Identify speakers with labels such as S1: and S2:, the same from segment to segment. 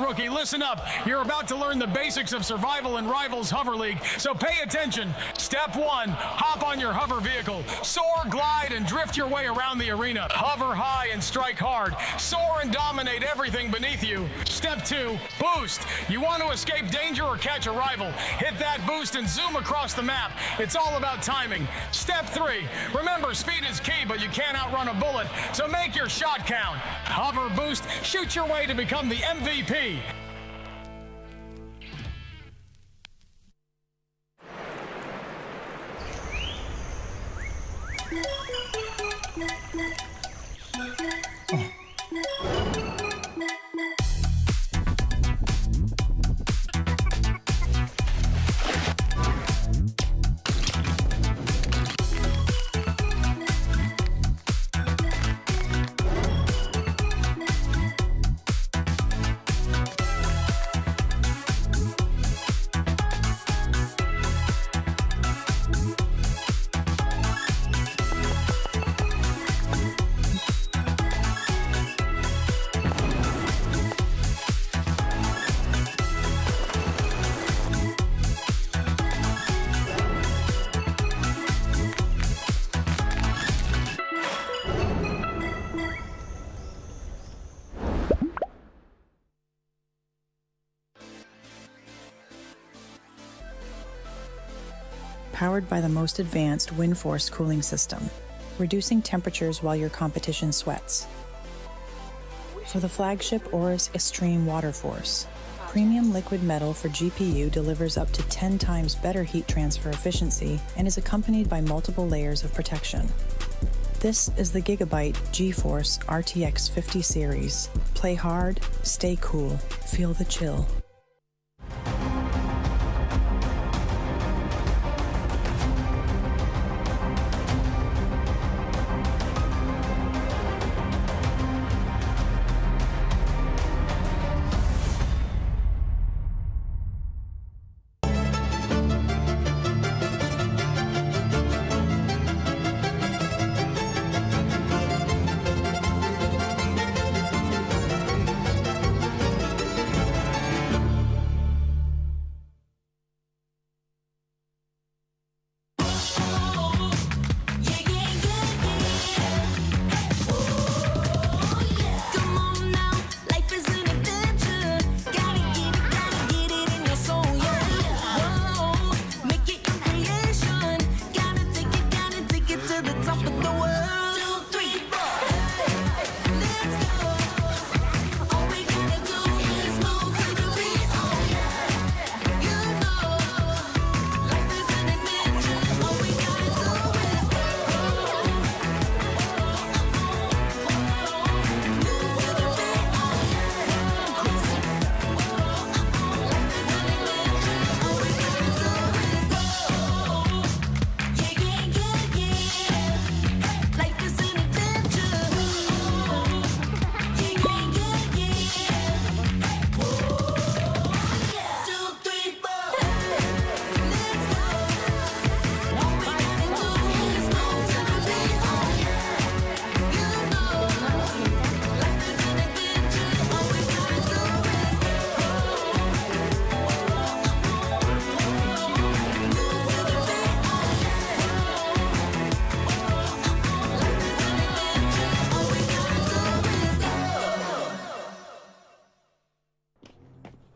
S1: rookie, listen up. You're about to learn the basics of survival in Rivals Hover League, so pay attention. Step 1, hop on your hover vehicle. Soar, glide, and drift your way around the arena. Hover high and strike hard. Soar and dominate everything beneath you. Step 2, boost. You want to escape danger or catch a rival. Hit that boost and zoom across the map. It's all about timing. Step 3, remember speed is key, but you can't outrun a bullet, so make your shot count. Hover, boost, shoot your way to become the MVP.
S2: Powered by the most advanced wind force cooling system, reducing temperatures while your competition sweats. For the flagship Aorus Extreme Water Force, premium liquid metal for GPU delivers up to 10 times better heat transfer efficiency and is accompanied by multiple layers of protection. This is the Gigabyte GeForce RTX 50 series. Play hard, stay cool, feel the chill.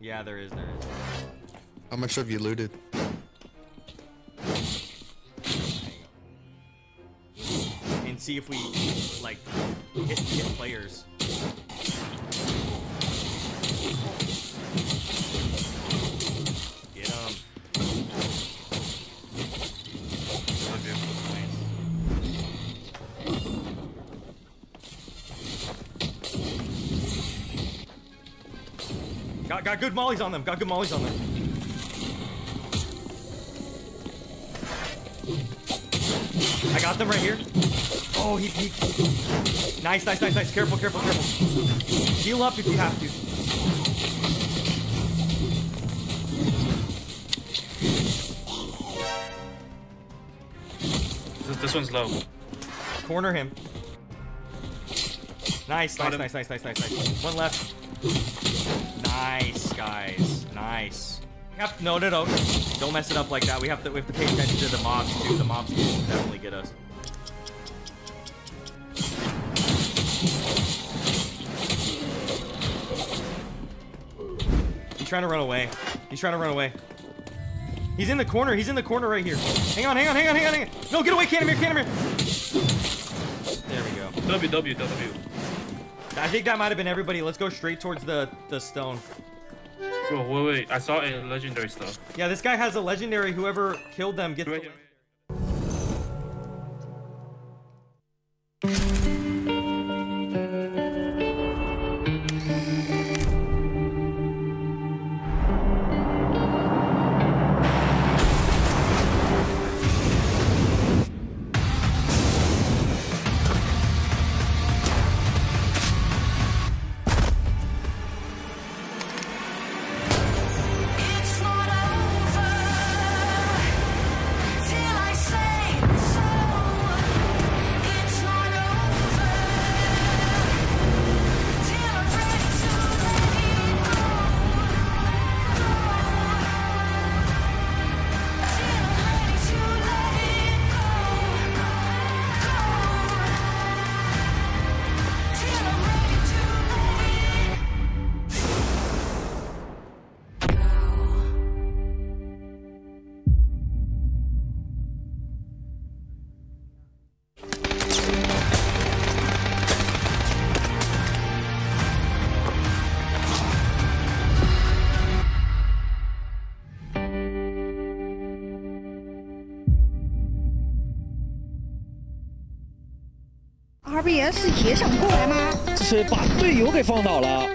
S3: Yeah, there is.
S4: How much have you looted?
S3: And see if we, like, hit players. Get them. Got good mollies on them. Got good mollies on them. I got them right here. Oh, he. Nice. Careful. Heal up if you have to.
S5: This one's low.
S3: Corner him. Nice. One left. Nice, guys. Nice. No. Don't mess it up like that. We have to pay attention to the mobs too. The mobs will definitely get us. He's trying to run away. He's trying to run away. He's in the corner. He's in the corner right here. Hang on. No, get away, Canamir. There we go.
S5: W.
S3: I think that might have been everybody. Let's go straight towards the stone.
S5: Oh, wait. I saw a legendary stuff.
S3: Yeah, this guy has a legendary. Whoever killed them gets...
S6: RBS 也想过来吗？
S7: 这是把队友给放倒了。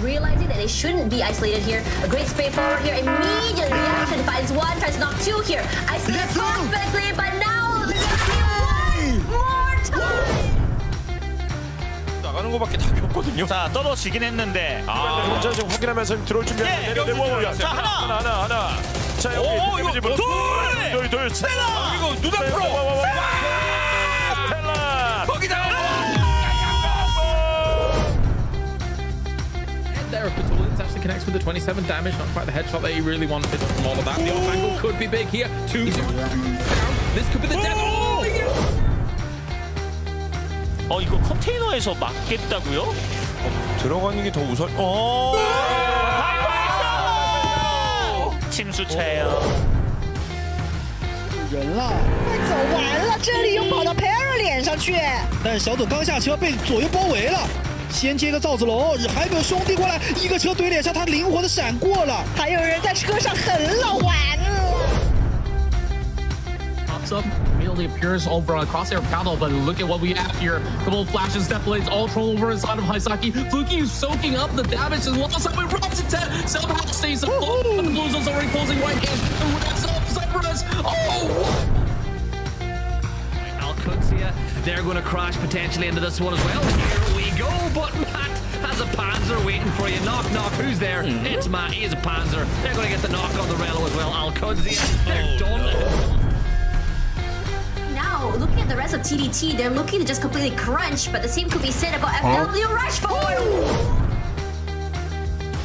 S8: Realizing that they shouldn't be isolated here, a great spray forward here, immediate reaction, finds one, tries to knock two here, isolated perfectly, but now let's see one more time!
S9: 나가는 거밖에 답이 없거든요.
S10: 자, 떨어지긴 했는데.
S9: 아, 자, 지금 확인하면서 들어올 준비.
S10: 네, 자,
S9: 하나. 자, 여기
S10: 이거 둘, 스텔라.
S9: 그리고 눈앞으로. 스텔라.
S10: 거기다.
S11: There, if Petulance actually connects with the 27 damage, not quite the headshot that he really wanted from all of that. The off angle could be big here. Two down. This could be the death.
S10: 이거 컨테이너에서 맞겠다고요?
S9: 들어가는 게 더 우선.
S10: 침수차예요.
S6: 人了，快走完了，这里又跑到 Apr 脸上去。
S7: 但小董刚下车被左右包围了，先接个罩子楼，还有兄弟过来，一个车怼脸上，他灵活的闪过了。
S6: 还有人在车上横了，完了。
S11: Up, immediately appears over on Crosshair Paddle, but look at what we have here. Couple of flashes, step blades, all troll over inside of Haisaki. Fluky is soaking up the damage and lost up. It drops to 10. Somehow stays afloat. The Blues are already closing right in. The rest of Cypress.
S12: Alcunzia, they're going to crash potentially into this one as well. Here we go, but Matt has a Panzer waiting for you. Knock, knock. Who's there? It's Matt. He is a Panzer. They're going to get the knock on the Relo as well. Alcunzia, they're done.
S8: Now, looking at the rest of TDT, they're looking to just completely crunch, but the same could be said about FW Rush forward!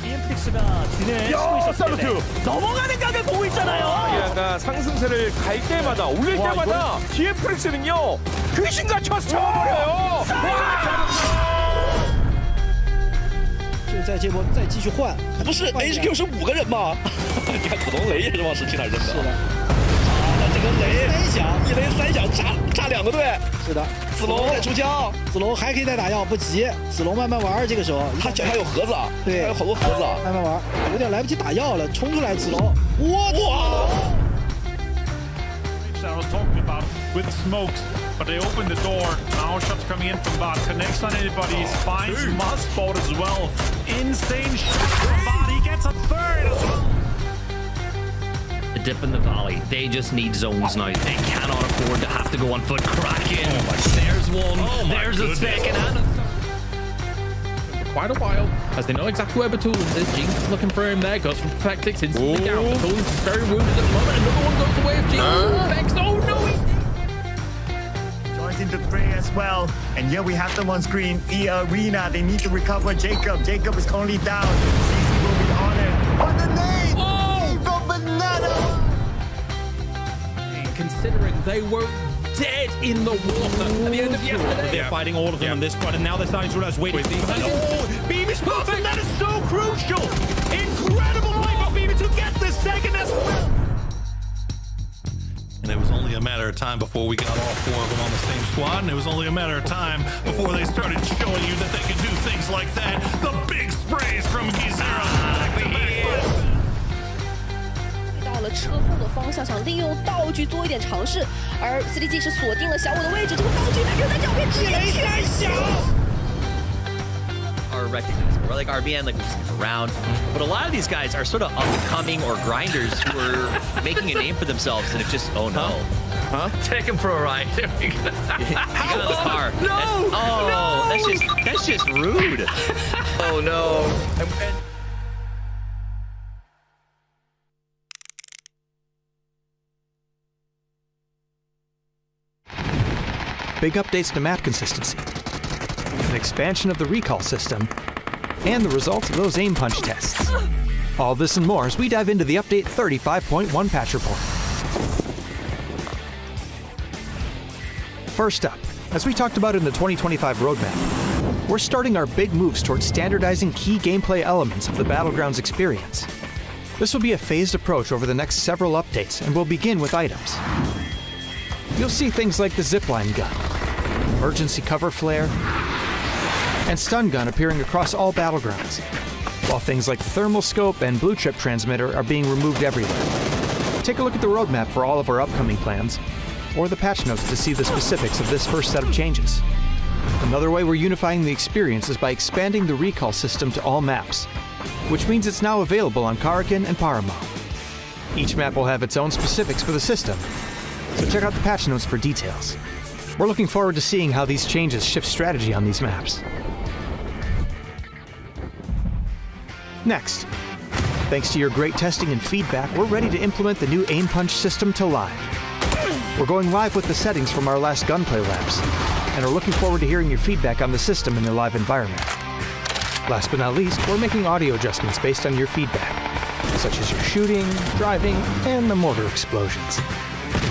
S10: EMPX가 진행시키고 있었는데 넘어가는 각을 보고 있잖아요.
S9: 약간 상승세를 갈 때마다 올릴 때마다 DMPX는요 귀신같이 와서 잡아버려요.
S7: 就在这波再继续换，
S10: 不是 HQ 是5个人吗？你看普通雷也是往17那扔的。
S7: 是的。
S10: 这个雷
S7: 3响
S10: ，1雷3响，炸2个队。
S7: 是的，
S10: 子龙在出枪，
S7: 子龙还可以再打药，不急，子龙慢慢玩。这个时候，
S10: 他脚下有盒子啊，
S7: 对，
S10: 还有好多盒子啊，
S7: 慢慢玩，有点来不及打药了，冲出来子龙，哇！
S13: I was talking about with smokes, but they opened the door. Now shots coming in from Bart. Connects on anybody. Finds must spot as well. Insane shot from Bart. He gets a third as well.
S12: A dip in the valley. They just need zones now. They cannot afford to have to go on foot. Kraken. There's one. There's a second. And
S11: for quite a while, as they know exactly where Petulance is. Jinx is looking for him there. Goes from Perfectix instantly down. Petulance is very wounded at the moment. Another one goes away of Jinx. Perfectix. Oh no!
S14: Joins into the fray as well. And here we have them on screen. The arena, they need to recover Jacob. Jacob is currently down. CC will be on it. What the name? Oh! From Banana!
S15: Considering they were dead in the water at the end of yesterday. They're fighting all of them on this front, and now they're starting to realize, wait, BB's perfect! That is so crucial! Incredible play for BB to get the second as well!
S16: And it was only a matter of time before we got all 4 of them on the same squad, and it was only a matter of time before they started showing you that they could do things like that. The big sprays from Gizera.
S17: 到了车后的方向，想利用道具做一点尝试，而 CDG 是锁定了小我的位置，这个道具扔在脚边，直接开小。
S18: Are recognized. We're like RBN, like we've seen around, but a lot of these guys are sort of up and coming or grinders who are making a name for themselves and have just
S12: Huh? Take him for a ride.
S18: Get out of the car.
S12: No!
S18: Oh, that's just rude.
S12: Oh no.
S19: Big updates to map consistency, an expansion of the recall system, and the results of those aim punch tests. All this and more as we dive into the Update 35.1 patch report. First up, as we talked about in the 2025 roadmap, we're starting our big moves towards standardizing key gameplay elements of the Battlegrounds experience. This will be a phased approach over the next several updates, and we'll begin with items. You'll see things like the zipline gun, emergency cover flare, and stun gun appearing across all Battlegrounds, while things like the thermal scope and blue chip transmitter are being removed everywhere. Take a look at the roadmap for all of our upcoming plans, or the patch notes to see the specifics of this first set of changes. Another way we're unifying the experience is by expanding the recall system to all maps, which means it's now available on Karakin and Paramo. Each map will have its own specifics for the system, so check out the patch notes for details. We're looking forward to seeing how these changes shift strategy on these maps. Next, thanks to your great testing and feedback, we're ready to implement the new aim punch system to live. We're going live with the settings from our last gunplay labs, and are looking forward to hearing your feedback on the system in the live environment. Last but not least, we're making audio adjustments based on your feedback, such as your shooting, driving, and the mortar explosions.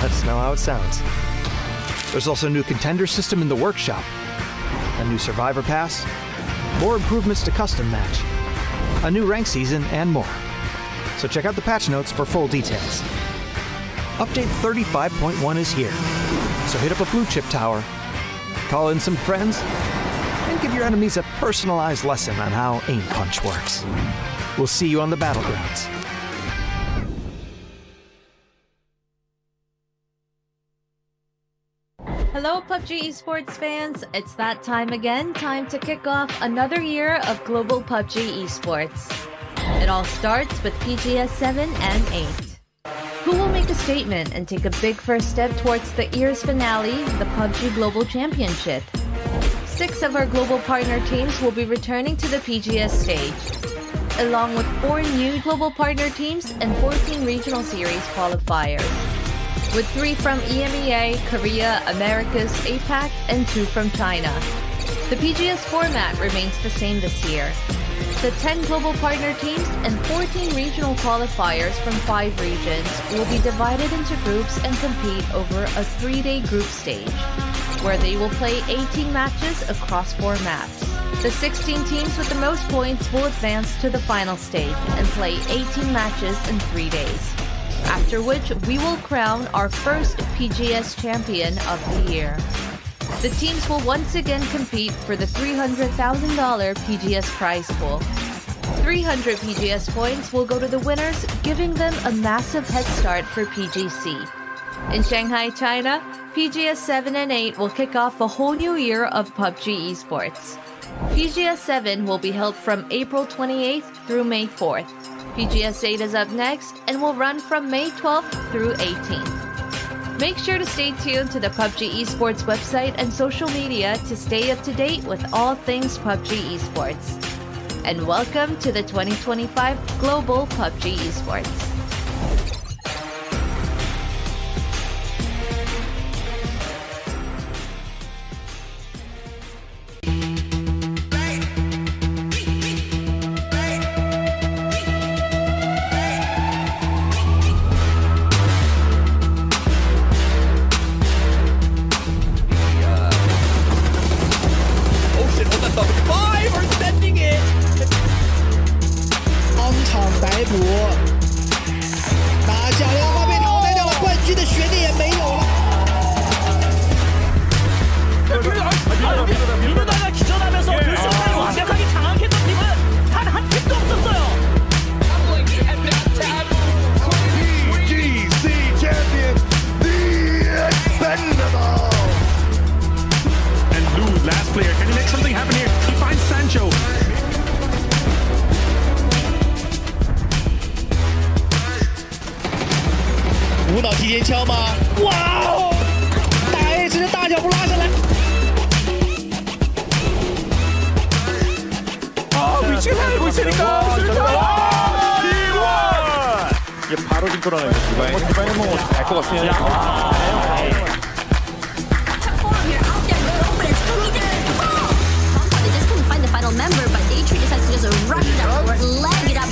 S19: Let us know how it sounds. There's also a new contender system in the workshop, a new survivor pass, more improvements to custom match, a new rank season, and more. So check out the patch notes for full details. Update 35.1 is here, so hit up a blue chip tower, call in some friends, and give your enemies a personalized lesson on how aim punch works. We'll see you on the Battlegrounds.
S20: Hello PUBG Esports fans, it's that time again, time to kick off another year of global PUBG Esports. It all starts with PGS 7 and 8. Who will make a statement and take a big first step towards the year's finale, the PUBG Global Championship? 6 of our global partner teams will be returning to the PGS stage, along with 4 new global partner teams and 14 regional series qualifiers, with 3 from EMEA, Korea, Americas, APAC, and 2 from China. The PGS format remains the same this year. The 10 global partner teams and 14 regional qualifiers from 5 regions will be divided into groups and compete over a 3-day group stage, where they will play 18 matches across 4 maps. The 16 teams with the most points will advance to the final stage and play 18 matches in 3 days, after which we will crown our first PGS champion of the year. The teams will once again compete for the $300,000 PGS prize pool. 300 PGS points will go to the winners, giving them a massive head start for PGC. In Shanghai, China, PGS 7 and 8 will kick off a whole new year of PUBG Esports. PGS 7 will be held from April 28th through May 4th. PGS 8 is up next and will run from May 12th through 18th. Make sure to stay tuned to the PUBG Esports website and social media to stay up to date with all things PUBG Esports. And welcome to the 2025 Global PUBG Esports.
S7: 府，拿下了花被淘汰掉了，冠军的悬念也没有了。
S10: 미누다가 기전하면서 루시오까지 완벽하게 장악했던 팀은 단 한 팀도 없었어요.
S14: PGC champion, the expendable.
S13: And Lou, last player, can he make something happen here? He finds Sancho.
S7: 无脑提前敲吗？哇哦！大 A 直接大脚步拉上来。
S9: 위치를 알고 있으니까
S15: 이게 바로 좀 뚫어내고 디바인은 뭐 알 것 같습니다.
S8: They just couldn't find the final member, but Atri decides to just rush down or leg it up.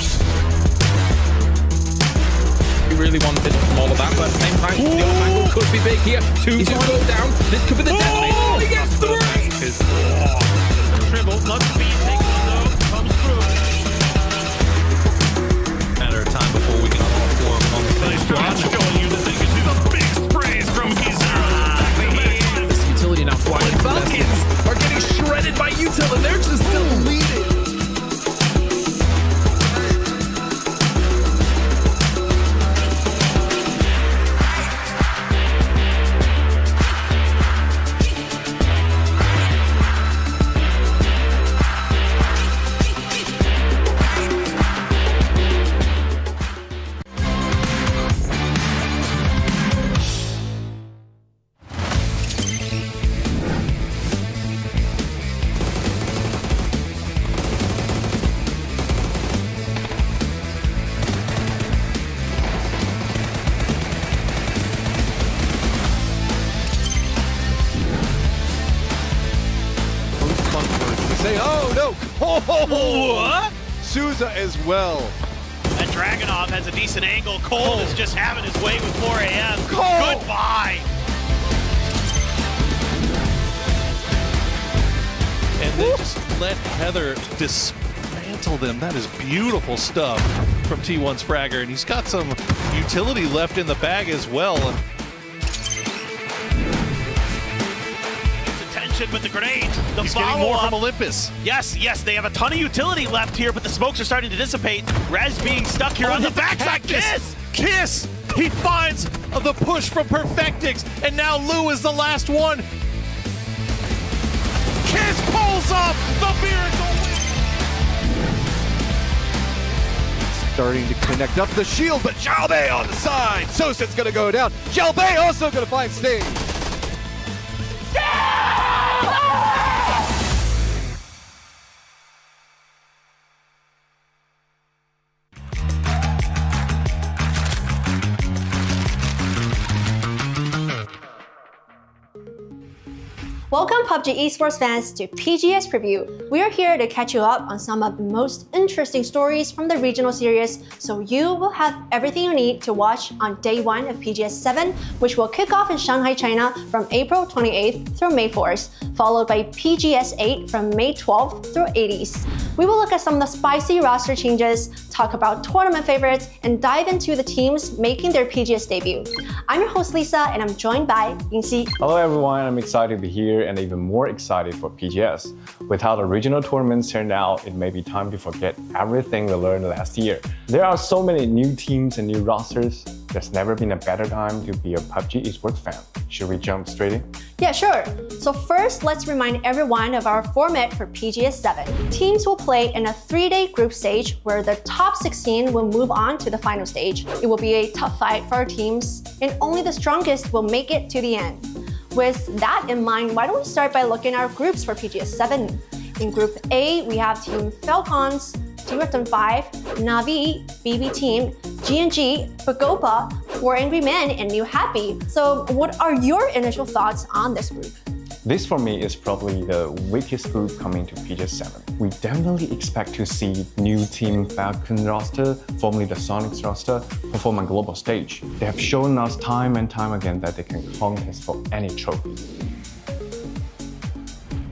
S11: We really want this from all of that, but at the same time, the other angle could be big here. 2 to go down. This could be the detonator. Oh, he gets through.
S13: Dribble, not speed, takes on though, comes through.
S16: Matter of time before we got all four of them on the same squad, showing you that they can do the big sprays from Gizera.
S11: This utility now flying. Falcons are getting shredded by Util, and they're just still leading.
S21: Say, oh no! Oh, what? Souza as well.
S22: And Dragunov has a decent angle. Cold is just having his way with 4 AM.
S21: Cold.
S22: Goodbye.
S16: And they just let Heather dismantle them. That is beautiful stuff from T1's Fragger. And he's got some utility left in the bag as well.
S22: With the grenade, the
S16: he's getting more from Olympus.
S22: Yes, they have a ton of utility left here, but the smokes are starting to dissipate. Rez being stuck here on the backside.
S16: Kiss! He finds the push from Perfectix, and now Lou is the last one. Kiss pulls off the miracle win.
S21: Starting to connect up the shield, but Xiaobei on the side. Sosin's gonna go down. Xiaobei also gonna find Sting.
S23: Welcome PUBG Esports fans to PGS Preview. We are here to catch you up on some of the most interesting stories from the regional series, so you will have everything you need to watch on day 1 of PGS 7, which will kick off in Shanghai, China from April 28th through May 4th, followed by PGS 8 from May 12th through 18th. We will look at some of the spicy roster changes, talk about tournament favorites, and dive into the teams making their PGS debut. I'm your host Lisa, and I'm joined by Yingxi.
S24: Hello everyone, I'm excited to be here and even more excited for PGS. With how the regional tournaments turned out, it may be time to forget everything we learned last year. There are so many new teams and new rosters. There's never been a better time to be a PUBG Esports fan. Should we jump straight in?
S23: Yeah, sure. So first, let's remind everyone of our format for PGS 7. Teams will play in a 3-day group stage where the top 16 will move on to the final stage. It will be a tough fight for our teams, and only the strongest will make it to the end. With that in mind, why don't we start by looking at our groups for PGS 7. In Group A, we have Team Falcons, Duerton 5, Navi, BB Team, G&G, Bagopa, 4 Angry Men, and New Happy. So what are your initial thoughts on this group?
S24: This for me is probably the weakest group coming to PGS 7. We definitely expect to see new Team Falcon roster, formerly the Sonics roster, perform on global stage. They have shown us time and time again that they can contest for any trophy.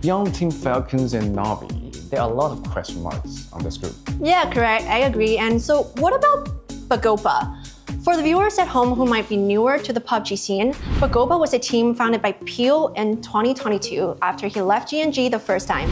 S24: Beyond Team Falcons and Navi, there are a lot of question marks on this group.
S23: Yeah, correct. I agree. And so what about Bagopa? For the viewers at home who might be newer to the PUBG scene, Bagopa was a team founded by Peel in 2022 after he left G&G the first time.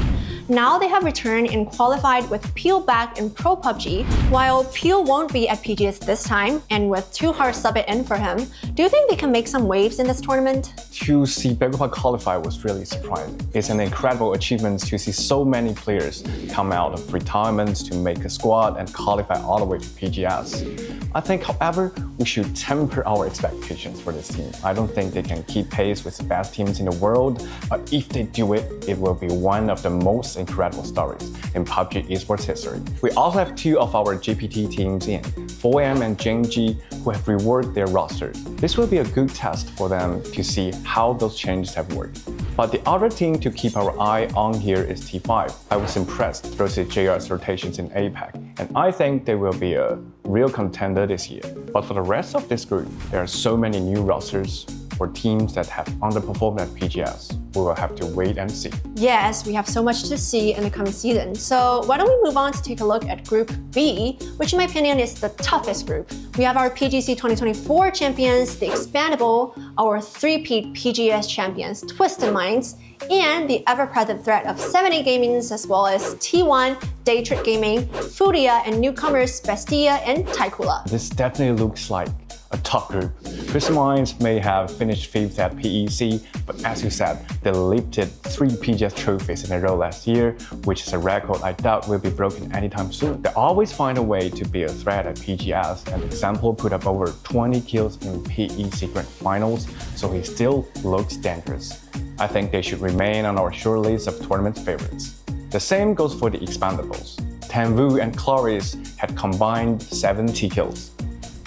S23: Now they have returned and qualified with Peel back in Pro PUBG. While Peel won't be at PGS this time, and with 2 hard sub it in for him, do you think they can make some waves in this tournament?
S24: To see Bagopa qualify was really surprising. It's an incredible achievement to see so many players come out of retirements to make a squad and qualify all the way to PGS. I think, however, we should temper our expectations for this team. I don't think they can keep pace with the best teams in the world, but if they do it, it will be one of the most incredible stories in PUBG esports history. We also have 2 of our GPT teams in, 4M and Jingji, who have reworked their rosters. This will be a good test for them to see how those changes have worked. But the other team to keep our eye on here is T5. I was impressed through the JR's rotations in APAC, and I think they will be a real contender this year. But for the rest of this group, there are so many new rosters for teams that have underperformed at PGS. We will have to wait and see.
S23: Yes, we have so much to see in the coming season. So why don't we move on to take a look at Group B, which in my opinion is the toughest group. We have our PGC 2024 champions, the Expandable, our 3-peat PGS champions, Twisted Minds, and the ever-present threat of 7A Gamings, as well as T1, Daytrick Gaming, Furia, and newcomers Bestia and Taikula.
S24: This definitely looks like a top group. Twisted Minds may have finished 5th at PEC, but as you said, they lifted 3 PGS trophies in a row last year, which is a record I doubt will be broken anytime soon. They always find a way to be a threat at PGS, and Example put up over 20 kills in PEC Grand Finals, so he still looks dangerous. I think they should remain on our short list of tournament favorites. The same goes for the Expandables. Tanvu and Chloris had combined 70 kills.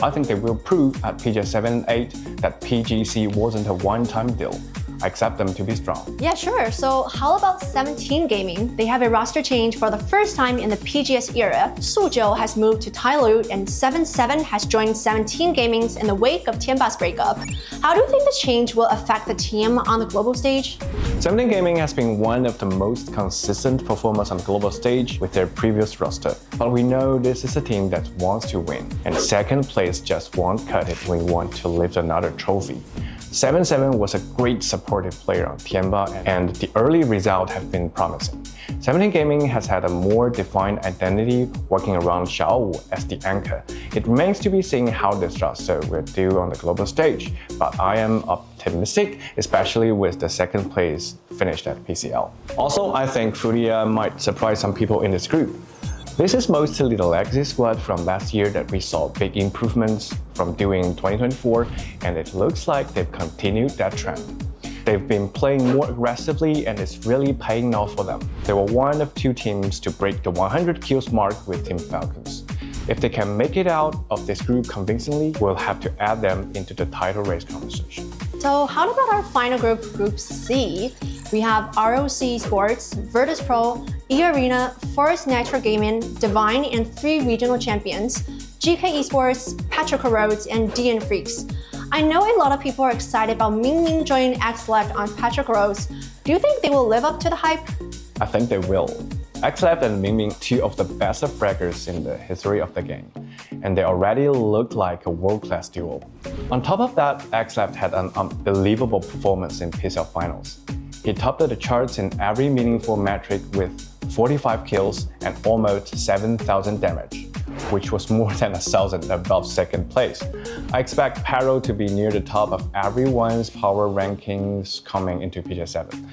S24: I think they will prove at PGS 7 and 8 that PGC wasn't a one-time deal. I accept them to be strong.
S23: Yeah, sure. So how about 17 Gaming? They have a roster change for the first time in the PGS era. Suzhou has moved to Tylute, and 7-7 has joined 17 Gamings in the wake of Tianba's breakup. How do you think the change will affect the team on the global stage?
S24: 17 Gaming has been one of the most consistent performers on the global stage with their previous roster. But we know this is a team that wants to win, and second place just won't cut it when we want to lift another trophy. 7-7 was a great supportive player on Tianba, and the early results have been promising. 17 Gaming has had a more defined identity working around Xiaowu as the anchor. It remains to be seen how this roster will do on the global stage, but I am optimistic, especially with the second place finished at PCL. Also, I think Furia might surprise some people in this group. This is mostly the legacy squad from last year that we saw big improvements from doing 2024, and it looks like they've continued that trend. They've been playing more aggressively, and it's really paying off for them. They were one of 2 teams to break the 100 kills mark with Team Falcons. If they can make it out of this group convincingly, we'll have to add them into the title race conversation.
S23: So how about our final group, Group C? We have ROC Esports, Virtus Pro, E-Arena, Forest Natural Gaming, Divine, and 3 regional champions, GK Esports, Patrick Rhodes, and DN Freaks. I know a lot of people are excited about Mingming joining XLab on Patrick Rhodes. Do you think they will live up to the hype?
S24: I think they will. XLab and Mingming, 2 of the best fraggers in the history of the game, and they already look like a world-class duo. On top of that, XLab had an unbelievable performance in PCL finals. He topped the charts in every meaningful metric with 45 kills and almost 7,000 damage, which was more than 1,000 above second place. I expect Paro to be near the top of everyone's power rankings coming into PGS 7.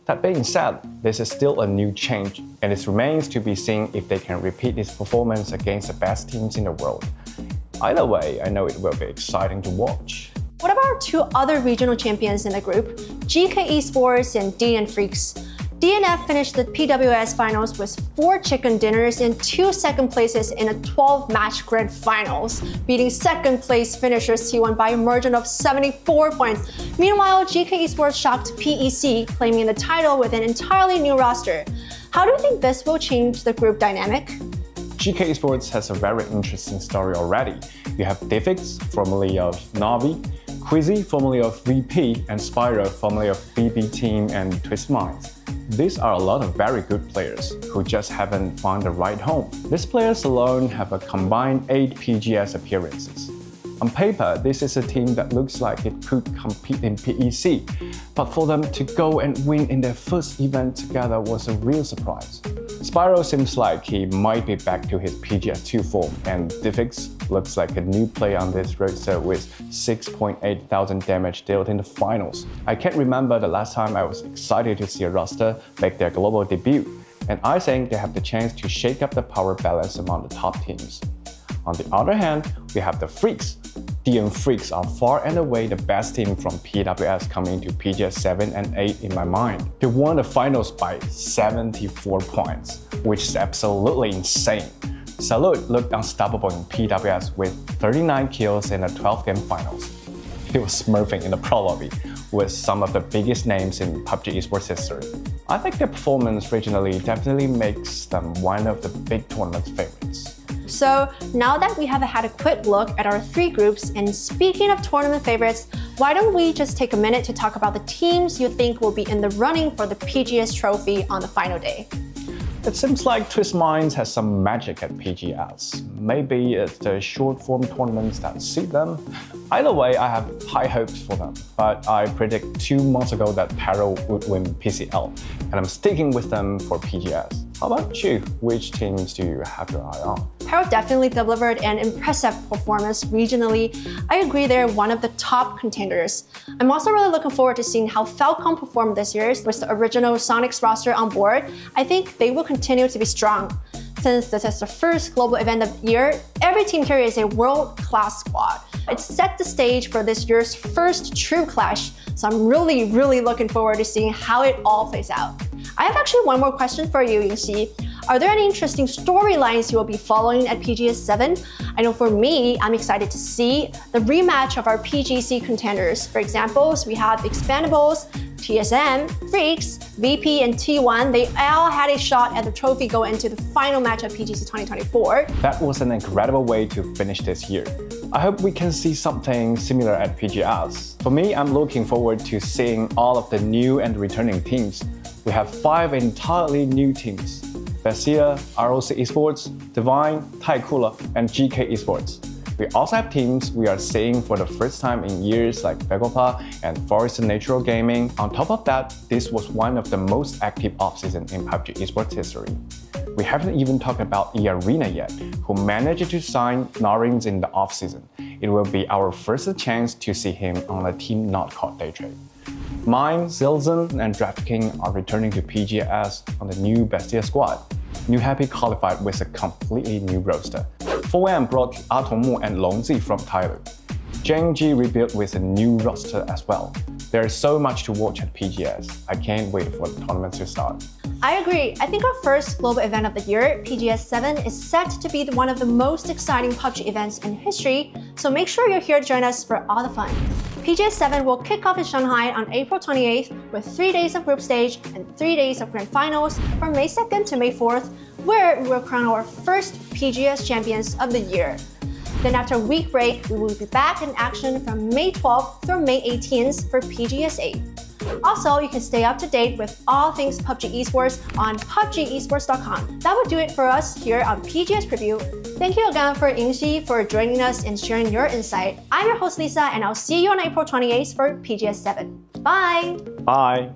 S24: That being said, this is still a new change, and it remains to be seen if they can repeat this performance against the best teams in the world. Either way, I know it will be exciting to watch.
S23: What about our 2 other regional champions in the group, GK Esports and DN Freaks? DNF finished the PWS finals with 4 chicken dinners and 2 second places in a 12-match grand finals, beating second place finishers T1 by a margin of 74 points. Meanwhile, GK Esports shocked PEC, claiming the title with an entirely new roster. How do you think this will change the group dynamic?
S24: GK Esports has a very interesting story already. You have Diffix, formerly of Navi, Quizzy, formerly of VP, and Spyro, formerly of BB Team and Twist Minds. these are a lot of very good players who just haven't found the right home. These players alone have a combined 8 PGS appearances. On paper, this is a team that looks like it could compete in PEC, but for them to go and win in their first event together was a real surprise. Spyro seems like he might be back to his PGS2 form, and Diffix looks like a new player on this roster with 6.8 thousand damage dealt in the finals. I can't remember the last time I was excited to see a roster make their global debut, and I think they have the chance to shake up the power balance among the top teams. On the other hand, we have the Freaks. DM Freaks are far and away the best team from PWS coming to PGS 7 and 8 in my mind. They won the finals by 74 points, which is absolutely insane. Salute looked unstoppable in PWS with 39 kills in the 12-game finals. He was smurfing in the pro lobby with some of the biggest names in PUBG Esports history. I think their performance regionally definitely makes them one of the big tournament favorites.
S23: So now that we have had a quick look at our 3 groups, and speaking of tournament favorites, why don't we just take a minute to talk about the teams you think will be in the running for the PGS trophy on the final day?
S24: It seems like Twist Minds has some magic at PGS. Maybe it's the short-form tournaments that suit them. Either way, I have high hopes for them, but I predicted 2 months ago that Peril would win PCL, and I'm sticking with them for PGS. How about you? Which teams do you have your eye on?
S23: Peril definitely delivered an impressive performance regionally. I agree they're one of the top contenders. I'm also really looking forward to seeing how Falcon performed this year with the original Sonics roster on board. I think they will continue to be strong. Since this is the first global event of the year, every team here is a world-class squad. It sets the stage for this year's first true clash, so I'm really looking forward to seeing how it all plays out. I have actually one more question for you, Yingxi. Are there any interesting storylines you will be following at PGS 7? I know for me, I'm excited to see the rematch of our PGC contenders. For example, we have Expandables, TSM, Freaks, VP, and T1. They all had a shot at the trophy going into the final match of PGC 2024.
S24: That was an incredible way to finish this year. I hope we can see something similar at PGS. For me, I'm looking forward to seeing all of the new and returning teams. We have 5 entirely new teams: Bestia, ROC Esports, Divine, Taikula, and GK Esports. We also have teams we are seeing for the first time in years like Begopa and Forest Natural Gaming. On top of that, this was one of the most active offseason in PUBG Esports history. We haven't even talked about E-Arena yet, who managed to sign Narins in the offseason. It will be our first chance to see him on a team not called Daytrade. Mine, Zilzon, and DraftKings are returning to PGS on the new Bestia squad. New Happy qualified with a completely new roster. 4M brought Atomu and Longzi from Thailand. JNG rebuilt with a new roster as well. There is so much to watch at PGS. I can't wait for the tournament to start.
S23: I agree. I think our first global event of the year, PGS 7, is set to be one of the most exciting PUBG events in history, so make sure you're here to join us for all the fun. PGS 7 will kick off in Shanghai on April 28th with 3 days of group stage and 3 days of grand finals from May 2nd to May 4th, where we will crown our first PGS champions of the year. Then after a week break, we will be back in action from May 12th through May 18th for PGS 8. Also, you can stay up to date with all things PUBG Esports on PUBGesports.com. That would do it for us here on PGS Preview. Thank you again for Yingxi for joining us and sharing your insight. I'm your host Lisa, and I'll see you on April 28th for PGS 7. Bye!
S24: Bye!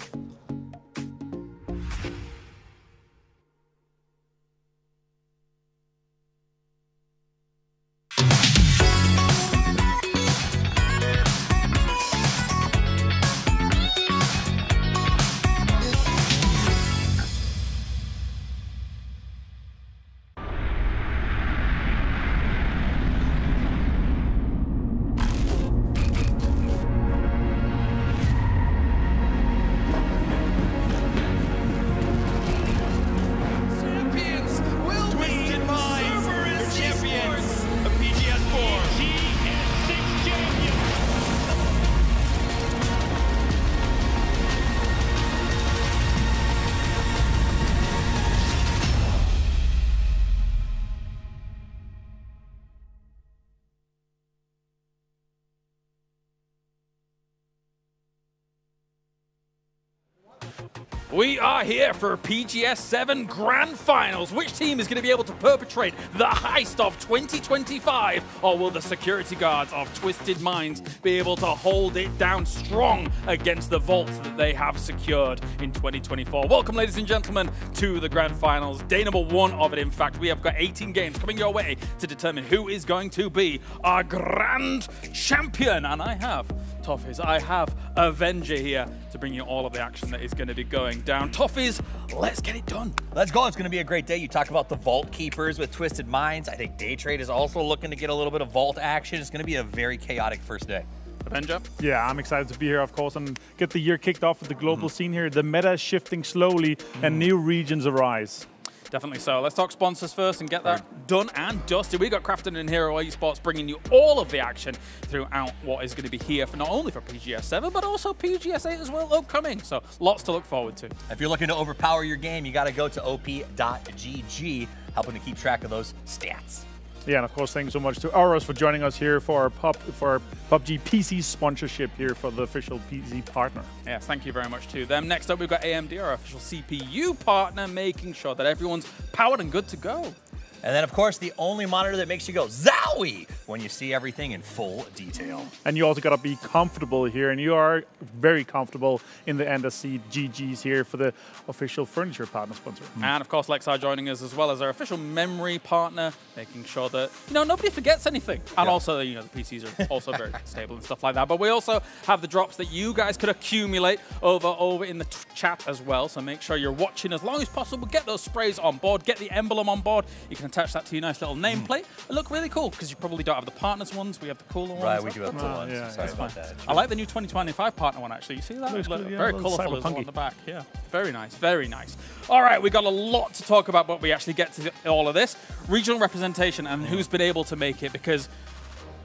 S1: We are here for PGS 7 Grand Finals. Which team is going to be able to perpetrate the heist of 2025? Or will the security guards of Twisted Minds be able to hold it down strong against the vault that they have secured in 2024? Welcome, ladies and gentlemen, to the Grand Finals. Day number 1 of it, in fact. We have got 18 games coming your way to determine who is going to be our Grand Champion. And I have Toffees, I have Avenger here to bring you all of the action that is going to be going down. Toffees, let's get it done.
S18: Let's go. It's going to be a great day. You talk about the Vault Keepers with Twisted Minds. I think Day Trade is also looking to get a little bit of Vault action. It's going to be a very chaotic first day.
S1: Avenger?
S13: Yeah, I'm excited to be here, of course, and get the year kicked off with the global scene here. The meta is shifting slowly, and new regions arise.
S1: Definitely so. Let's talk sponsors first and get that done and dusted. We got Crafton and Hero Esports bringing you all of the action throughout what is going to be here for not only for PGS 7, but also PGS 8 as well upcoming. So lots to look forward to.
S18: If you're looking to overpower your game, you got to go to op.gg, helping to keep track of those stats.
S13: Yeah, and of course, thank you so much to Auros for joining us here for our PUBG PC sponsorship here for the official PC partner.
S1: Yes, thank you very much to them. Next up, we've got AMD, our official CPU partner, making sure that everyone's powered and good to go.
S18: And then, of course, the only monitor that makes you go zowie when you see everything in full detail.
S13: And you also got to be comfortable here, and you are very comfortable in the NSC GGs here for the official furniture partner sponsor.
S1: And, of course, Lexar joining us as well as our official memory partner, making sure that, nobody forgets anything. And also, the PCs are also very stable and stuff like that. But we also have the drops that you guys could accumulate over in the chat as well. So make sure you're watching as long as possible. Get those sprays on board. Get the emblem on board. You can attach that to your nice little nameplate. It look really cool because you probably don't have the partners ones. We have the cooler ones.
S18: Right, we do have cool ones.
S13: Yeah,
S18: Sorry about that.
S1: I like the new 2025 partner one, actually. You see that? Very colourful as well on the back. Yeah, very nice, very nice. All right, we got a lot to talk about, but we actually get to all of this. Regional representation and who's been able to make it, because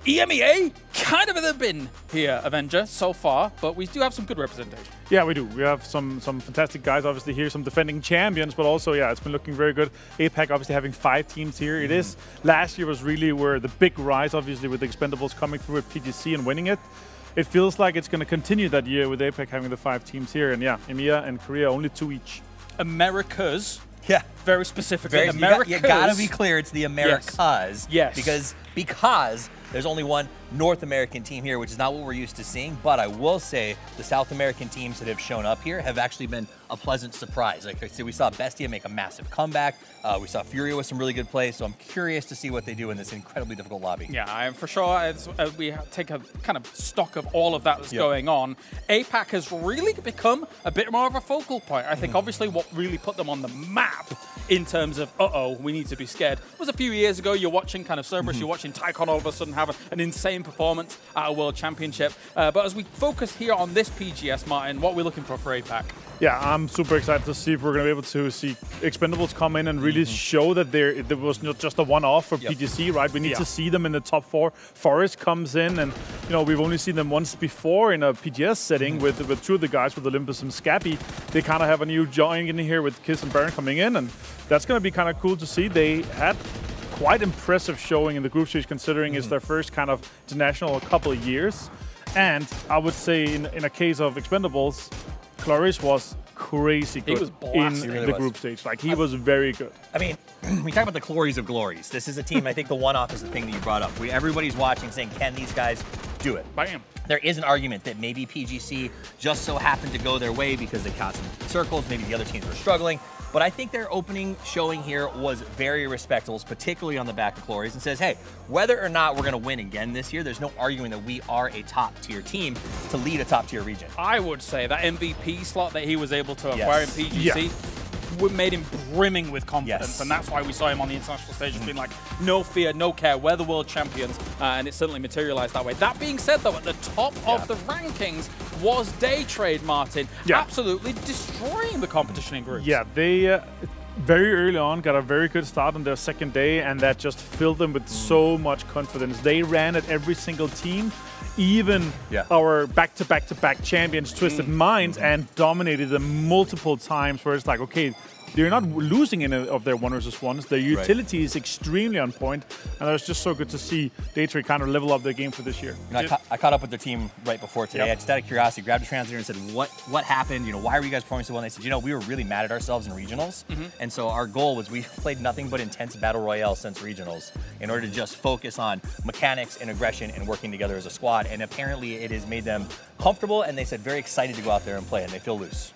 S1: EMEA kind of in the bin here, Avenger, so far, but we do have some good representation.
S13: Yeah, we do. We have some fantastic guys, obviously, here, some defending champions, but also, yeah, it's been looking very good. APAC obviously having 5 teams here. It is. Last year was really where the big rise, obviously, with the Expendables coming through at PGC and winning it. It feels like it's going to continue that year with APAC having the 5 teams here. And yeah, EMEA and Korea, only 2 each.
S1: Americas.
S18: Yeah.
S1: Very specifically. Americas.
S18: You got to be clear, it's the Americas.
S1: Yes.
S18: Because there's only one North American team here, which is not what we're used to seeing. But I will say the South American teams that have shown up here have actually been a pleasant surprise. Like I said, we saw Bestia make a massive comeback. We saw Furia with some really good plays. So I'm curious to see what they do in this incredibly difficult lobby.
S1: Yeah, for sure. We take a kind of stock of all of that that's going on. APAC has really become a bit more of a focal point. I think obviously what really put them on the map in terms of, we need to be scared, was a few years ago. You're watching kind of Cerberus, you're watching Tycon all of a sudden have an insane performance at a World Championship. But as we focus here on this PGS, Martin, what are we looking for APAC?
S13: Yeah, I'm super excited to see if we're going to be able to see Expendables come in and really show that there was not just a one-off for PGC, right? We need to see them in the top 4. Forest comes in, and we've only seen them once before in a PGS setting with 2 of the guys with Olympus and Scabby. They kind of have a new join in here with Kiss and Baron coming in, and that's going to be kind of cool to see. They had quite impressive showing in the group stage, considering it's their first kind of international a couple of years. And I would say in a case of Expendables, Clarice was crazy good in the group stage. Like, he was very good.
S18: I mean, we talk about the glories of glories. This is a team, I think the one-off is the thing that you brought up. Everybody's watching saying, can these guys do it?
S1: Bam.
S18: There is an argument that maybe PGC just so happened to go their way because they caught some circles, maybe the other teams were struggling. But I think their opening showing here was very respectable, particularly on the back of Glories, and says, hey, whether or not we're going to win again this year, there's no arguing that we are a top-tier team to lead a top-tier region.
S1: I would say that MVP slot that he was able to acquire in PGC made him brimming with confidence, and that's why we saw him on the international stage being like, no fear, no care, we're the world champions, and it certainly materialized that way. That being said, though, at the top of the rankings was Day Trade, Martin, absolutely destroying the competition in groups.
S13: Yeah, they very early on got a very good start on their second day, and that just filled them with so much confidence. They ran at every single team, even our back-to-back-to-back champions, Twisted Minds, and dominated them multiple times, where it's like, okay, they're not losing any of their 1v1s. Their utility is extremely on point, and it's just so good to see Daytrade kind of level up their game for this year.
S18: You know, I caught up with their team right before today. I just out of curiosity grabbed a translator and said, what happened? You know, why were you guys performing so well? And they said, you know, we were really mad at ourselves in regionals. And so our goal was we played nothing but intense battle royale since regionals in order to just focus on mechanics and aggression and working together as a squad. And apparently it has made them comfortable, and they said very excited to go out there and play, and they feel loose.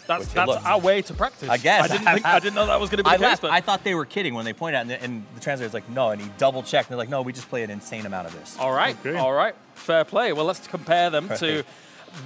S1: That's our way to practice.
S18: I guess.
S1: I didn't know that was going to be the case. But
S18: I thought they were kidding when they pointed out, and the translator's like, no, and he double-checked, and they're like, no, we just play an insane amount of this.
S1: All right, all right. Fair play. Well, let's compare them to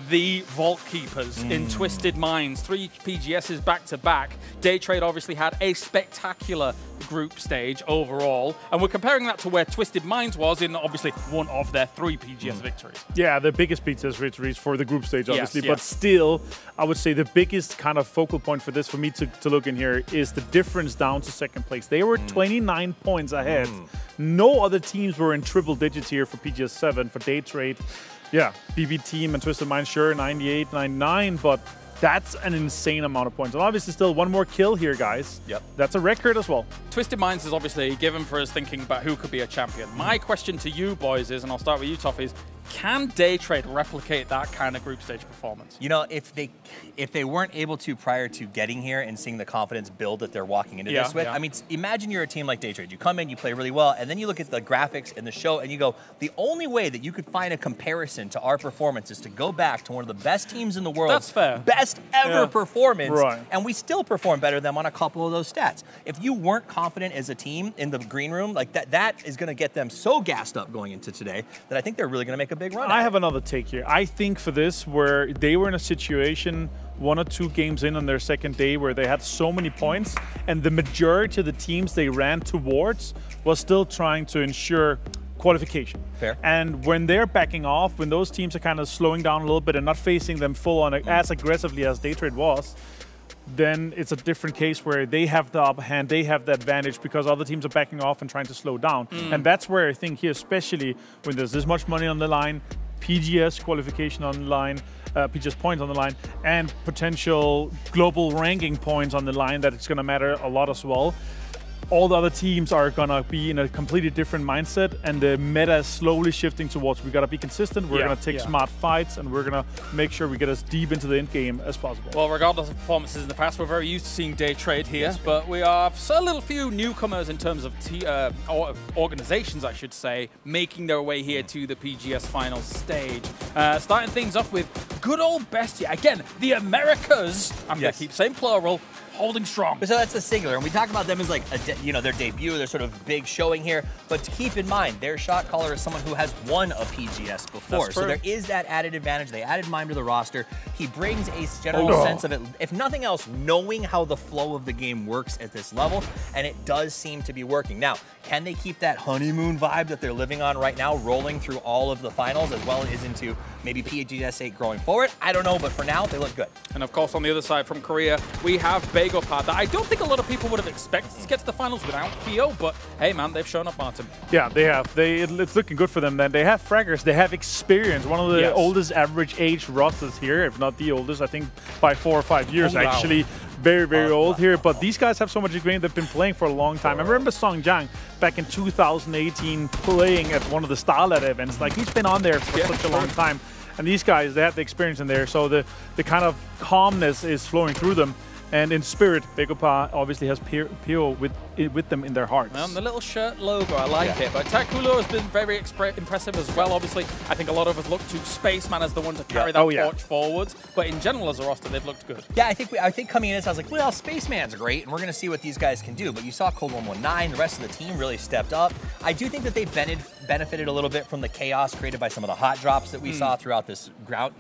S1: the Vault Keepers in Twisted Minds. 3 PGSs back-to-back. Daytrade obviously had a spectacular group stage overall, and we're comparing that to where Twisted Minds was in obviously one of their 3 PGS victories.
S13: Yeah, the biggest PGS victories for the group stage, obviously, but still, I would say the biggest kind of focal point for this, for me to look in here, is the difference down to second place. They were 29 points ahead. No other teams were in triple digits here for PGS 7, for Daytrade. Yeah, BB Team and Twisted Minds, sure, 98, 99, but that's an insane amount of points. And obviously still one more kill here, guys.
S18: Yep.
S13: That's a record as well.
S1: Twisted Minds is obviously given for us thinking about who could be a champion. My question to you boys is, and I'll start with you, Toff, is can Daytrade replicate that kind of group stage performance?
S18: You know, if they weren't able to prior to getting here and seeing the confidence build that they're walking into this with, I mean, imagine you're a team like Daytrade. You come in, you play really well, and then you look at the graphics and the show, and you go, the only way that you could find a comparison to our performance is to go back to one of the best teams in the world.
S1: That's fair.
S18: Best ever performance, and we still perform better than them on a couple of those stats. If you weren't confident as a team in the green room, like that is going to get them so gassed up going into today that I think they're really going to make a big run.
S13: I have another take here. I think for this, where they were in a situation 1 or 2 games in on their second day where they had so many points, and the majority of the teams they ran towards was still trying to ensure qualification.
S18: Fair.
S13: And when they're backing off, when those teams are kind of slowing down a little bit and not facing them full on as aggressively as Daytrade was, then it's a different case where they have the upper hand, they have the advantage because other teams are backing off and trying to slow down. And that's where I think here, especially when there's this much money on the line, PGS qualification on the line, PGS points on the line, and potential global ranking points on the line, that it's going to matter a lot as well. All the other teams are going to be in a completely different mindset, and the meta is slowly shifting towards we got to be consistent, we're going to take smart fights, and we're going to make sure we get as deep into the end game as possible.
S1: Well, regardless of performances in the past, we're very used to seeing Daytrade here, but we have a little few newcomers in terms of organizations, I should say, making their way here to the PGS final stage. Starting things off with good old Bestia. Again, the Americas, I'm going to keep saying plural, holding strong.
S18: So that's the singular, and we talk about them as like their debut, their sort of big showing here. But keep in mind, their shot caller is someone who has won a PGS before, so there is that added advantage. They added Mime to the roster. He brings a general sense of it, if nothing else, knowing how the flow of the game works at this level, and it does seem to be working. Now, can they keep that honeymoon vibe that they're living on right now, rolling through all of the finals as well as into maybe PGS 8 growing forward? I don't know, but for now, they look good.
S1: And of course, on the other side from Korea, we have Bagopad that I don't think a lot of people would have expected to get to the finals without PO, but hey man, they've shown up, Martin.
S13: Yeah, they have. It's looking good for them then. They have fraggers, they have experience. One of the oldest average age rosters here, if not the oldest, I think by 4 or 5 years actually. Very, very old here, but these guys have so much experience. They've been playing for a long time. I remember Song Jiang back in 2018 playing at one of the Starlet events. Like, he's been on there for such a long time. And these guys, they have the experience in there, so the kind of calmness is flowing through them. And in spirit, Begopa obviously has PO with them in their hearts.
S1: And the little shirt logo, I like it. But Takulo has been very impressive as well, obviously. I think a lot of us look to Spaceman as the one to carry that torch forwards. But in general, as a roster, they've looked good.
S18: Yeah, I think coming in, I was like, well, Spaceman's great, and we're going to see what these guys can do. But you saw Cold 119, the rest of the team really stepped up. I do think that they benefited a little bit from the chaos created by some of the hot drops that we saw throughout this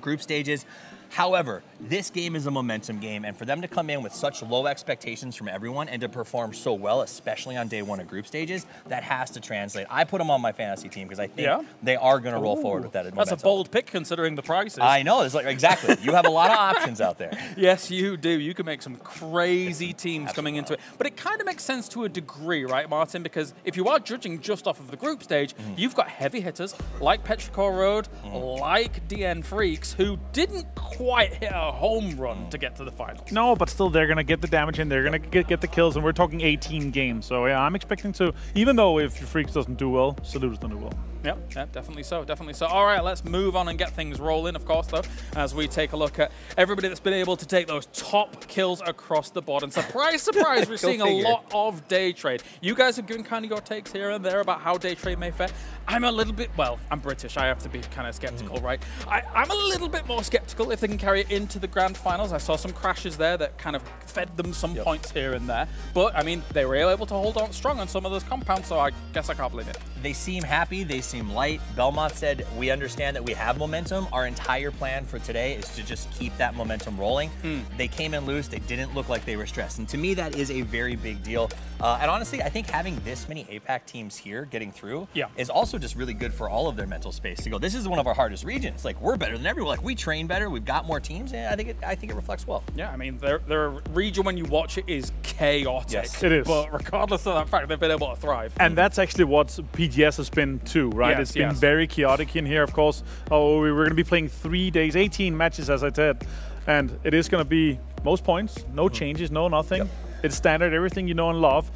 S18: group stages. However, this game is a momentum game, and for them to come in with such low expectations from everyone and to perform so well, especially on day one of group stages, that has to translate. I put them on my fantasy team because I think they are going to roll forward with that momentum.
S1: That's a bold pick considering the prices.
S18: I know. It's like, exactly. You have a lot of options out there.
S1: Yes, you do. You can make some crazy teams coming into it. But it kind of makes sense to a degree, right, Martin? Because if you are judging just off of the group stage, you've got heavy hitters like Apr-4 Road, like DN Freaks, who didn't quite hit a home run to get to the finals.
S13: No, but still, they're going to get the damage in. They're going to get the kills, and we're talking 18 games. So, yeah, I'm expecting to, even though if Freaks doesn't do well, Salute is going to do well.
S1: Yep, yeah, definitely so, definitely so. All right, let's move on and get things rolling, of course, though, as we take a look at everybody that's been able to take those top kills across the board. And surprise, surprise, we're seeing a lot of day trade. You guys have given kind of your takes here and there about how day trade may fare. I'm a little bit, well, I'm British. I have to be kind of skeptical, right? I'm a little bit more skeptical if they can carry it into the grand finals. I saw some crashes there that kind of fed them some points here and there. But, I mean, they were able to hold on strong on some of those compounds, so I guess I can't blame it.
S18: They seem happy. They seem light. Belmont said, we understand that we have momentum. Our entire plan for today is to just keep that momentum rolling. They came in loose. They didn't look like they were stressed. And to me, that is a very big deal. And honestly, I think having this many APAC teams here getting through is also just really good for all of their mental space to go, this is one of our hardest regions. Like, we're better than everyone. Like, we train better. We've got more teams. And I think it reflects well.
S1: Yeah, I mean, their region, when you watch it, is chaotic.
S13: Yes, it is.
S1: But regardless of that fact, they've been able to thrive.
S13: And that's actually what PGS has been too, right? It's been very chaotic in here, of course. Oh, we're going to be playing 3 days, 18 matches, as I said. And it is going to be most points, no changes, no nothing. It's standard, everything you know and love.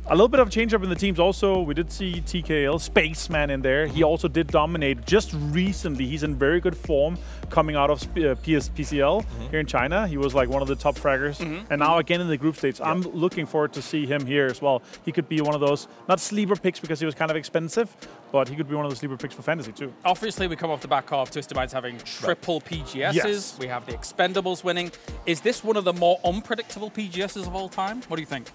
S13: A little bit of change up in the teams also. We did see TKL, Spaceman in there. He also did dominate just recently. He's in very good form coming out of PCL here in China. He was like one of the top fraggers. And now again in the group stage. I'm looking forward to see him here as well. He could be one of those, not sleeper picks because he was kind of expensive, but he could be one of the sleeper picks for fantasy too.
S1: Obviously, we come off the back of Twisted Minds having triple PGSs. We have the Expendables winning. Is this one of the more unpredictable PGSs of all time? What do you think?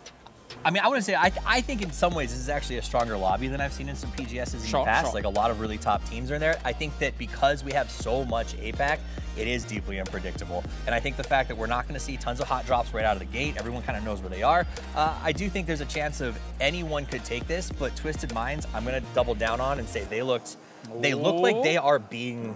S18: I mean, I want to say, I think in some ways this is actually a stronger lobby than I've seen in some PGSs in the past. Like, a lot of really top teams are in there. I think that because we have so much APAC, it is deeply unpredictable. And I think the fact that we're not going to see tons of hot drops right out of the gate, everyone kind of knows where they are. I do think there's a chance of anyone could take this, but Twisted Minds, I'm going to double down on and say they look like they are being,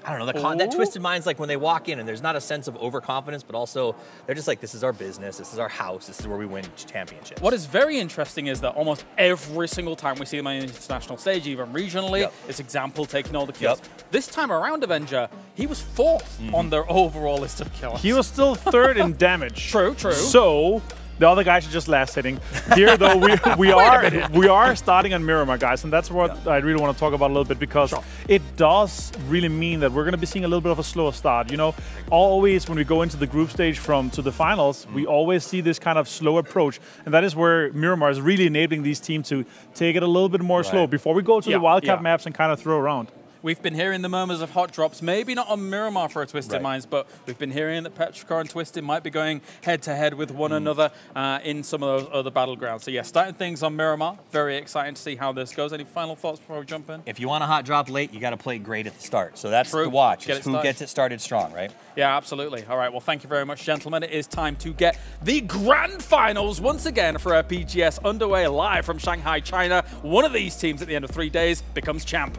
S18: I don't know, that Twisted Minds, like when they walk in and there's not a sense of overconfidence, but also they're just like, this is our business, this is our house, this is where we win championships.
S1: What is very interesting is that almost every single time we see them on the international stage, even regionally, it's Example taking all the kills. This time around, Avenger, he was 4th on their overall list of kills.
S13: He was still 3rd in damage.
S1: True.
S13: So the other guys are just last hitting. Here, though, we are starting on Miramar, guys, and that's what I really want to talk about a little bit, because it does really mean that we're going to be seeing a little bit of a slower start. You know, always when we go into the group stage to the finals, we always see this kind of slow approach, and that is where Miramar is really enabling these teams to take it a little bit more slow before we go to the wildcard maps and kind of throw around.
S1: We've been hearing the murmurs of hot drops, maybe not on Miramar for a Twisted Minds, but we've been hearing that Apr-4 and Twisted might be going head-to-head with one another in some of those other battlegrounds. So yeah, starting things on Miramar. Very exciting to see how this goes. Any final thoughts before we jump in?
S18: If you want a hot drop late, you got to play great at the start. So that's the watch. Who gets it started strong, right?
S1: Yeah, absolutely. All right, well, thank you very much, gentlemen. It is time to get the grand finals once again for our PGS underway live from Shanghai, China. One of these teams at the end of 3 days becomes champ.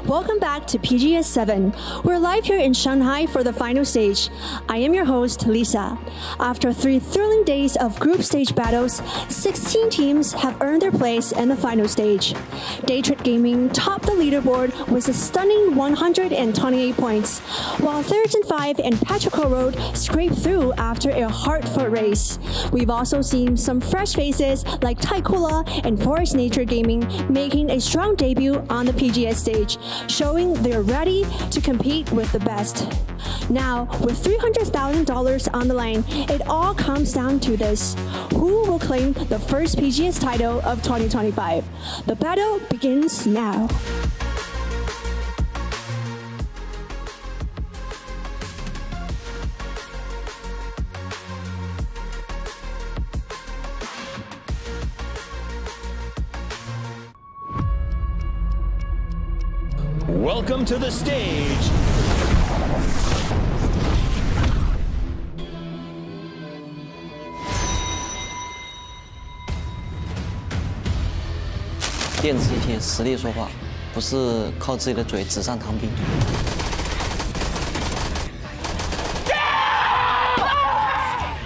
S23: Welcome back to PGS 7. We're live here in Shanghai for the final stage. I am your host, Lisa. After 3 thrilling days of group stage battles, 16 teams have earned their place in the final stage. Daytrade Gaming topped the leaderboard with a stunning 128 points, while Theriton 5 and Apr-4 Road scraped through after a hard-fought race. We've also seen some fresh faces like Taikula and Forest Nature Gaming making a strong debut on the PGS stage, showing they're ready to compete with the best. Now, with $300,000 on the line, it all comes down to this: who will claim the first PGS title of 2025? The battle begins now.
S22: Welcome to the stage.
S2: "电子体实力说话，不是靠自己的嘴纸上谈兵。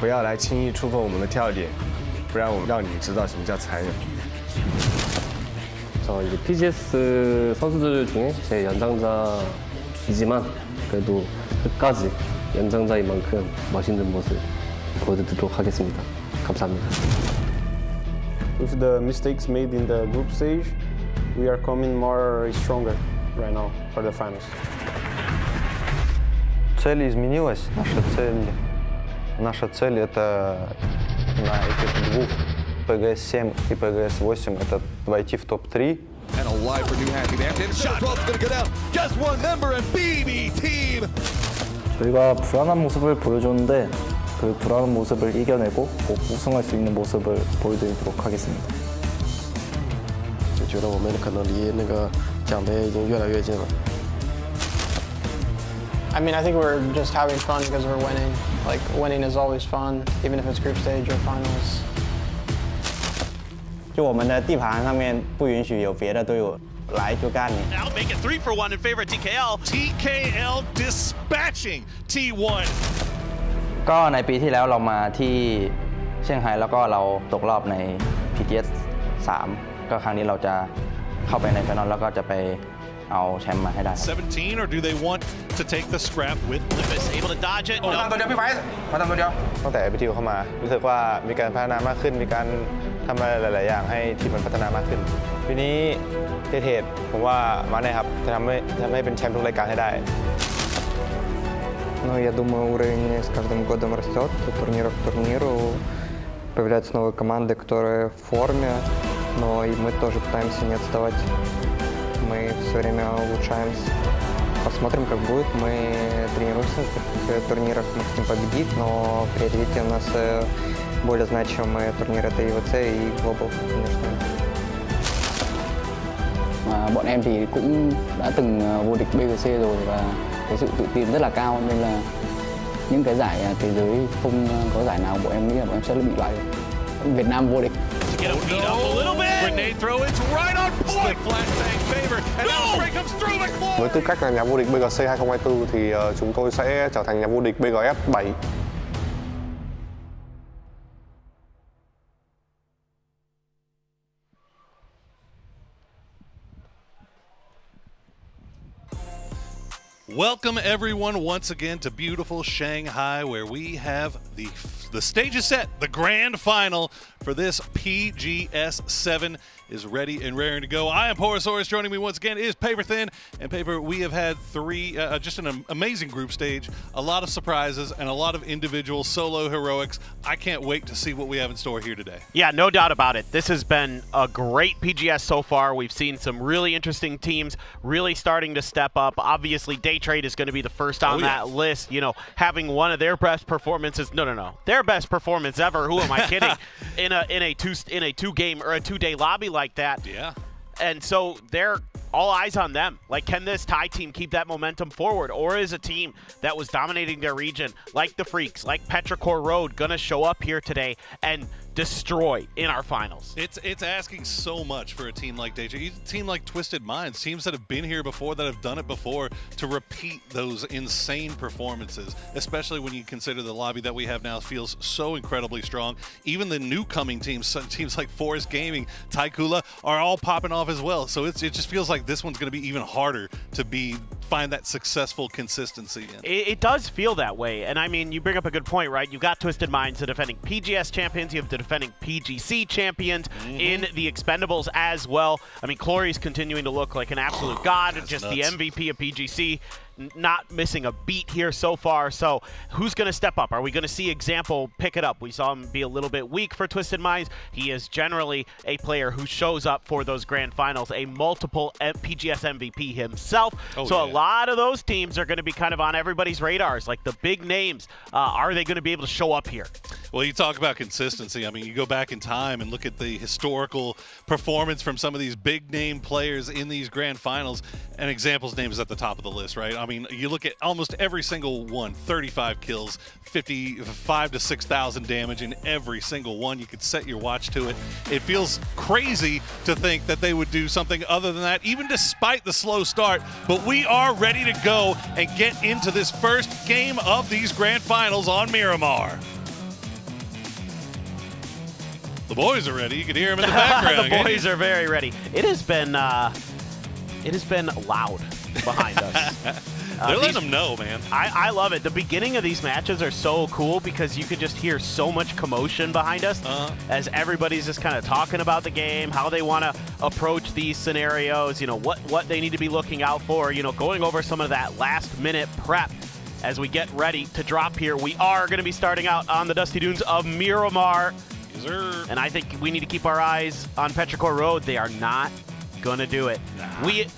S3: 不要来轻易触碰我们的跳点，不然我们让你知道什么叫残忍。
S4: 이제 PGS 선수들 중에 제 연장자이지만 그래도 끝까지 연장자인 만큼 멋있는 모습 보여드리도록 하겠습니다. 감사합니다.
S5: With the mistakes made in the group stage, we are coming more stronger right now for the finals.
S25: Цель изменилась. Наша цель это на этих двух PGS-7 и PGS-8 это войти в топ-3.
S21: And alive for New Happy. The shot is going to go down. Just one member and BB team.
S4: 저희가 불안한 모습을 보여줬는데 그 불안한 모습을 이겨내고 꼭 우승할 수 있는 모습을 보여드리도록 하겠습니다.
S5: 就觉得我们可能离那个奖杯已经越来越近了。
S26: I mean, I think we're just having fun because we're winning. Like, winning is always fun, even if it's group stage or finals.
S27: 就我们的地盘上面不允许有别的队友来就干你。
S22: Now make it 3 for 1 in favor of TKL.
S16: TKL dispatching T1.
S2: ก็ในปีที่แล้วเรามาที่เซี่ยงไฮ้แล้วก็เราตกรอบใน PGS 3 ก็ครั้งนี้เราจะเข้าไปในไฟนอลแล้วก็จะไปเอาแชมป์มาให้ได้
S16: 17 or do they want to take the scrap with
S22: Lippis able to dodge it.
S27: ตัวเดียวพี่ไฟมาทำตัวเดียวตั้งแต่พิธีเข้ามารู้สึกว่ามีการพัฒนามากขึ้นมีการทำอะไรหลายๆอย่างให้ทีมมันพัฒนามากขึ้นปีนี้เทศผมว่ามาแน่ครับจะทำให้เป็นแชมป์ทุกรายการให้ได้
S25: Ну, я думаю, уровень с каждым годом растет, от турнира к турниру появляются новые команды, которые в форме, но и мы тоже пытаемся не отставать. Мы все время улучшаемся. Посмотрим, как будет. Мы тренируемся на таких турнирах, мы хотим победить, но в приоритете у нас более значимые турниры это ИВЦ и Global, конечно.
S2: Bọn em thì cũng đã từng vô địch BGC rồi và cái sự tự tin rất là cao nên là những cái giải thế giới không có giải nào bọn em nghĩ là bọn em sẽ bị loại Việt Nam vô địch.
S22: Get him beat up a little bit. Grenade throw, it's right on point. Flashbang favor, and now spray comes through like more.
S5: Với tư cách là nhà vô địch BGC 2024 thì chúng tôi sẽ trở thành nhà vô địch BGS 7.
S16: Welcome everyone once again to beautiful Shanghai, where we have the stage is set. The grand final for this PGS-7 is ready and raring to go. I am Porosaurus. Joining me once again is Paper Thin. And Paper, we have had just an amazing group stage, a lot of surprises, and a lot of individual solo heroics. I can't wait to see what we have in store here today.
S22: Yeah, no doubt about it. This has been a great PGS so far. We've seen some really interesting teams really starting to step up. Obviously, Daytrade is going to be the first on that list. You know, having one of their best performances. No. Their best performance ever. Who am I kidding? in a two-day lobby like that.
S16: Yeah.
S22: And so they're all eyes on them. Like, can this Thai team keep that momentum forward? Or is a team that was dominating their region, like the Freaks, like Apr-4 Road, gonna show up here today and destroy in our finals?
S16: It's asking so much for a team like Daytrade, a team like Twisted Minds, teams that have been here before, that have done it before, to repeat those insane performances, especially when you consider the lobby that we have now feels so incredibly strong. Even the new coming teams like Forest Gaming, Taikula, are all popping off as well. So it just feels like this one's going to be even harder to find that successful consistency in.
S22: It does feel that way. And I mean, you bring up a good point, right? You've got Twisted Minds, the defending PGS champions. You have the defending PGC champions in the Expendables as well. I mean, Clory's continuing to look like an absolute god, just the MVP of PGC. not missing a beat here so far. So who's going to step up? Are we going to see Example pick it up? We saw him be a little bit weak for Twisted Minds. He is generally a player who shows up for those grand finals, a multiple PGS MVP himself. So a lot of those teams are going to be kind of on everybody's radars, like the big names. Are they going to be able to show up here?
S16: Well, you talk about consistency. I mean, you go back in time and look at the historical performance from some of these big name players in these grand finals, and Example's name is at the top of the list, right? I mean, you look at almost every single one, 35 kills, 55 to 6,000 damage in every single one. You could set your watch to it. It feels crazy to think that they would do something other than that, even despite the slow start. But we are ready to go and get into this first game of these grand finals on Miramar. The boys are ready. You can hear them in the background.
S22: The boys are very ready. It has been loud behind us.
S16: They're letting them know, man.
S22: I love it. The beginning of these matches are so cool because you could just hear so much commotion behind us as everybody's just kind of talking about the game, how they want to approach these scenarios, you know, what they need to be looking out for, you know, going over some of that last-minute prep as we get ready to drop here. We are going to be starting out on the Dusty Dunes of Miramar. And I think we need to keep our eyes on Petrichor Road. They are not going to do it.
S16: Nah.
S22: We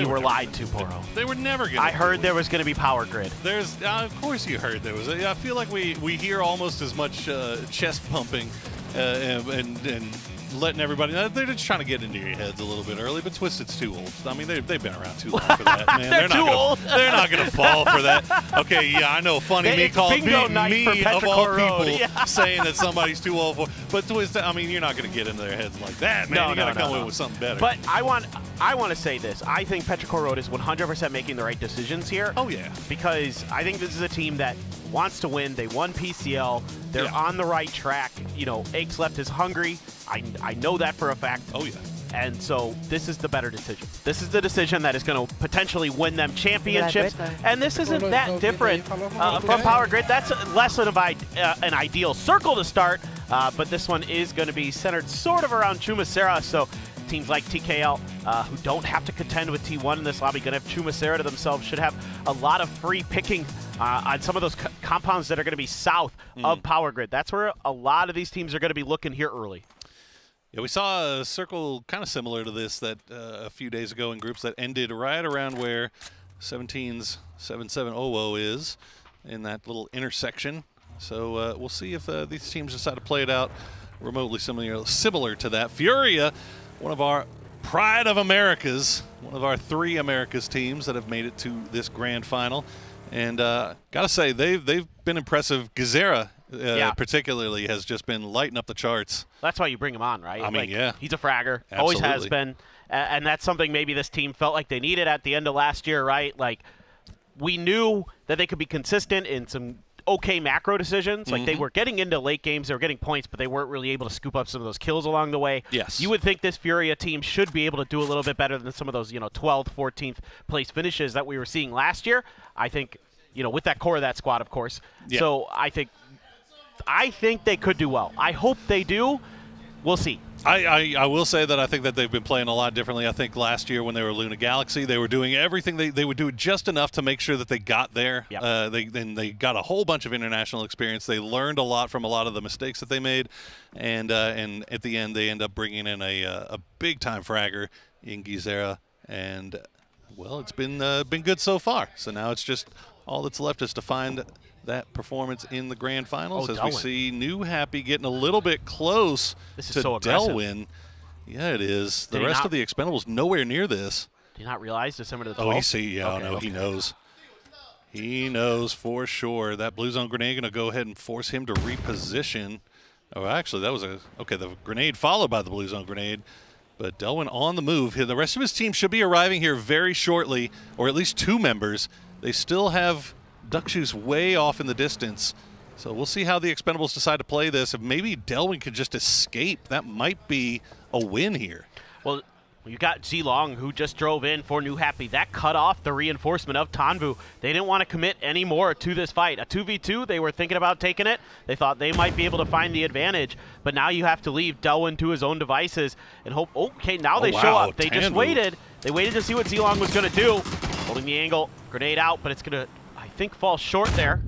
S22: were lied to, Poro.
S16: They were never going to.
S22: I heard there was going to be Power Grid.
S16: There's, of course you heard there was. I feel like we hear almost as much chest pumping and letting everybody know. They're just trying to get into your heads a little bit early, but Twisted's too old. I mean, they've been around too long for that, man.
S22: They're too old.
S16: They're not going to fall for that. Okay, yeah, I know. Funny me called me of all people saying that somebody's too old for. But Twisted, I mean, you're not going to get into their heads like that, man. You got to come in with something better.
S22: But I want to say this. I think Petrichor Road is 100% making the right decisions here.
S16: Oh yeah.
S22: Because I think this is a team that wants to win. They won PCL. They're on the right track. You know, Aches Left is hungry. I know that for a fact.
S16: Oh, yeah.
S22: And so this is the better decision. This is the decision that is going to potentially win them championships. And this isn't that different from Power Grid. That's less of an ideal circle to start. But this one is going to be centered sort of around Chumacera. So teams like TKL, who don't have to contend with T1 in this lobby, going to have Chumacera to themselves, should have a lot of free picking on some of those compounds that are going to be south of Power Grid. That's where a lot of these teams are going to be looking here early.
S16: Yeah, we saw a circle kind of similar to this that a few days ago in groups that ended right around where 17's 7700 is in that little intersection. So we'll see if these teams decide to play it out remotely similar to that. Furia, one of our Pride of Americas, one of our 3 Americas teams that have made it to this grand final. And gotta say, they've been impressive. Gazera particularly has just been lighting up the charts.
S22: That's why you bring him on, right?
S16: I mean, yeah.
S22: He's a fragger.
S16: Absolutely.
S22: Always has been. And that's something maybe this team felt like they needed at the end of last year, right? Like, we knew that they could be consistent in some okay macro decisions. Like, they were getting into late games, they were getting points, but they weren't really able to scoop up some of those kills along the way.
S16: Yes.
S22: You would think this Furia team should be able to do a little bit better than some of those, 12th, 14th place finishes that we were seeing last year. I think, with that core of that squad, of course. Yeah. So I think they could do well. I hope they do. We'll see.
S16: I will say that I think that they've been playing a lot differently. I think last year when they were Luna Galaxy, they were doing everything. They would do just enough to make sure that they got there. Yep. They got a whole bunch of international experience. They learned a lot from a lot of the mistakes that they made. And at the end, they end up bringing in a big-time fragger in Gizera. And, well, it's been good so far. So now it's just all that's left is to find that performance in the grand finals as we see New Happy getting a little bit close to
S22: so
S16: Delwyn. Yeah, it is. The rest of the Expendables nowhere near this.
S22: Do you not realize December the 12th?
S16: Oh, he knows. He knows for sure. That blue zone grenade going to go ahead and force him to reposition. Oh, actually, that was the grenade followed by the blue zone grenade. But Delwyn on the move here. The rest of his team should be arriving here very shortly, or at least 2 members. They still have Duck Shoes way off in the distance. So we'll see how the Expendables decide to play this. If maybe Delwyn could just escape, that might be a win here.
S22: Well, You got Zilong, who just drove in for New Happy. That cut off the reinforcement of Tanvu. They didn't want to commit any more to this fight. A 2v2, they were thinking about taking it. They thought they might be able to find the advantage. But now you have to leave Delwyn to his own devices and hope. Okay, now they show up. They just waited. They waited to see what Zilong was going to do. Holding the angle, grenade out, but it's going to, I think, fall short there.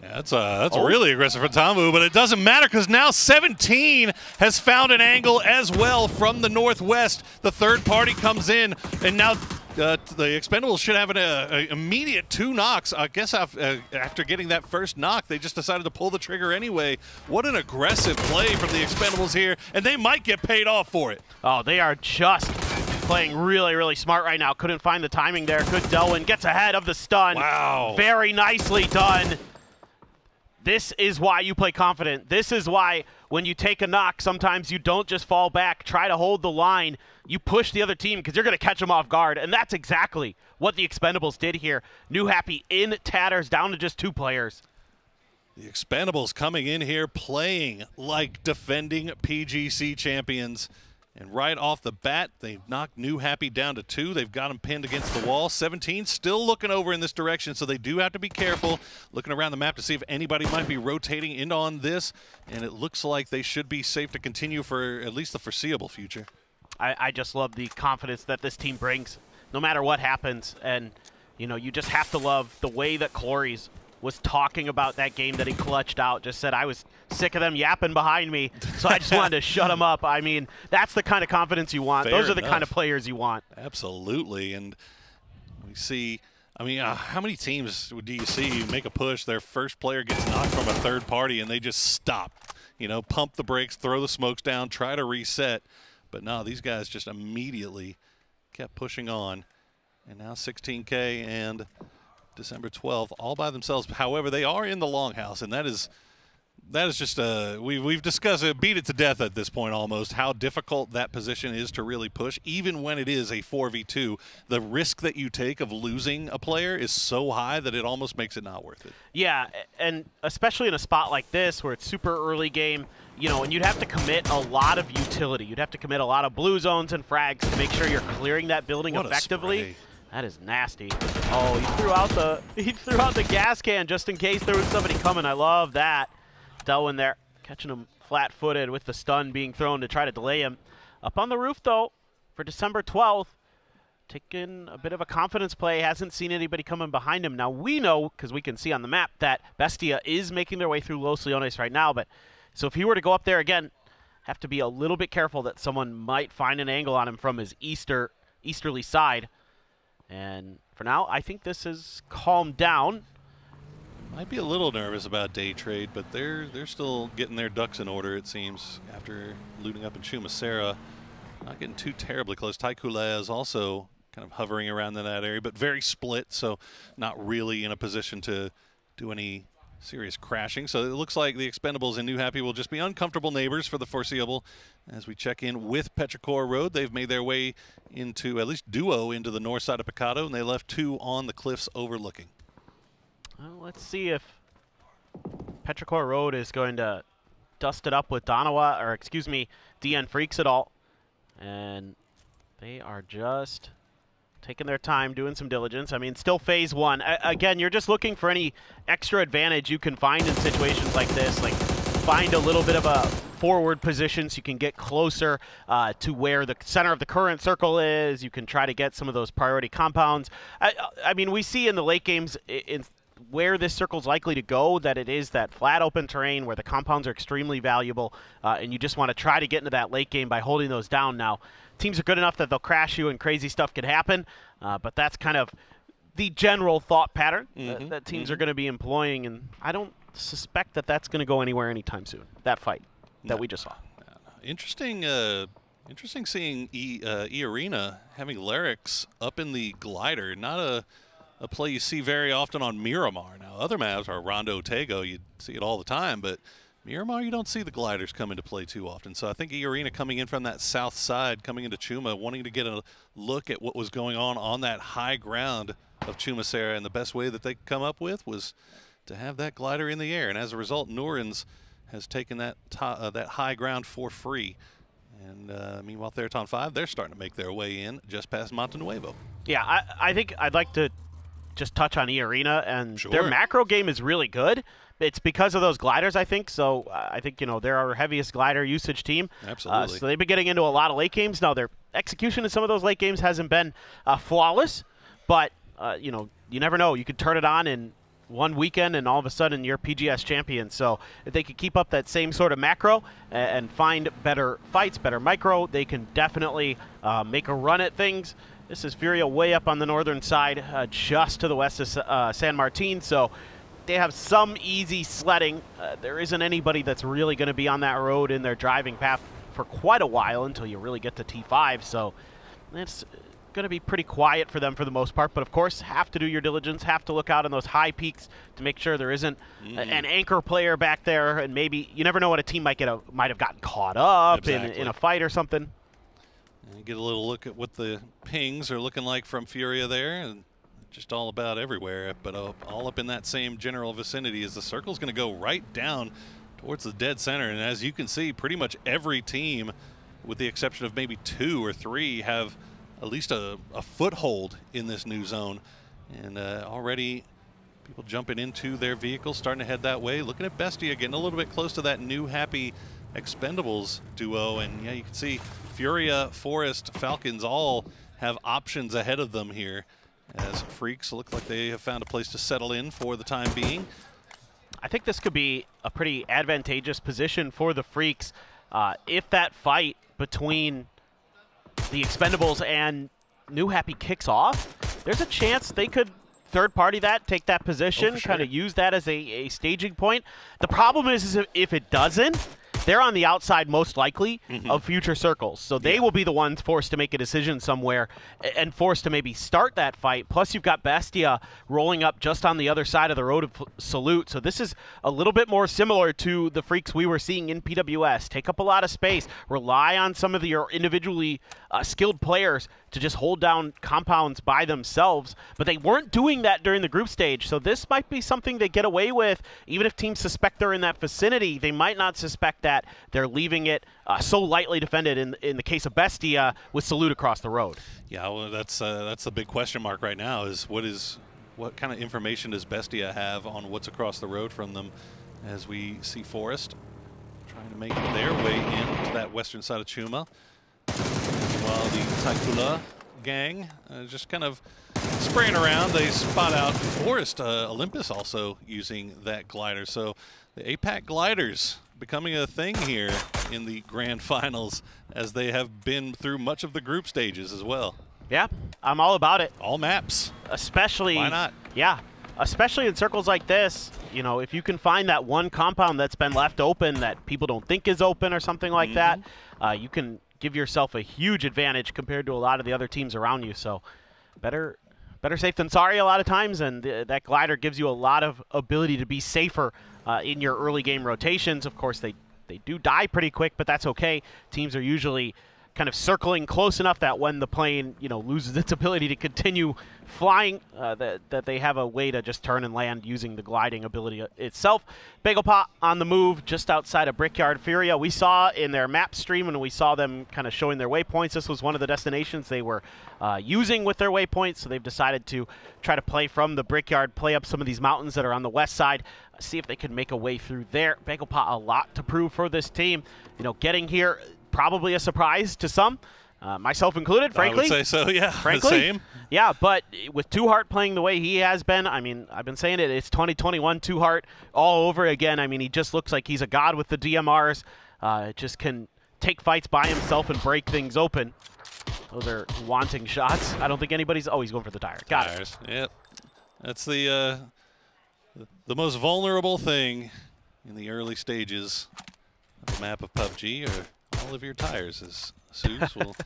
S16: Yeah, that's really aggressive for Tamu, but it doesn't matter because now 17 has found an angle as well from the northwest. The third party comes in, and now the Expendables should have an immediate 2 knocks. I guess after getting that first knock, they just decided to pull the trigger anyway. What an aggressive play from the Expendables here, and they might get paid off for it.
S22: Oh, they are just playing really, really smart right now. Couldn't find the timing there. Good Delwyn gets ahead of the stun.
S16: Wow.
S22: Very nicely done. This is why you play confident. This is why when you take a knock, sometimes you don't just fall back, try to hold the line. You push the other team because you're going to catch them off guard, and that's exactly what the Expendables did here. New Happy in tatters, down to just 2 players.
S16: The Expendables coming in here playing like defending PGC champions. And right off the bat, they knocked New Happy down to 2. They've got him pinned against the wall. 17 still looking over in this direction, so they do have to be careful. Looking around the map to see if anybody might be rotating in on this. And it looks like they should be safe to continue for at least the foreseeable future.
S22: I just love the confidence that this team brings, no matter what happens. And, you know, you just have to love the way that Clories was talking about that game that he clutched out, just said, I was sick of them yapping behind me, so I just wanted to shut them up. I mean, that's the kind of confidence you want. Those are the kind of players you want.
S16: Absolutely. And we see, I mean, how many teams do you see make a push, their first player gets knocked from a third party, and they just stop, you know, pump the brakes, throw the smokes down, try to reset. But no, these guys just immediately kept pushing on. And now 16K and December 12th, all by themselves. However, they are in the longhouse, and that is just we've discussed it, beat it to death at this point almost, how difficult that position is to really push. Even when it is a 4v2, the risk that you take of losing a player is so high that it almost makes it not worth it.
S22: Yeah, and especially in a spot like this where it's super early game, you know, and you'd have to commit a lot of utility. You'd have to commit a lot of blue zones and frags to make sure you're clearing that building effectively. That is nasty. Oh, he threw out the gas can just in case there was somebody coming. I love that. Delwyn there, catching him flat-footed with the stun being thrown to try to delay him. Up on the roof, though, for December 12th, taking a bit of a confidence play. Hasn't seen anybody coming behind him. Now, we know, because we can see on the map, that Bestia is making their way through Los Leones right now. But so if he were to go up there again, have to be a little bit careful that someone might find an angle on him from his easterly side. And for now, I think this has calmed down.
S16: Might be a little nervous about day trade, but they're still getting their ducks in order, it seems, after looting up in Chumacera. Not getting too terribly close. Taikula is also kind of hovering around in that area, but very split, so not really in a position to do any serious crashing. So it looks like the Expendables and New Happy will just be uncomfortable neighbors for the foreseeable. As we check in with Petrichor Road, they've made their way into, at least duo, into the north side of Picado, and they left 2 on the cliffs overlooking.
S22: Well, let's see if Petrichor Road is going to dust it up with Donawa, or excuse me, DN Freaks at all. And they are just taking their time, doing some diligence. I mean, still phase 1. Again, you're just looking for any extra advantage you can find in situations like this. Like, find a little bit of a forward position so you can get closer to where the center of the current circle is. You can try to get some of those priority compounds. I mean, we see in the late games in where this circle's likely to go that it is that flat open terrain where the compounds are extremely valuable, and you just want to try to get into that late game by holding those down. Now, teams are good enough that they'll crash you and crazy stuff can happen, but that's kind of the general thought pattern that teams are going to be employing, and I don't suspect that that's going to go anywhere anytime soon, that fight that we just saw.
S16: Interesting seeing E-Arena having Larix up in the glider. Not a play you see very often on Miramar. Now, other maps are Rondo Tego. You see it all the time, but Miramar, you don't see the gliders come into play too often. So I think E-Arena coming in from that south side, coming into Chuma, wanting to get a look at what was going on that high ground of Chumacera, and the best way that they could come up with was to have that glider in the air. And as a result, Norins has taken that high ground for free. And meanwhile, Theraton 5, they're starting to make their way in just past Monte Nuevo.
S22: Yeah, I think I'd like to just touch on E-Arena, and
S16: Sure.
S22: their macro game is really good. It's because of those gliders, I think. So I think, you know, they're our heaviest glider usage team.
S16: Absolutely.
S22: So they've been getting into a lot of late games. Now, their execution in some of those late games hasn't been flawless, but, you know, you never know. You could turn it on in one weekend and all of a sudden you're PGS champion. So if they could keep up that same sort of macro and find better fights, better micro, they can definitely make a run at things. This is Furia way up on the northern side, just to the west of San Martin, so they have some easy sledding. There isn't anybody that's really going to be on that road in their driving path for quite a while until you really get to T5, so it's going to be pretty quiet for them for the most part, but of course have to do your diligence, have to look out on those high peaks to make sure there isn't an anchor player back there, and maybe you never know what a team might have gotten caught up in a fight or something.
S16: And get a little look at what the pings are looking like from Furia there, and just all about everywhere, but all up in that same general vicinity as the circle's going to go right down towards the dead center. And as you can see, pretty much every team, with the exception of maybe 2 or 3, have at least a foothold in this new zone. And already people jumping into their vehicles, starting to head that way. Looking at Bestia, getting a little bit close to that new happy Expendables duo. And yeah, you can see Furia, Forest, Falcons all have options ahead of them here, as Freaks look like they have found a place to settle in for the time being.
S22: I think this could be a pretty advantageous position for the Freaks if that fight between the Expendables and New Happy kicks off. There's a chance they could third-party that, take that position, kind of use that as a staging point. The problem is if it doesn't, they're on the outside most likely of future circles. So they will be the ones forced to make a decision somewhere and forced to maybe start that fight. Plus you've got Bestia rolling up just on the other side of the road of Salute. So this is a little bit more similar to the Freaks we were seeing in PWS. Take up a lot of space, rely on some of your individually skilled players to just hold down compounds by themselves. But they weren't doing that during the group stage. So this might be something they get away with. Even if teams suspect they're in that vicinity, they might not suspect that they're leaving it so lightly defended in the case of Bestia with Salute across the road.
S16: Yeah, well, that's the big question mark right now is what kind of information does Bestia have on what's across the road from them, as we see Forest trying to make their way into that western side of Chuma, while the Taikula gang just kind of spraying around. They spot out Forest. Olympus also using that glider, so the APAC gliders becoming a thing here in the grand finals, as they have been through much of the group stages as well.
S22: Yeah, I'm all about it.
S16: All maps.
S22: Especially.
S16: Why not?
S22: Yeah, especially in circles like this. You know, if you can find that one compound that's been left open that people don't think is open or something like that, you can give yourself a huge advantage compared to a lot of the other teams around you. So better safe than sorry a lot of times, and that glider gives you a lot of ability to be safer in your early game rotations. Of course, they do die pretty quick, but that's okay. Teams are usually kind of circling close enough that when the plane, you know, loses its ability to continue flying, that they have a way to just turn and land using the gliding ability itself. Bagelpot on the move just outside of Brickyard. Furia, we saw in their map stream when we saw them kind of showing their waypoints, this was one of the destinations they were using with their waypoints, so they've decided to try to play from the Brickyard, play up some of these mountains that are on the west side, see if they can make a way through there. Bagelpot, a lot to prove for this team. You know, getting here, probably a surprise to some, myself included, frankly.
S16: I would say so, yeah.
S22: Frankly.
S16: Same.
S22: Yeah, but with Two Heart playing the way he has been, I mean, I've been saying it, it's 2021 Two Heart all over again. I mean, he just looks like he's a god with the DMRs. Just can take fights by himself and break things open. Those are wanting shots. I don't think anybody's... Oh, he's going for the tire. Got it.
S16: Yep. That's the most vulnerable thing in the early stages of the map of PUBG, or all of your tires, as Suze will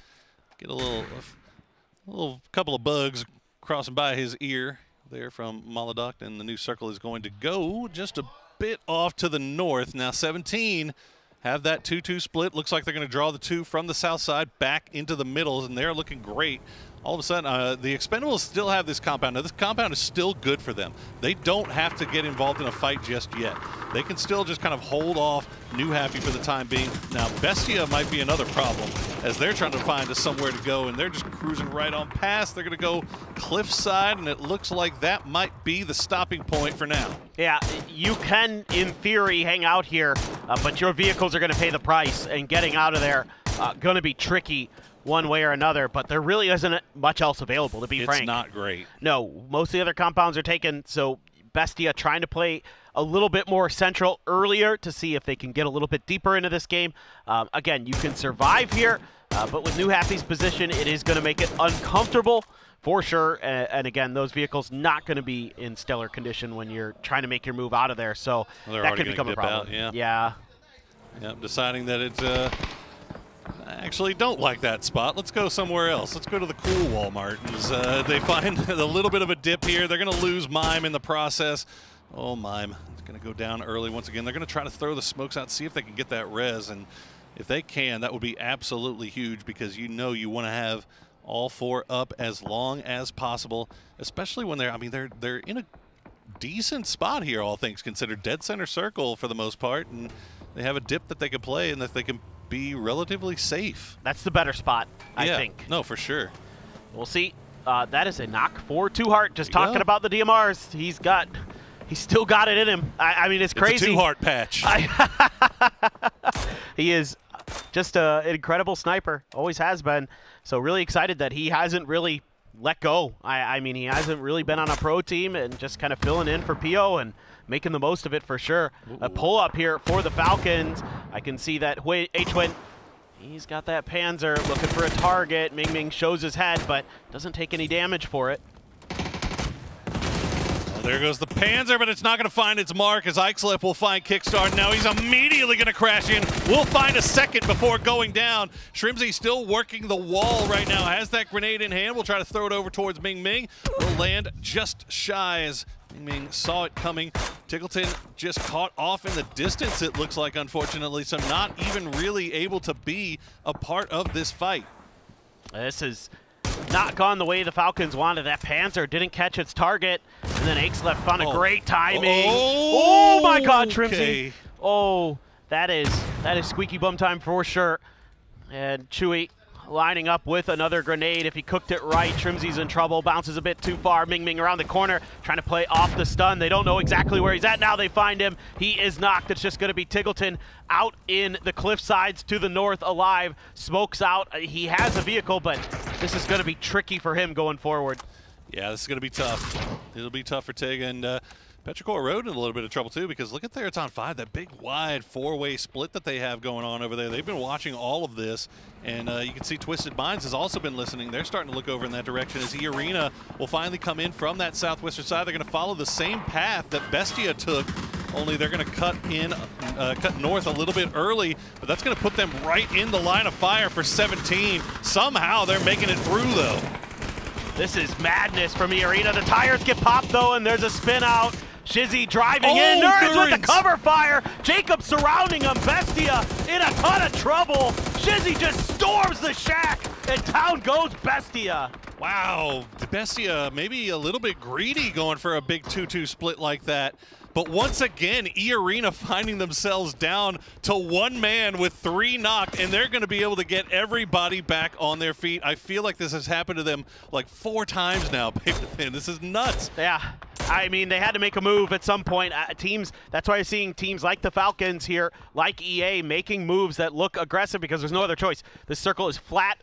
S16: get a little couple of bugs crossing by his ear there from Maladuct, and the new circle is going to go just a bit off to the north. Now 17 have that 2-2 split. Looks like they're going to draw the 2 from the south side back into the middle, and they're looking great all of a sudden, the Expendables still have this compound. Now, this compound is still good for them. They don't have to get involved in a fight just yet. They can still just kind of hold off New Happy for the time being. Now, Bestia might be another problem, as they're trying to find us somewhere to go, and they're just cruising right on past. They're going to go cliffside, and it looks like that might be the stopping point for now.
S22: Yeah, you can, in theory, hang out here, but your vehicles are going to pay the price, and getting out of there going to be tricky one way or another, but there really isn't much else available, to be frank.
S16: It's not great.
S22: No, most of the other compounds are taken, so Bestia trying to play a little bit more central earlier to see if they can get a little bit deeper into this game. Again, you can survive here, but with New Happy's position, it is going to make it uncomfortable for sure. And again, those vehicles not going to be in stellar condition when you're trying to make your move out of there, so that could become a problem.
S16: Yeah, deciding that it's I actually don't like that spot. Let's go somewhere else. Let's go to the cool Walmart. As, they find a little bit of a dip here. They're going to lose Mime in the process. Oh, Mime. It's going to go down early once again. They're going to try to throw the smokes out, see if they can get that res. And if they can, that would be absolutely huge, because you know you want to have all four up as long as possible, especially when they're in a decent spot here, all things considered. Dead center circle for the most part, and they have a dip that they can play and that they can be relatively safe.
S22: That's the better spot, I think.
S16: No, for sure.
S22: We'll see. That is a knock for Two Heart. Just talking about the DMRs, he's still got it in him. I mean, it's crazy.
S16: It's a Two Heart patch.
S22: He is just an incredible sniper. Always has been. So really excited that he hasn't really let go. I mean, he hasn't really been on a pro team and just kind of filling in for PO and making the most of it for sure. A pull up here for the Falcons. I can see that H-Win, he's got that Panzer looking for a target. Ming Ming shows his head, but doesn't take any damage for it.
S16: Well, there goes the Panzer, but it's not going to find its mark, as Ixlep will find Kickstart. Now he's immediately going to crash in. We'll find a second before going down. Shrimzy still working the wall right now. Has that grenade in hand. We'll try to throw it over towards Ming Ming. Will land just shy as Ming Ming saw it coming. Tickleton just caught off in the distance, it looks like, unfortunately, so not even really able to be a part of this fight.
S22: This has not gone the way the Falcons wanted. That Panzer didn't catch its target, and then Ixlep found a great timing. Oh my God, Trimsy. Oh, that is squeaky bum time for sure. And Chewy lining up with another grenade. If he cooked it right, Trimsy's in trouble. Bounces a bit too far. Ming Ming around the corner, trying to play off the stun. They don't know exactly where he's at. Now they find him. He is knocked. It's just going to be Tiggleton out in the cliff sides to the north alive. Smokes out. He has a vehicle, but this is going to be tricky for him going forward.
S16: Yeah, this is going to be tough. It'll be tough for Tig, and Petrichor Road in a little bit of trouble too, because look at there, it's on 5, that big wide 4-way split that they have going on over there. They've been watching all of this, and you can see Twisted Minds has also been listening. They're starting to look over in that direction as E-Arena will finally come in from that southwestern side. They're going to follow the same path that Bestia took, only they're going to cut north a little bit early, but that's going to put them right in the line of fire for 17. Somehow they're making it through though.
S22: This is madness from E-Arena. The tires get popped though, and there's a spin out. Shizzy driving in, Nerds with the cover fire. Jacob surrounding him, Bestia in a ton of trouble. Shizzy just storms the shack, and down goes Bestia.
S16: Wow, Bestia maybe a little bit greedy going for a big 2-2 split like that. But once again, E-Arena finding themselves down to one man with 3 knocked, and they're going to be able to get everybody back on their feet. I feel like this has happened to them like 4 times now. This is nuts.
S22: Yeah, I mean, they had to make a move at some point. Teams, that's why you're seeing teams like the Falcons here, like EA, making moves that look aggressive because there's no other choice. This circle is flat.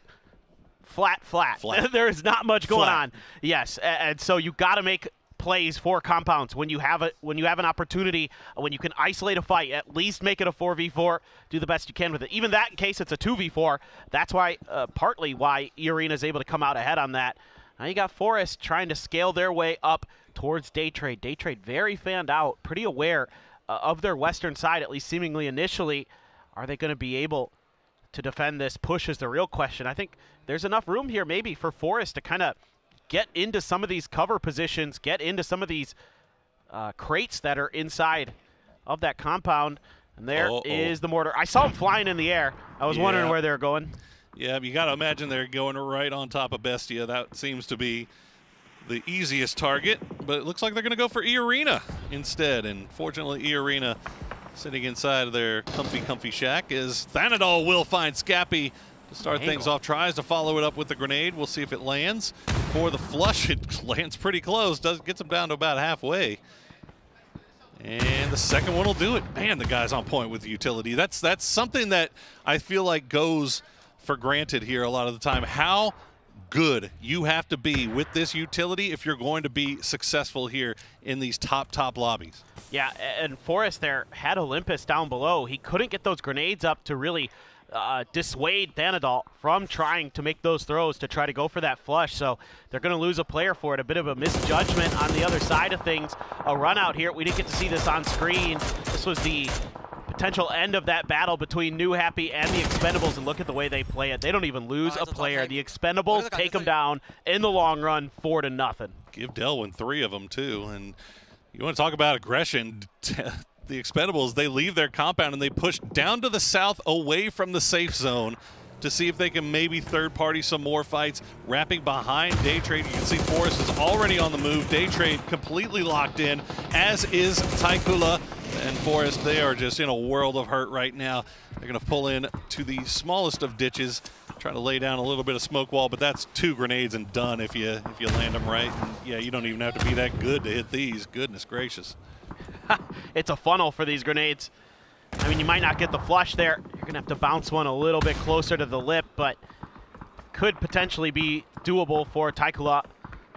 S22: There is not much going on. Yes, and so you got to make plays for compounds when you have an opportunity, when you can isolate a fight, at least make it a 4v4, do the best you can with it. Even that in case it's a 2v4, that's why partly why E-Arena is able to come out ahead on that. Now you got Forest trying to scale their way up towards Daytrade. Daytrade very fanned out, pretty aware of their western side, at least seemingly initially. Are they going to be able to defend this push is the real question. I think there's enough room here maybe for Forest to kind of get into some of these cover positions, get into some of these crates that are inside of that compound. And there is the mortar. I saw him flying in the air. I was wondering where they were going.
S16: Yeah, you got to imagine they're going right on top of Bestia. That seems to be the easiest target, but it looks like they're going to go for E-Arena instead. And fortunately, E-Arena sitting inside of their comfy shack is Thanadol will find Scappy to start things off. Tries to follow it up with the grenade. We'll see if it lands. For the flush, it lands pretty close. Gets him down to about halfway. And the second one will do it. Man, the guy's on point with the utility. That's something that I feel like goes for granted here a lot of the time. How good you have to be with this utility if you're going to be successful here in these top lobbies.
S22: Yeah, and Forrest there had Olympus down below. He couldn't get those grenades up to really dissuade Thanadol from trying to make those throws to try to go for that flush. So they're going to lose a player for it. A bit of a misjudgment on the other side of things. A run out here. We didn't get to see this on screen. This was the potential end of that battle between New Happy and the Expendables, and look at the way they play it. They don't even lose a player. The Expendables take them down in the long run 4-0.
S16: Give Delwyn 3 of them too. And you want to talk about aggression. The Expendables, they leave their compound and they push down to the south away from the safe zone to see if they can maybe third-party some more fights. Wrapping behind Daytrade, you can see Forrest is already on the move. Daytrade completely locked in, as is Taikula. And Forrest, they are just in a world of hurt right now. They're going to pull in to the smallest of ditches, trying to lay down a little bit of smoke wall, but that's 2 grenades and done if you land them right. And yeah, you don't even have to be that good to hit these. Goodness gracious.
S22: It's a funnel for these grenades. I mean, you might not get the flush there. You're going to have to bounce one a little bit closer to the lip, but could potentially be doable for Taikula,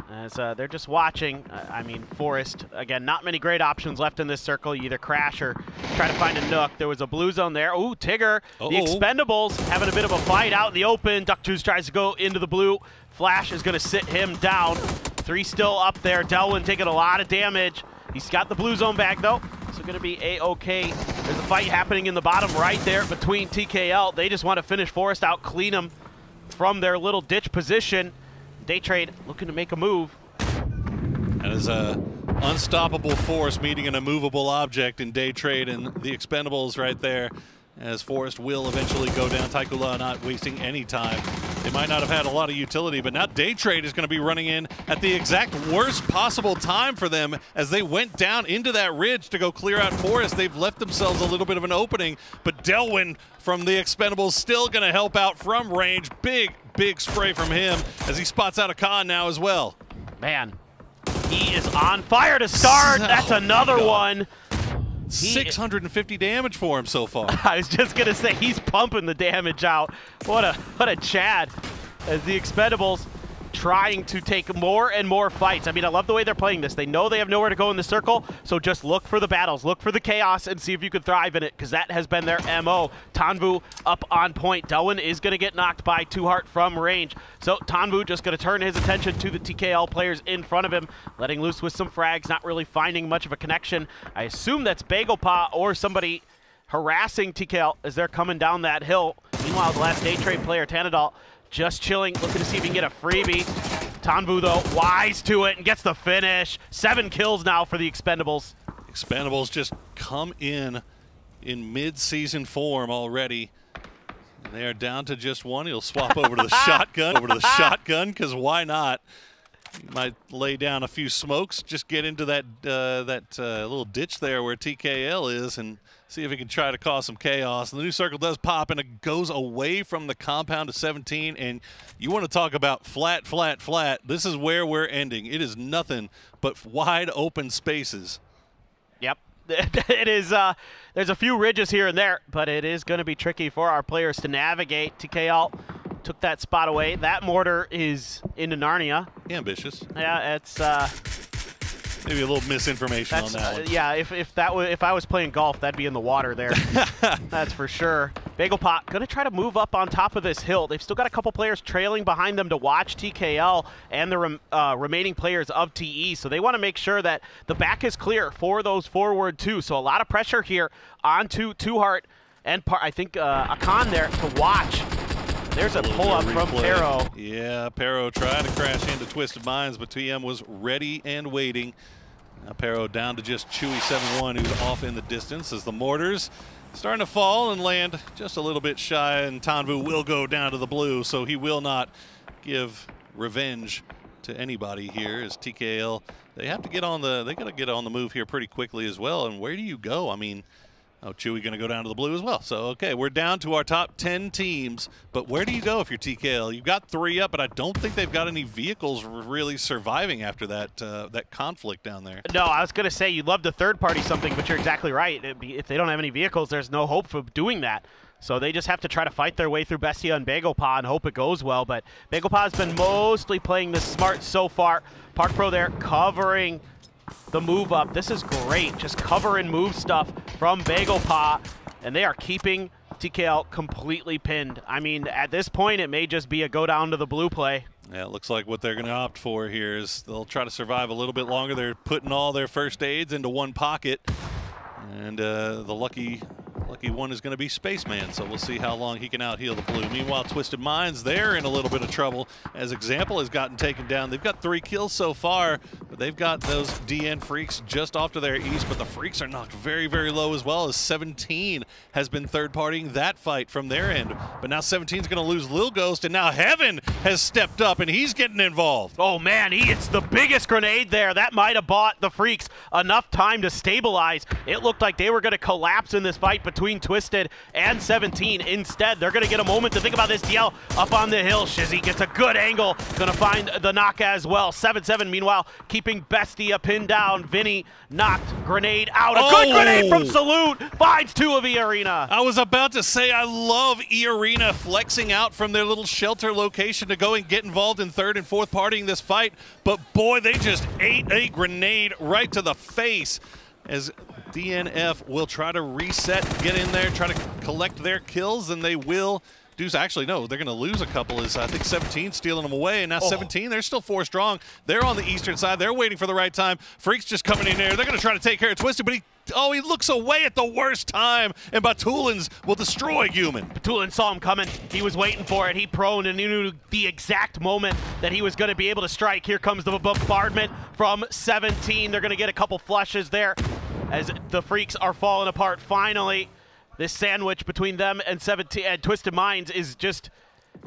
S22: as they're just watching. I mean, Forrest, again, not many great options left in this circle. You either crash or try to find a nook. There was a blue zone there. Ooh, Tigger. The Expendables having a bit of a fight out in the open. Duck Juice tries to go into the blue. Flash is going to sit him down. 3 still up there. Delwyn taking a lot of damage. He's got the blue zone back, though, so going to be A-okay. There's a fight happening in the bottom right there between TKL. They just want to finish Forrest out, clean them from their little ditch position. Daytrade looking to make a move.
S16: That is a unstoppable force meeting an immovable object in Daytrade and the Expendables right there, as Forrest will eventually go down. Taikula not wasting any time. They might not have had a lot of utility, but now Daytrade is going to be running in at the exact worst possible time for them as they went down into that ridge to go clear out Forrest. They've left themselves a little bit of an opening, but Delwyn from the Expendables still going to help out from range. Big spray from him as he spots out a con now as well.
S22: Man, he is on fire to start. That's another one.
S16: 650 damage for him so far.
S22: I was just going to say, he's pumping the damage out. What a Chad, as the Expendables trying to take more and more fights. I mean, I love the way they're playing this. They know they have nowhere to go in the circle, so just look for the battles, look for the chaos, and see if you can thrive in it, because that has been their MO. Tanvu up on point. Delwyn is going to get knocked by 2Heart from range. So Tanvu just going to turn his attention to the TKL players in front of him, letting loose with some frags, not really finding much of a connection. I assume that's Bagel Paw or somebody harassing TKL as they're coming down that hill. Meanwhile, the last Daytrade player, Thanadol, just chilling, looking to see if he can get a freebie. Tanvu, though, wise to it and gets the finish. 7 kills now for the Expendables.
S16: Expendables just come in mid-season form already. They are down to just 1. He'll swap over to the shotgun, because why not? He might lay down a few smokes, just get into that little ditch there where TKL is, and see if he can try to cause some chaos. And the new circle does pop, and it goes away from the compound to 17. And you want to talk about flat. This is where we're ending. It is nothing but wide open spaces.
S22: Yep. It is. There's a few ridges here and there, but it is going to be tricky for our players to navigate. TKL took that spot away. That mortar is into Narnia.
S16: Ambitious.
S22: Yeah, it's
S16: maybe a little misinformation on that one.
S22: Yeah, if I was playing golf, that'd be in the water there. That's for sure. Bagel Pot gonna try to move up on top of this hill. They've still got a couple players trailing behind them to watch TKL and the remaining players of TE. So they want to make sure that the back is clear for those forward too. So a lot of pressure here onto 2Heart and I think Akan there to watch. There's a pull-up from Pero.
S16: Yeah, Pero tried to crash into Twisted Minds, but TM was ready and waiting. Now Pero down to just Chewy 7-1, who's off in the distance as the mortars starting to fall and land just a little bit shy, and Tanvu will go down to the blue, so he will not give revenge to anybody here. As TKL, they have to get on the, they got to get on the move here pretty quickly as well. And where do you go? I mean, oh, Chewy going to go down to the blue as well. So, okay, we're down to our top 10 teams. But where do you go if you're TKL? You've got 3 up, but I don't think they've got any vehicles really surviving after that that conflict down there.
S22: No, I was going to say you'd love to third-party something, but you're exactly right. If they don't have any vehicles, there's no hope for doing that. So they just have to try to fight their way through Bestia and BagelPa and hope it goes well. But BagelPa has been mostly playing this smart so far. PUBG there covering the move up. This is great. Just cover and move stuff from BagelPa, and they are keeping TKL completely pinned. I mean, at this point, it may just be a go down to the blue play.
S16: Yeah, it looks like what they're going to opt for here is they'll try to survive a little bit longer. They're putting all their first aids into one pocket, and the lucky one is going to be Spaceman, so we'll see how long he can out-heal the blue. Meanwhile, Twisted Minds, they're in a little bit of trouble as Example has gotten taken down. They've got 3 kills so far, but they've got those DN Freaks just off to their east, but the Freaks are knocked very, very low as well, as 17 has been third-partying that fight from their end. But now 17's going to lose Lil Ghost, and now Heaven has stepped up, and he's getting involved.
S22: Oh, man, he hits the biggest grenade there. That might have bought the Freaks enough time to stabilize. It looked like they were going to collapse in this fight between Twisted and 17. Instead, they're going to get a moment to think about this. DL up on the hill. Shizzy gets a good angle. Going to find the knock as well. 7-7, meanwhile, keeping Bestia pinned down. Vinny knocked. Grenade out. A good grenade from Salute. Finds 2 of E-Arena.
S16: I was about to say, I love E-Arena flexing out from their little shelter location to go and get involved in third and fourth partying this fight. But boy, they just ate a grenade right to the face, as DNF will try to reset, get in there, try to collect their kills, and they will do. Actually, no, they're going to lose a couple, as I think 17 stealing them away, and now 17, they're still 4 strong. They're on the eastern side. They're waiting for the right time. Freak's just coming in there. They're going to try to take care of Twisted, but he looks away at the worst time, and Batulins will destroy Human.
S22: Batulin saw him coming. He was waiting for it. He proned, and he knew the exact moment that he was going to be able to strike. Here comes the bombardment from 17. They're going to get a couple flushes there as the Freaks are falling apart. Finally, this sandwich between them and 17 and Twisted Minds is just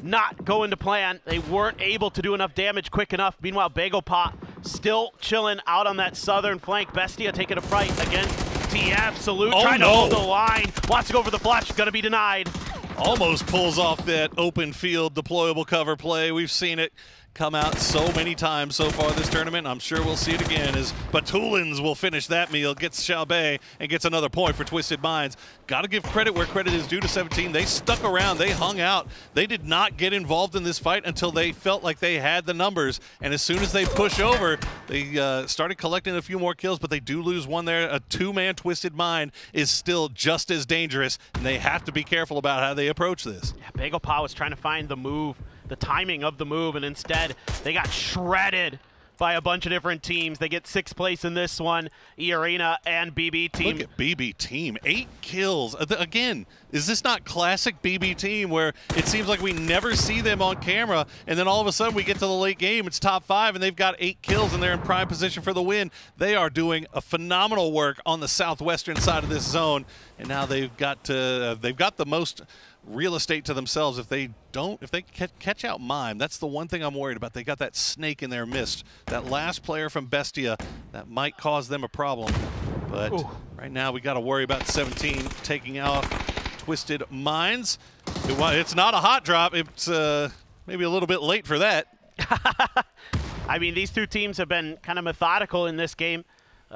S22: not going to plan. They weren't able to do enough damage quick enough. Meanwhile, BagelPa still chilling out on that southern flank. Bestia taking a fight against TF. Salute trying to hold the line. Wants to go for the flush. Going to be denied.
S16: Almost pulls off that open field deployable cover play. We've seen it come out so many times so far this tournament. I'm sure we'll see it again, as Batulins will finish that meal, gets Xiaobei, and gets another point for Twisted Minds. Got to give credit where credit is due to 17. They stuck around. They hung out. They did not get involved in this fight until they felt like they had the numbers. And as soon as they push over, they started collecting a few more kills, but they do lose one there. A 2-man Twisted Mind is still just as dangerous, and they have to be careful about how they approach this.
S22: Yeah, BagelPa was trying to find the move, the timing of the move, and instead they got shredded by a bunch of different teams. They get 6th place in this one, E-Arena and BB Team.
S16: Look at BB Team, 8 kills. Again, is this not classic BB Team, where it seems like we never see them on camera, and then all of a sudden we get to the late game, it's top 5, and they've got 8 kills, and they're in prime position for the win. They are doing a phenomenal work on the southwestern side of this zone, and now they've got the most real estate to themselves. If they catch out Mime, that's the one thing I'm worried about. They got that snake in their midst. That last player from Bestia, that might cause them a problem. But right now we got to worry about 17 taking out Twisted Minds. It's not a hot drop. It's maybe a little bit late for that.
S22: I mean, these 2 teams have been kind of methodical in this game.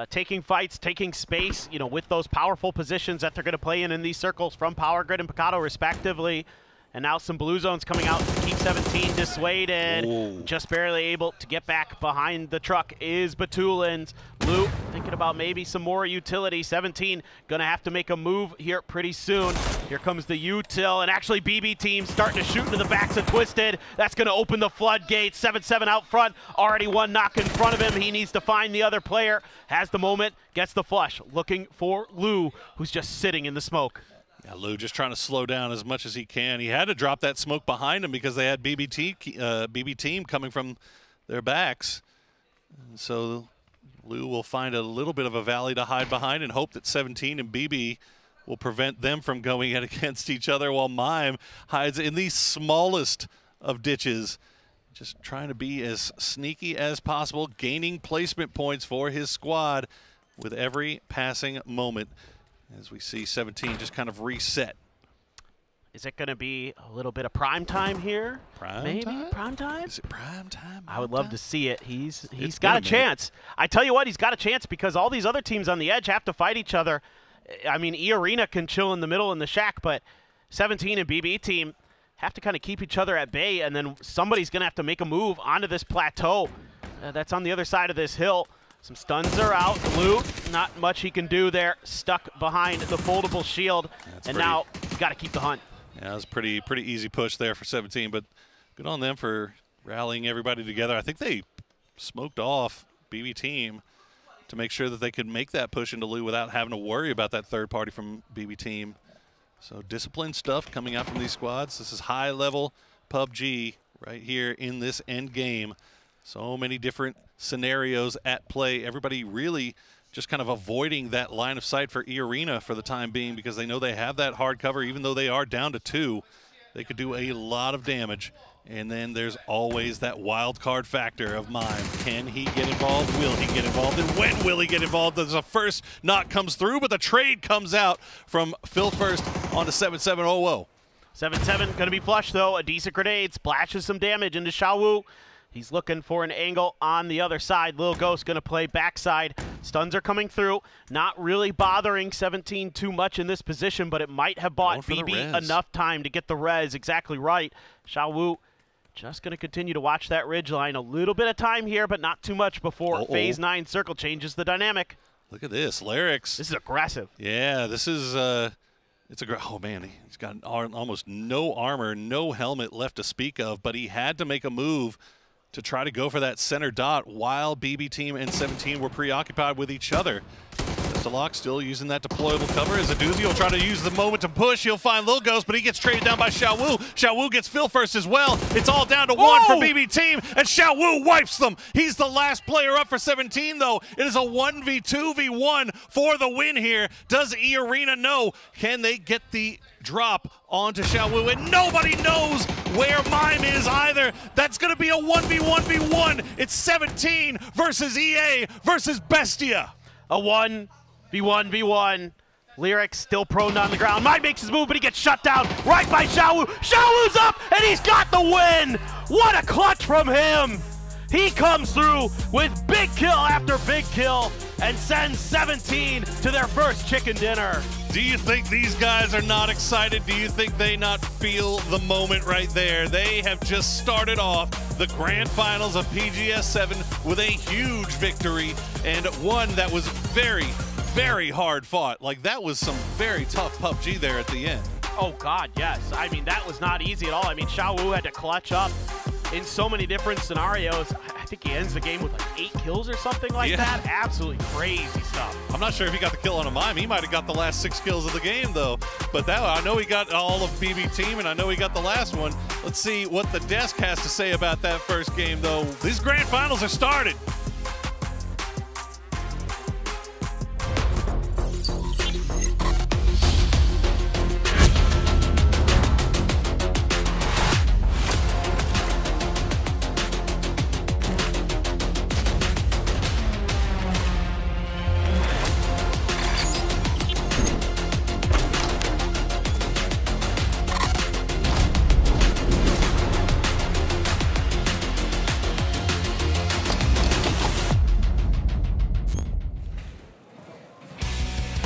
S22: Taking fights, taking space, you know, with those powerful positions that they're going to play in these circles from Power Grid and Picado respectively. And now some blue zones coming out to keep 17 dissuaded. Ooh. Just barely able to get back behind the truck is Batulins. Blue thinking about maybe some more utility. 17 gonna have to make a move here pretty soon. Here comes the util, and actually BB Team starting to shoot into the backs of Twisted. That's gonna open the floodgates. 7-7 out front, already one knock in front of him. He needs to find the other player. Has the moment, gets the flush. Looking for Lou, who's just sitting in the smoke.
S16: Yeah, Lou just trying to slow down as much as he can. He had to drop that smoke behind him because they had BB Team coming from their backs. And so Lou will find a little bit of a valley to hide behind and hope that 17 and BB will prevent them from going against each other, while Mime hides in the smallest of ditches, just trying to be as sneaky as possible, gaining placement points for his squad with every passing moment, as we see 17 just kind of reset.
S22: Is it going to be a little bit of prime time here?
S16: Maybe
S22: prime time?
S16: Is it prime time?
S22: I would love to see it. He's got a chance. I tell you what, he's got a chance because all these other teams on the edge have to fight each other. I mean, E-Arena can chill in the middle in the shack, but 17 and BB team have to kind of keep each other at bay, and then somebody's going to have to make a move onto this plateau. That's on the other side of this hill. Some stuns are out. Blue, not much he can do there. Stuck behind the foldable shield, and now he's got to keep the hunt.
S16: Yeah, it was pretty easy push there for 17, but good on them for rallying everybody together. I think they smoked off BB team to make sure that they could make that push into Lou without having to worry about that third party from BB team. So disciplined stuff coming out from these squads. This is high-level PUBG right here in this end game. So many different scenarios at play. Everybody really just kind of avoiding that line of sight for E-Arena for the time being because they know they have that hard cover. Even though they are down to 2, they could do a lot of damage. And then there's always that wild card factor of Mime. Can he get involved? Will he get involved? And when will he get involved? There's a first knock comes through, but the trade comes out from Phil First on to 7700.
S22: 7-7 going to be flush, though. A decent grenade splashes some damage into Xiaowu. He's looking for an angle on the other side. Lil Ghost going to play backside. Stuns are coming through. Not really bothering 17 too much in this position, but it might have bought BB enough time to get the res. Exactly right. Xiaowu just going to continue to watch that ridge line. A little bit of time here, but not too much before Phase 9 circle changes the dynamic.
S16: Look at this. Larix.
S22: This is aggressive.
S16: Yeah, this is oh man, he's got almost no armor, no helmet left to speak of, but he had to make a move to try to go for that center dot while BB team and 17 were preoccupied with each other. Lock still using that deployable cover as Aduzi will try to use the moment to push. He'll find Lil Ghost, but he gets traded down by Xiaowu. Xiaowu gets Phil First as well. It's all down to 1 for BB team, and Xiaowu wipes them. He's the last player up for 17, though. It is a 1v2v1 for the win here. Does E-Arena know? Can they get the drop onto Xiaowu? And nobody knows where Mime is either. That's going to be a 1v1v1. It's 17 versus EA versus Bestia.
S22: A 1v1v1. Lyric still prone on the ground. Mime makes his move, but he gets shut down right by Xiaowu. Xiaowu's up, and he's got the win. What a clutch from him. He comes through with big kill after big kill and sends 17 to their first chicken dinner.
S16: Do you think these guys are not excited? Do you think they not feel the moment right there? They have just started off the grand finals of PGS 7 with a huge victory, and one that was very, very hard fought. Like, that was some very tough PUBG there at the end.
S22: Oh God, yes. I mean, that was not easy at all. I mean, Xiaowu had to clutch up in so many different scenarios. I think he ends the game with like 8 kills or something like that. Absolutely crazy stuff.
S16: I'm not sure if he got the kill on a Mime. He might have got the last 6 kills of the game, though. But that, I know he got all of BB team, and I know he got the last one. Let's see what the desk has to say about that first game, though. These grand finals are started.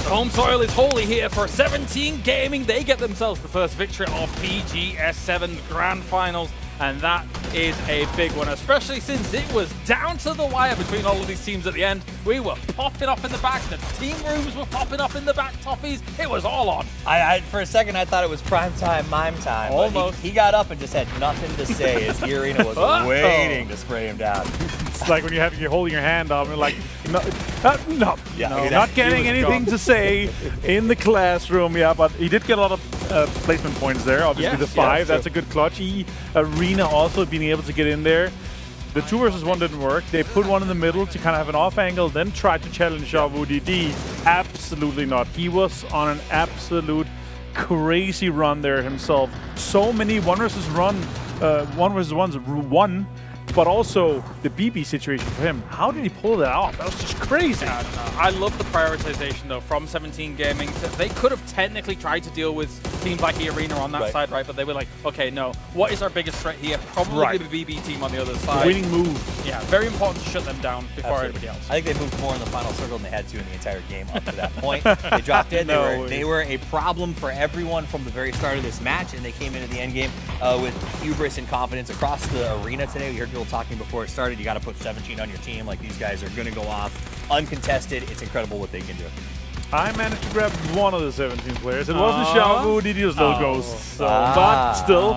S1: Home soil is holy here for 17 Gaming. They get themselves the first victory of PGS 7 Grand Finals, and that is a big one, especially since it was down to the wire between all of these teams at the end. We were popping up in the back, the team rooms were popping up in the back, Toffees. It was all on.
S18: For a second, I thought it was prime time, Mime time.
S1: Almost.
S18: He got up and just had nothing to say as E-Arena was waiting to spray him down.
S13: It's like when you're holding your hand up and like, no,
S18: exactly.
S13: not getting anything to say in the classroom. Yeah, but he did get a lot of placement points there. Obviously, the 5, that's a good clutch. Arena also being able to get in there. The 2 versus 1 didn't work. They put one in the middle to kind of have an off angle, then tried to challenge Xiaowu DD. Absolutely not. He was on an absolute crazy run there himself. So many 1 versus 1s won, but also the BB situation for him. How did he pull that off? That was just crazy.
S1: I love the prioritization though from 17 Gaming. They could have technically tried to deal with teams like Arena on that side, right? But they were like, okay, no. What is our biggest threat here? Probably the BB team on the other side.
S13: The winning move.
S1: Yeah, very important to shut them down before everybody else.
S18: I think they moved more in the final circle than they had to in the entire game up to that point. They dropped in. They were a problem for everyone from the very start of this match, and they came into the end game with hubris and confidence across the arena today. We heard people talking before it started, you got to put 17 on your team. Like, these guys are going to go off uncontested. It's incredible what they can do.
S13: I managed to grab one of the 17 players. It wasn't Xiaowu, DD was still Ghost. So, but still,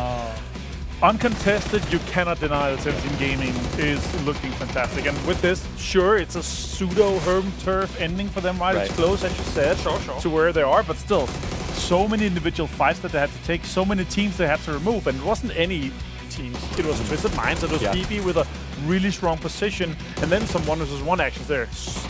S13: uncontested, you cannot deny that 17 Gaming is looking fantastic. And with this, sure, it's a pseudo home turf ending for them, right? It's close, as you said, to where they are, but still, so many individual fights that they had to take, so many teams they had to remove, and it wasn't any teams. It was Twisted Minds, it was BB with a really strong position, and then some 1 versus 1 actions there.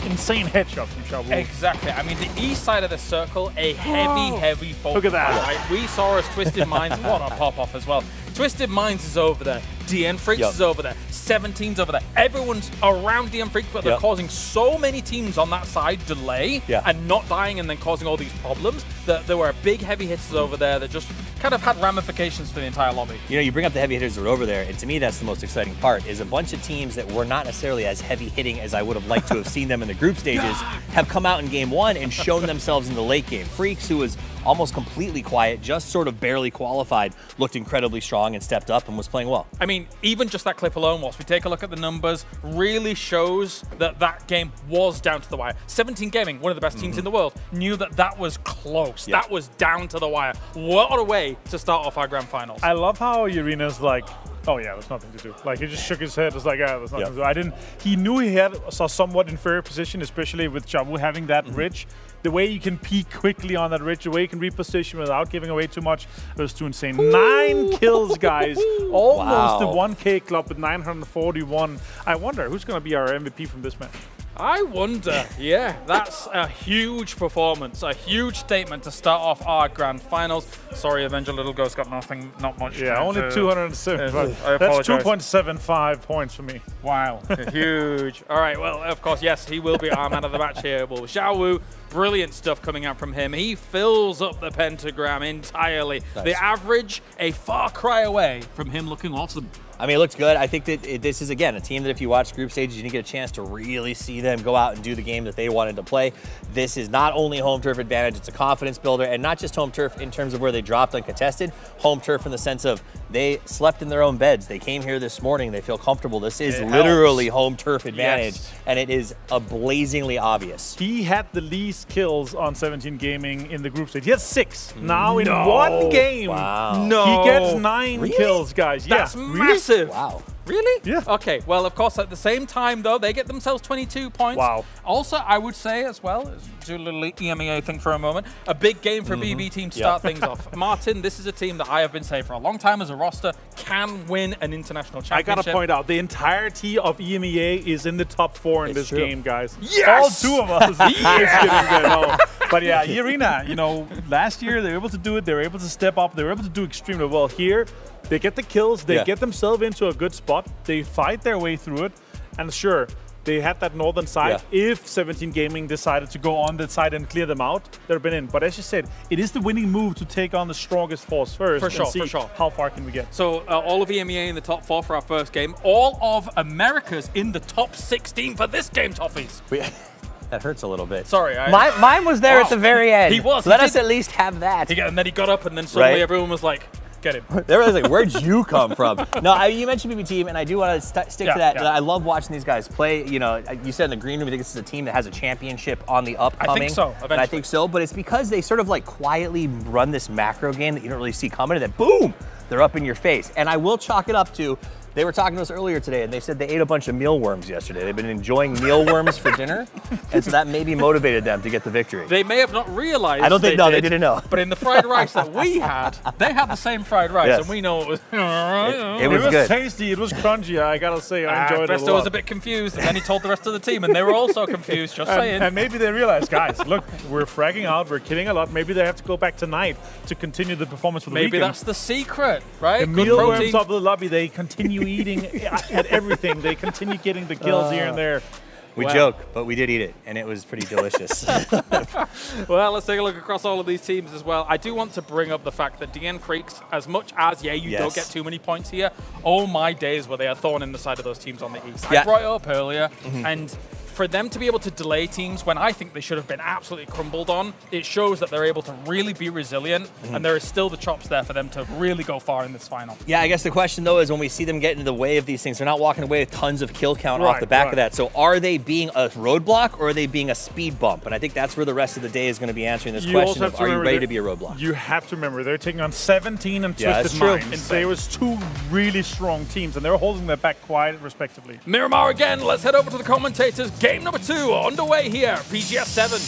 S13: Insane headshots from Xiaowu.
S1: Exactly. I mean, the east side of the circle, a heavy focus.
S13: Look at that.
S1: Right? We saw as Twisted Minds, what a pop-off as well. Twisted Minds is over there. DN Freaks is over there. 17's over there. Everyone's around DN Freaks, but they're causing so many teams on that side delay and not dying and then causing all these problems that there were big heavy hitters over there that just kind of had ramifications for the entire lobby.
S18: You know, you bring up the heavy hitters that are over there, and to me that's the most exciting part, is a bunch of teams that were not necessarily as heavy hitting as I would have liked to have seen them in the group stages have come out in game 1 and shown themselves in the late game. Freaks, who was almost completely quiet, just sort of barely qualified, looked incredibly strong and stepped up and was playing well.
S1: I mean, even just that clip alone, whilst we take a look at the numbers, really shows that that game was down to the wire. 17 Gaming, one of the best teams in the world, knew that that was close. That was down to the wire. What a way to start off our grand finals.
S13: I love how Urena's like, oh yeah, there's nothing to do. Like, he just shook his head. It's like, yeah, there's nothing to do. He knew he had a somewhat inferior position, especially with Xiaowu having that ridge. The way you can peek quickly on that ridge, the way you can reposition without giving away too much, it was too insane. 9 kills, guys. Almost the 1K club with 941. I wonder who's going to be our MVP from this match.
S1: I wonder. Yeah, that's a huge performance, a huge statement to start off our grand finals. Sorry, Avenger Little Ghost got nothing, not much.
S13: Yeah, only 275. That's 2.75 points for me.
S1: Wow, huge. All right, well, of course, yes, he will be our man of the match here. Well, Xiaowu, brilliant stuff coming out from him. He fills up the pentagram entirely.
S18: Nice.
S1: The average, a far cry away from him looking awesome.
S18: I mean, it looks good. I think that this is, again, a team that if you watch group stages, you didn't get a chance to really see them go out and do the game that they wanted to play. This is not only home turf advantage, it's a confidence builder, and not just home turf in terms of where they dropped uncontested, home turf in the sense of they slept in their own beds. They came here this morning. They feel comfortable. This is literally home turf advantage, and it is blazingly obvious.
S13: He had the least kills on 17 Gaming in the group stage. He has 6. Now in one game, he gets 9 kills, guys.
S1: That's massive.
S18: Wow.
S1: Really?
S13: Yeah.
S1: Okay, well, of course, at the same time, though, they get themselves 22 points.
S13: Wow.
S1: Also, I would say as well, let's do a little EMEA thing for a moment, a big game for BB team to start things off. Martin, this is a team that I have been saying for a long time as a roster can win an international championship.
S13: I got to point out, the entirety of EMEA is in the top 4 in this game, guys.
S1: Yes!
S13: All 2 of us. No. But yeah, Arena, you know, last year they were able to do it. They were able to step up. They were able to do extremely well. Here, they get the kills. They get themselves into a good spot. They fight their way through it. And sure, they had that northern side. If 17 Gaming decided to go on that side and clear them out, they'd have been in. But as you said, it is the winning move to take on the strongest force first.
S1: For sure,
S13: and see how far can we get.
S1: So all of EMEA in the top 4 for our first game. All of America's in the top 16 for this game, Toffees.
S18: That hurts a little bit.
S1: Sorry.
S18: Mine was there at the very end.
S1: He was.
S18: Let us at least have that.
S1: And then he got up, and then suddenly everyone was like, get him.
S18: They were like, where'd you come from? No, you mentioned BB team, and I do want to stick to that. I love watching these guys play. You know, you said in the green room, you think this is a team that has a championship on the upcoming.
S1: I think so, eventually.
S18: And I think so, but it's because they sort of like quietly run this macro game that you don't really see coming, and then boom, they're up in your face. And I will chalk it up to They were talking to us earlier today, and they said they ate a bunch of mealworms yesterday. They've been enjoying mealworms for dinner, and so that maybe motivated them to get the victory.
S1: They may have not realized.
S18: I don't think they didn't know.
S1: But in the fried rice that we had, they had the same fried rice,
S18: Yes.
S1: and we know it was.
S18: It was good.
S6: Tasty. It was crunchy. I gotta say, I enjoyed it a
S1: Presto
S6: lot.
S1: was a bit confused, and then he told the rest of the team, and they were also confused. Just saying.
S6: And maybe they realized, guys, look, we're fragging out, we're killing a lot. Maybe they have to go back tonight to continue the performance for the
S1: Maybe
S6: weekend.
S1: that's the secret, right?
S6: The
S1: Good
S6: mealworms
S1: protein.
S6: of the lobby, they continue eating at everything. They continue getting the kills here and there.
S18: We
S1: Wow.
S18: joke, but we did eat it, and it was pretty delicious.
S1: Well, let's take a look across all of these teams as well. I do want to bring up the fact that DN Freaks, as much as, yeah, you don't get too many points here, oh my days were they a thorn in the side of those teams on the East.
S18: Yeah.
S1: I brought it up earlier, and for them to be able to delay teams when I think they should have been absolutely crumbled on, it shows that they're able to really be resilient, and there is still the chops there for them to really go far in this final.
S18: Yeah, I guess the question, though, is when we see them get into the way of these things, they're not walking away with tons of kill count off the back of that. So are they being a roadblock, or are they being a speed bump? And I think that's where the rest of the day is going to be answering this question of, are you ready to be a roadblock?
S6: You have to remember, they're taking on 17 and
S18: Yeah,
S6: Twisted
S18: that's true.
S6: Minds. There was two really strong teams, and they're holding their back quite respectively.
S1: Miramar again, let's head over to the commentators. Game number 2 underway here, PGS 7.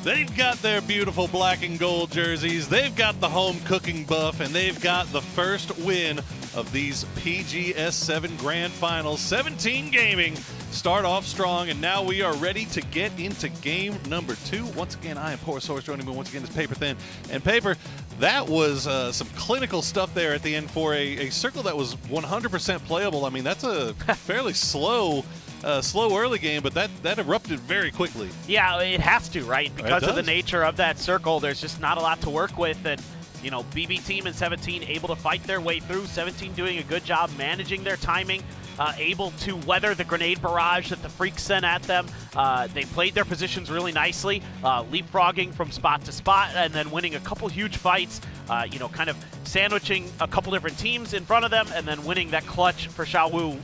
S16: They've got their beautiful black and gold jerseys, they've got the home cooking buff, and they've got the first win of these PGS 7 Grand Finals. 17 Gaming start off strong, and now we are ready to get into game number 2. Once again, I am Poor Source. Joining me once again is Paper Thin. And Paper, that was some clinical stuff there at the end for a circle that was 100% playable. I mean, that's a fairly slow early game, but that erupted very quickly.
S22: Yeah, it has to, right? Because of the nature of that circle, there's just not a lot to work with. And, you know, BB Team and 17 able to fight their way through. 17 doing a good job managing their timing, able to weather the grenade barrage that the Freaks sent at them. They played their positions really nicely, leapfrogging from spot to spot, and then winning a couple huge fights, you know, kind of sandwiching a couple different teams in front of them, and then winning that clutch for Xiaowu.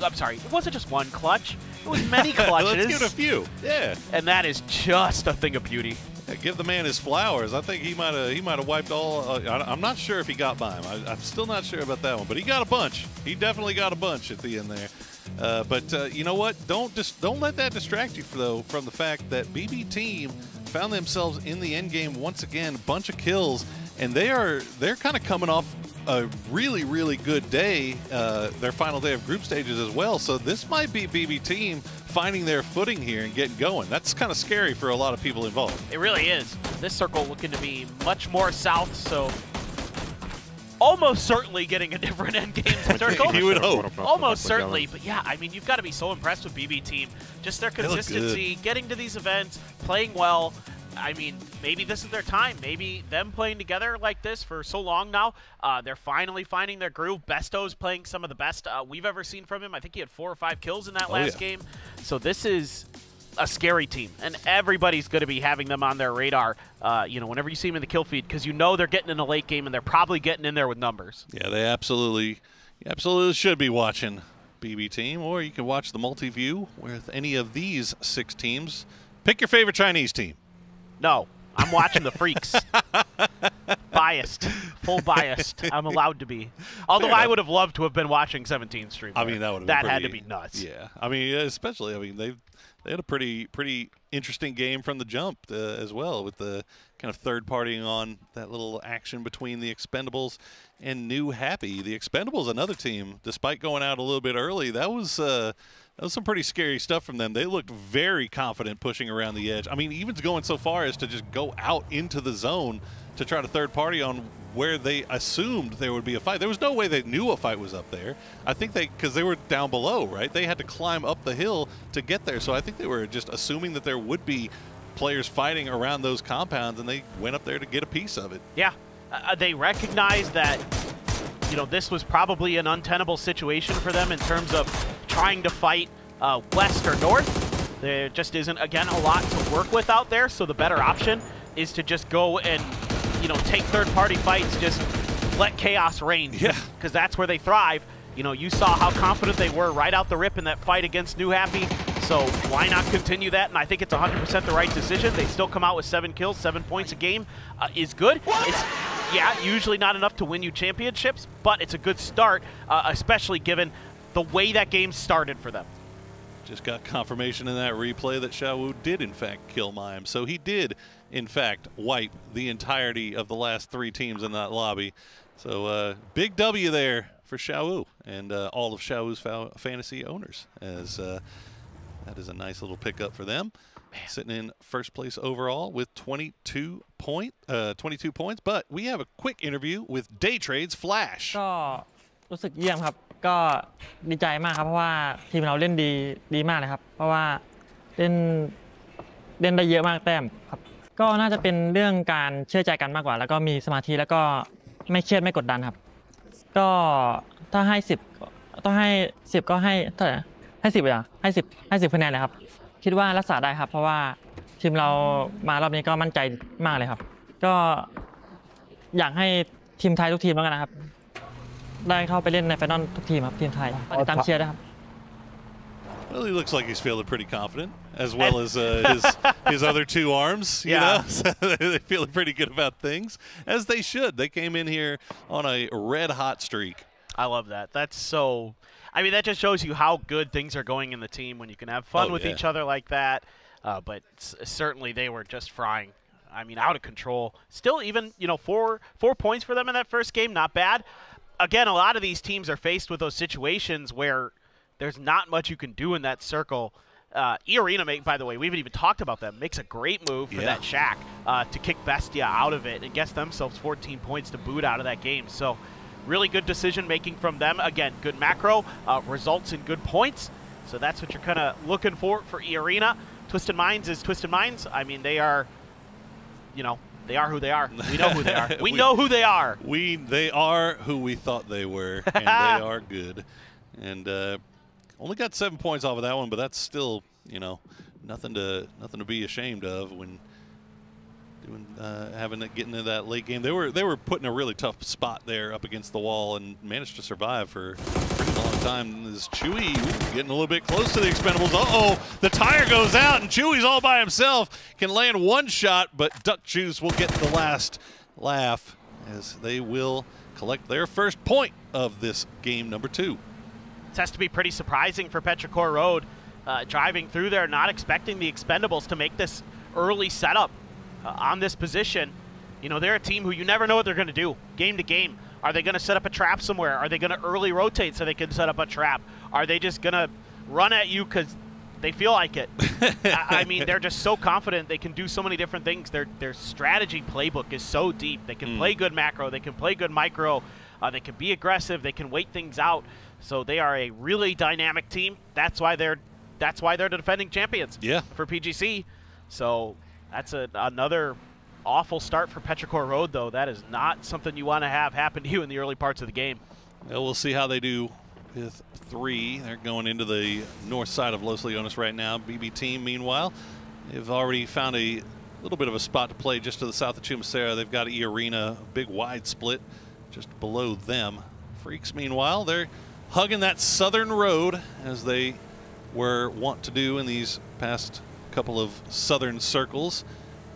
S22: I'm sorry, it wasn't just one clutch. It was many clutches.
S16: Let's give it a few. Yeah.
S22: And that is just a thing of beauty.
S16: Yeah, give the man his flowers. I think he might have wiped all. I'm not sure if he got by him. I'm still not sure about that one, but he got a bunch. He definitely got a bunch at the end there. But you know what? Don't let that distract you though from the fact that BB Team found themselves in the end game once again. A bunch of kills, and they're kind of coming off a really, really good day, their final day of group stages as well. So this might be BB Team finding their footing here and getting going. That's kind of scary for a lot of people involved.
S22: It really is. This circle looking to be much more south, so almost certainly getting a different endgame circle.
S16: You would hope.
S22: Almost certainly, but yeah, I mean, you've got to be so impressed with BB Team. Just their consistency, getting to these events, playing well. I mean, maybe this is their time. Maybe them playing together like this for so long now, they're finally finding their groove. Besto's playing some of the best we've ever seen from him. I think he had 4 or 5 kills in that last game. So this is a scary team, and everybody's going to be having them on their radar, you know, whenever you see them in the kill feed, because you know they're getting in a late game, and they're probably getting in there with numbers.
S16: Yeah, they absolutely should be watching BB Team, or you can watch the multi-view with any of these 6 teams. Pick your favorite Chinese team.
S22: No, I'm watching the Freaks. Biased. Full biased. I'm allowed to be. Although I would have loved to have been watching 17 stream.
S16: I mean, that would have
S22: that
S16: been
S22: had to be nuts.
S16: Yeah. I mean, especially, I mean, they had a pretty interesting game from the jump as well, with the kind of third partying on that little action between the Expendables and New Happy. The Expendables, another team, despite going out a little bit early, that was some pretty scary stuff from them. They looked very confident pushing around the edge. I mean, even going so far as to just go out into the zone to try to third party on where they assumed there would be a fight. There was no way they knew a fight was up there. I think because they were down below, right? They had to climb up the hill to get there. So I think they were just assuming that there would be players fighting around those compounds, and they went up there to get a piece of it.
S22: Yeah, they recognized that, you know, this was probably an untenable situation for them in terms of trying to fight west or north. There just isn't, again, a lot to work with out there, so the better option is to just go and, you know, take third-party fights, just let chaos reign.
S16: Yeah.
S22: Because that's where they thrive. You know, you saw how confident they were right out the rip in that fight against New Happy. So why not continue that? And I think it's 100% the right decision. They still come out with 7 kills, 7 points a game is good. It's, yeah, usually not enough to win you championships, but it's a good start, especially given the way that game started for them.
S16: Just got confirmation in that replay that Xiaowu did, in fact, kill Mime. So he did, in fact, wipe the entirety of the last 3 teams in that lobby. So big W there for Xiaowu and all of Xiaowu's fantasy owners, as that is a nice little pickup for them. Sitting in first place overall with 22 points. But we have a quick interview with Daytrade's Flash.
S7: ก็รู้สึกเยี่ยมครับก็ดีใจมากครับเพราะว่าทีมเราเล่นดีมากเลยครับเพราะว่าเล่นได้เยอะมากแต้มครับก็น่าจะเป็นเรื่องการเชื่อใจกันมากกว่าแล้วก็มีสมาธิแล้วก็ไม่เครียดไม่กดดันครับก็ถ้าให้10ต้องให้10ก็ให้เท่าไหร่ให้10เลยอ่ะให้10คะแนนเลยครับคิดว่ารักษาได้ครับเพราะว่าทีมเรามารอบนี้ก็มั่นใจมากเลยครับก็อยากให้ทีมไทยทุกทีมแล้วกันนะครับได้เข้าไปเล่นในไฟนอลทุกทีมครับทีมไทยติดตามเชียร์ด้วยครับ
S16: Well, he looks like he's feeling pretty confident, as well as his other 2 arms. You know, so they're feeling pretty good about things, as they should. They came in here on a red-hot streak.
S22: I love that. That's so. I mean, that just shows you how good things are going in the team when you can have fun with each other like that. But certainly they were just frying. I mean, out of control. Still, even 4 points for them in that first game, not bad. Again, a lot of these teams are faced with those situations where there's not much you can do in that circle. E-Arena, by the way, we haven't even talked about them, makes a great move for that Shack to kick Bestia out of it and gets themselves 14 points to boot out of that game. So really good decision-making from them. Again, good macro, results in good points. So that's what you're kind of looking for E-Arena. Twisted Minds is Twisted Minds. I mean, they are, they are who they are. We know who they are. We know who they are.
S16: They are who we thought they were, and they are good. And only got 7 points off of that one, but that's still, nothing to be ashamed of when getting into that late game. They were put in a really tough spot there up against the wall and managed to survive for a pretty long time. This Chewy getting a little bit close to the Expendables. Uh-oh, the tire goes out and Chewy's all by himself. Can land 1 shot, but Duck Juice will get the last laugh as they will collect their first point of this game number 2.
S22: This has to be pretty surprising for Petrichor Road, driving through there, not expecting the Expendables to make this early setup on this position. They're a team who you never know what they're going to do game to game. Are they going to set up a trap somewhere? Are they going to early rotate so they can set up a trap? Are they just going to run at you because they feel like it? I mean, they're just so confident. They can do so many different things. Their strategy playbook is so deep. They can play good macro. They can play good micro. They can be aggressive. They can wait things out. So they are a really dynamic team. That's why they're the defending champions for PGC. So that's another awful start for Petrichor Road, though. That is not something you want to have happen to you in the early parts of the game.
S16: Well, we'll see how they do with 3. They're going into the north side of Los Leones right now. BB team, meanwhile, they've already found a little bit of a spot to play just to the south of Chumacera. They've got E-Arena, a big wide split just below them. Freaks, meanwhile, they're hugging that southern road as they were wont to do in these past couple of southern circles.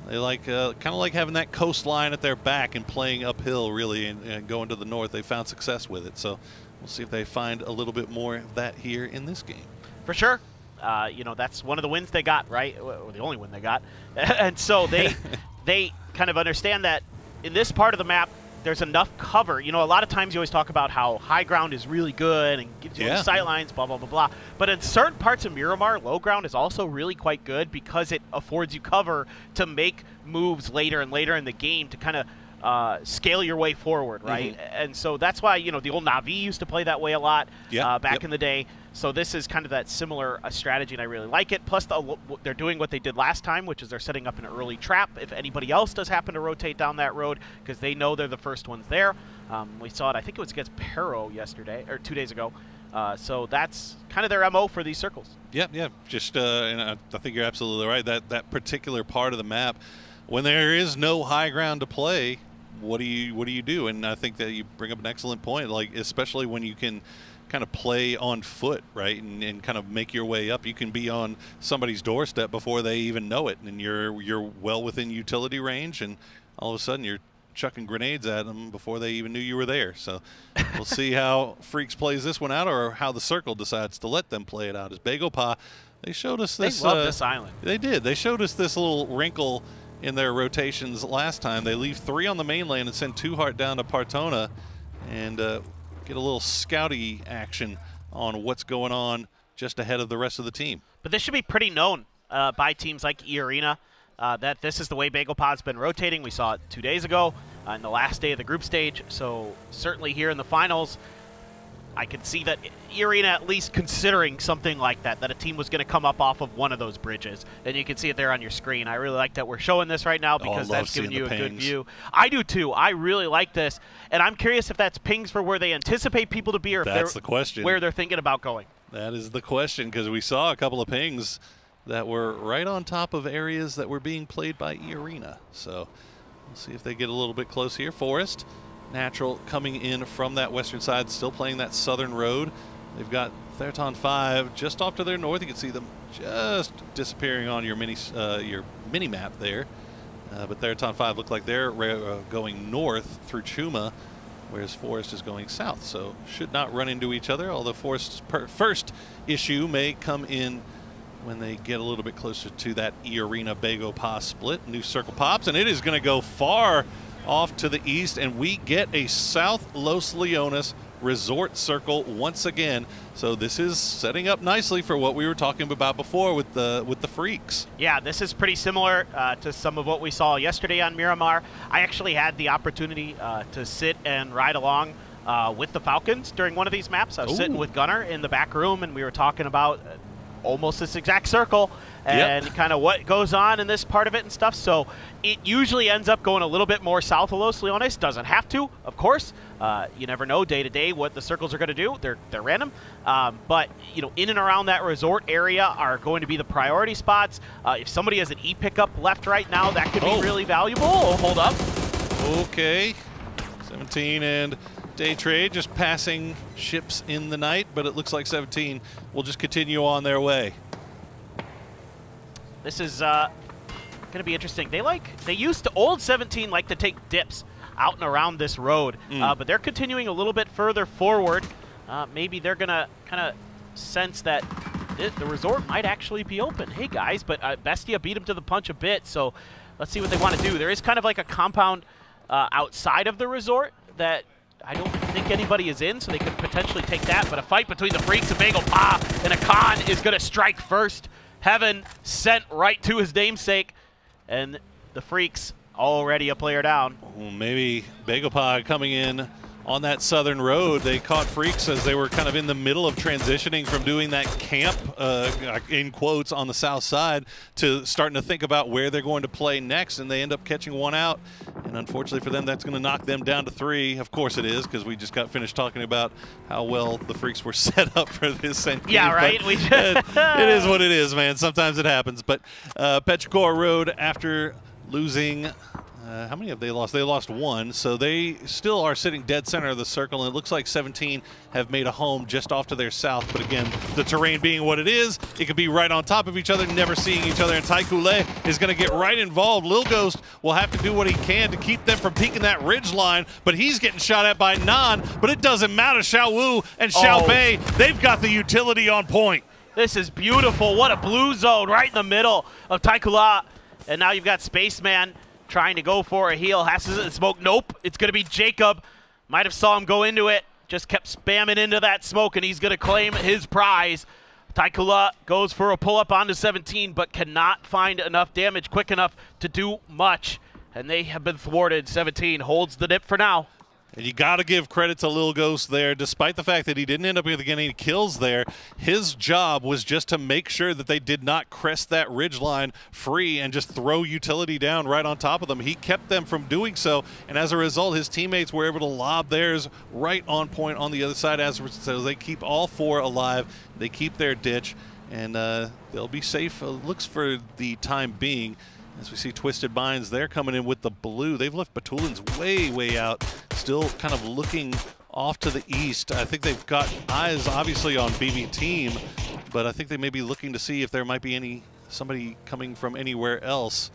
S16: They like kind of like having that coastline at their back and playing uphill, really, and going to the north. They found success with it. So we'll see if they find a little bit more of that here in this game.
S22: For sure. That's one of the wins they got, right? Or the only win they got. And so they kind of understand that in this part of the map, there's enough cover. A lot of times you always talk about how high ground is really good and gives you sight lines, blah, blah, blah, blah. But in certain parts of Miramar, low ground is also really quite good because it affords you cover to make moves later and later in the game to kind of scale your way forward, right? And so that's why, the old Na'Vi used to play that way a lot back in the day. So this is kind of that similar strategy, and I really like it. Plus, they're doing what they did last time, which is they're setting up an early trap if anybody else does happen to rotate down that road, because they know they're the first ones there. We saw it, I think it was against Pero yesterday, or 2 days ago. So that's kind of their MO for these circles.
S16: Yeah. Just, and I think you're absolutely right. That particular part of the map, when there is no high ground to play, what do you do? And I think that you bring up an excellent point, like especially when you can kind of play on foot, right, and kind of make your way up. You can be on somebody's doorstep before they even know it, and you're well within utility range, and all of a sudden you're chucking grenades at them before they even knew you were there. So we'll see how Freaks plays this one out, or how the Circle decides to let them play it out. As BagelPa, they showed us this.
S22: They love this island.
S16: They did. They showed us this little wrinkle in their rotations last time. They leave 3 on the mainland and send 2 Heart down to Partona, and get a little scouty action on what's going on just ahead of the rest of the team.
S22: But this should be pretty known by teams like E-Arena, that this is the way BagelPa's been rotating. We saw it 2 days ago in the last day of the group stage. So certainly here in the finals, I could see that E-Arena at least considering something like that, that a team was going to come up off of one of those bridges. And you can see it there on your screen. I really like that we're showing this right now because that's giving you a good view. I do too. I really like this. And I'm curious if that's pings for where they anticipate people to be, or
S16: that's the question,
S22: where they're thinking about going.
S16: That is the question, because we saw a couple of pings that were right on top of areas that were being played by E-Arena. So we'll see if they get a little bit close here. Forest, Natural coming in from that western side, still playing that southern road. They've got Therton 5 just off to their north. You can see them just disappearing on your mini map there. But Therton 5 look like they're going north through Chuma, whereas Forest is going south. So should not run into each other, although Forest's first issue may come in when they get a little bit closer to that E-Arena BagelPa split. New circle pops, and it is going to go far off to the east, and we get a South Los Leones resort circle once again. So this is setting up nicely for what we were talking about before with the Freaks.
S22: Yeah, this is pretty similar to some of what we saw yesterday on Miramar. I actually had the opportunity to sit and ride along with the Falcons during one of these maps. I was sitting with Gunnar in the back room, and we were talking about almost this exact circle and kind of what goes on in this part of it and stuff. So it usually ends up going a little bit more south of Los Leones. Doesn't have to, of course. You never know day to day what the circles are going to do. They're random. But you know, in and around that resort area are going to be the priority spots. If somebody has an E pickup left right now, that could be really valuable. Oh, hold up.
S16: Okay, 17 and Day Trade just passing ships in the night, but it looks like 17 will just continue on their way.
S22: This is going to be interesting. They used to, old 17 like to take dips out and around this road, but they're continuing a little bit further forward. Maybe they're going to kind of sense that the resort might actually be open. Hey guys, but Bestia beat him to the punch a bit, so let's see what they want to do. There is kind of like a compound outside of the resort that I don't think anybody is in, so they could potentially take that. But a fight between the Freaks and BagelPa, and Akan is going to strike first. Heaven sent right to his namesake, and the Freaks already a player down.
S16: Maybe BagelPa coming in on that southern road. They caught Freaks as they were kind of in the middle of transitioning from doing that camp, in quotes, on the south side to starting to think about where they're going to play next, and they end up catching one out. And unfortunately for them, that's going to knock them down to 3. Of course it is, because we just got finished talking about how well the Freaks were set up for this.
S22: Yeah, right?
S16: It is what it is, man. Sometimes it happens. But Petrichor Road, after losing... how many have they lost? They lost 1, so they still are sitting dead center of the circle, and it looks like 17 have made a home just off to their south. But again, the terrain being what it is, it could be right on top of each other, never seeing each other, and Taikule is going to get right involved. Lil Ghost will have to do what he can to keep them from peeking that ridge line, but he's getting shot at by Nan, but it doesn't matter. Xiao Wu and Xiao Bei, they've got the utility on point.
S22: This is beautiful. What a blue zone right in the middle of Taikula. And now you've got Spaceman trying to go for a heal. Has to smoke. Nope. It's going to be Jacob. Might have saw him go into it. Just kept spamming into that smoke, and he's going to claim his prize. Taikula goes for a pull-up onto 17, but cannot find enough damage quick enough to do much. And they have been thwarted. 17 holds the dip for now.
S16: And you got to give credit to Lil Ghost there. Despite the fact that he didn't end up with any kills there, his job was just to make sure that they did not crest that ridge line free and just throw utility down right on top of them. He kept them from doing so, and as a result, his teammates were able to lob theirs right on point on the other side. So they keep all 4 alive. They keep their ditch, and they'll be safe, looks for the time being. As we see Twisted Minds, they're coming in with the blue. They've left Batulins way, way out, still kind of looking off to the east. I think they've got eyes obviously on BB team, but I think they may be looking to see if there might be somebody coming from anywhere else.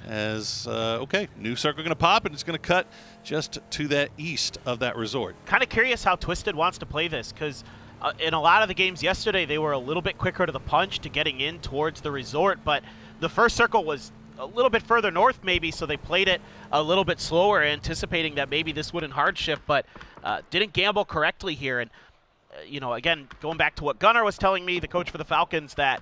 S16: As, okay, new circle going to pop, and it's going to cut just to that east of that resort.
S22: Kind of curious how Twisted wants to play this, because in a lot of the games yesterday, they were a little bit quicker to the punch to getting in towards the resort, but the first circle was a little bit further north maybe, so they played it a little bit slower, anticipating that maybe this wouldn't hardship, but didn't gamble correctly here. And, you know, again, going back to what Gunnar was telling me, the coach for the Falcons, that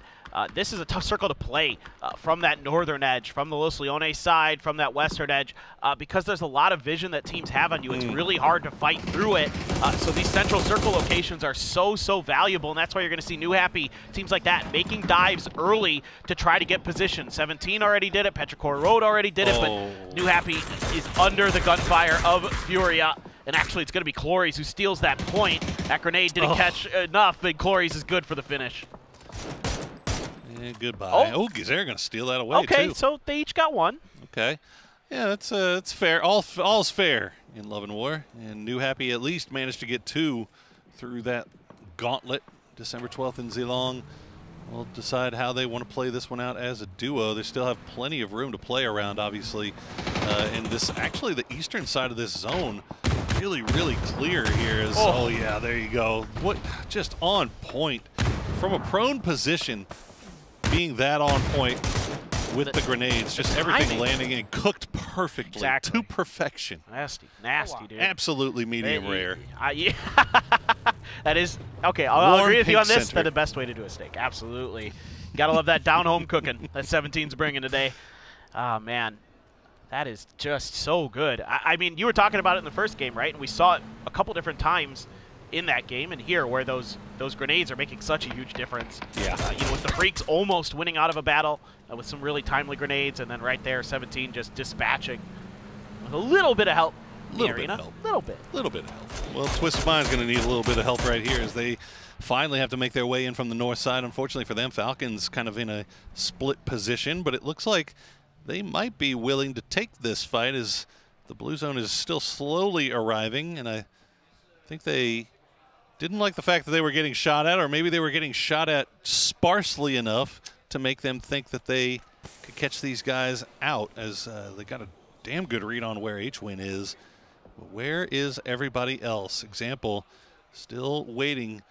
S22: this is a tough circle to play from that northern edge, from the Los Leones side, from that western edge, because there's a lot of vision that teams have on you. It's really hard to fight through it. So these central circle locations are so valuable, and that's why you're going to see New Happy, teams like that, making dives early to try to get position. 17 already did it, Petrichor Road already did it, but New Happy is under the gunfire of Furia. And actually, it's going to be Clories who steals that point. That grenade didn't catch enough, and Clories is good for the finish.
S16: Yeah, goodbye. Oh, Gizera going to steal that away,
S22: okay,
S16: too.
S22: So they each got one.
S16: Okay. Yeah, that's fair. All's fair in Love and War. And New Happy at least managed to get 2 through that gauntlet. December 12th in Zilong. We'll decide how they want to play this one out as a duo. They still have plenty of room to play around, obviously. And this, actually, the eastern side of this zone, really clear here. Is, oh, yeah, there you go. What, just on point. From a prone position, being that on point with the grenades, just everything landing and cooked perfectly to perfection.
S22: Nasty, dude.
S16: Absolutely medium rare.
S22: Yeah. That is, okay, I'll agree with you on this. That's the best way to do a steak. Absolutely. Gotta love that down-home cooking that 17's bringing today. Oh, man. That is just so good. I mean, you were talking about it in the first game, right? And we saw it a couple different times in that game and here, where those grenades are making such a huge difference.
S16: Yeah.
S22: You know, with the Freaks almost winning out of a battle with some really timely grenades, and then right there, 17 just dispatching with a little bit of help. Little bit of help.
S16: Well, Twisted Mind's going to need a little bit of help right here as they finally have to make their way in from the north side. Unfortunately for them, Falcons kind of in a split position, but it looks like they might be willing to take this fight as the blue zone is still slowly arriving, and I think they didn't like the fact that they were getting shot at, or maybe they were getting shot at sparsely enough to make them think that they could catch these guys out, as they got a damn good read on where H-Win is. But where is everybody else? Example, still waiting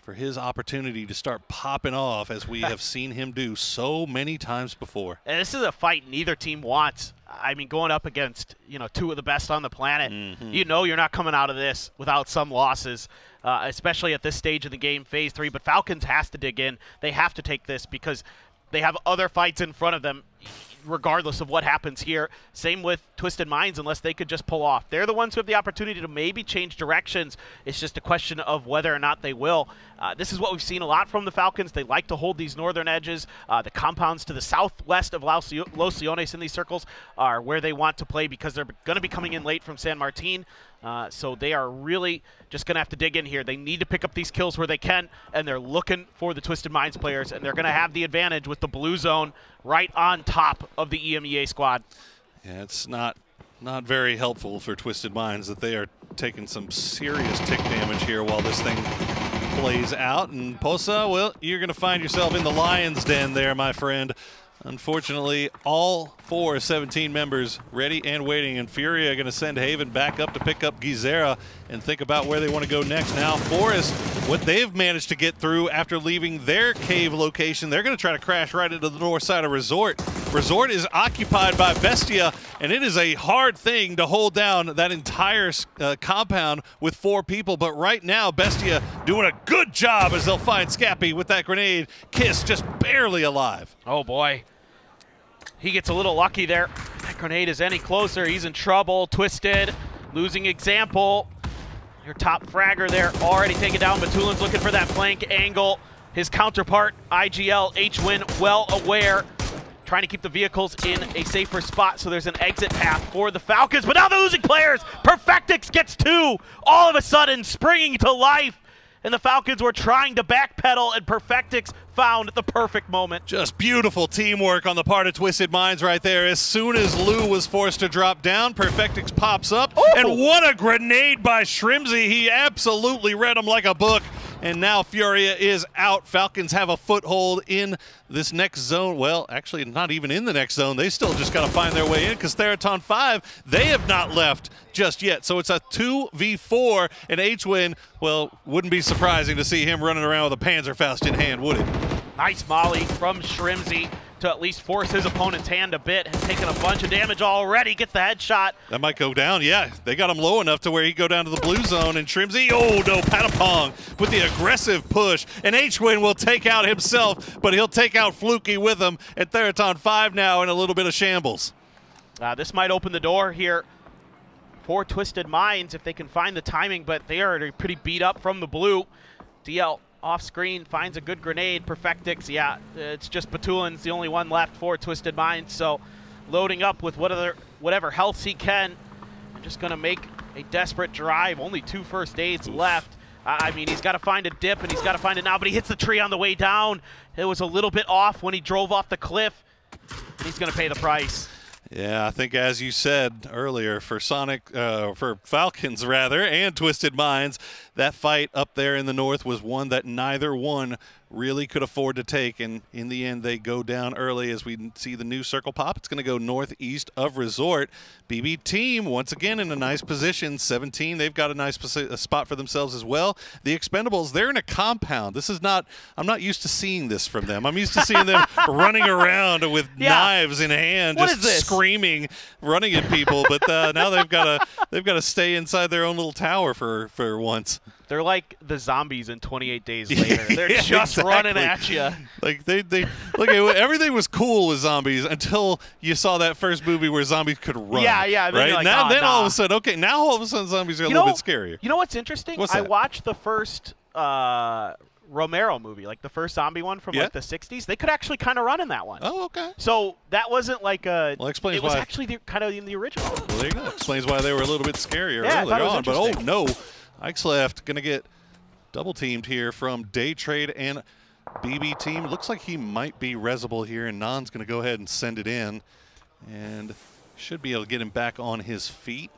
S16: for his opportunity to start popping off, as we have seen him do so many times before.
S22: And this is a fight neither team wants. I mean, going up against, you know, 2 of the best on the planet, you know you're not coming out of this without some losses, especially at this stage of the game, Phase 3. But Falcons has to dig in. They have to take this because they have other fights in front of them, regardless of what happens here. Same with Twisted Minds, unless they could just pull off. They're the ones who have the opportunity to maybe change directions. It's just a question of whether or not they will. This is what we've seen a lot from the Falcons. They like to hold these northern edges. The compounds to the southwest of Los Leones in these circles are where they want to play, because they're going to be coming in late from San Martin. So they are really just going to have to dig in here. They need to pick up these kills where they can, and they're looking for the Twisted Minds players, and they're going to have the advantage with the blue zone right on top of the EMEA squad.
S16: Yeah, it's not very helpful for Twisted Minds that they are taking some serious tick damage here while this thing plays out. And Posa, well, you're going to find yourself in the lion's den there, my friend. Unfortunately, all 4 17 members ready and waiting, and Furia are going to send Haven back up to pick up Gizera and think about where they want to go next. Now, Forest, what they've managed to get through after leaving their cave location, they're going to try to crash right into the north side of Resort. Resort is occupied by Bestia, and it is a hard thing to hold down that entire compound with 4 people. But right now, Bestia doing a good job as they'll find Scappy with that grenade. Kiss just barely alive.
S22: Oh, boy. He gets a little lucky there. That grenade is any closer. He's in trouble. Twisted, losing Example. Your top fragger there already taken down. Batulin's looking for that flank angle. His counterpart, IGL, H-Win, well aware. Trying to keep the vehicles in a safer spot, so there's an exit path for the Falcons. But now they're losing players. Perfectix gets 2. All of a sudden, springing to life. and the Falcons were trying to backpedal, and Perfectix found the perfect moment.
S16: Just beautiful teamwork on the part of Twisted Minds right there. As soon as Lou was forced to drop down, Perfectix pops up, and what a grenade by Shrimzy. He absolutely read him like a book. And now Furia is out. Falcons have a foothold in this next zone. Well, actually, not even in the next zone. They still just got to find their way in because Theraton 5, they have not left just yet. So it's a 2v4, and H-Win, well, wouldn't be surprising to see him running around with a Panzerfaust in hand, would it?
S22: Nice molly from Shrimzy to at least force his opponent's hand a bit. Has taken a bunch of damage already. Gets the headshot.
S16: That might go down. Yeah, they got him low enough to where he go down to the blue zone. And Shrimzy, oh no, Patapong with the aggressive push. And H-Win will take out himself, but he'll take out Fluky with him. And Theraton 5 now in a little bit of shambles.
S22: This might open the door here for Twisted Minds if they can find the timing, but they are pretty beat up from the blue. DL off screen finds a good grenade. Perfectix, yeah, it's just Batulin's the only one left for Twisted Minds, so loading up with whatever health he can. I'm just gonna make a desperate drive. Only 2 first aids left. I mean, he's got to find a dip, and he's got to find it now, but he hits the tree on the way down. It was a little bit off when he drove off the cliff, and he's gonna pay the price.
S16: Yeah, I think as you said earlier, for Falcons rather, and Twisted Minds, that fight up there in the north was one that neither one really could afford to take, and in the end they go down early as we see the new circle pop. It's going to go northeast of Resort. BB team once again in a nice position. 17, they've got a nice spot for themselves as well. The Expendables, they're in a compound. This is not, I'm not used to seeing this from them. I'm used to seeing them running around with knives in hand, just screaming, running at people, but now they've got to stay inside their own little tower for once.
S22: They're like the zombies in 28 Days Later. They're just running at you.
S16: Like they look, everything was cool with zombies until you saw that first movie where zombies could run.
S22: Yeah.
S16: Right.
S22: Like,
S16: then all of a sudden, okay, now all of a sudden zombies are a little bit scarier.
S22: You know what's interesting?
S16: What's that?
S22: I watched the first Romero movie, like the first zombie one from like the 60s. They could actually kind of run in that one.
S16: Oh, okay.
S22: So that wasn't like a.
S16: Well, explains
S22: it was
S16: why.
S22: Actually kind of in the original.
S16: Well, there you go. Explains why they were a little bit scarier
S22: earlier
S16: on. But oh no, Ike's left gonna get double teamed here from Day Trade and BB team. Looks like he might be resable here, and Nan's going to go ahead and send it in. And should be able to get him back on his feet.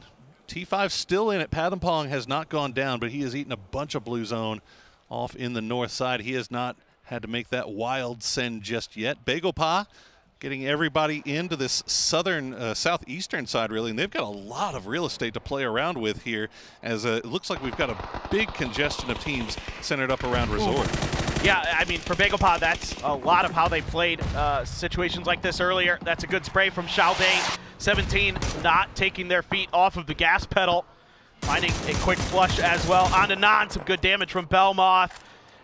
S16: T5 still in it. Patapong has not gone down, but he has eaten a bunch of blue zone off in the north side. He has not had to make that wild send just yet. Bagel Pa getting everybody into this southern, southeastern side, really, and they've got a lot of real estate to play around with here, as it looks like we've got a big congestion of teams centered up around Resort.
S22: Yeah, I mean, for Bagel Pa, that's a lot of how they played situations like this earlier. That's a good spray from Xiaobei. 17 not taking their feet off of the gas pedal, finding a quick flush as well. On to Nan, some good damage from Belmoth,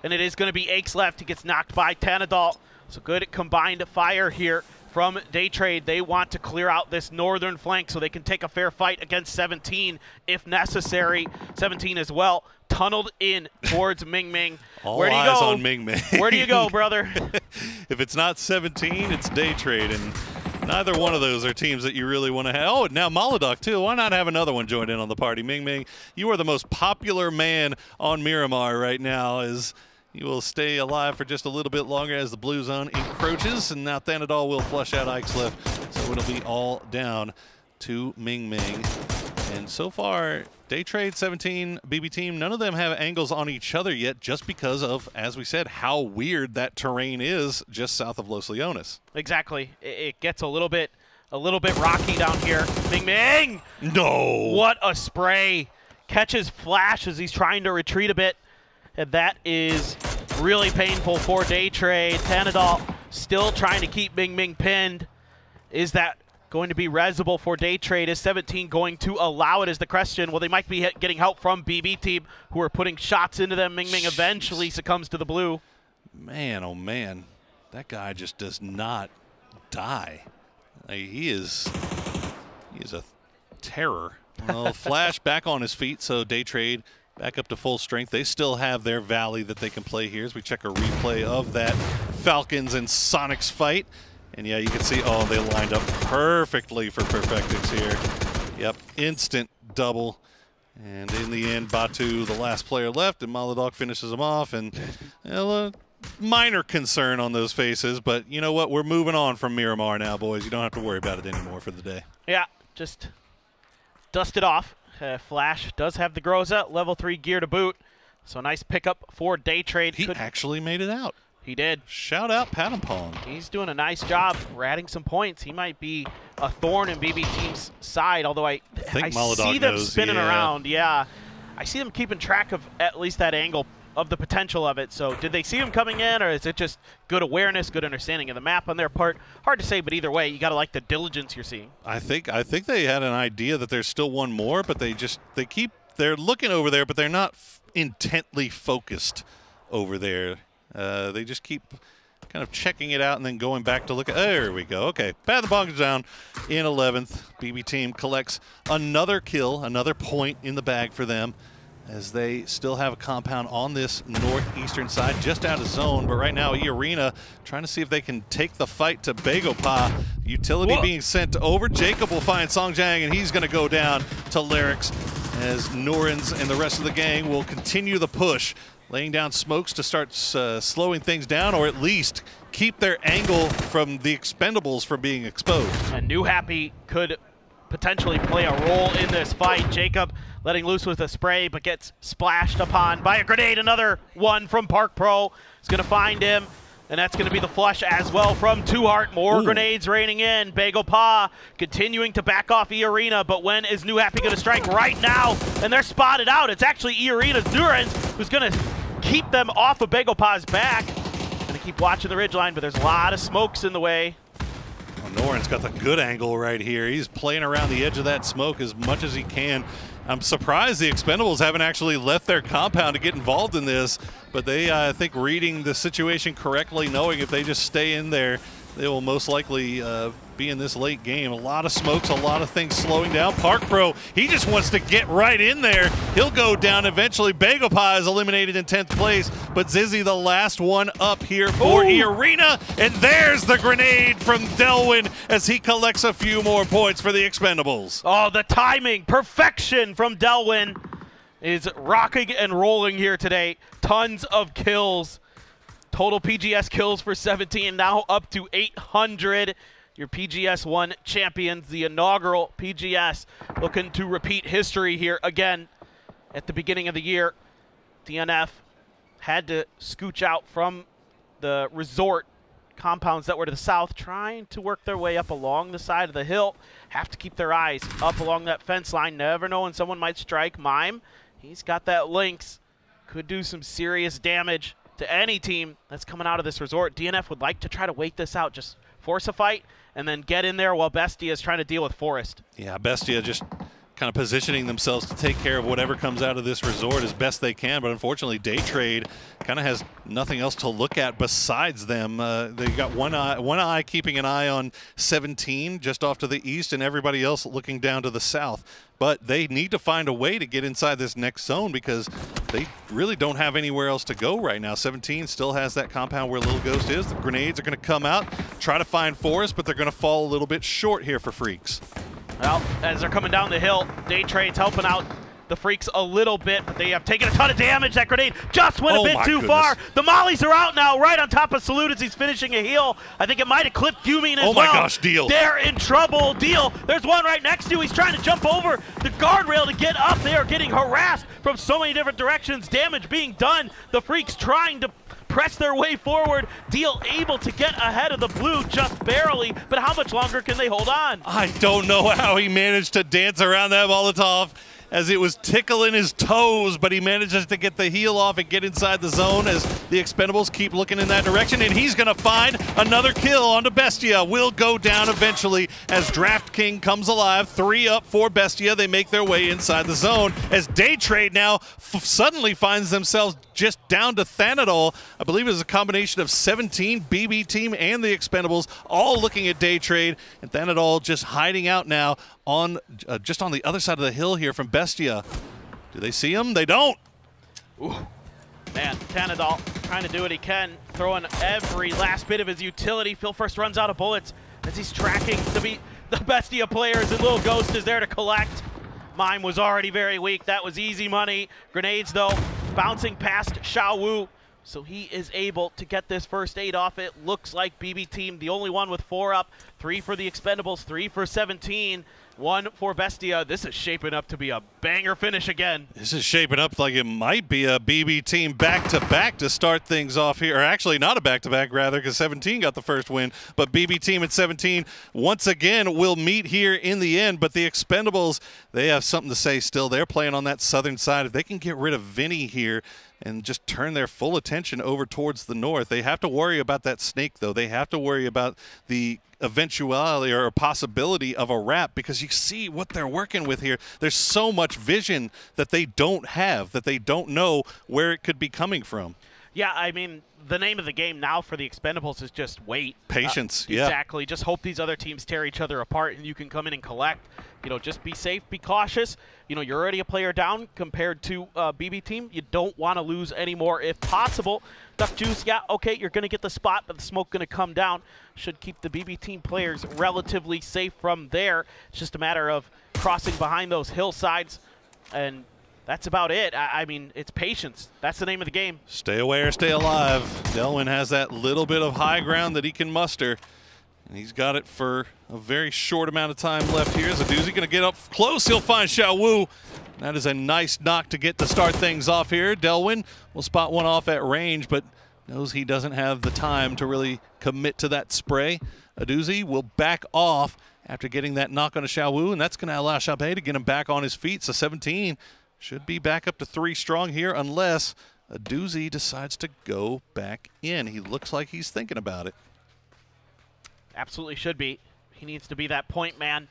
S22: and it is going to be Aches left. He gets knocked by Tanadol. So good combined fire here from Day Trade. They want to clear out this northern flank so they can take a fair fight against 17 if necessary. 17 as well, tunneled in towards Ming Ming.
S16: Where do you go? On Ming Ming.
S22: Where do you go, brother?
S16: If it's not 17, it's Day Trade, and neither one of those are teams that you really want to have. Oh, now Molodok, too. Why not have another one join in on the party? Ming Ming, you are the most popular man on Miramar right now, as you will stay alive for just a little bit longer as the blue zone encroaches, and now Thanadol will flush out Ike's left, so it'll be all down to Ming Ming. And so far, Day Trade, 17, BB team, none of them have angles on each other yet, just because of, as we said, how weird that terrain is just south of Los Leones.
S22: Exactly. It gets a little bit rocky down here. Ming Ming!
S16: No!
S22: What a spray. Catches Flash as he's trying to retreat a bit. And that is really painful for Day Trade. Tanadol still trying to keep Ming Ming pinned. Is that going to be resable for Day Trade? Is 17 going to allow it is the question. Well, they might be getting help from BB team, who are putting shots into them. Ming Ming eventually succumbs to the blue.
S16: Man, oh man. That guy just does not die. Like, he is a terror. Well, Flash back on his feet, so Day Trade back up to full strength. They still have their valley that they can play here as we check a replay of that Falcons and Sonics fight. And yeah, you can see, oh, they lined up perfectly for Perfectix here. Yep, instant double. And in the end, Batu, the last player left, and Molodok finishes him off. And a minor concern on those faces, but you know what? We're moving on from Miramar now, boys. You don't have to worry about it anymore for the day.
S22: Yeah, just dust it off. Flash does have the Groza, level 3 gear to boot. So nice pickup for Day Trade.
S16: He actually made it out.
S22: He did.
S16: Shout out Patampong.
S22: He's doing a nice job. We're adding some points. He might be a thorn in BB Team's side, although I see them spinning around. Yeah, I see them keeping track of at least that angle of the potential of it. So did they see him coming in, or is it just good awareness, good understanding of the map on their part? Hard to say, but either way, you got to like the diligence you're seeing.
S16: I think they had an idea that there's still one more, but they're looking over there, but they're not intently focused over there. They just keep kind of checking it out and then going back to look at. There we go. Okay, Patampong is down in 11th. BB Team collects another kill, another point in the bag for them, as they still have a compound on this northeastern side, just out of zone. But right now, E-Arena trying to see if they can take the fight to Begopa. Utility being sent over. Jacob will find Songjang, and he's going to go down to Larix, as Norins and the rest of the gang will continue the push, laying down smokes to start slowing things down, or at least keep their angle from the Expendables from being exposed.
S22: And New Happy could potentially play a role in this fight. Jacob letting loose with a spray, but gets splashed upon by a grenade. Another one from Park Pro is going to find him, and that's going to be the flush as well from Two Heart. More grenades raining in. Begopa continuing to back off E-Arena, but when is New Happy going to strike? Right now, and they're spotted out. It's actually E-Arena's Durans who's going to keep them off of Begopa's back. Going to keep watching the ridgeline, but there's a lot of smokes in the way.
S16: Norin's got the good angle right here. He's playing around the edge of that smoke as much as he can. I'm surprised the Expendables haven't actually left their compound to get involved in this, but they, I think, reading the situation correctly, knowing if they just stay in there, they will most likely be in this late game. A lot of smokes, a lot of things slowing down. Park Pro, he just wants to get right in there. He'll go down eventually. Begopa is eliminated in 10th place, but Zizzy the last one up here for E-Arena. And there's the grenade from Delwyn as he collects a few more points for the Expendables.
S22: Oh, the timing, perfection from Delwyn is rocking and rolling here today. Tons of kills. Total PGS kills for 17, now up to 800. Your PGS 1 champions, the inaugural PGS, looking to repeat history here again. At the beginning of the year, DNF had to scooch out from the resort compounds that were to the south, trying to work their way up along the side of the hill. Have to keep their eyes up along that fence line. Never know when someone might strike. Mime, he's got that Lynx. Could do some serious damage to any team that's coming out of this resort. DNF would like to try to wait this out, just force a fight, and then get in there while Bestia is trying to deal with Forest.
S16: Yeah, Bestia just kind of positioning themselves to take care of whatever comes out of this resort as best they can, but unfortunately Day Trade kind of has nothing else to look at besides them. They got one eye keeping an eye on 17 just off to the east, and everybody else looking down to the south. But they need to find a way to get inside this next zone because they really don't have anywhere else to go right now. 17 still has that compound where Little Ghost is. The grenades are going to come out, try to find Forest, but they're going to fall a little bit short here for Freaks.
S22: Well, as they're coming down the hill, Day Trade's helping out the Freaks a little bit, but they have taken a ton of damage. That grenade just went a bit too far. The mollies are out now, right on top of Salute as he's finishing a heal. I think it might have clipped Yumin as well.
S16: Oh my gosh, Deal.
S22: They're in trouble. Deal. There's one right next to. He's trying to jump over the guardrail to get up. They are getting harassed from so many different directions. Damage being done. The Freaks trying to press their way forward. Deal able to get ahead of the blue just barely, but how much longer can they hold on?
S16: I don't know how he managed to dance around that Molotov as it was tickling his toes, but he manages to get the heel off and get inside the zone as the Expendables keep looking in that direction, and he's going to find another kill onto Bestia. Will go down eventually as Draft King comes alive. 3 up for Bestia. They make their way inside the zone as Day Trade now suddenly finds themselves just down to Thanadol. I believe it was a combination of 17, BB Team, and the Expendables all looking at Day Trade, and Thanadol just hiding out now on just on the other side of the hill here from Bestia. Do they see him? They don't.
S22: Ooh. Man, Thanadol trying to do what he can, throwing every last bit of his utility. Phil First runs out of bullets as he's tracking to beat the Bestia players, and Little Ghost is there to collect. Mime was already very weak. That was easy money. Grenades, though, bouncing past Xiao Wu. So he is able to get this first 8 off. It looks like BB Team, the only one with 4 up. 3 for the Expendables, 3 for 17. 1 for Bestia. This is shaping up to be a banger finish again.
S16: This is shaping up like it might be a BB Team back-to-back to start things off here. Or actually not a back-to-back, rather, because 17 got the first win. But BB Team and 17 once again will meet here in the end. But the Expendables, they have something to say still. They're playing on that southern side. If they can get rid of Vinny here and just turn their full attention over towards the north, they have to worry about that snake, though. They have to worry about the eventuality or possibility of a wrap, because you see what they're working with here. There's so much vision that they don't have, that they don't know where it could be coming from.
S22: Yeah, I mean, the name of the game now for the Expendables is just wait.
S16: Patience, yeah.
S22: Exactly. Just hope these other teams tear each other apart and you can come in and collect. You know, just be safe, be cautious. You know, you're already a player down compared to BB Team. You don't want to lose anymore if possible. Duck Juice, yeah, okay, you're going to get the spot, but the smoke going to come down. Should keep the BB Team players relatively safe from there. It's just a matter of crossing behind those hillsides, and that's about it. I mean, it's patience. That's the name of the game.
S16: Stay away or stay alive. Delwyn has that little bit of high ground that he can muster. And he's got it for a very short amount of time left here. Zaduzi going to get up close. He'll find Xiao Wu. That is a nice knock to get to start things off here. Delwyn will spot one off at range, but knows he doesn't have the time to really commit to that spray. Aduzi will back off after getting that knock on a Xiao Wu, and that's going to allow Xiaobei to get him back on his feet. So 17 should be back up to 3 strong here, unless Aduzi decides to go back in. He looks like he's thinking about it.
S22: Absolutely should be. He needs to be that point man.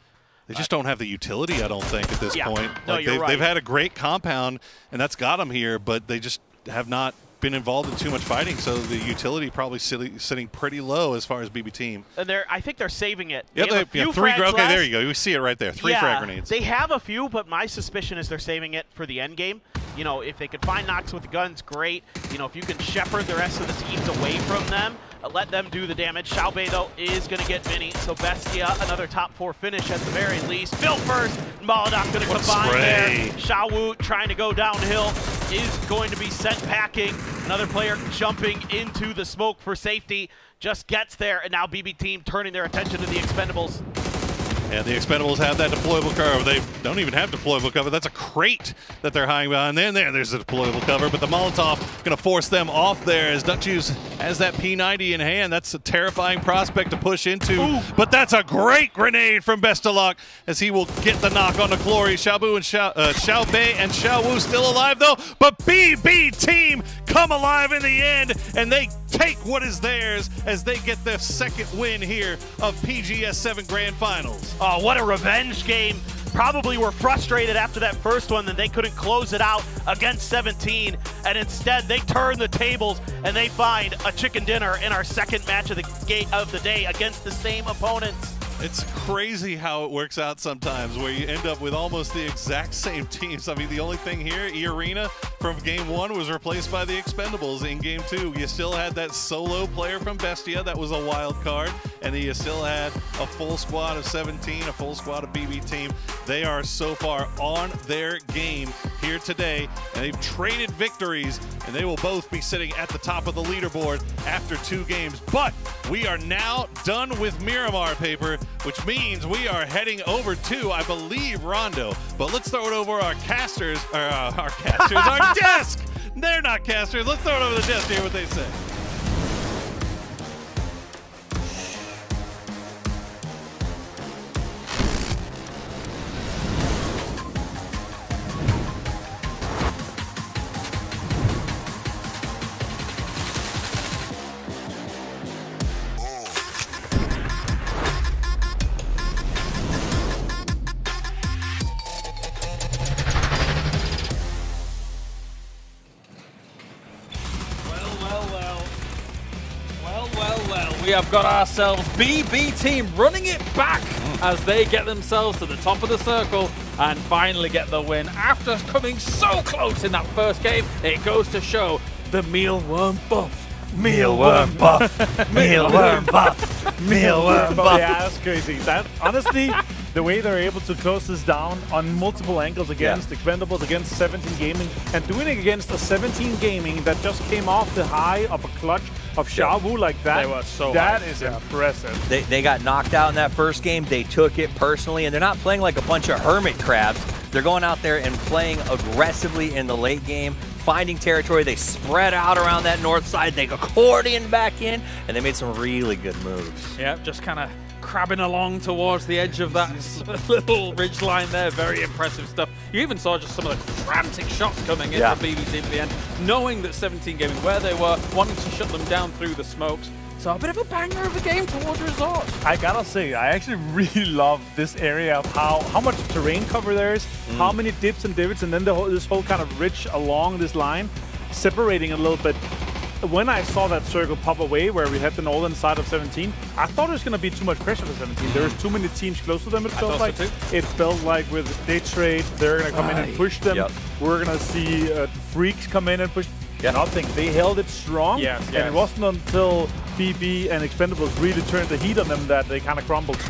S16: They just don't have the utility, I don't think, at this point.
S22: No,
S16: like
S22: you're right.
S16: They've had a great compound, and that's got them here, but they just have not been involved in too much fighting, so the utility probably sitting pretty low as far as BB Team.
S22: I think they're saving it.
S16: Yep,
S22: they have a few
S16: 3.
S22: frags
S16: Okay,
S22: left.
S16: there you go. You see it right there. 3 frag grenades.
S22: They have a few, but my suspicion is they're saving it for the end game. You know, if they could find knocks with the guns, great. You know, if you can shepherd the rest of the teams away from them, let them do the damage. Xiaobei, though, is going to get Vinny. So Bestia, another top 4 finish at the very least. Phil first. Molodok going to combine there. Xiao Wu trying to go downhill is going to be sent packing. Another player jumping into the smoke for safety. Just gets there, and now BB Team turning their attention to the Expendables.
S16: And the Expendables have that deployable cover. They don't even have deployable cover. That's a crate that they're hiding behind. There's a deployable cover, but the Molotov going to force them off there as Duckjuice has that P90 in hand. That's a terrifying prospect to push into. Ooh. But that's a great grenade from Bestalok as he will get the knock on the Glory. Xiaobu and Xiaobei and Xiao Wu still alive though, but BB Team come alive in the end, and they take what is theirs as they get their 2nd win here of PGS 7 Grand Finals.
S22: Oh, what a revenge game. Probably were frustrated after that first one that they couldn't close it out against 17, and instead they turn the tables and they find a chicken dinner in our 2nd match of the day against the same opponents.
S16: It's crazy how it works out sometimes, where you end up with almost the exact same teams. I mean, the only thing here, E-Arena from Game 1 was replaced by the Expendables in Game 2. You still had that solo player from Bestia that was a wild card, and then you still had a full squad of 17, a full squad of BB Team. They are so far on their game here today, and they've traded victories, and they will both be sitting at the top of the leaderboard after 2 games. But we are now done with Miramar paper, which means we are heading over to, I believe, Rondo. But let's throw it over our casters, our desk. They're not casters. Let's throw it over the desk to hear what they say.
S1: We have got ourselves BB Team running it back as they get themselves to the top of the circle and finally get the win. After coming so close in that first game, it goes to show the mealworm buff.
S6: Mealworm buff. Mealworm buff. Mealworm buff. Yeah, that's crazy. That honestly, the way they're able to close this down on multiple angles against Expendables, against 17 Gaming, and doing it against a 17 Gaming that just came off the high of a clutch of Xiaowu like that.
S1: They were so
S6: that is impressive.
S18: They got knocked out in that first game. They took it personally, and they're not playing like a bunch of hermit crabs. They're going out there and playing aggressively in the late game, finding territory. They spread out around that north side. They accordion back in, and they made some really good moves.
S1: Yeah, just kind of crabbing along towards the edge of that little ridge line there. Very impressive stuff. You even saw just some of the frantic shots coming in from BB Team at the end, knowing that 17 Gaming, where they were, wanting to shut them down through the smokes. So a bit of a banger of a game towards Resort.
S6: I gotta say, I actually really love this area of how much terrain cover there is, how many dips and divots, and then this whole kind of ridge along this line, separating a little bit. When I saw that circle pop away where we had the northern side of 17, I thought it was going to be too much pressure for 17. There was too many teams close to them, it felt like. It felt like with Day Trade, they're going to come in and push them. We're going to see Freaks come in and push. Nothing. They held it strong, and it wasn't until BB and Expendables really turned the heat on them that they kind of crumbled.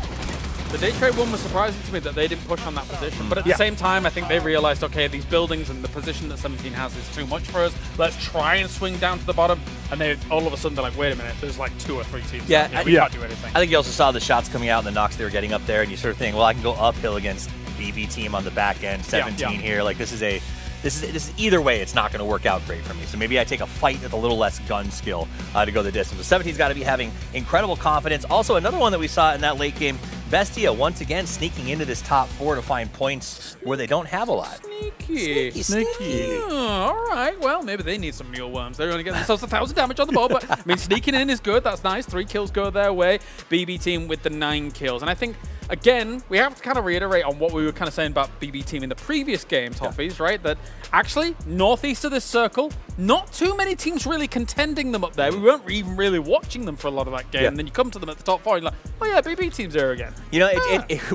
S1: The Day Trade one was surprising to me that they didn't push on that position, but at the same time, I think they realized, okay, these buildings and the position that 17 has is too much for us. Let's try and swing down to the bottom. And they all of a sudden they're like, wait a minute, there's like 2 or 3 teams.
S18: Yeah,
S1: we can't do anything.
S18: I think you also saw the shots coming out and the knocks they were getting up there, and you sort of think, well, I can go uphill against BB Team on the back end, 17 here. Like this is either way, it's not going to work out great for me. So maybe I take a fight with a little less gun skill to go the distance. So 17's got to be having incredible confidence. Also, another one that we saw in that late game, Bestia once again sneaking into this top 4 to find points where they don't have a lot.
S1: Sneaky. All right, well, maybe they need some mealworms. They're going to get themselves 1,000 damage on the board, but I mean, sneaking in is good. That's nice. 3 kills go their way. BB Team with the 9 kills. And I think, again, we have to kind of reiterate on what we were kind of saying about BB Team in the previous game, Toffees, right? That actually, northeast of this circle, not too many teams really contending them up there. We weren't even really watching them for a lot of that game. And then you come to them at the top 4 and you're like, oh yeah, BB Team's there again.
S18: You know,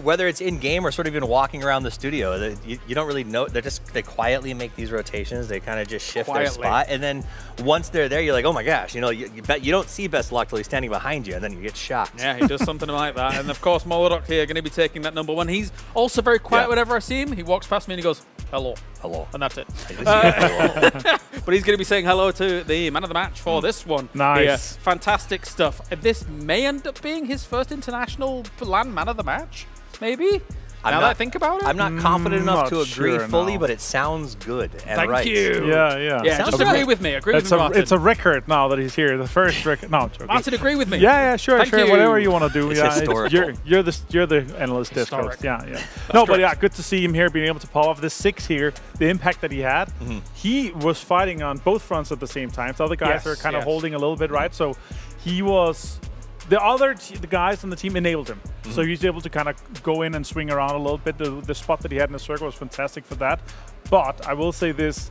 S18: whether it's in-game or sort of even walking around the studio, you don't really know. They quietly make these rotations. They kind of just shift their spot. And then once they're there, you're like, oh my gosh, you know, you don't see Best Luck till he's standing behind you, and then you get shocked.
S1: Yeah, he does something like that. And of course, Molodok here going to be taking that number 1. He's also very quiet whenever I see him. He walks past me and he goes, hello.
S18: Hello.
S1: And that's it. But he's going to be saying hello to the man of the match for this one.
S6: Nice.
S1: Fantastic stuff. This may end up being his first international LAN man of the match, maybe? Now that I think about it?
S18: I'm not confident enough to agree fully, but it sounds good and
S1: Thank you.
S6: Yeah.
S1: Just agree with me. Agree with me, Martin.
S6: It's a record now that he's here. The first record. No, joking.
S1: Martin, agree with me.
S6: Yeah, sure.
S1: Thank you.
S6: Whatever you want to do.
S18: It's historical.
S6: You're the analyst discourse. Yeah. No, but yeah, good to see him here being able to pull off this 6 here. The impact that he had. He was fighting on both fronts at the same time. So the other guys are kind of holding a little bit, right? So he was. The guys on the team enabled him. So he's able to kind of go in and swing around a little bit. The spot that he had in the circle was fantastic for that. But I will say this,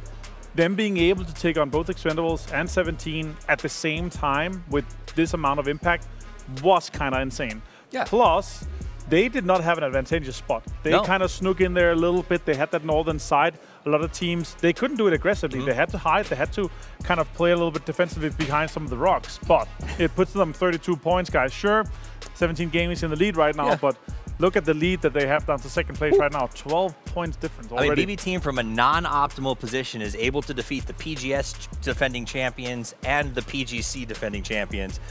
S6: them being able to take on both Expendables and 17 at the same time with this amount of impact was kind of insane. Plus, they did not have an advantageous spot. They kind of snuck in there a little bit. They had that northern side. A lot of teams, they couldn't do it aggressively. They had to hide. They had to kind of play a little bit defensively behind some of the rocks. But it puts them 32 points, guys. Sure, 17 Gaming's in the lead right now, but look at the lead that they have down to second place right now. 12 points difference already.
S18: I mean, BB Team from a non-optimal position is able to defeat the PGS defending champions and the PGC defending champions.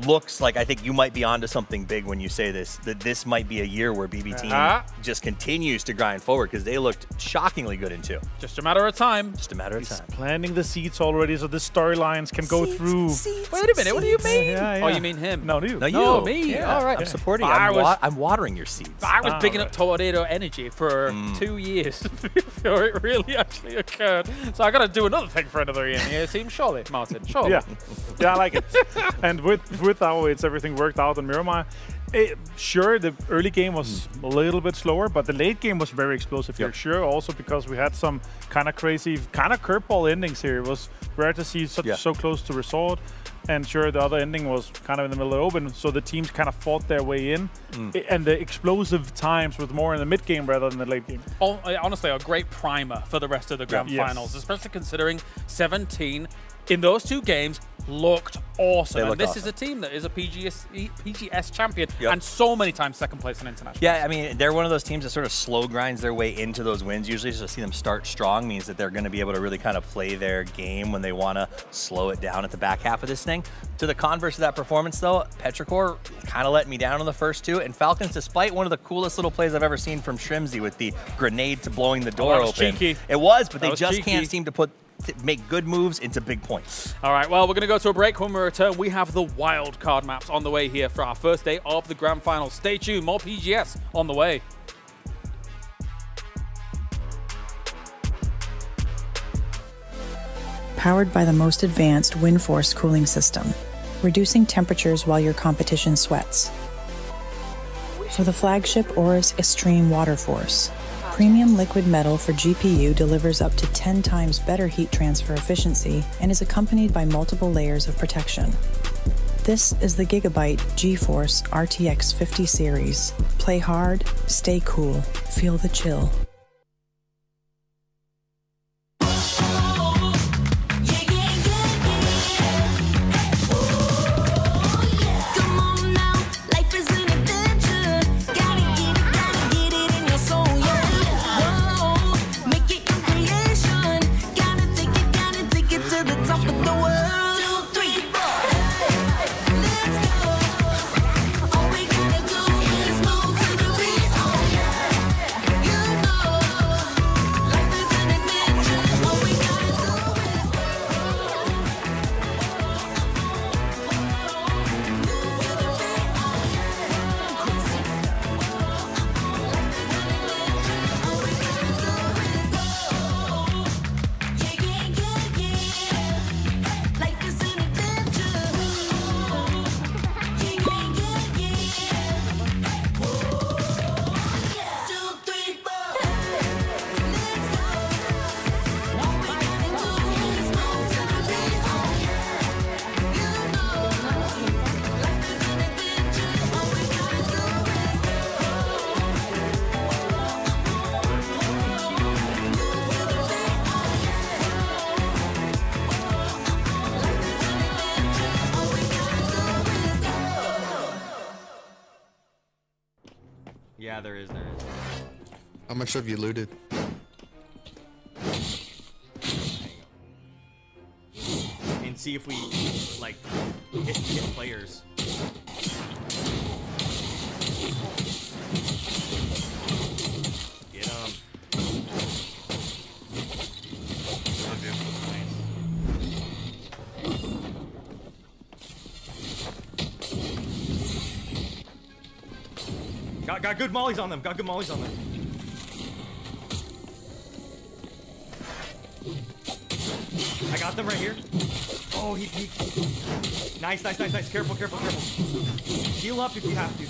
S18: Looks like I think you might be onto something big when you say this, that this might be a year where BB Team just continues to grind forward, because they looked shockingly good in 2.
S1: Just a matter of time.
S18: Just a matter of time.
S6: Planting the seeds already so the storylines can go through.
S1: Wait a minute, what do you mean? Oh, you mean him?
S6: No, you.
S18: No, you.
S1: No, me.
S18: Yeah.
S1: All right.
S18: I'm supporting you. I'm watering your seeds.
S1: I was picking up Tornado Energy for 2 years before it really actually occurred. So I got to do another thing for another year. Yeah, seems surely, Martin. Surely.
S6: Yeah, I like it. And with how everything worked out in Miramar, sure, the early game was a little bit slower, but the late game was very explosive here. Sure, also because we had some kind of crazy, kind of curveball endings here. It was rare to see so close to resort. And sure, the other ending was kind of in the middle of the open, so the teams kind of fought their way in. And the explosive times was more in the mid game rather than the late game.
S1: Honestly, a great primer for the rest of the grand finals, especially considering 17 in those 2 games looked awesome. And this is a team that is a PGS champion and so many times second place in international.
S18: Yeah, I mean, they're one of those teams that sort of slow grinds their way into those wins. Usually to see them start strong means that they're going to be able to really kind of play their game when they want to slow it down at the back half of this thing. To the converse of that performance, though, Apr-4 kind of let me down on the first 2. And Falcons, despite one of the coolest little plays I've ever seen from Shrimzy with the grenade to blowing the door open.
S1: Cheeky.
S18: It was, but they just can't seem to make good moves into big points.
S1: All right, well, we're going to go to a break. When we return, we have the wild card maps on the way here for our first day of the grand final. Stay tuned, more PGS on the way.
S9: Powered by the most advanced wind force cooling system, reducing temperatures while your competition sweats. For the flagship Aorus Extreme Water Force, premium liquid metal for GPU delivers up to 10 times better heat transfer efficiency and is accompanied by multiple layers of protection. This is the Gigabyte GeForce RTX 50 series. Play hard, stay cool, feel the chill.
S18: Yeah, there is.
S10: How much have you looted?
S18: And see if we, like, hit players. Get them. Got good mollies on them. Got good mollies on them. I got them right here. Oh, he. Nice. Careful. Heal up if you have to.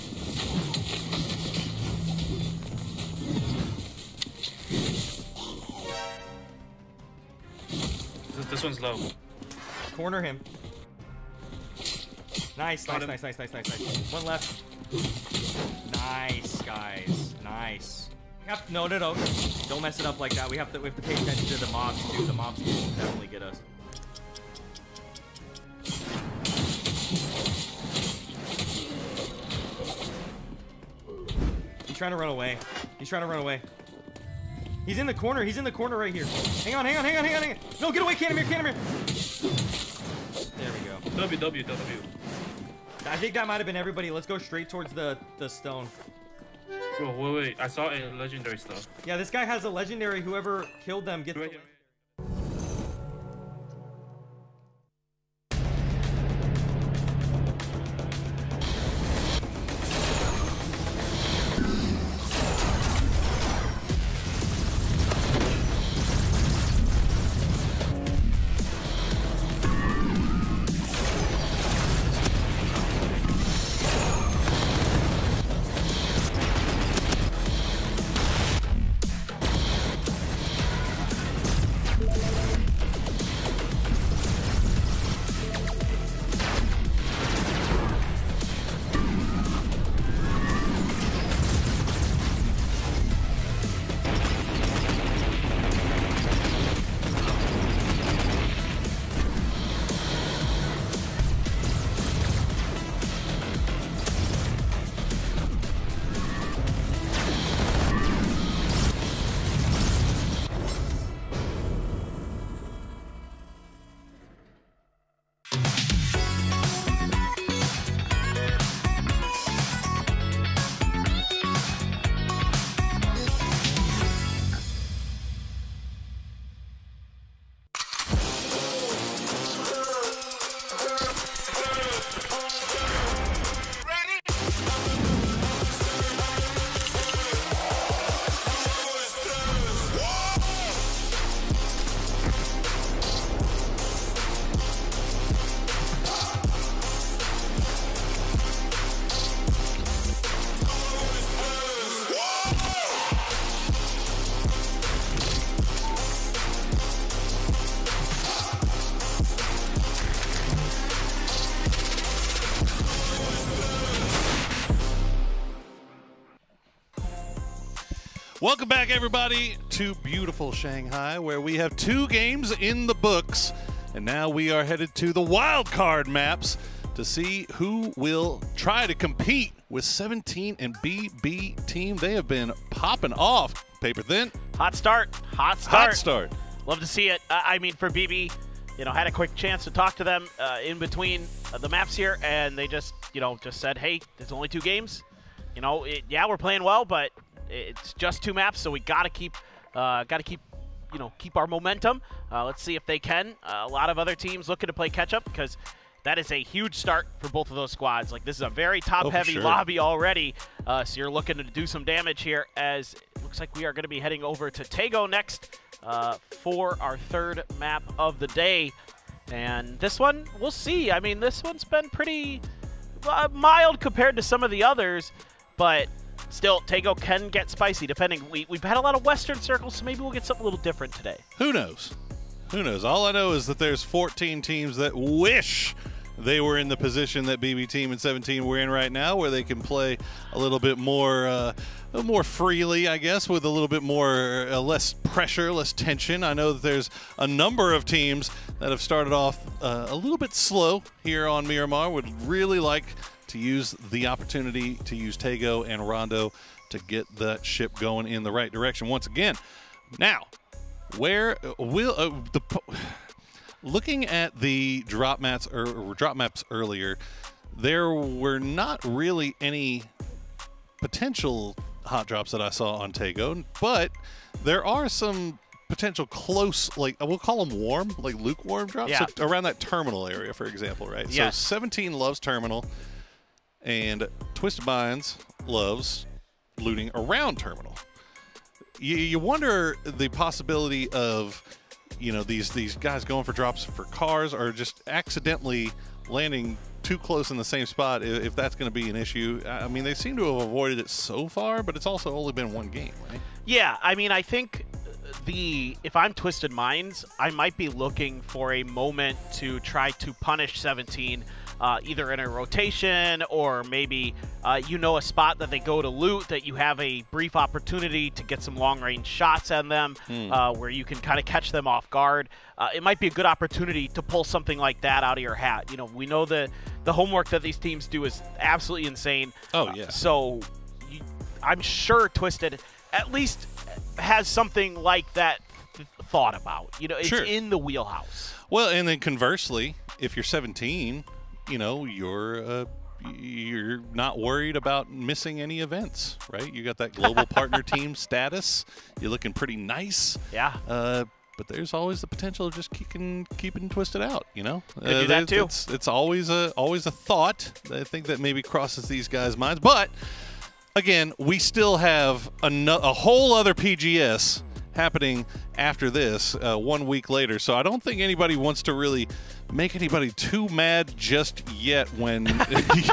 S12: This one's low.
S18: Corner him. Nice. One left. Nice, guys. Nice. No. Don't mess it up like that. We have to pay attention to the mobs too. The mobs will definitely get us. He's trying to run away. He's in the corner. He's in the corner right here. Hang on. No, get away, Canamir. There we go.
S12: W.
S18: I think that might have been everybody. Let's go straight towards the stone.
S12: Oh, wait. I saw a legendary stuff.
S18: Yeah, this guy has a legendary. Whoever killed them gets...
S16: Welcome back, everybody, to beautiful Shanghai, where we have 2 games in the books. And now we are headed to the wild card maps to see who will try to compete with 17 and BB team. They have been popping off. Paper Thin.
S22: Hot start. Hot start.
S16: Hot start.
S22: Love to see it. I mean, for BB, you know, had a quick chance to talk to them in between the maps here, and they just, you know, just said, hey, there's only 2 games. You know, yeah, we're playing well, but it's just 2 maps, so we gotta keep, you know, keep our momentum. Let's see if they can. A lot of other teams looking to play catch up because that is a huge start for both of those squads. Like, this is a very top-heavy lobby already, so you're looking to do some damage here. As it looks like we are going to be heading over to Tego next for our 3rd map of the day. And this one, we'll see. I mean, this one's been pretty mild compared to some of the others, but still, Tego can get spicy depending. We've had a lot of Western circles, so maybe we'll get something a little different today.
S16: Who knows? Who knows? All I know is that there's 14 teams that wish they were in the position that BB Team and 17 we're in right now, where they can play a little bit more freely, I guess, with a little bit more less pressure, less tension. I know that there's a number of teams that have started off a little bit slow here on Miramar. Would really like to use the opportunity to use Tego and Rondo to get that ship going in the right direction once again. Now, where will looking at the drop maps earlier, there were not really any potential hot drops that I saw on Tego, but there are some potential close, like we'll call them warm, like lukewarm drops,
S22: yeah,
S16: so around that terminal area, for example, right?
S22: Yes.
S16: So 17 loves terminal, and Twisted Minds loves looting around terminal. You wonder the possibility of, you know, these guys going for drops for cars or just accidentally landing too close in the same spot, if that's going to be an issue. I mean, they seem to have avoided it so far, but it's also only been 1 game, right?
S22: Yeah, I mean, I think if I'm Twisted Minds, I might be looking for a moment to try to punish 17, either in a rotation or maybe, you know, a spot that they go to loot that you have a brief opportunity to get some long-range shots on them, where you can kind of catch them off guard. It might be a good opportunity to pull something like that out of your hat. You know, we know the homework that these teams do is absolutely insane.
S16: Oh, yeah.
S22: So I'm sure Twisted at least has something like that thought about. You know, it's in the wheelhouse.
S16: Well, and then conversely, if you're 17, you know, you're not worried about missing any events, right? You got that global partner team status. You're looking pretty nice.
S22: Yeah.
S16: But there's always the potential of just keeping Twisted out, you know?
S22: Could do that too.
S16: It's always a thought. I think that maybe crosses these guys' minds. But again, we still have a whole other PGS happening after this 1 week later. So I don't think anybody wants to really make anybody too mad just yet when,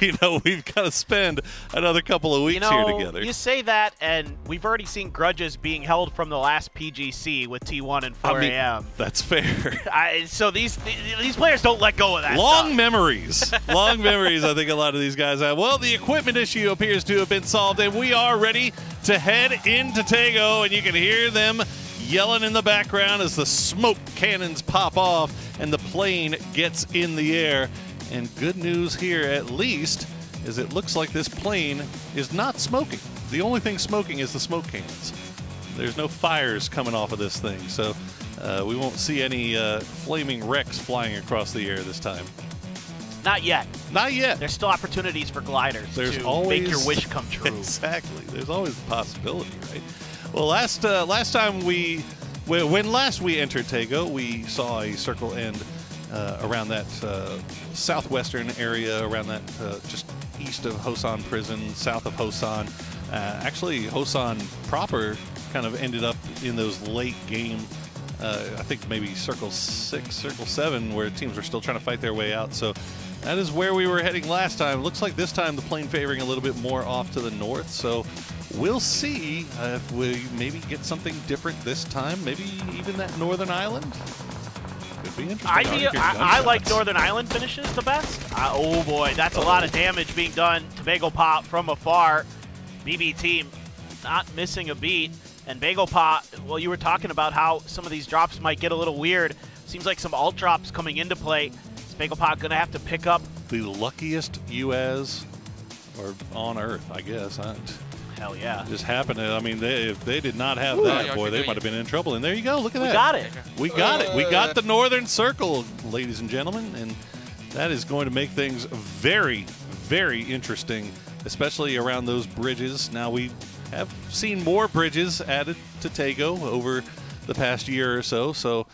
S16: you know, we've got to spend another couple of weeks here together.
S22: You say that, and we've already seen grudges being held from the last PGC with T1 and 4 AM.
S16: That's fair.
S22: So these players don't let go of that
S16: Long memories. Long memories, I think a lot of these guys have. Well, the equipment issue appears to have been solved, and we are ready to head into Tego, and you can hear them yelling in the background as the smoke cannons pop off and the plane gets in the air. And good news here, at least, is it looks like this plane is not smoking. The only thing smoking is the smoke cannons. There's no fires coming off of this thing, so we won't see any flaming wrecks flying across the air this time.
S22: Not yet.
S16: Not yet.
S22: There's still opportunities for gliders to make your wish come true.
S16: Exactly. There's always a possibility, right? Well, last time when last we entered Tego, we saw a circle end around that southwestern area, around that just east of Hosan Prison, south of Hosan. Actually, Hosan proper kind of ended up in those late game, I think maybe circle 6, circle 7, where teams were still trying to fight their way out. So that is where we were heading last time. Looks like this time the plane favoring a little bit more off to the north. So we'll see if we maybe get something different this time. Maybe even that northern island. Could be interesting.
S22: I like Northern Island finishes the best. Oh boy, that's a lot of damage being done to Bagel Pop from afar. BB team not missing a beat. And BagelPa, well, you were talking about how some of these drops might get a little weird. Seems like some alt drops coming into play. Is BagelPa going to have to pick up?
S16: The luckiest UAS or on Earth, I guess.
S22: Hell yeah.
S16: Just happened to, I mean, if they did not have that, boy, they might have been in trouble. And there you go, look at that.
S22: We got it.
S16: We got it. We got the Northern Circle, ladies and gentlemen. And that is going to make things very, very interesting, especially around those bridges. Now, we have seen more bridges added to Taego over the past year or so. So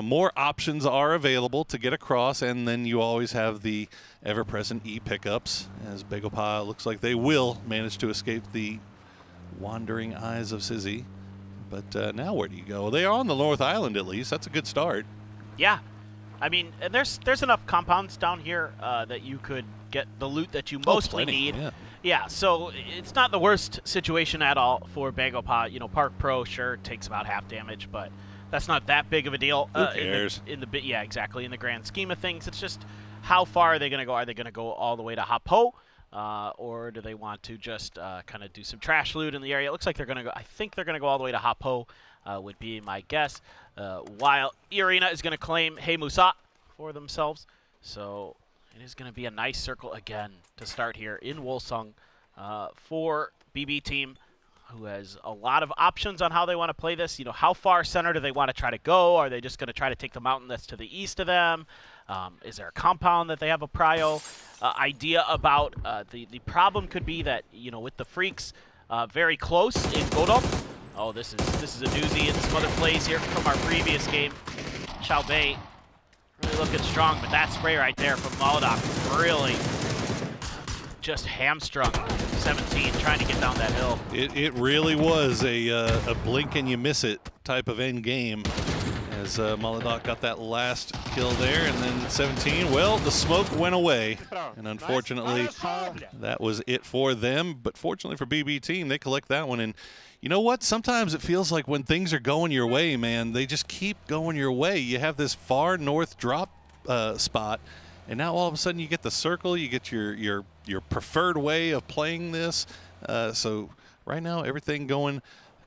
S16: more options are available to get across. And then you always have the ever-present E-pickups, as BagelPa looks like they will manage to escape the wandering eyes of Sizzy. But now where do you go? They are on the North Island, at least. That's a good start.
S22: Yeah. I mean, and there's enough compounds down here that you could get the loot that you mostly need. Yeah, so it's not the worst situation at all for BagelPa. You know, Park Pro, sure, takes about half damage, but that's not that big of a deal.
S16: Who cares?
S22: Yeah, exactly. In the grand scheme of things, it's just how far are they going to go? Are they going to go all the way to Hapo? Or do they want to just kind of do some trash loot in the area? It looks like they're going to go. I think they're going to go all the way to Hapo, would be my guess. While Arena is going to claim Hey Musa for themselves. So it is going to be a nice circle again to start here in Wolsung for BB team, who has a lot of options on how they want to play this. You know, how far center do they want to try to go? Are they just going to try to take the mountain that's to the east of them? Is there a compound that they have a prio idea about? The problem could be that, you know, with the Freaks very close in Godom. Oh, this is a doozy, and some other plays here from our previous game. Xiaobei really looking strong, but that spray right there from Molodok really just hamstrung 17 trying to get down that hill.
S16: It really was a blink and you miss it type of end game, as Molodok got that last kill there, and then 17, well, the smoke went away, and unfortunately that was it for them. But fortunately for BB team, they collect that one. And you know what? Sometimes it feels like when things are going your way, man, they just keep going your way. You have this far north drop spot, and now all of a sudden you get the circle, you get your preferred way of playing this. So right now, everything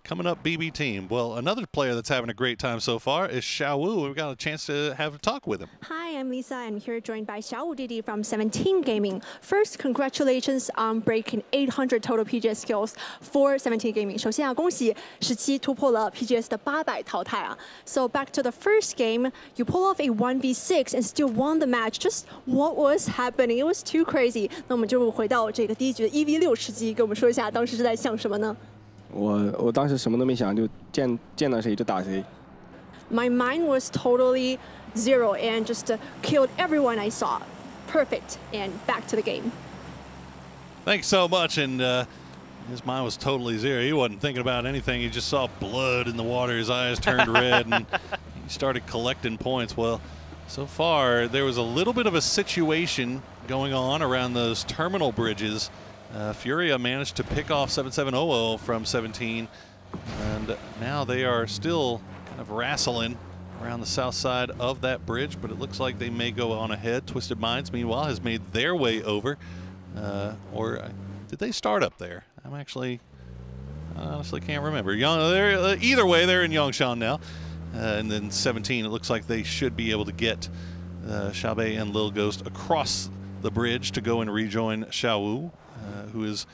S16: coming up BB team. Well, another player that's having a great time so far is Xiaowu. We've got a chance to have a talk with him.
S23: Hi, I'm Lisa. I'm here joined by Xiaowu Didi from 17 Gaming. First, congratulations on breaking 800 total PGS skills for 17 Gaming. 首先恭喜17突破了 PGS 的800淘汰啊。So back to the first game, you pull off a 1v6 and still won the match. Just what was happening? It was too crazy. 那我们就回到这个第一局的1v6吃鸡，跟我们说一下当时是在想什么呢？
S5: 我当时什么都没想，就见到谁就打谁。
S23: My mind was totally zero and just killed everyone I saw. Perfect. And back to the game.
S16: Thanks so much. And his mind was totally zero. He wasn't thinking about anything. He just saw blood in the water. His eyes turned red, and he started collecting points. Well, so far there was a little bit of a situation going on around those terminal bridges. Furia managed to pick off 7700 from 17, and now they are still kind of wrestling around the south side of that bridge, but it looks like they may go on ahead. Twisted Minds, meanwhile, has made their way over. Or did they start up there? I honestly can't remember. Either way, they're in Yongshan now. And then 17, it looks like they should be able to get Xiaobei and Lil Ghost across the bridge to go and rejoin Xiaowu, who has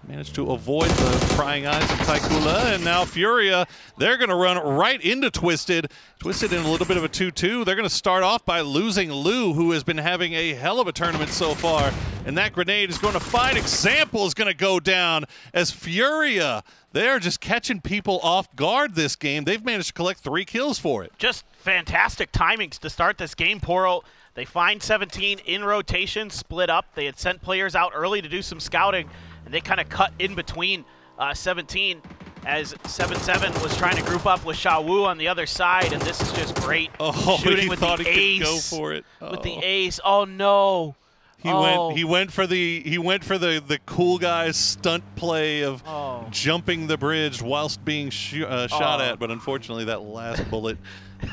S16: managed to avoid the prying eyes of Taikula. And now Furia, they're going to run right into Twisted. Twisted in a little bit of a 2-2. They're going to start off by losing Lu, who has been having a hell of a tournament so far. And that grenade is going to find example, is going to go down as Furia, they're just catching people off guard this game. They've managed to collect 3 kills for it.
S22: Just fantastic timings to start this game, Poro. They find 17 in rotation, split up. They had sent players out early to do some scouting, and they kind of cut in between 17 as 7-7 was trying to group up with Xiaowu on the other side, and this is just great.
S16: Oh,
S22: shooting with
S16: thought
S22: the
S16: he
S22: ace.
S16: could go for it.
S22: With the ace. Oh no.
S16: He went for the cool guy's stunt play of jumping the bridge whilst being shot at, but unfortunately that last bullet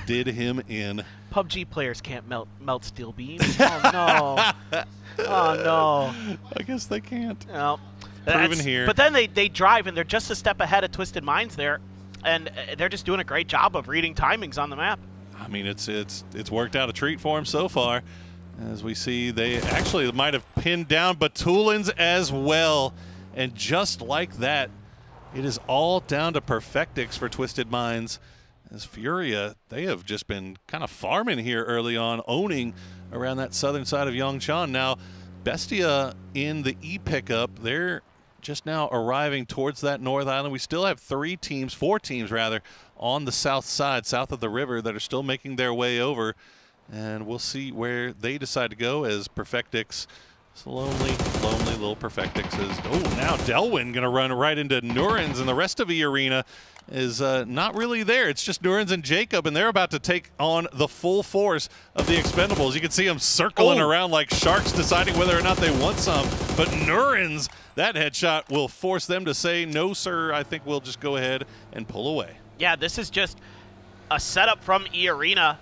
S16: did him in.
S22: PUBG players can't melt steel beams. Oh no. Oh no.
S16: I guess they can't.
S22: No.
S16: Proven here.
S22: But then they drive, and they're just a step ahead of Twisted Minds there, and they're just doing a great job of reading timings on the map.
S16: I mean, it's worked out a treat for him so far. As we see, they actually might have pinned down Batulins as well. And just like that, it is all down to Perfectix for Twisted Minds. As Furia, they have just been kind of farming here early on, owning around that southern side of Yongchan. Now, Bestia in the E pickup, they're just now arriving towards that North Island. We still have 4 teams rather, on the south side, south of the river, that are still making their way over. And we'll see where they decide to go as Perfectix, it's lonely little Perfectix is. Oh, now Delwyn going to run right into Nurens, and the rest of the arena is not really there. It's just Nurens and Jacob, and they're about to take on the full force of the Expendables. You can see them circling around like sharks, deciding whether or not they want some. But Nurens, that headshot will force them to say, no, sir, I think we'll just go ahead and pull away.
S22: Yeah, this is just a setup from E-Arena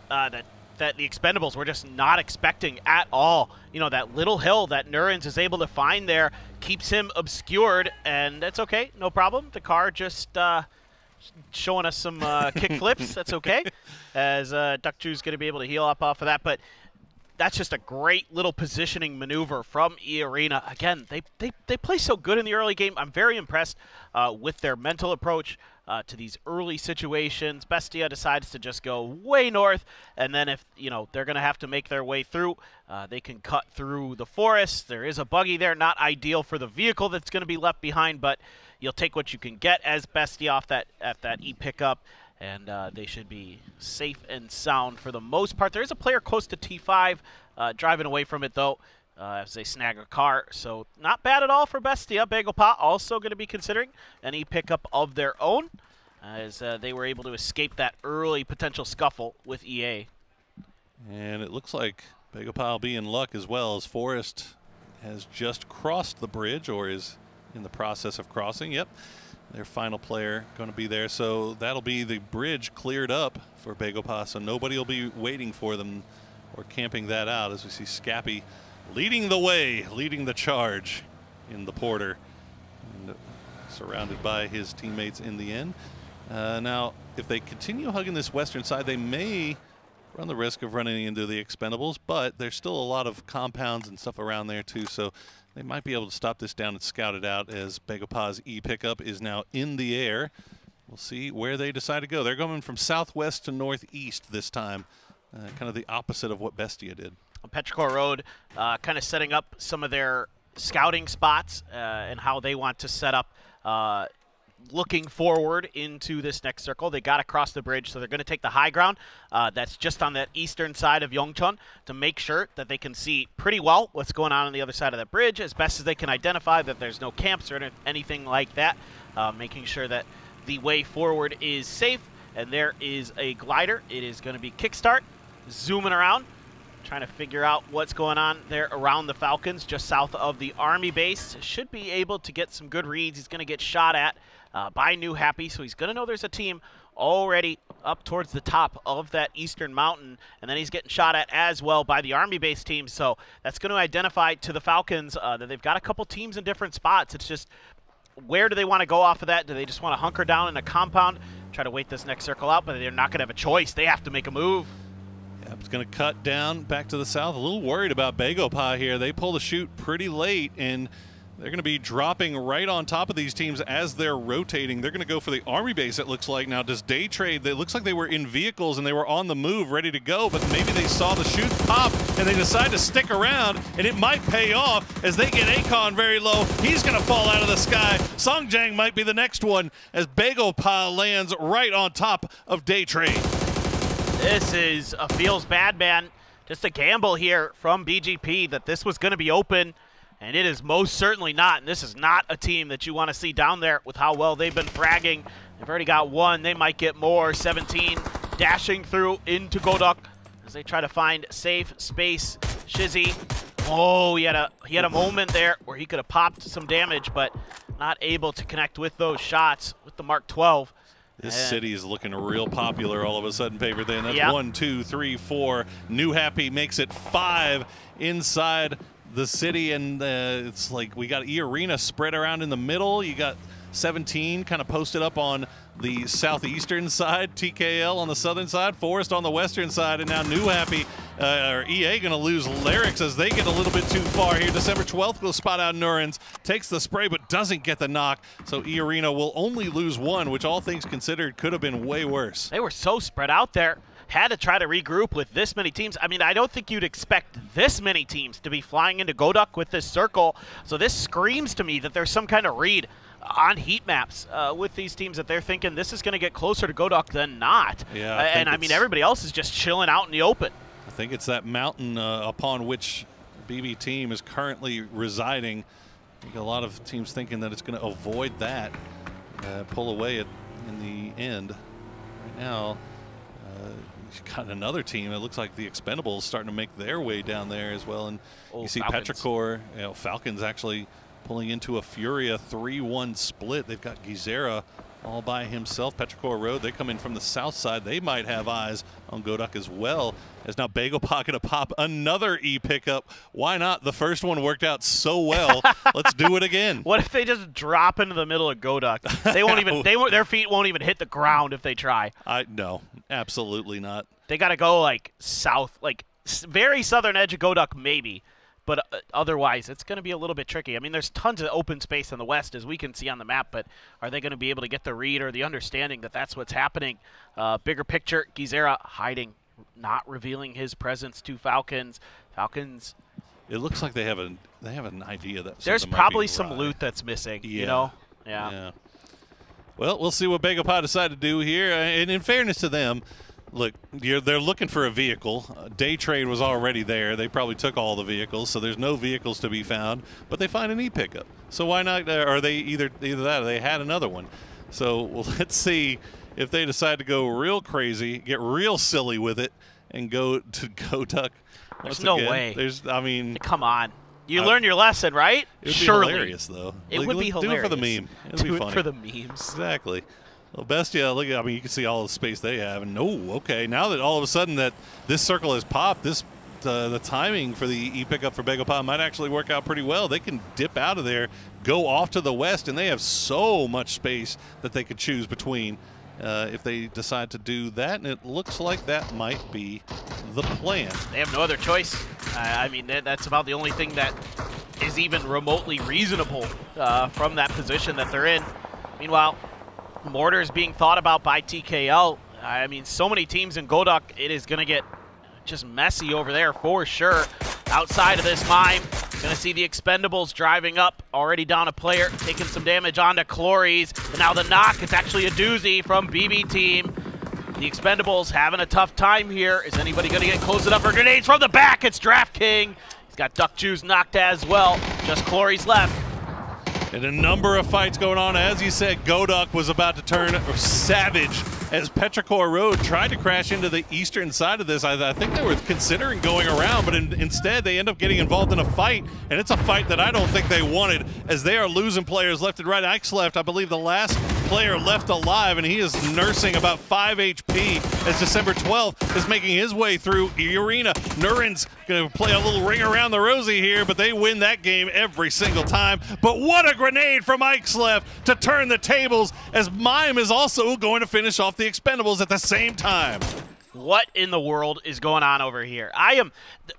S22: that the Expendables were just not expecting at all. You know, that little hill that Nurens is able to find there keeps him obscured, and that's okay, no problem. The car just showing us some kick flips, that's okay, as Duckju's going to be able to heal up off of that. But that's just a great little positioning maneuver from E-Arena. Again, they play so good in the early game. I'm very impressed with their mental approach to these early situations. Bestia decides to just go way north, and then if, you know, they're going to have to make their way through, they can cut through the forest. There is a buggy there, not ideal for the vehicle that's going to be left behind, but you'll take what you can get as Bestia off at that E pickup, and they should be safe and sound for the most part. There is a player close to T5 driving away from it, though, as they snag a car. So not bad at all for Bestia. Bagelpa also going to be considering an E pickup of their own, as they were able to escape that early potential scuffle with EA.
S16: And it looks like Bagelpa will be in luck as well, as Forrest has just crossed the bridge, or is in the process of crossing. Yep, their final player going to be there. So that'll be the bridge cleared up for Bagelpa, so nobody will be waiting for them or camping that out, as we see Scappy leading the way, leading the charge in the Porter, and surrounded by his teammates in the end. Now, if they continue hugging this western side, they may run the risk of running into the Expendables, but there's still a lot of compounds and stuff around there too, so they might be able to stop this down and scout it out, as Bagelpa's E pickup is now in the air. We'll see where they decide to go. They're going from southwest to northeast this time, kind of the opposite of what Bestia did.
S22: On Petrichor Road, kind of setting up some of their scouting spots and how they want to set up looking forward into this next circle. They got to cross the bridge, so they're going to take the high ground that's just on that eastern side of Yongchan to make sure that they can see pretty well what's going on the other side of that bridge, as best as they can identify that there's no camps or anything like that, making sure that the way forward is safe. And there is a glider. It is going to be kickstart, zooming around, trying to figure out what's going on there around the Falcons, just south of the Army base. Should be able to get some good reads. He's going to get shot at by New Happy, so he's going to know there's a team already up towards the top of that eastern mountain, and then he's getting shot at as well by the Army base team. So that's going to identify to the Falcons that they've got a couple teams in different spots. It's just, where do they want to go off of that? Do they just want to hunker down in a compound, try to wait this next circle out? But they're not going to have a choice. They have to make a move.
S16: Yep, it's going to cut down back to the south. A little worried about Bagelpa here. They pull the chute pretty late, and they're going to be dropping right on top of these teams as they're rotating. They're going to go for the Army base, it looks like. Now, does Day Trade, it looks like they were in vehicles and they were on the move, ready to go, but maybe they saw the chute pop and they decide to stick around, and it might pay off as they get Akon very low. He's going to fall out of the sky. Songjang might be the next one as Bagelpa lands right on top of Day Trade.
S22: This is a feels bad, man. Just a gamble here from BGP that this was going to be open, and it is most certainly not. And this is not a team that you want to see down there with how well they've been fragging. They've already got one. They might get more. 17 dashing through into Godok as they try to find safe space. Shizzy, oh, he had a moment there where he could have popped some damage, but not able to connect with those shots with the Mark 12.
S16: This city is looking real popular all of a sudden, Paper Day. And that's 1, 2, 3, 4. New Happy makes it 5 inside the city, and it's like we got E-Arena spread around in the middle. You got 17 kind of posted up on the southeastern side, TKL on the southern side, Forest on the western side, and now New Happy, or EA, going to lose Lyrics as they get a little bit too far here. December 12th will spot out Nurens, takes the spray but doesn't get the knock, so E-Arena will only lose one, which all things considered could have been way worse.
S22: They were so spread out there. Had to try to regroup with this many teams. I mean, I don't think you'd expect this many teams to be flying into Godok with this circle, so this screams to me that there's some kind of read on heat maps with these teams that they're thinking this is going to get closer to Godok than not.
S16: Yeah,
S22: and I mean, everybody else is just chilling out in the open.
S16: I think it's that mountain upon which BB team is currently residing. I think a lot of teams thinking that it's going to avoid that, pull away in the end. Right now, you've got another team. It looks like the Expendables starting to make their way down there as well. And you see Petrichor, Falcons actually pulling into a Furia 3-1 split. They've got Gizera all by himself. Petrichor Road, they come in from the south side. They might have eyes on Godok as well. As now Bagel Pocket to pop another E pickup. Why not? The first one worked out so well. Let's do it again.
S22: What if they just drop into the middle of Godok? They won't even. Their feet won't even hit the ground if they try.
S16: No, absolutely not.
S22: They got to go like south, like very southern edge of Godok, maybe. But otherwise, it's going to be a little bit tricky. I mean, there's tons of open space in the west, as we can see on the map, but are they going to be able to get the read or the understanding that that's what's happening? Bigger picture, Gizera hiding, not revealing his presence to Falcons. Falcons.
S16: It looks like they have an idea that
S22: there's probably some loot that's missing.
S16: Yeah.
S22: You know. Yeah.
S16: Well, we'll see what Bagopod decide to do here. And in fairness to them, look, they're looking for a vehicle. Day trade was already there. They probably took all the vehicles, so there's no vehicles to be found. But they find an E-pickup. So why not? Or they either that or they had another one. So let's see if they decide to go real crazy, get real silly with it, and go to Godok.
S22: There's no way.
S16: I mean,
S22: come on. You learned your lesson, right?
S16: It would be hilarious, though.
S22: It would be hilarious.
S16: Do it for the meme. It would be funny.
S22: For the memes.
S16: Exactly. Well, Bestia, look at, I mean, you can see all the space they have. And okay, now that all of a sudden that this circle has popped, the timing for the E-pickup for Bagopod might actually work out pretty well. They can dip out of there, go off to the west, and they have so much space that they could choose between if they decide to do that. And it looks like that might be the plan.
S22: They have no other choice. I mean, that's about the only thing that is even remotely reasonable from that position that they're in. Meanwhile, Mortar is being thought about by TKL. I mean, so many teams in Godok, it is going to get just messy over there for sure. Outside of this mine, going to see the Expendables driving up, already down a player, taking some damage onto Clories. And now the knock, it's actually a doozy from BB team. The Expendables having a tough time here. Is anybody going to get close enough for grenades from the back? It's Draft King. He's got Duck Juice knocked as well. Just Clories left.
S16: And a number of fights going on. As you said, Godok was about to turn savage as Petrichor Road tried to crash into the eastern side of this. I think they were considering going around, but instead they end up getting involved in a fight, and it's a fight that I don't think they wanted, as they are losing players left and right. Ike's left, I believe, the last player left alive, and he is nursing about 5 HP as December 12th is making his way through the arena. Nuren's going to play a little ring around the rosy here, but they win that game every single time. But what a grenade from Ike's left to turn the tables, as Mime is also going to finish off the Expendables at the same time.
S22: What in the world is going on over here?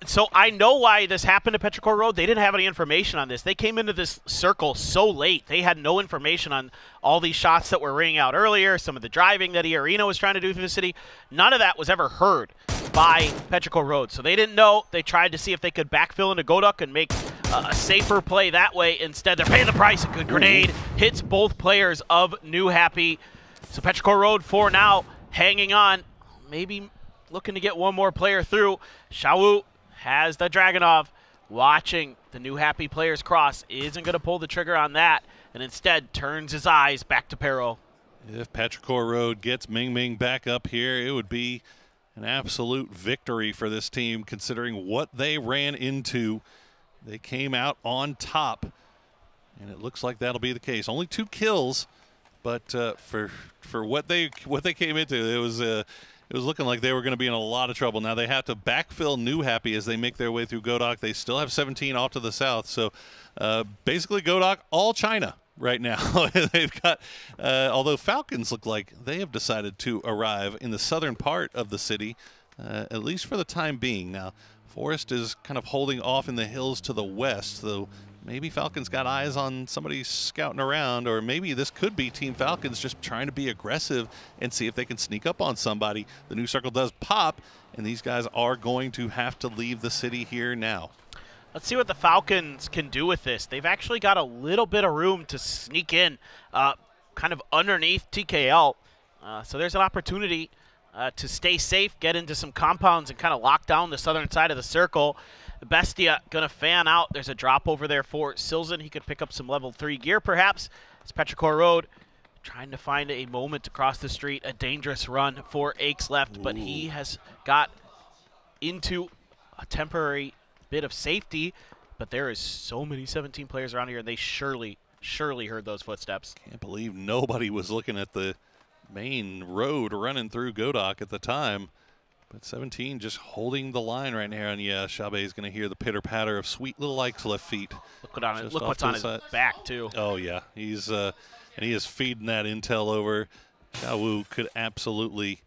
S22: So I know why this happened to Petrichor Road. They didn't have any information on this. They came into this circle so late. They had no information on all these shots that were ringing out earlier, some of the driving that E-Arena was trying to do through the city. None of that was ever heard by Petrichor Road. So they didn't know. They tried to see if they could backfill into Godok and make a safer play that way. Instead, they're paying the price. A good grenade hits both players of New Happy. So Petrichor Road for now hanging on. Maybe looking to get one more player through. Xiaowu has the Dragunov, watching the New Happy players cross. Isn't going to pull the trigger on that, and instead turns his eyes back to Pero.
S16: If Petrichor Road gets Ming Ming back up here, it would be an absolute victory for this team, considering what they ran into. They came out on top, and it looks like that'll be the case. Only 2 kills. But for what they came into, it was looking like they were going to be in a lot of trouble. Now they have to backfill New Happy as they make their way through Godok. They still have 17 off to the south. So basically Godok all China right now. They've got, although Falcons look like they have decided to arrive in the southern part of the city, at least for the time being. Now, Forest is kind of holding off in the hills to the west, though maybe Falcons got eyes on somebody scouting around, or maybe this could be Team Falcons just trying to be aggressive and see if they can sneak up on somebody. The new circle does pop, and these guys are going to have to leave the city here now.
S22: Let's see what the Falcons can do with this. They've actually got a little bit of room to sneak in kind of underneath TKL. So there's an opportunity to stay safe, get into some compounds, and kind of lock down the southern side of the circle. Bestia going to fan out. There's a drop over there for Silzen. He could pick up some level 3 gear perhaps. It's Petrichor Road trying to find a moment to cross the street. A dangerous run for Aches left, but he has got into a temporary bit of safety. But there is so many 17 players around here, and they surely heard those footsteps.
S16: Can't believe nobody was looking at the main road running through Godok at the time. But 17 just holding the line right now, and yeah, Xiaobei is going to hear the pitter-patter of sweet little Ike's left feet.
S22: Look what's on his back, too.
S16: Oh, yeah. He's and he is feeding that intel over. Xiaowu could absolutely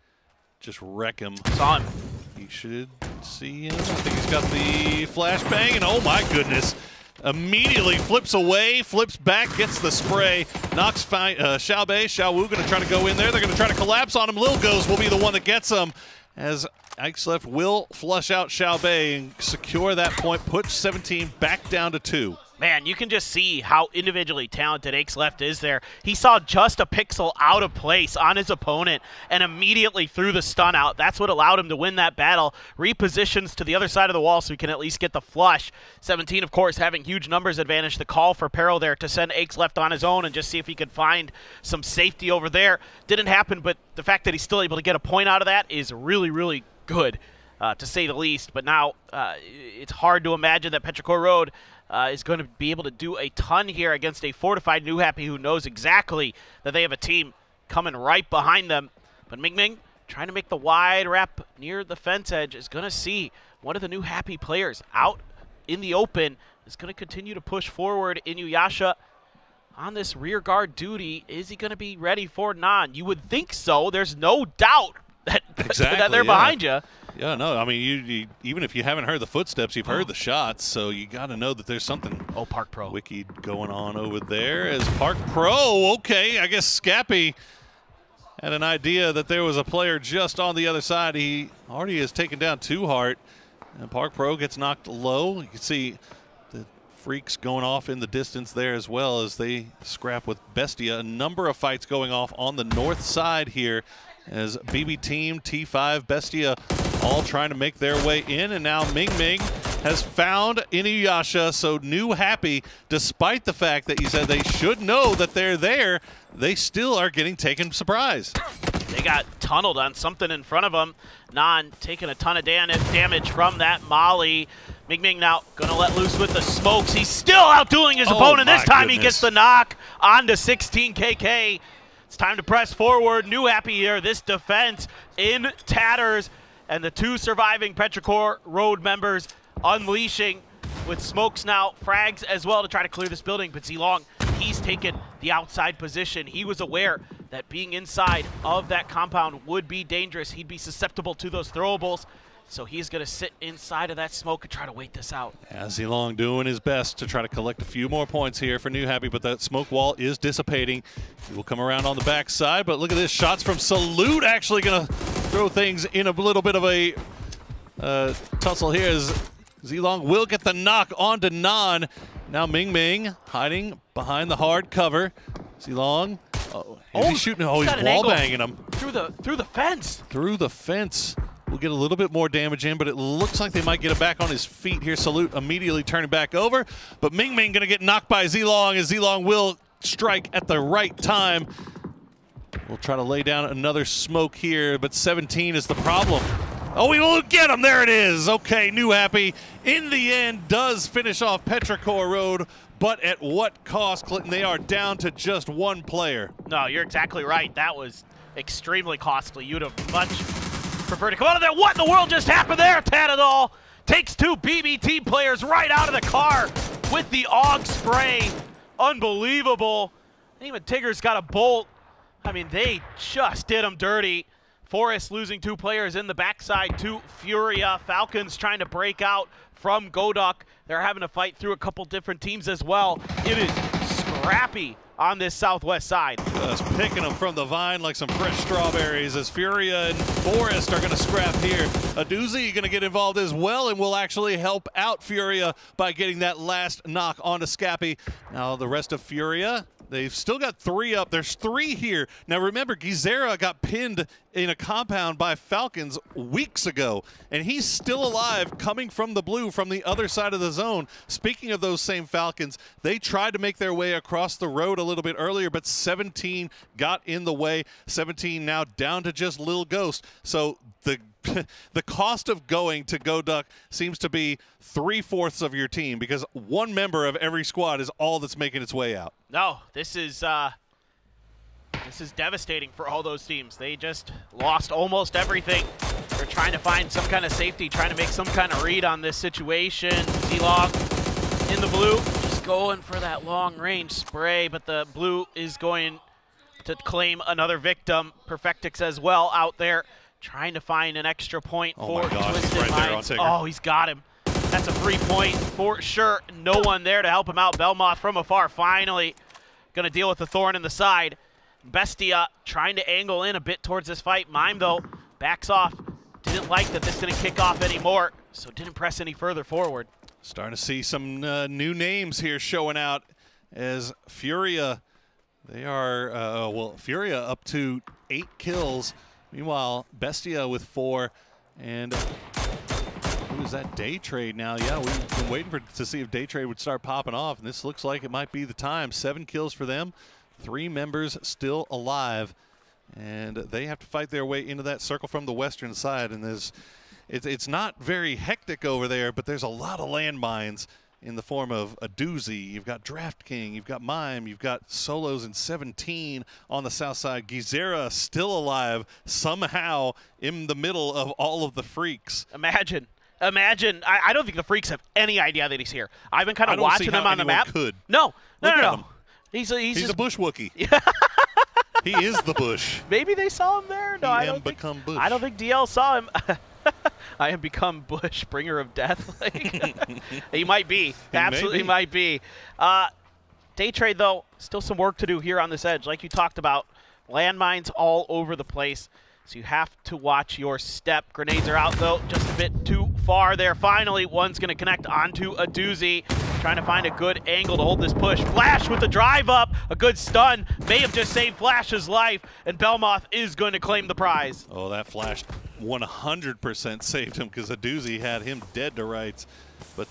S16: just wreck him.
S22: Saw him.
S16: You should see him. I think he's got the flashbang, and oh, my goodness. Immediately flips away, flips back, gets the spray, knocks Xiaobei. Xiaowu going to try to go in there. They're going to try to collapse on him. Lil Ghost will be the one that gets him, as Ike's left will flush out Xiaobei and secure that point, push 17 back down to 2.
S22: Man, you can just see how individually talented Aches left is there. He saw just a pixel out of place on his opponent and immediately threw the stun out. That's what allowed him to win that battle. Repositions to the other side of the wall so he can at least get the flush. 17, of course, having huge numbers advantage. The call for Peril there to send Aches left on his own and just see if he could find some safety over there. Didn't happen, but the fact that he's still able to get a point out of that is really, really good, to say the least. But now it's hard to imagine that Petrichor Road is going to be able to do a ton here against a fortified New Happy who knows exactly that they have a team coming right behind them. But Ming trying to make the wide wrap near the fence edge is going to see one of the New Happy players out in the open. Is going to continue to push forward. Inuyasha on this rear guard duty. Is he going to be ready for Nan? You would think so. There's no doubt that, that they're behind you.
S16: Yeah, no, I mean, you even if you haven't heard the footsteps, you've heard the shots, so you got to know that there's something
S22: Park Pro
S16: wicked going on over there. As Park Pro, okay, I guess Scappy had an idea that there was a player just on the other side. He already has taken down 2 Heart, and Park Pro gets knocked low. You can see the Freaks going off in the distance there as well as they scrap with Bestia. A number of fights going off on the north side here as BB Team, T5, Bestia all trying to make their way in, and now Ming has found Inuyasha, so New Happy, despite the fact that you said they should know that they're there, they still are getting taken surprise.
S22: They got tunneled on something in front of them. Nan taking a ton of damage from that Molly. Ming now going to let loose with the smokes. He's still outdoing his opponent. This time he gets the knock onto 16KK. It's time to press forward. New Happy here. This defense in tatters. And the 2 surviving Petrichor Road members unleashing with smokes now, frags as well to try to clear this building. But Zilong, he's taken the outside position. He was aware that being inside of that compound would be dangerous. He'd be susceptible to those throwables. So he's going to sit inside of that smoke and try to wait this out.
S16: Zilong doing his best to try to collect a few more points here for New Happy, but that smoke wall is dissipating. He will come around on the backside, but look at this. Shots from Salute actually going to throw things in a little bit of a tussle here as Zilong will get the knock onto Nan. Now Ming hiding behind the hard cover. Zilong, he's shooting. Oh, he's wall banging him.
S22: Through the fence.
S16: Through the fence. We'll get a little bit more damage in, but it looks like they might get him back on his feet here. Salute immediately turning back over, but Ming going to get knocked by Zilong, as Zilong will strike at the right time. We'll try to lay down another smoke here, but 17 is the problem. Oh, we will get him. There it is. Okay, New Happy in the end does finish off Petrichor Road, but at what cost, Clinton? They are down to just 1 player.
S22: No, you're exactly right. That was extremely costly. You'd have much prefer to come out of there. What in the world just happened there? Tadadol takes 2 BBT players right out of the car with the AUG spray. Unbelievable. Even Tigger's got a bolt. I mean, they just did him dirty. Forest losing 2 players in the backside to Furia. Falcons trying to break out from Godok. They're having to fight through a couple different teams as well. It is scrappy on this southwest side.
S16: Just picking them from the vine like some fresh strawberries as Furia and Forest are going to scrap here. Aduzi going to get involved as well and will actually help out Furia by getting that last knock onto Scappy. Now the rest of Furia, they've still got 3 up. There's 3 here. Now remember, Gizera got pinned in a compound by Falcons weeks ago, and he's still alive coming from the blue from the other side of the zone. Speaking of those same Falcons, they tried to make their way across the road a little bit earlier, but 17 got in the way. 17 now down to just Lil Ghost. So the cost of going to Godok seems to be 3/4 of your team, because 1 member of every squad is all that's making its way out.
S22: No, this is devastating for all those teams. They just lost almost everything. They're trying to find some kind of safety, trying to make some kind of read on this situation. Z-Log in the blue, just going for that long-range spray, but the blue is going to claim another victim. Perfectix as well out there, trying to find an extra point for Twisted Minds. Oh, he's got him. That's a free point for sure. No one there to help him out. Belmoth from afar finally going to deal with the thorn in the side. Bestia trying to angle in a bit towards this fight. Mime, though, backs off. Didn't like that this didn't kick off anymore, so didn't press any further forward.
S16: Starting to see some new names here showing out as Furia. They are, well, Furia up to 8 kills. Meanwhile, Bestia with 4. And who's that? Day Trade now. Yeah, we've been waiting to see if Day Trade would start popping off, and this looks like it might be the time. 7 kills for them. 3 members still alive, and they have to fight their way into that circle from the western side. And it's not very hectic over there, but there's a lot of landmines in the form of a doozy. You've got Draft King, you've got Mime, you've got Solos and 17 on the south side. Gizera still alive somehow in the middle of all of the freaks.
S22: Imagine. I don't think the freaks have any idea that he's here. I've been kind of watching him on the map. No. He's
S16: a bush Wookiee. He is the bush.
S22: Maybe they saw him there. No, I don't think DL saw him. I am become Bush, bringer of death. He might be. Absolutely might be. Day Trade, though, still some work to do here on this edge. Like you talked about, landmines all over the place. So you have to watch your step. Grenades are out, though, just a bit too far there. Finally, one's going to connect onto a doozy. Trying to find a good angle to hold this push. Flash with the drive up. A good stun. May have just saved Flash's life, and Belmoth is going to claim the prize.
S16: Oh, that Flash 100% saved him, because a doozy had him dead to rights. But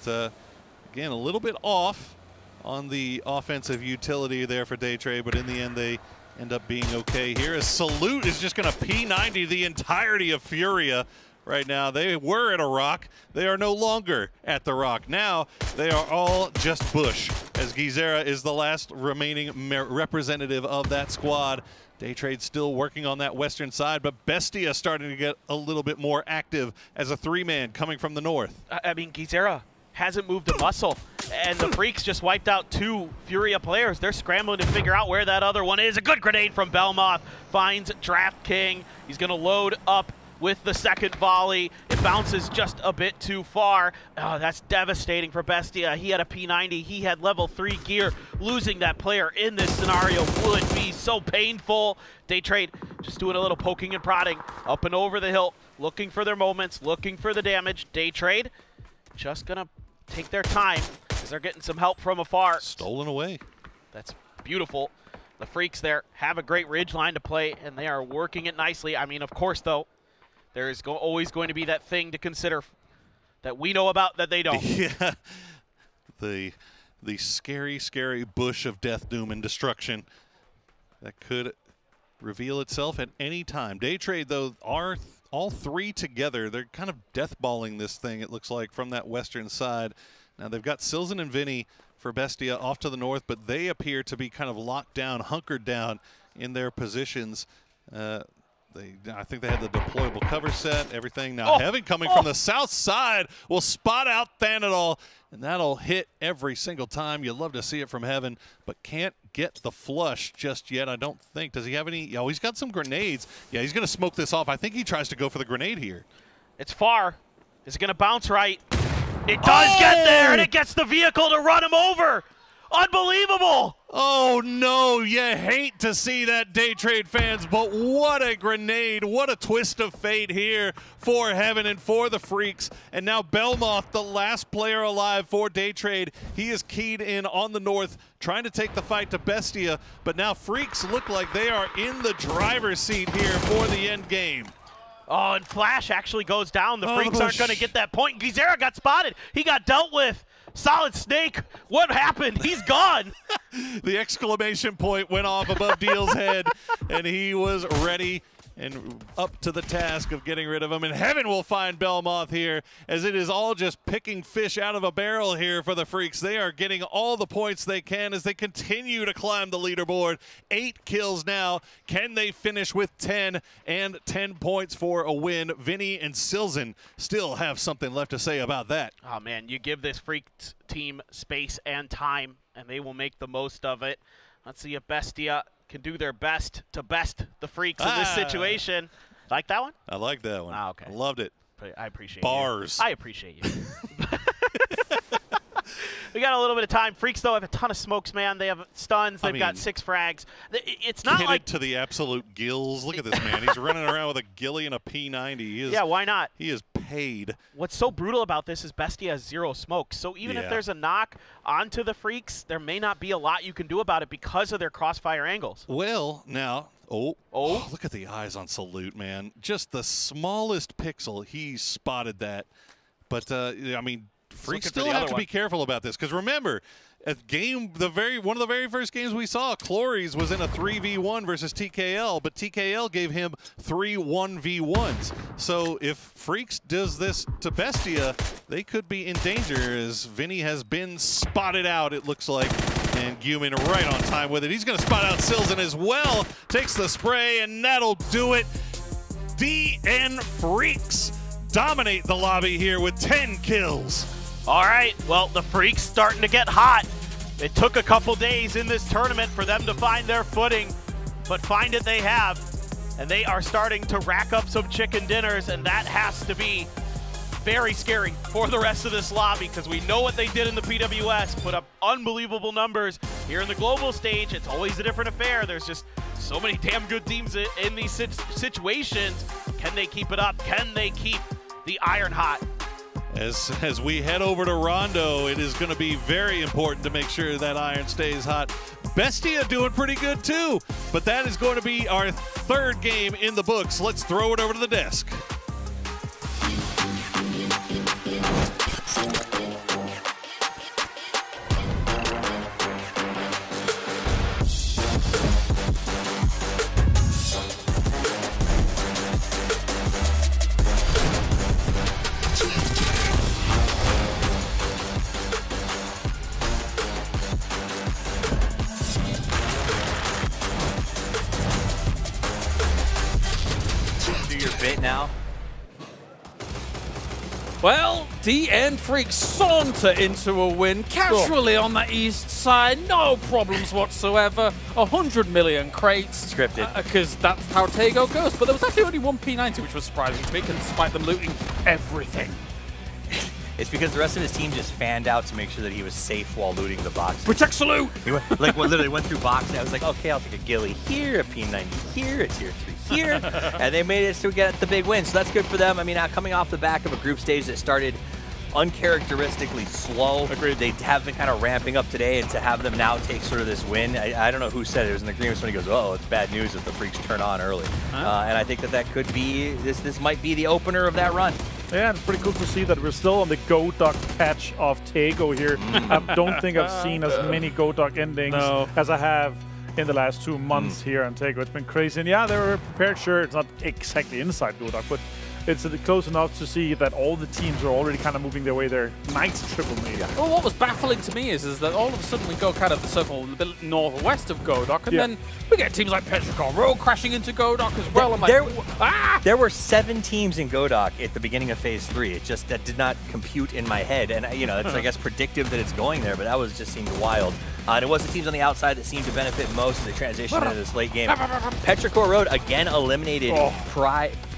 S16: again, a little bit off on the offensive utility there for Day Trade, but in the end, they end up being okay here, as Salute is just going to P90 the entirety of Furia right now. They were at a rock. They are no longer at the rock. Now they are all just Bush, as Gizera is the last remaining representative of that squad. Day Trade still working on that western side, but Bestia starting to get a little bit more active as a 3-man coming from the north.
S22: I mean, Gizera hasn't moved a muscle, and the freaks just wiped out 2 Furia players. They're scrambling to figure out where that other one is. A good grenade from Belmoth finds Draft King. He's going to load up with the second volley. It bounces just a bit too far. Oh, that's devastating for Bestia. He had a P90. He had level 3 gear. Losing that player in this scenario would be so painful. Day Trade just doing a little poking and prodding up and over the hill, looking for their moments, looking for the damage. Day Trade just going to take their time, because they're getting some help from afar.
S16: Stolen away.
S22: That's beautiful. The freaks there have a great ridge line to play, and they are working it nicely. I mean, of course, though, there is always going to be that thing to consider that we know about that they don't.
S16: Yeah. The scary, scary bush of death, doom, and destruction that could reveal itself at any time. Day Trade, though, are all 3 together. They're kind of deathballing this thing, it looks like, from that western side. Now they've got Silzen and Vinny for Bestia off to the north, but they appear to be kind of locked down, hunkered down in their positions. I think they had the deployable cover set, everything. Now Heaven coming from the south side will spot out Thanadol, and that'll hit every single time. You love to see it from Heaven, but can't get the flush just yet, I don't think. Does he have any? Oh, he's got some grenades. Yeah, he's going to smoke this off. I think he tries to go for the grenade here.
S22: It's far. Is it going to bounce right? It does get there, and it gets the vehicle to run him over. Unbelievable!
S16: Oh no, you hate to see that, Day Trade fans, but what a grenade, what a twist of fate here for Heaven and for the Freaks. And now Belmoth, the last player alive for Day Trade, he is keyed in on the north, trying to take the fight to Bestia, but now Freaks look like they are in the driver's seat here for the end game.
S22: Oh, and Flash actually goes down. The Freaks aren't going to get that point. Gizera got spotted. He got dealt with. Solid Snake, what happened? He's gone.
S16: The exclamation point went off above Deal's head, and he was ready and up to the task of getting rid of him. And Heaven will find Belmoth here, as it is all just picking fish out of a barrel here for the Freaks. They are getting all the points they can as they continue to climb the leaderboard. 8 kills now. Can they finish with 10 and 10 points for a win? Vinny and Silzen still have something left to say about that.
S22: Oh, man, you give this Freaks team space and time, and they will make the most of it. Let's see if Bestia can do their best to best the Freaks in this situation. Like that one?
S16: I like that one.
S22: Ah, okay.
S16: I loved it.
S22: I appreciate
S16: Bars.
S22: I appreciate you. We got a little bit of time. Freaks, though, have a ton of smokes, man. They have stuns. They've got 6 frags. It's not
S16: kitted
S22: like
S16: to the absolute gills. Look at this man. He's running around with a ghillie and a P90. He is,
S22: yeah, why not?
S16: He is paid.
S22: What's so brutal about this is Bestia has 0 smokes. So even if there's a knock onto the Freaks, there may not be a lot you can do about it because of their crossfire angles.
S16: Well, now, look at the eyes on Salute, man. Just the smallest pixel, he spotted that. But, I mean, Freaks still have to be careful about this, because remember, at one of the very first games we saw, Clories was in a 3v1 versus TKL, but TKL gave him 3 1v1s. So if Freaks does this to Bestia, they could be in danger, as Vinny has been spotted out, it looks like, and Guman right on time with it. He's going to spot out Silzen as well, takes the spray, and that'll do it. DN Freaks dominate the lobby here with 10 kills.
S22: All right, well, the Freaks starting to get hot. It took a couple days in this tournament for them to find their footing, but find it they have. And they are starting to rack up some chicken dinners, and that has to be very scary for the rest of this lobby, because we know what they did in the PWS, put up unbelievable numbers. Here in the global stage, it's always a different affair. There's just so many damn good teams in these situations. Can they keep it up? Can they keep the iron hot?
S16: As we head over to Rondo, it is going to be very important to make sure that iron stays hot. Bestia doing pretty good too, but that is going to be our 3rd game in the books. Let's throw it over to the desk.
S18: Now.
S1: Well, DN Freaks saunter into a win casually on the east side. No problems whatsoever. 100 million crates.
S18: Scripted.
S1: Because that's how Tego goes. But there was actually only 1 P90, which was surprising to me, despite them looting everything.
S18: It's because the rest of his team just fanned out to make sure that he was safe while looting the box.
S1: Protect Salute!
S18: He literally went through box, and I was like, okay, I'll take a ghillie here, a P90 here, a tier 3 here, and they made it to get the big win, so that's good for them. I mean, coming off the back of a group stage that started uncharacteristically slow.
S1: Agreed.
S18: They have been kind of ramping up today, and to have them now take sort of this win, I don't know who said it. It was an agreement. Somebody goes, oh, it's bad news if the Freaks turn on early. And I think that could be, this might be the opener of that run.
S6: Yeah, it's pretty cool to see that we're still on the Go Duck patch of Tego here. I don't think I've seen as many Go Duck endings as I have in the last 2 months here on Tego. It's been crazy. And yeah, they were prepared. Sure, it's not exactly inside Go Duck, but it's close enough to see that all the teams are already kind of moving their way there. Nice triple May.
S1: Well, what was baffling to me is that all of a sudden we go kind of the circle a bit northwest of Godok, and then we get teams like Apr-4 Road crashing into Godok as well. I'm like,
S18: there were 7 teams in Godok at the beginning of Phase 3. It just that did not compute in my head, and you know, it's I guess predictive that it's going there, but that was just seemed wild. And it was the teams on the outside that seemed to benefit most of the transition into this late game. Apr-4 Road again eliminated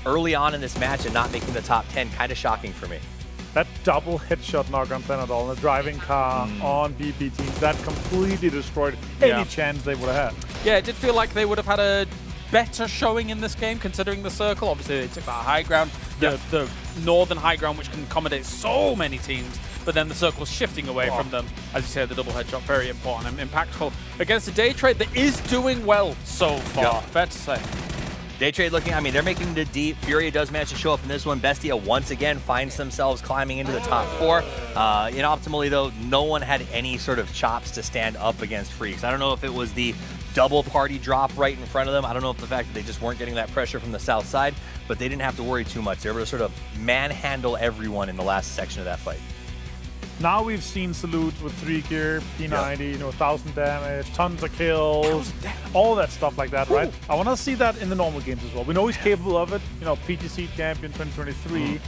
S18: early on in this match and not making the top 10. Kind of shocking for me.
S6: That double headshot knock on Thanadol in the driving car on BP team, that completely destroyed any chance they would have had.
S1: Yeah, it did feel like they would have had a better showing in this game, considering the circle. Obviously, they took that high ground, the northern high ground, which can accommodate so many teams. But then the circle's shifting away from them. As you said, the double headshot, very important and impactful against a Day Trade that is doing well so far. Fair to say.
S18: Day Trade looking, I mean, they're making it deep. Furia does manage to show up in this one. Bestia once again finds themselves climbing into the top 4. Optimally, though, no one had any sort of chops to stand up against Freaks. I don't know if it was the double party drop right in front of them. I don't know if the fact that they just weren't getting that pressure from the south side, but they didn't have to worry too much. They were able to sort of manhandle everyone in the last section of that fight.
S6: Now we've seen Salute with 3 gear, P90, you know, 1,000 damage, tons of kills, all that stuff like that, right? I want to see that in the normal games as well. We know he's capable of it. You know, PGC champion 2023.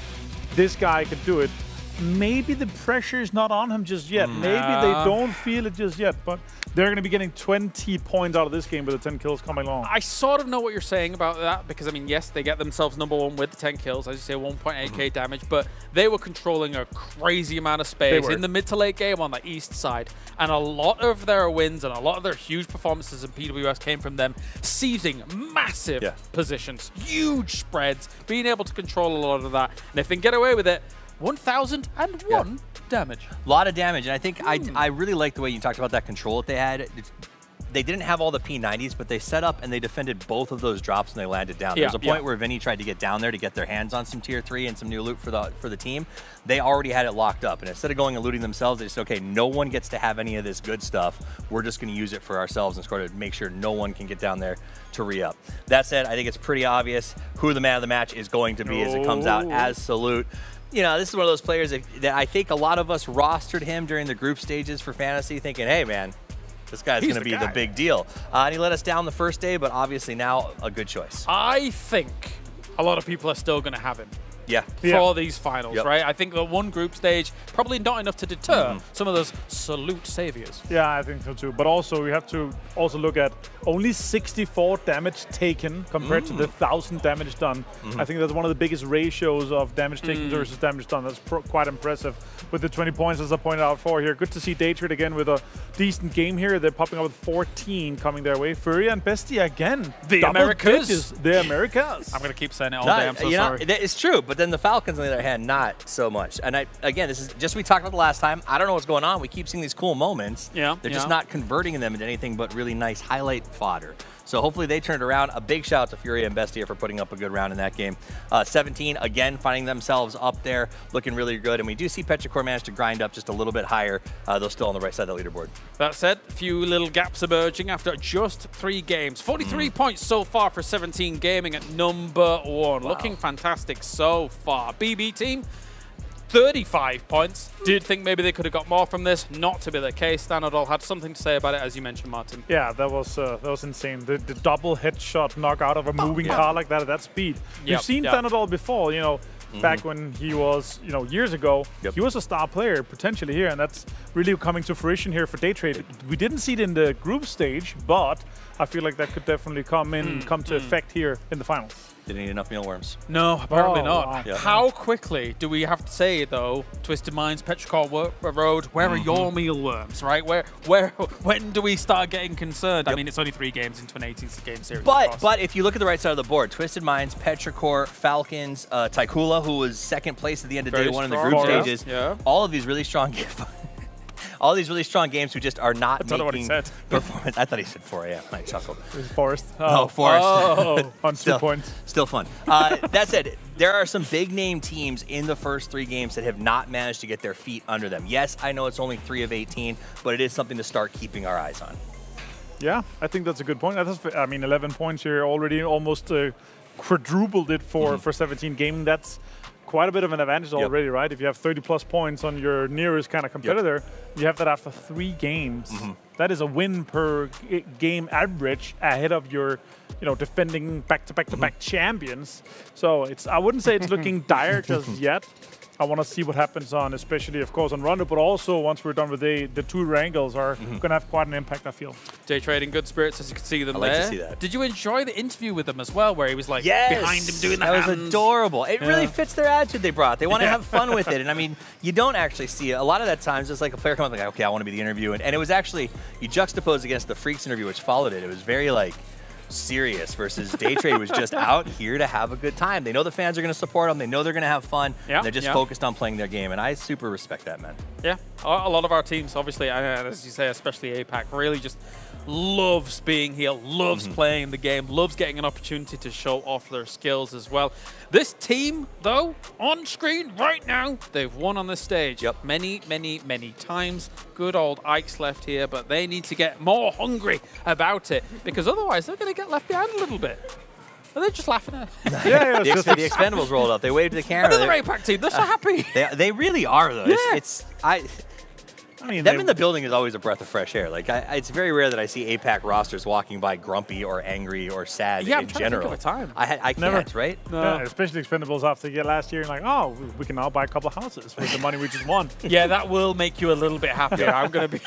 S6: This guy could do it. Maybe the pressure is not on him just yet. Maybe they don't feel it just yet, but they're going to be getting 20 points out of this game with the 10 kills coming along.
S1: I sort of know what you're saying about that because, I mean, yes, they get themselves #1 with the 10 kills, as you say, 1.8k damage, but they were controlling a crazy amount of space in the mid to late game on the east side, and a lot of their wins and a lot of their huge performances in PWS came from them seizing massive positions, huge spreads, being able to control a lot of that, and if they can get away with it, 1,001 damage.
S18: A lot of damage, and I think I really like the way you talked about that control that they had. They didn't have all the P90s, but they set up and they defended both of those drops when they landed down. There was a point where Vinny tried to get down there to get their hands on some tier 3 and some new loot for the team. They already had it locked up, and instead of going and looting themselves, they just, okay, no one gets to have any of this good stuff. We're just going to use it for ourselves and sort of make sure no one can get down there to re-up. That said, I think it's pretty obvious who the man of the match is going to be as it comes out as Salute. You know, this is one of those players that I think a lot of us rostered him during the group stages for Fantasy thinking, hey, man, this guy's going to be the big deal. And he let us down the first day, but obviously now a good choice.
S1: I think a lot of people are still going to have him.
S18: Yeah.
S1: For these finals, right? I think the one group stage, probably not enough to deter some of those Salute saviors.
S6: Yeah, I think so too. But also, we have to also look at only 64 damage taken compared to the 1,000 damage done. I think that's one of the biggest ratios of damage taken versus damage done. That's quite impressive with the 20 points, as I pointed out for here. Good to see Day Trade again with a decent game here. They're popping up with 14 coming their way. Furia and Bestia again.
S1: The Americas.
S6: The Americas.
S1: I'm going to keep saying it all day. I'm so sorry.
S18: It's true, but then the Falcons, on the other hand, not so much. And again, this is just we talked about the last time. I don't know what's going on. We keep seeing these cool moments. They're just not converting them into anything but really nice highlight fodder. So hopefully they turned around. A big shout out to Furia and Bestia for putting up a good round in that game. 17, again, finding themselves up there, looking really good. And we do see Apr-4 manage to grind up just a little bit higher, though still on the right side of the leaderboard.
S1: That said, a few little gaps emerging after just 3 games. 43 points so far for 17 Gaming at #1. Looking fantastic so far. BB team, 35 points. Did think maybe they could have got more from this. Not to be the case. Thanadol had something to say about it, as you mentioned, Martin.
S6: Yeah, that was insane. The double headshot knockout of a moving car like that at that speed. You've seen Thanadol before, you know, back when he was, you know, years ago. He was a star player potentially here, and that's really coming to fruition here for Day Trade. We didn't see it in the group stage, but I feel like that could definitely come to effect here in the finals.
S18: Didn't eat enough mealworms.
S1: No, apparently not.
S6: Wow.
S18: Yeah.
S1: How quickly do we have to say, though, Twisted Minds, Apr-4 Road, where are your mealworms, right? When do we start getting concerned? I mean, it's only 3 games into an 18-game series.
S18: But if you look at the right side of the board, Twisted Minds, Apr-4, Falcons, Taikula, who was 2nd place at the end of day 1 in the group stages, all of these really strong all these really strong games who just are not making performance. I thought he said 4 a.m. I chuckled.
S6: It was Forest.
S18: Oh, Forest.
S6: Oh, on 2 points.
S18: Still fun. That said, there are some big name teams in the first 3 games that have not managed to get their feet under them. Yes, I know it's only 3 of 18, but it is something to start keeping our eyes on.
S6: Yeah, I think that's a good point. I mean, 11 points here already, almost quadrupled it for 17 gaming. That's quite a bit of an advantage already, right? If you have 30+ points on your nearest kind of competitor, you have that after 3 games. That is a win per game average ahead of your, defending back-to-back-to-back champions. So I wouldn't say it's looking dire just yet. I want to see what happens on, especially, of course, on Rondo, but also once we're done with the 2 Wrangles are going to have quite an impact, I feel.
S1: Day trading good spirits, as you can see them
S18: there. I like
S1: to
S18: see that.
S1: Did you enjoy the interview with them as well, where he was like behind him doing the hands?
S18: That was adorable. It really fits their attitude they brought. They want to have fun with it. And I mean, you don't actually see it. A lot of that times, it's like a player comes like, okay, I want to be the interview. And it was actually, you juxtapose against the Freaks interview, which followed it. It was very like, serious versus Day Trade was just out here to have a good time. They know the fans are going to support them. They know they're going to have fun. They're just focused on playing their game, and I super respect that, man.
S1: Yeah, a lot of our teams, obviously, as you say, especially APAC, really just loves being here, loves playing the game, loves getting an opportunity to show off their skills as well. This team, though, on screen right now, they've won on this stage many, many, many times. Good old Ike's left here, but they need to get more hungry about it, because otherwise they're going to get left behind a little bit. Are they just laughing at it?
S18: The Expendables rolled up. They waved to the camera.
S1: Another APAC team. They're so happy.
S18: They really are, though.
S1: Yeah.
S18: I mean, them in the building is always a breath of fresh air. Like, it's very rare that I see APAC rosters walking by grumpy or angry or sad in general. I can't, right?
S6: No. Yeah, especially Expendables after last year, like, oh, we can now buy a couple houses with the money we just won.
S1: Yeah, that will make you a little bit happier. I'm going to be...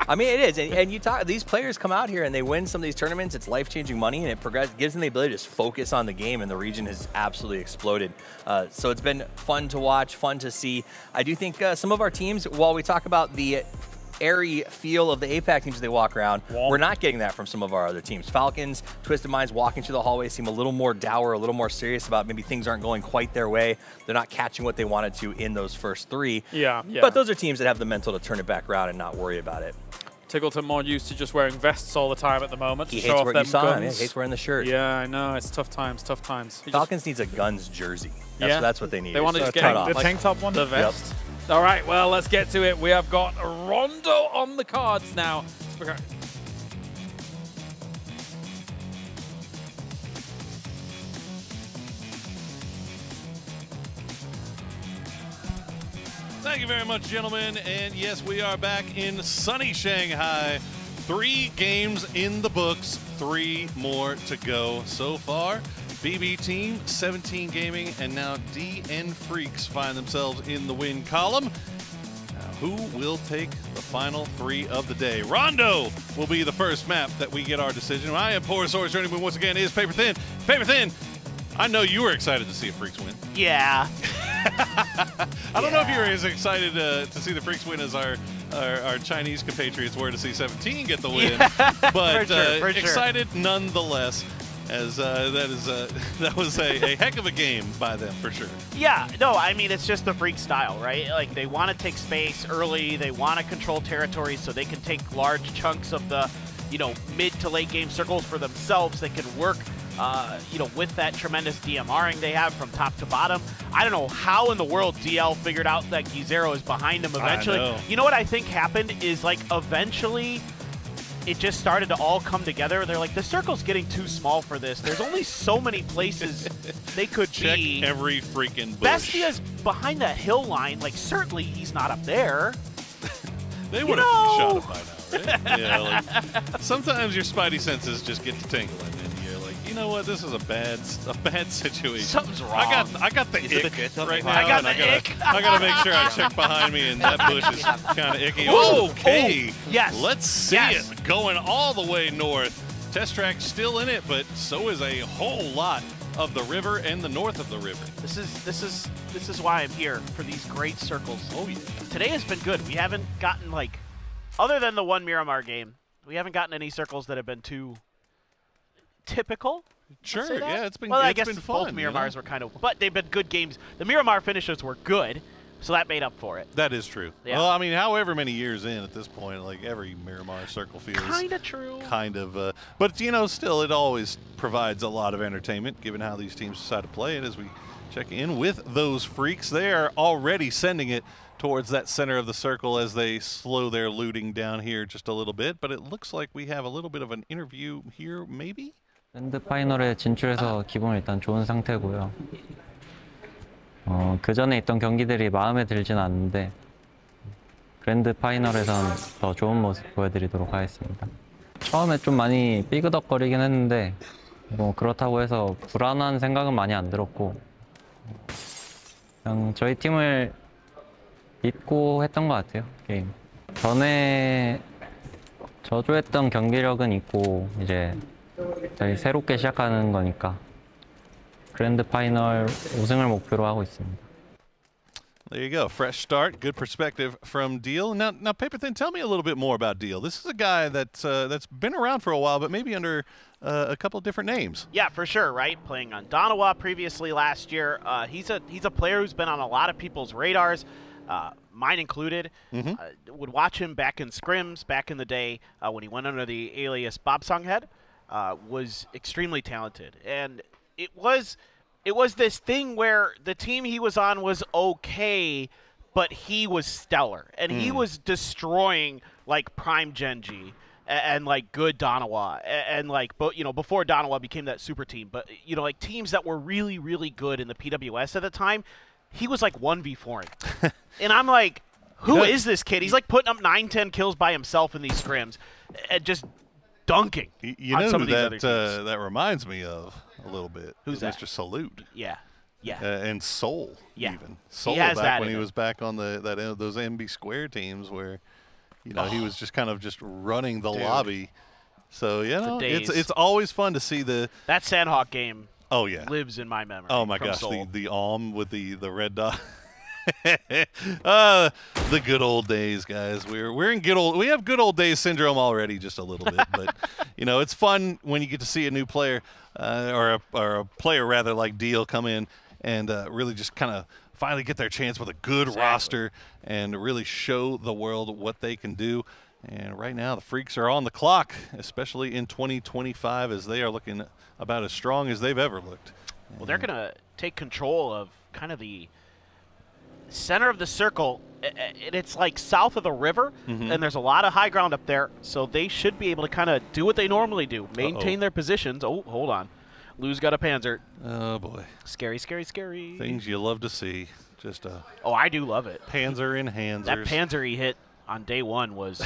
S18: I mean, it is. And you talk, these players come out here and they win some of these tournaments. It's life-changing money, and it gives them the ability to just focus on the game, and the region has absolutely exploded. So it's been fun to watch, fun to see. I do think some of our teams, while we talk about the airy feel of the APAC teams as they walk around, we're not getting that from some of our other teams. Falcons, Twisted Minds walking through the hallway seem a little more dour, a little more serious about maybe things aren't going quite their way. They're not catching what they wanted to in those first 3.
S1: Yeah.
S18: But those are teams that have the mental to turn it back around and not worry about it.
S1: Tiggleton more used to just wearing vests all the time at the moment.
S18: He hates wearing he hates wearing the shirt.
S1: Yeah, I know. It's tough times, tough times.
S18: Falcons needs a guns jersey. That's what they need.
S1: They want to just get
S6: the tank top one?
S1: The vest. All right, well, let's get to it. We have got Rondo on the cards now. Okay.
S16: Thank you very much, gentlemen. And yes, we are back in sunny Shanghai. 3 games in the books, 3 more to go so far. BB team, 17 gaming, and now DN Freaks find themselves in the win column. Now, who will take the final 3 of the day? Rondo will be the first map that we get our decision. I am Poor Source. Joining me once again is Paper Thin. Paper Thin, I know you were excited to see a Freaks win.
S22: Yeah.
S16: I don't know if you were as excited to see the Freaks win as our Chinese compatriots were to see 17 get the win, but
S22: for sure.
S16: Excited nonetheless, as that was a heck of a game by them for sure.
S22: Yeah, no, I mean, it's just the Freak style, right? Like, they want to take space early, they want to control territory so they can take large chunks of the, mid to late game circles for themselves. They can work with that tremendous DMRing they have from top to bottom. I don't know how in the world DL figured out that Gizero is behind him eventually. You know what I think happened is, like, eventually it just started to all come together. They're like, the circle's getting too small for this. There's only so many places they could be.
S16: Check every freaking bush.
S22: Bestia's behind that hill line. Like, certainly he's not up there.
S16: They would have shot him by now, right? Yeah, like, sometimes your spidey senses just get to tingling. You know what? This is a bad situation.
S22: Something's wrong.
S16: I got the ick right now. I gotta make sure I check behind me, and that bush is kind of icky. Okay.
S22: Yes.
S16: Let's see it going all the way north. Test track still in it, but so is a whole lot of the river and the north of the river.
S22: This is why I'm here, for these great circles.
S16: Oh yeah.
S22: Today has been good. We haven't gotten, like, other than the one Miramar game, we haven't gotten any circles that have been too typical.
S16: Sure, yeah, it's been
S22: well,
S16: it's
S22: I guess
S16: been
S22: both
S16: fun,
S22: Miramars were kind of, but they've been good games. The Miramar finishes were good, so that made up for it.
S16: That is true.
S22: Yeah.
S16: Well, I mean, however many years in at this point, like, every Miramar circle feels
S22: kind of true.
S16: Kind of, but still, it always provides a lot of entertainment, given how these teams decide to play it. As we check in with those Freaks, they are already sending it towards that center of the circle as they slow their looting down here just a little bit. But it looks like we have a little bit of an interview here, maybe.
S8: 그랜드 파이널에 진출해서 기분은 일단 좋은 상태고요. 그 전에 있던 경기들이 마음에 들진 않는데 그랜드 파이널에선 더 좋은 모습 보여드리도록 하겠습니다. 처음에 좀 많이 삐그덕거리긴 했는데 뭐 그렇다고 해서 불안한 생각은 많이 안 들었고 그냥 저희 팀을 믿고 했던 것 같아요. 게임 전에 저조했던 경기력은 있고 이제 저희 새롭게 시작하는 거니까 그랜드 파이널 우승을 목표로 하고 있습니다.
S16: There you go. Fresh start. Good perspective from Deal. Now, Paper Thin, tell me a little bit more about Deal. This is a guy that's been around for a while, but maybe under a couple of different names.
S22: Yeah, for sure, right? Playing on Donawa previously last year. He's a player who's been on a lot of people's radars, mine included. Would watch him back in scrims back in the day when he went under the alias Bobsonghead. Was extremely talented, and it was this thing where the team he was on was okay, but he was stellar, and he was destroying like prime Genji and like good Donawa and like, but you know, before Donawa became that super team, but you know, like teams that were really, really good in the PWS at the time, he was like 1v4ing. And I'm like, who is this kid? He's like putting up 9-10 kills by himself in these scrims and just dunking on some of these other teams.
S16: That reminds me of a little bit.
S22: Who's that?
S16: Mr. Salute.
S22: Yeah. Yeah.
S16: And Soul.
S22: Yeah.
S16: Even Soul
S22: he has
S16: back
S22: that
S16: when he was back on those MB Square teams where, you know, he was just kind of just running the lobby. So you know, it's always fun to see that
S22: Sandhawk game.
S16: Oh yeah,
S22: lives in my memory.
S16: Oh my gosh, the Alm with the red dot. The good old days, guys. We're in good old. We have good old days syndrome already, just a little bit. But you know, it's fun when you get to see a new player, or a player rather like Deal come in and really just kind of finally get their chance with a good roster and really show the world what they can do. And right now, the Freaks are on the clock, especially in 2025, as they are looking about as strong as they've ever looked.
S22: Well, they're going to take control of kind of the center of the circle. It's like south of the river, and there's a lot of high ground up there, so they should be able to kind of do what they normally do, maintain their positions. Oh, hold on. Lou's got a Panzer.
S16: Oh, boy.
S22: Scary, scary, scary.
S16: Things you love to see. Just a
S22: oh, I do love it.
S16: Panzer in hands.
S22: That Panzer he hit on day one was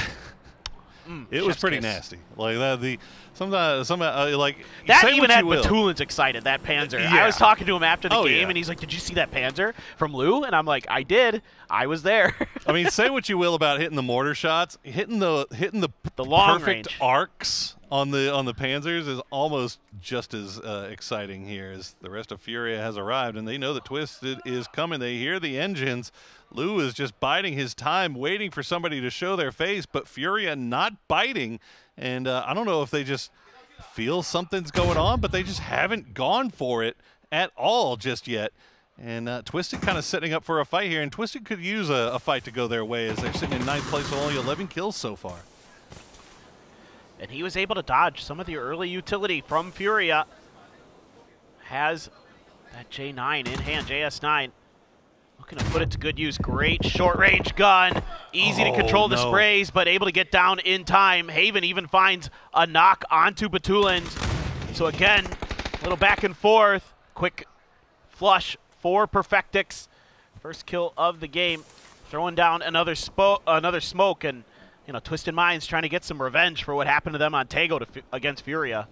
S16: it was pretty nasty. Like that, sometimes like
S22: that even had Batulins excited. That Panzer.
S16: Yeah.
S22: I was talking to him after the game, and he's like, "Did you see that Panzer from Lou?" And I'm like, "I did. I was there."
S16: I mean, say what you will about hitting the mortar shots, hitting the
S22: long
S16: perfect
S22: range
S16: arcs on the Panzers is almost just as exciting here as the rest of Furia has arrived, and they know that Twisted is coming. They hear the engines. Lou is just biding his time, waiting for somebody to show their face, but Furia not biting. And I don't know if they just feel something's going on, but they just haven't gone for it at all just yet. And Twisted kind of setting up for a fight here, and Twisted could use a fight to go their way as they're sitting in 9th place with only 11 kills so far.
S22: And he was able to dodge some of the early utility from Furia. Has that J9 in hand, JS9. Looking to put it to good use. Great short-range gun. Easy to control the sprays, but able to get down in time. Haven even finds a knock onto Batulins. So again, a little back and forth. Quick flush for Perfectix. First kill of the game. Throwing down another smoke, and you know, Twisted Minds trying to get some revenge for what happened to them on Tego against Furia.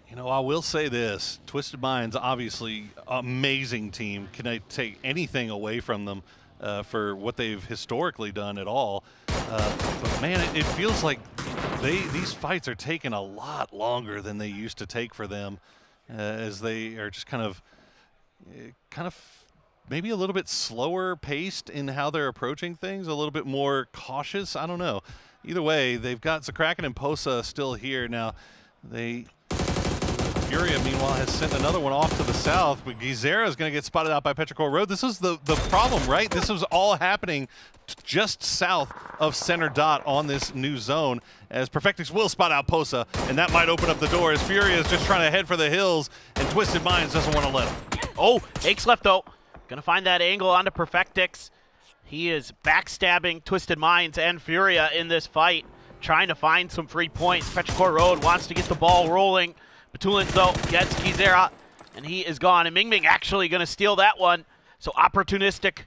S16: You know, I will say this. Twisted Minds, obviously, amazing team. Can I take anything away from them for what they've historically done at all? But, man, it feels like these fights are taking a lot longer than they used to take for them as they are just kind of maybe a little bit slower paced in how they're approaching things, a little bit more cautious. I don't know. Either way, they've got Zakraken and Posa still here. Now, Furia, meanwhile, has sent another one off to the south, but Gizera is going to get spotted out by Petrichor Road. This is the problem, right? This was all happening just south of center dot on this new zone, as Perfectix will spot out Posa, and that might open up the door as Furia is just trying to head for the hills, and Twisted Minds doesn't want to let him.
S22: Oh, Aches left, though. Going to find that angle onto Perfectix. He is backstabbing Twisted Minds and Furia in this fight, trying to find some free points. Petrichor Road wants to get the ball rolling, Batulin, though, gets Kizera, and he is gone. And Ming actually going to steal that one. So opportunistic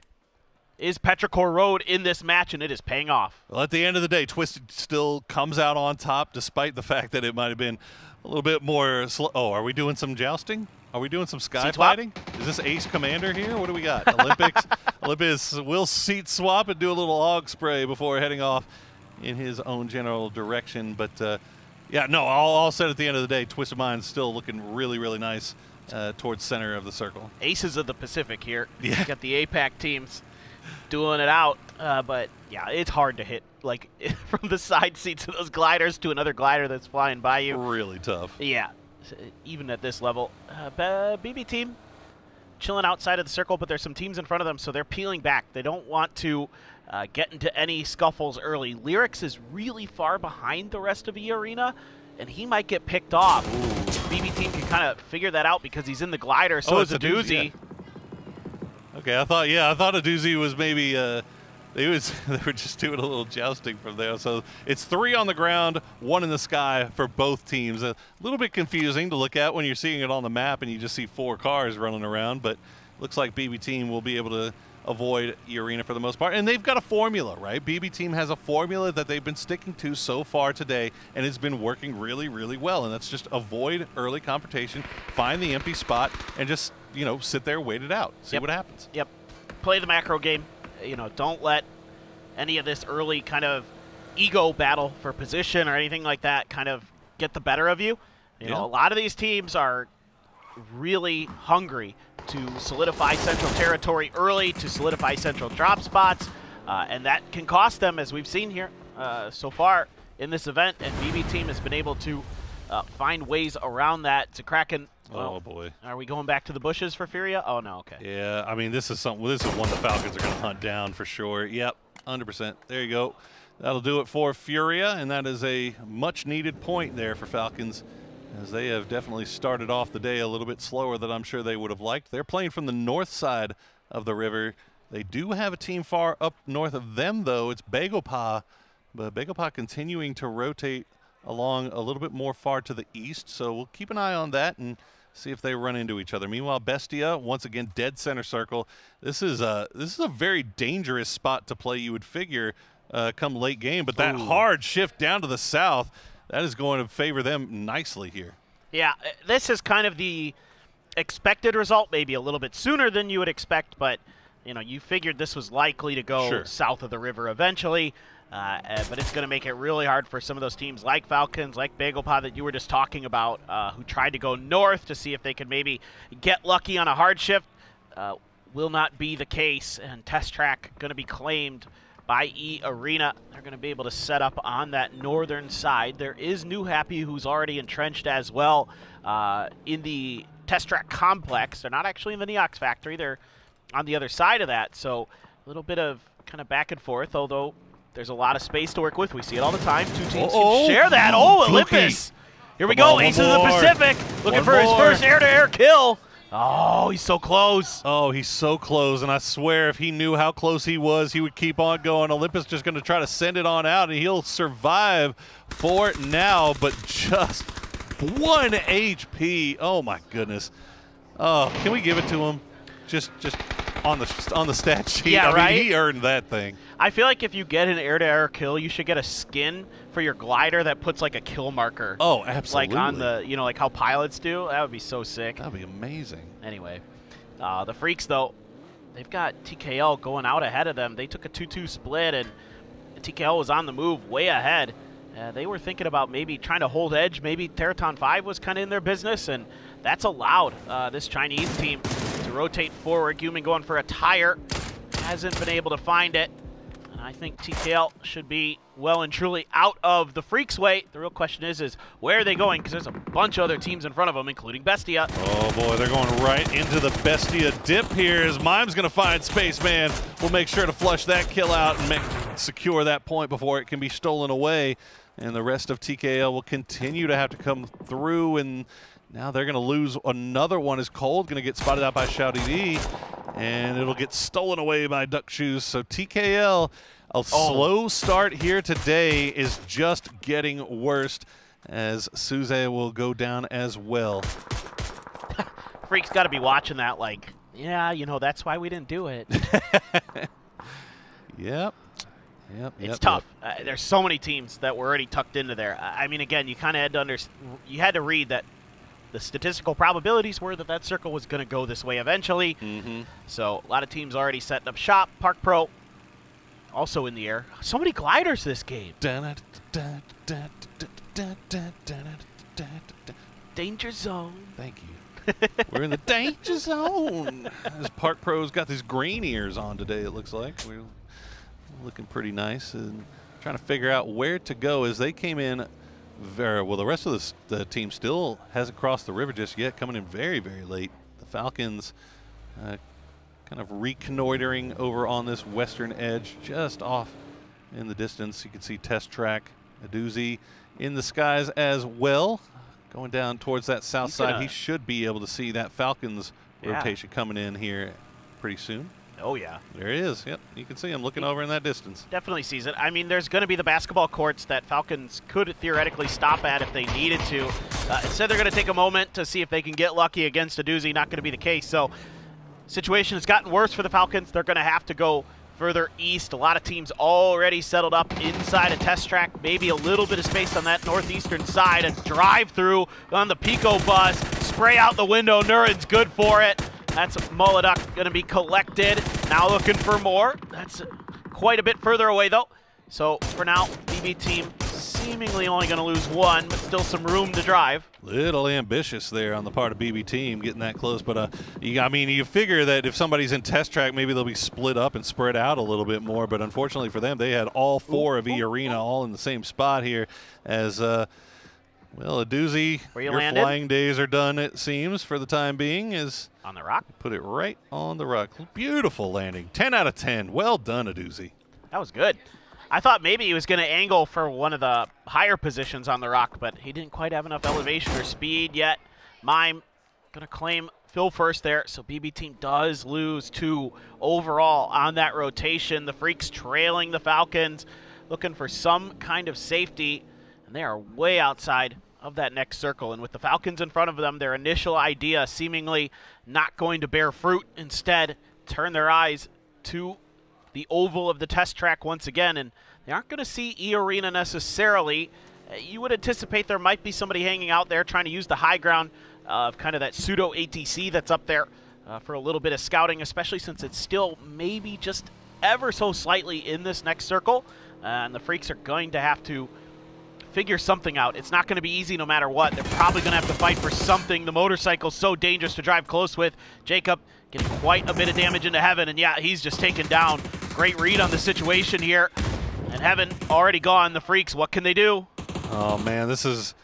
S22: is Petrichor Road in this match, and it is paying off.
S16: Well, at the end of the day, Twisted still comes out on top, despite the fact that it might have been a little bit more slow. Oh, are we doing some jousting? Are we doing some sky fighting? Is this Ace Commander here? What do we got? Olympics? Olympus will seat swap and do a little AUG spray before heading off in his own general direction. But, yeah, no, all said at the end of the day, Twisted Mind's still looking really, really nice towards center of the circle.
S22: Aces of the Pacific here. Yeah. Got the APAC teams doing it out. But, yeah, it's hard to hit, like, from the side seats of those gliders to another glider that's flying by you.
S16: Really tough.
S22: Yeah. Even at this level. BB team chilling outside of the circle, but there's some teams in front of them, so they're peeling back. They don't want to get into any scuffles early. Lyrics is really far behind the rest of E Arena, and he might get picked off. Ooh. BB team can kind of figure that out because he's in the glider, so is a doozy.
S16: Yeah. Okay, I thought a doozy was maybe they were just doing a little jousting from there. So it's 3 on the ground, 1 in the sky for both teams. A little bit confusing to look at when you're seeing it on the map and you just see 4 cars running around, but looks like BB team will be able to avoid E Arena for the most part. And they've got a formula, right? BB team has a formula that they've been sticking to so far today, and it's been working really, really well. And that's just avoid early confrontation, find the empty spot, and just, you know, sit there, wait it out, see what happens.
S22: Yep. Play the macro game. You know, don't let any of this early kind of ego battle for position or anything like that kind of get the better of you. You know, a lot of these teams are really hungry to solidify central territory early, to solidify central drop spots, and that can cost them, as we've seen here so far in this event, and BB team has been able to find ways around that. To Kraken, well,
S16: oh boy,
S22: are we going back to the bushes for Furia? Oh no, okay.
S16: Yeah, I mean, this is one the Falcons are going to hunt down for sure. Yep, 100%. There you go. That'll do it for Furia, and that is a much-needed point there for Falcons, as they have definitely started off the day a little bit slower than I'm sure they would have liked. They're playing from the north side of the river. They do have a team far up north of them, though. It's Begopa, but Begopa continuing to rotate along a little bit more far to the east, so we'll keep an eye on that and see if they run into each other. Meanwhile, Bestia, once again, dead center circle. This is a very dangerous spot to play, you would figure, come late game, but that hard shift down to the south, that is going to favor them nicely here.
S22: Yeah, this is kind of the expected result, maybe a little bit sooner than you would expect, but you know, you figured this was likely to go south of the river eventually. But it's going to make it really hard for some of those teams like Falcons, like Begopa that you were just talking about, who tried to go north to see if they could maybe get lucky on a hard shift. Will not be the case, and Test Track going to be claimed by E Arena. They're going to be able to set up on that northern side. There is New Happy, who's already entrenched as well in the Test Track complex. They're not actually in the Neox factory. They're on the other side of that, so a little bit of kind of back and forth, although there's a lot of space to work with. We see it all the time. 2 teams can share that. Oh, Olympus. Here we go. Ace of the Pacific looking for his first air-to-air kill. Oh, he's so close.
S16: Oh, he's so close, and I swear if he knew how close he was, he would keep on going. Olympus just going to try to send it on out, and he'll survive for it now, but just 1 HP. Oh, my goodness. Oh, can we give it to him? Just on the stat sheet.
S22: Yeah,
S16: I mean, he earned that thing.
S22: I feel like if you get an air-to-air kill, you should get a skin for your glider that puts like a kill marker.
S16: Oh, absolutely.
S22: Like on the, you know, like how pilots do. That would be so sick.
S16: That would be amazing.
S22: Anyway, the Freaks, though, they've got TKL going out ahead of them. They took a 2-2 split, and TKL was on the move way ahead. They were thinking about maybe trying to hold edge. Maybe Teraton 5 was kind of in their business, and that's allowed this Chinese team to rotate forward. Guman going for a tire. Hasn't been able to find it. And I think TKL should be well and truly out of the Freaks' way. The real question is where are they going? Because there's a bunch of other teams in front of them, including Bestia.
S16: Oh, boy, they're going right into the Bestia dip here as Mime's going to find Spaceman. We'll make sure to flush that kill out and secure that point before it can be stolen away. And the rest of TKL will continue to have to come through, and now they're going to lose another one as Cold going to get spotted out by Shouty D, and it'll get stolen away by Duck Shoes. So TKL, a slow start here today is just getting worse as Suze will go down as well.
S22: Freak's got to be watching that like, yeah, you know, that's why we didn't do it.
S16: Yep.
S22: It's tough. There's so many teams that were already tucked into there. I mean, again, you kind of had to you had to read that the statistical probabilities were that that circle was going to go this way eventually. So a lot of teams already setting up shop. Park Pro also in the air. So many gliders this game. Danger zone.
S16: Thank you. We're in the danger zone. As Park Pro's got these green ears on today, it looks like. We're looking pretty nice and trying to figure out where to go as they came in very well. The rest of the team still hasn't crossed the river just yet, coming in very, very late. The Falcons kind of reconnoitering over on this western edge, just off in the distance. You can see Test Track, a doozy in the skies as well. Going down towards that south side, he should be able to see that Falcons rotation coming in here pretty soon.
S22: Oh, yeah.
S16: There he is. Yep, you can see him looking over in that distance.
S22: Definitely sees it. I mean, there's going to be the basketball courts that Falcons could theoretically stop at if they needed to. Instead, they're going to take a moment to see if they can get lucky against a doozy. Not going to be the case. So, situation has gotten worse for the Falcons. They're going to have to go further east. A lot of teams already settled up inside a Test Track. Maybe a little bit of space on that northeastern side. A drive-through on the Pico bus. Spray out the window. Nurin's good for it. That's Moloduck going to be collected. Now looking for more. That's quite a bit further away, though. So for now, BB team seemingly only going to lose one, but still some room to drive.
S16: Little ambitious there on the part of BB team getting that close, but I mean, you figure that if somebody's in Test Track, maybe they'll be split up and spread out a little bit more, but unfortunately for them, they had all four of E-Arena all in the same spot here as, well, a doozy.
S22: Your
S16: flying days are done, it seems, for the time being. Is
S22: on the rock.
S16: Put it right on the rock. Beautiful landing. 10 out of 10. Well done, a doozy.
S22: That was good. I thought maybe he was going to angle for one of the higher positions on the rock, but he didn't quite have enough elevation or speed yet. Mime going to claim Phil first there, so BB team does lose 2 overall on that rotation. The Freaks trailing the Falcons, looking for some kind of safety, and they are way outside of that next circle. And with the Falcons in front of them, their initial idea seemingly not going to bear fruit. Instead, turn their eyes to the oval of the Test Track once again, and they aren't going to see E-Arena necessarily. You would anticipate there might be somebody hanging out there trying to use the high ground of kind of that pseudo ATC that's up there for a little bit of scouting, especially since it's still maybe just ever so slightly in this next circle, and the Freaks are going to have to figure something out. It's not going to be easy no matter what. They're probably going to have to fight for something. The motorcycle's so dangerous to drive close with. Jacob getting quite a bit of damage into Heaven, and yeah, he's just taken down. Great read on the situation here. And Heaven already gone. The Freaks, what can they do?
S16: Oh, man, this is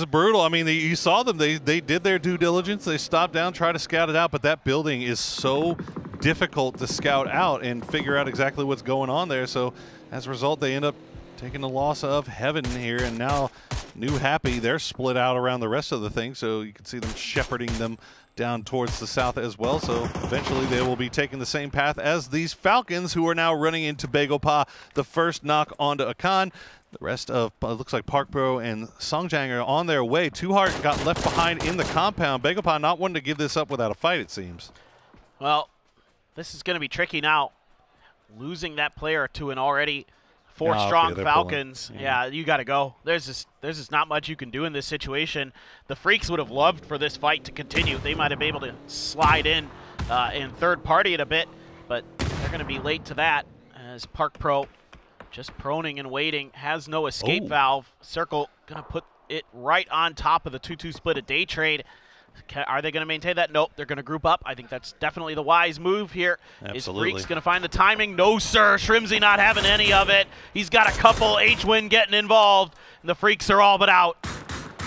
S16: brutal. I mean, you saw them. They did their due diligence. They stopped down, tried to scout it out, but that building is so difficult to scout out and figure out exactly what's going on there. So as a result, they end up taking the loss of Heaven here, and now New Happy, they're split out around the rest of the thing, so you can see them shepherding them down towards the south as well. So eventually they will be taking the same path as these Falcons, who are now running into Bagopa. The first knock onto Akan. The rest of, it looks like Park Pro and Songjang are on their way. Two Heart got left behind in the compound. Bagopa not wanting to give this up without a fight, it seems.
S22: Well, this is going to be tricky now. Losing that player to an already 4 strong Falcons. Yeah, you got to go. There's just not much you can do in this situation. The Freaks would have loved for this fight to continue. They might have been able to slide in third party it a bit, but they're going to be late to that as Park Pro just proning and waiting, has no escape valve. Circle going to put it right on top of the 2-2 split at Day Trade. Are they going to maintain that? Nope, they're going to group up. I think that's definitely the wise move here.
S16: Absolutely.
S22: Is Freaks going to find the timing? No, sir. Shrimsy not having any of it. He's got a couple H-Win getting involved, and the Freaks are all but out.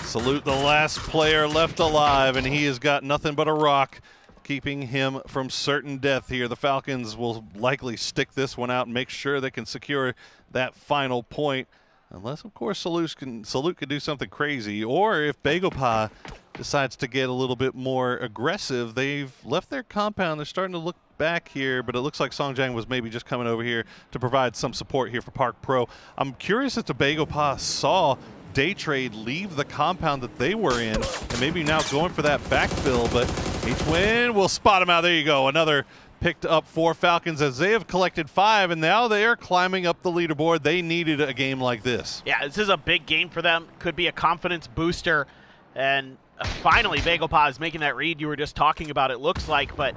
S16: Salute the last player left alive, and he has got nothing but a rock keeping him from certain death here. The Falcons will likely stick this one out and make sure they can secure that final point. Unless, of course, Salute can do something crazy. Or if Bagopa decides to get a little bit more aggressive, they've left their compound. They're starting to look back here, but it looks like Songjang was maybe just coming over here to provide some support here for Park Pro. I'm curious if the Bagopa saw Day Trade leave the compound that they were in, and maybe now going for that backfill, but H-Win will spot him out. There you go, another picked up for Falcons as they have collected 5, and now they are climbing up the leaderboard. They needed a game like this.
S22: Yeah, this is a big game for them. Could be a confidence booster, and finally Bagopah is making that read you were just talking about, it looks like, but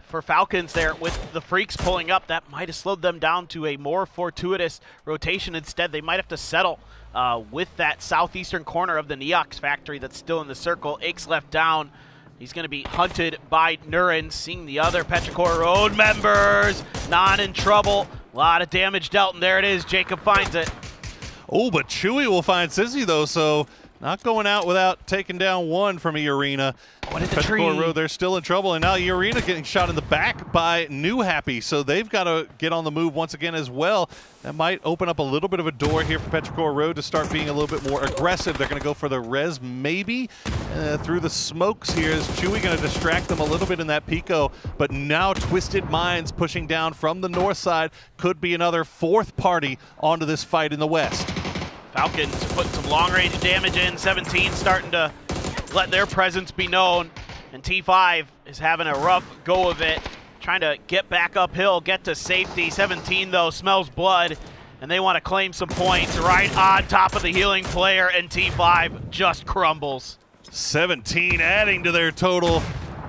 S22: for Falcons there with the Freaks pulling up, that might have slowed them down to a more fortuitous rotation. Instead, they might have to settle with that southeastern corner of the Neox factory that's still in the circle. Ix left down. He's going to be hunted by Nurin, seeing the other Petrichor Road members. Not in trouble. A lot of damage dealt, and there it is. Jacob finds it.
S16: Oh, but Chewy will find Sissy, though, so not going out without taking down one from E-Arena.
S22: What is the tree?
S16: Road, they're still in trouble, and now E-Arena getting shot in the back by New Happy, so they've got to get on the move once again as well. That might open up a little bit of a door here for Petrichor Road to start being a little bit more aggressive. They're going to go for the res maybe through the smokes here. Is Chewy going to distract them a little bit in that Pico, but now Twisted Minds pushing down from the north side. Could be another 4th party onto this fight in the west.
S22: Falcons putting some long-range damage in. 17 starting to let their presence be known. And T5 is having a rough go of it, trying to get back uphill, get to safety. 17, though, smells blood, and they want to claim some points right on top of the healing player, and T5 just crumbles.
S16: 17 adding to their total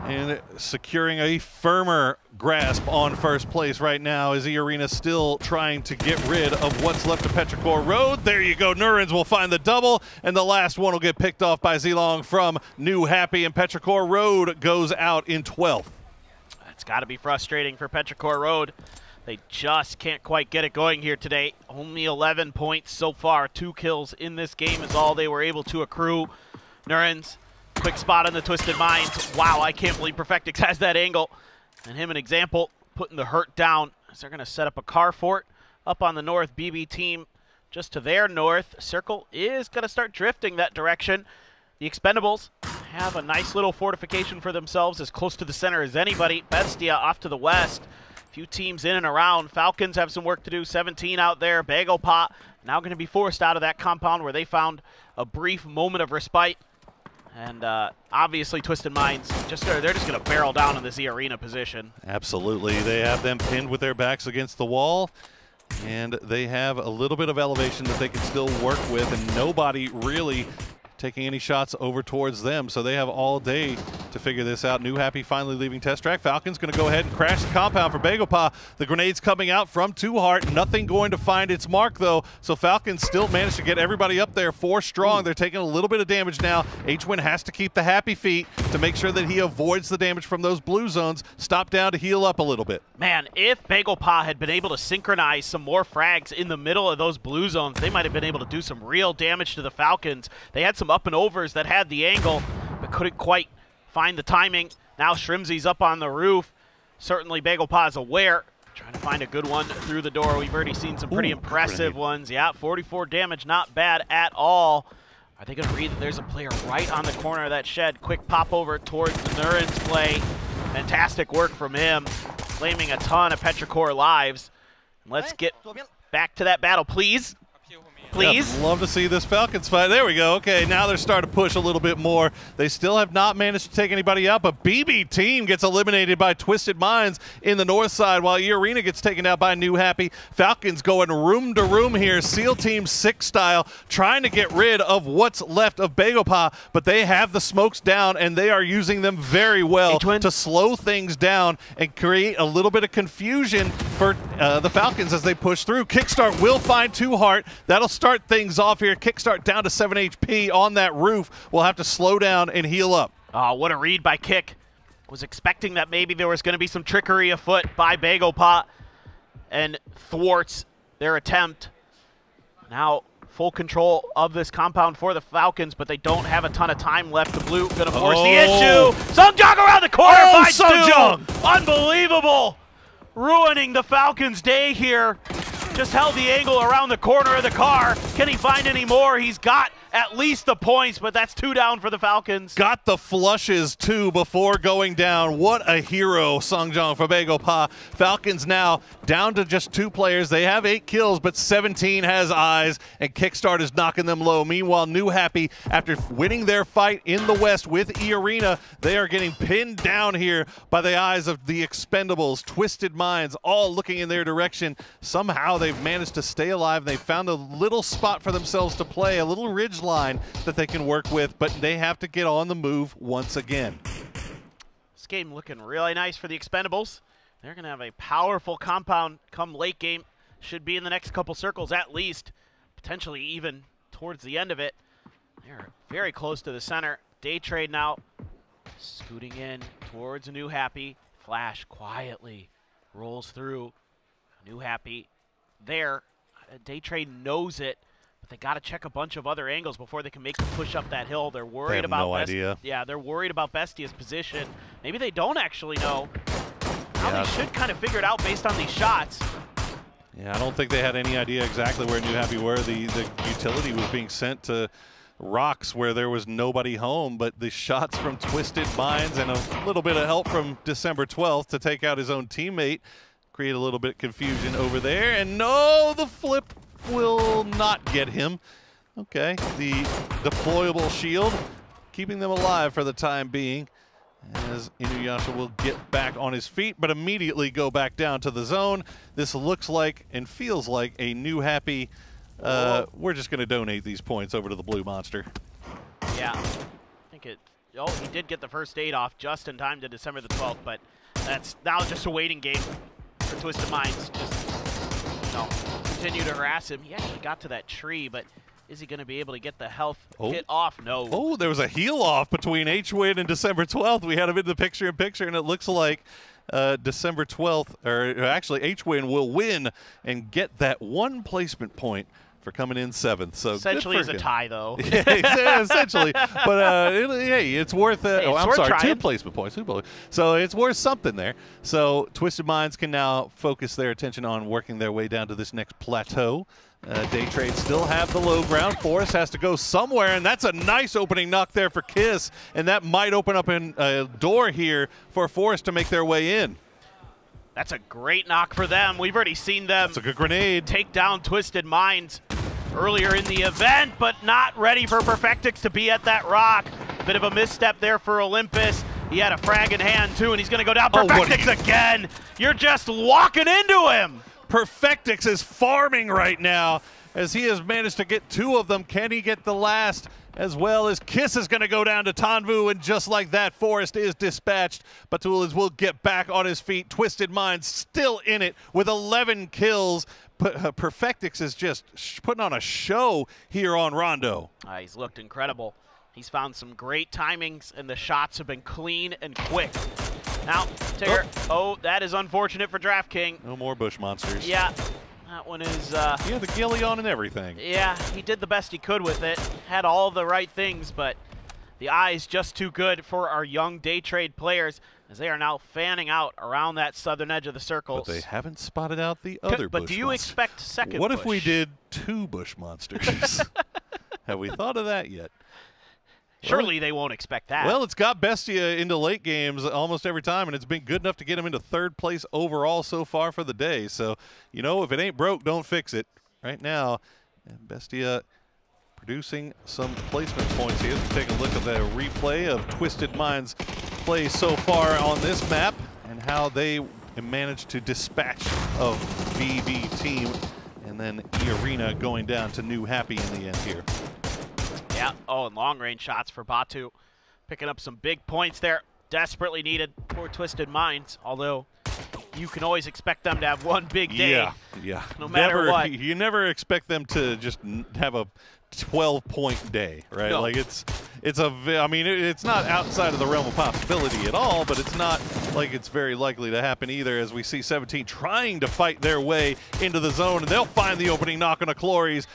S16: and securing a firmer grasp on first place right now as E-Arena still trying to get rid of what's left of Petrichor Road. There you go, Nurins will find the double, and the last one will get picked off by Zilong from New Happy, and Petrichor Road goes out in 12th.
S22: It's got to be frustrating for Petrichor Road. They just can't quite get it going here today. Only 11 points so far. 2 kills in this game is all they were able to accrue. Nurins, quick spot on the Twisted Minds. Wow, I can't believe Perfectix has that angle. And him an example, putting the hurt down as they're going to set up a car fort up on the north. BB team just to their north. Circle is going to start drifting that direction. The Expendables have a nice little fortification for themselves as close to the center as anybody. Bestia off to the west. A few teams in and around. Falcons have some work to do. 17 out there. Bagopah now going to be forced out of that compound where they found a brief moment of respite. And obviously Twisted Minds, they're just going to barrel down in this E-Arena position.
S16: Absolutely. They have them pinned with their backs against the wall, and they have a little bit of elevation that they can still work with, and nobody really taking any shots over towards them, so they have all day to figure this out. New Happy finally leaving test track. Falcons going to go ahead and crash the compound for Bagopah. The grenades coming out from Two Heart. Nothing going to find its mark, though, so Falcons still managed to get everybody up there 4 strong. They're taking a little bit of damage now. H-Win has to keep the happy feet to make sure that he avoids the damage from those blue zones. Stop down to heal up a little bit.
S22: Man, if Bagopah had been able to synchronize some more frags in the middle of those blue zones, they might have been able to do some real damage to the Falcons. They had some up and overs that had the angle, but couldn't quite find the timing. Now Shrimzy's up on the roof. Certainly Bagopah is aware. Trying to find a good one through the door. We've already seen some pretty impressive ones. Yeah, 44 damage, not bad at all. Are they going to read that there's a player right on the corner of that shed? Quick pop over towards the Nurin's play. Fantastic work from him, claiming a ton of Petrichor lives. Let's get back to that battle, please. Please.
S16: Yep, love to see this Falcons fight. There we go. Okay, now they're starting to push a little bit more. They still have not managed to take anybody out, but BB team gets eliminated by Twisted Minds in the north side, while E-Arena gets taken out by New Happy. Falcons going room to room here, SEAL Team 6 style, trying to get rid of what's left of Bagopah, but they have the smokes down, and they are using them very well to slow things down and create a little bit of confusion for the Falcons as they push through. Kickstart will find Two Heart. That'll start things off here. Kickstart down to 7 HP on that roof. We'll have to slow down and heal up.
S22: Oh, what a read by Kick. Was expecting that maybe there was going to be some trickery afoot by Bagopah, and thwarts their attempt. Now full control of this compound for the Falcons, but they don't have a ton of time left. The blue going to force the issue. Sungjong around the corner. Finds Sungjong. Unbelievable. Ruining the Falcons' day here. Just held the angle around the corner of the car. Can he find any more? He's got at least the points, but that's 2 down for the Falcons.
S16: Got the flushes, too, before going down. What a hero, Songjong Fabego Pa. Falcons now down to just 2 players. They have 8 kills, but 17 has eyes, and Kickstart is knocking them low. Meanwhile, New Happy, after winning their fight in the West with E-Arena, they are getting pinned down here by the eyes of the Expendables. Twisted Minds all looking in their direction. Somehow they've managed to stay alive. They found a little spot for themselves to play, a little ridge line that they can work with, but they have to get on the move once again.
S22: This game looking really nice for the Expendables. They're going to have a powerful compound come late game. Should be in the next couple circles at least, potentially even towards the end of it. They're very close to the center. Day Trade now scooting in towards a New Happy. Flash quietly rolls through. New Happy there. Day Trade knows it, but they got to check a bunch of other angles before they can make the push up that hill. They're worried about
S16: no idea.
S22: Yeah, they're worried about Bestia's position. Maybe they don't actually know. Now they should kind of figure it out based on these shots.
S16: Yeah, I don't think they had any idea exactly where New Happy were. The utility was being sent to Rocks where there was nobody home, but the shots from Twisted Minds and a little bit of help from December 12th to take out his own teammate create a little bit of confusion over there. And no, the flip will not get him. Okay, the deployable shield keeping them alive for the time being, as Inuyasha will get back on his feet, but immediately go back down to the zone. This looks like and feels like a New Happy. We're just going to donate these points over to the Blue Monster.
S22: Yeah, I think it. Oh, he did get the first aid off just in time to December the 12th, but that's now just a waiting game for Twisted Minds. Just continue to harass him. He actually got to that tree, but is he going to be able to get the health hit off? No.
S16: Oh, there was a heal off between H-Win and December 12th. We had him in the picture-in-picture, and it looks like December 12th, or actually H-Win will win and get that 1 placement point for coming in 7th. So
S22: essentially it's a tie, though.
S16: Yeah, essentially. But hey, it's worth I'm sorry, trying. 2 placement points. So it's worth something there. So Twisted Minds can now focus their attention on working their way down to this next plateau. Day Trade still have the low ground. Forrest has to go somewhere, and that's a nice opening knock there for Kiss, and that might open up a door here for Forrest to make their way in.
S22: That's a great knock for them. We've already seen them.
S16: It's a good grenade.
S22: Take down Twisted Minds earlier in the event, but not ready for Perfectix to be at that rock. Bit of a misstep there for Olympus. He had a frag in hand, too, and he's going to go down. Perfectix again. You're just walking into him.
S16: Perfectix is farming right now as he has managed to get 2 of them. Can he get the last? As well as Kiss is going to go down to Tanvu, and just like that, Forrest is dispatched. Batulis will get back on his feet. Twisted Minds still in it with 11 kills. Perfectix is just putting on a show here on Rondo.
S22: He's looked incredible. He's found some great timings, and the shots have been clean and quick. Now, Taylor, that is unfortunate for DraftKings.
S16: No more Bush Monsters.
S22: Yeah, that one is...
S16: he had the ghillie on and everything.
S22: Yeah, he did the best he could with it. Had all the right things, but the eye is just too good for our young Day Trade players, as they are now fanning out around that southern edge of the circles.
S16: But they haven't spotted out the other Bush
S22: But do you expect second
S16: What
S22: Bush?
S16: if we did 2 Bush Monsters? Have we thought of that yet?
S22: Surely they won't expect that.
S16: Well, it's got Bestia into late games almost every time, and it's been good enough to get him into 3rd place overall so far for the day. So, you know, if it ain't broke, don't fix it. Right now, Bestia producing some placement points here. Let's take a look at the replay of Twisted Minds' play so far on this map and how they managed to dispatch of VB team, and then E-Arena going down to New Happy in the end here.
S22: Yeah, and long-range shots for Batu. Picking up some big points there. Desperately needed for Twisted Minds, although you can always expect them to have one big day.
S16: Yeah.
S22: No matter what.
S16: You never expect them to just have a 12-point day, right?
S22: No.
S16: Like it's not outside of the realm of possibility at all, but it's not like it's very likely to happen either, as we see 17 trying to fight their way into the zone, and they'll find the opening knock on a Chloris.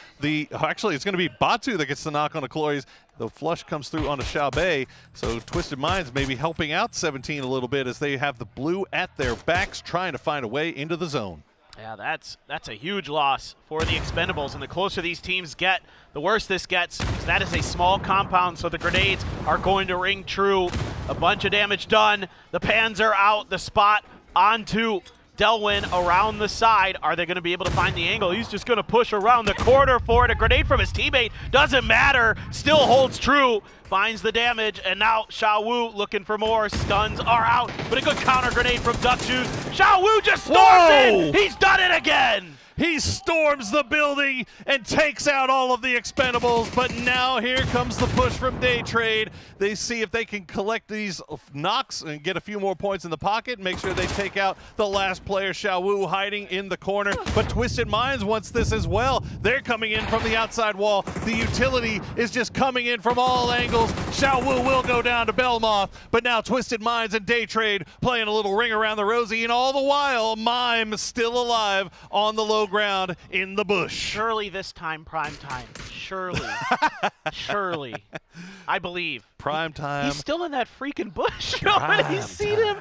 S16: Actually, it's going to be Batu that gets the knock on a Chloris. The flush comes through on a Xiaobei, so Twisted Minds may be helping out 17 a little bit as they have the blue at their backs trying to find a way into the zone.
S22: Yeah, that's a huge loss for the Expendables, and the closer these teams get, the worse this gets, because that is a small compound, so the grenades are going to ring true. A bunch of damage done. The pans are out. The spot onto Delwyn around the side. Are they going to be able to find the angle? He's just going to push around the corner for it. A grenade from his teammate doesn't matter. Still holds true. Finds the damage, and now Xiaowu looking for more. Stuns are out, but a good counter grenade from Duck Shoes. Xiaowu just storms in. He's done it again.
S16: He storms the building and takes out all of the Expendables, but now here comes the push from Day Trade. They see if they can collect these knocks and get a few more points in the pocket, make sure they take out the last player, Xiaowu, hiding in the corner. But Twisted Minds wants this as well. They're coming in from the outside wall. The utility is just coming in from all angles. Xiaowu will go down to Belmoth, but now Twisted Minds and Day Trade playing a little ring around the rosy, and all the while, Mime still alive on the low ground in the bush.
S22: Surely this time, prime time. Surely. Surely. I believe.
S16: Prime time.
S22: He's still in that freaking bush. Nobody's seen him.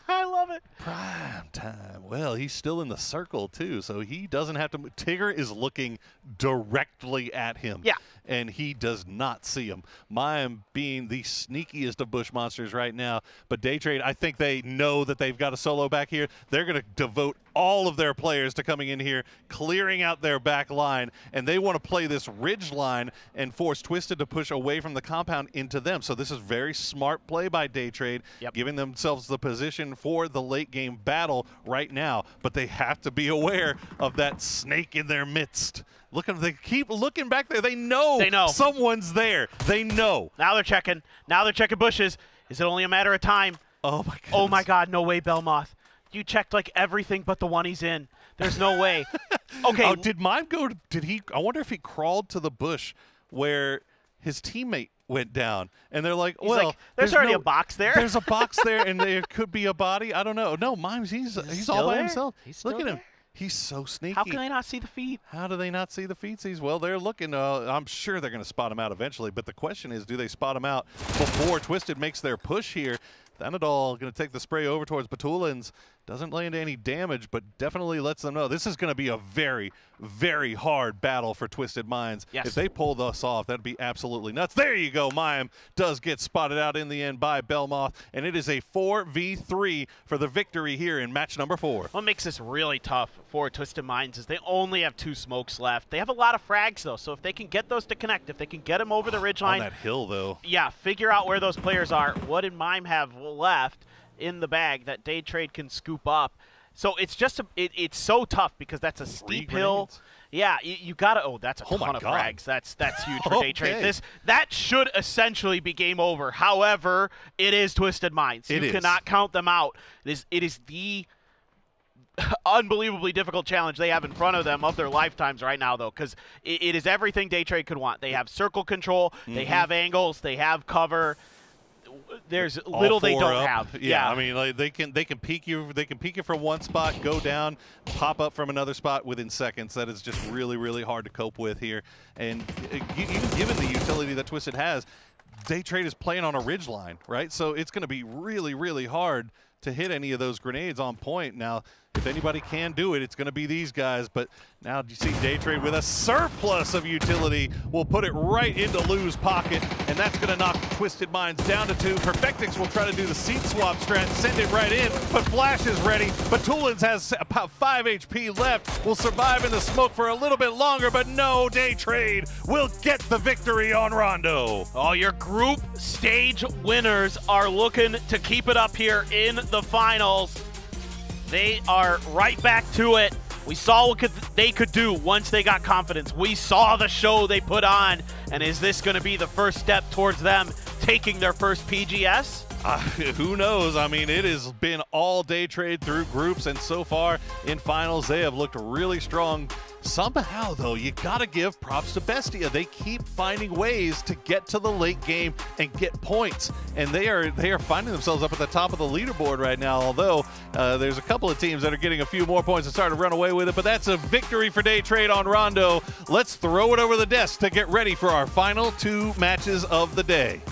S22: I love it.
S16: Prime time. Well, he's still in the circle, too, so he doesn't have to. Tigger is looking directly at him.
S22: Yeah.
S16: And he does not see him. Mime being the sneakiest of bush monsters right now. But Day Trade, I think they know that they've got a solo back here. They're going to devote all of their players to coming in here, clearing out their back line, and they want to play this ridge line and force Twisted to push away from the compound into them. So this is very smart play by Day Trade, giving themselves the position for the late game battle right now. But they have to be aware of that snake in their midst. They keep looking back there. They know someone's there. They know.
S22: Now they're checking. Now they're checking bushes. Is it only a matter of time?
S16: Oh my God.
S22: Oh my God, no way, Belmoth. You checked like everything but the one he's in. There's no way. Okay.
S16: Oh, did Mime go? I wonder if he crawled to the bush where his teammate went down, and they're like,
S22: He's
S16: well,
S22: like, there's already a box there.
S16: There's a box there, and there could be a body. I don't know. No, Mime's he's all by himself. Look at him. He's so sneaky.
S22: How can they not see the feet?
S16: How do they not see the feetsies? Well, they're looking. I'm sure they're going to spot him out eventually, but the question is, do they spot him out before Twisted makes their push here? Thanadol going to take the spray over towards Batulins. Doesn't land any damage, but definitely lets them know this is going to be a very, very hard battle for Twisted Minds.
S22: Yes.
S16: If they pull this off, that'd be absolutely nuts. There you go. Mime does get spotted out in the end by Belmoth, and it is a 4v3 for the victory here in match number 4.
S22: What makes this really tough for Twisted Minds is they only have 2 smokes left. They have a lot of frags, though, so if they can get those to connect, if they can get them over the ridgeline.
S16: On that hill, though.
S22: Yeah, figure out where those players are. What did Mime have left in the bag that Day Trade can scoop up? So it's just it's so tough because that's a steep hill. Yeah, you gotta. Oh, that's a ton of frags. That's huge for Day Trade. That should essentially be game over. However, it is Twisted Minds. You cannot count them out. It is the unbelievably difficult challenge they have in front of them of their lifetimes right now, though, because it is everything Day Trade could want. They have circle control. They have angles. They have cover. There's little they don't have.
S16: Yeah, I mean, like, they can peek you. They can peek you from one spot, go down, pop up from another spot within seconds. That is just really, really hard to cope with here. And even given the utility that Twisted has, Day Trade is playing on a ridge line, right? So it's going to be really, really hard to hit any of those grenades on point. Now, if anybody can do it, it's going to be these guys. But now you see Day Trade with a surplus of utility will put it right into Lou's pocket, and that's going to knock Twisted Minds down to 2. Perfectix will try to do the seat swap strat, send it right in, but Flash is ready. Batulins has about 5 HP left, will survive in the smoke for a little bit longer, but no, Day Trade will get the victory on Rondo.
S22: Oh, your group stage winners are looking to keep it up here in the finals. They are right back to it. We saw what they could do once they got confidence. We saw the show they put on. And is this going to be the first step towards them taking their first PGS?
S16: Who knows? I mean, it has been all Day Trade through groups, and so far in finals, they have looked really strong. Somehow, though, you got to give props to Bestia. They keep finding ways to get to the late game and get points, and they are finding themselves up at the top of the leaderboard right now, although there's a couple of teams that are getting a few more points and starting to run away with it, but that's a victory for Day Trade on Rondo. Let's throw it over the desk to get ready for our final 2 matches of the day.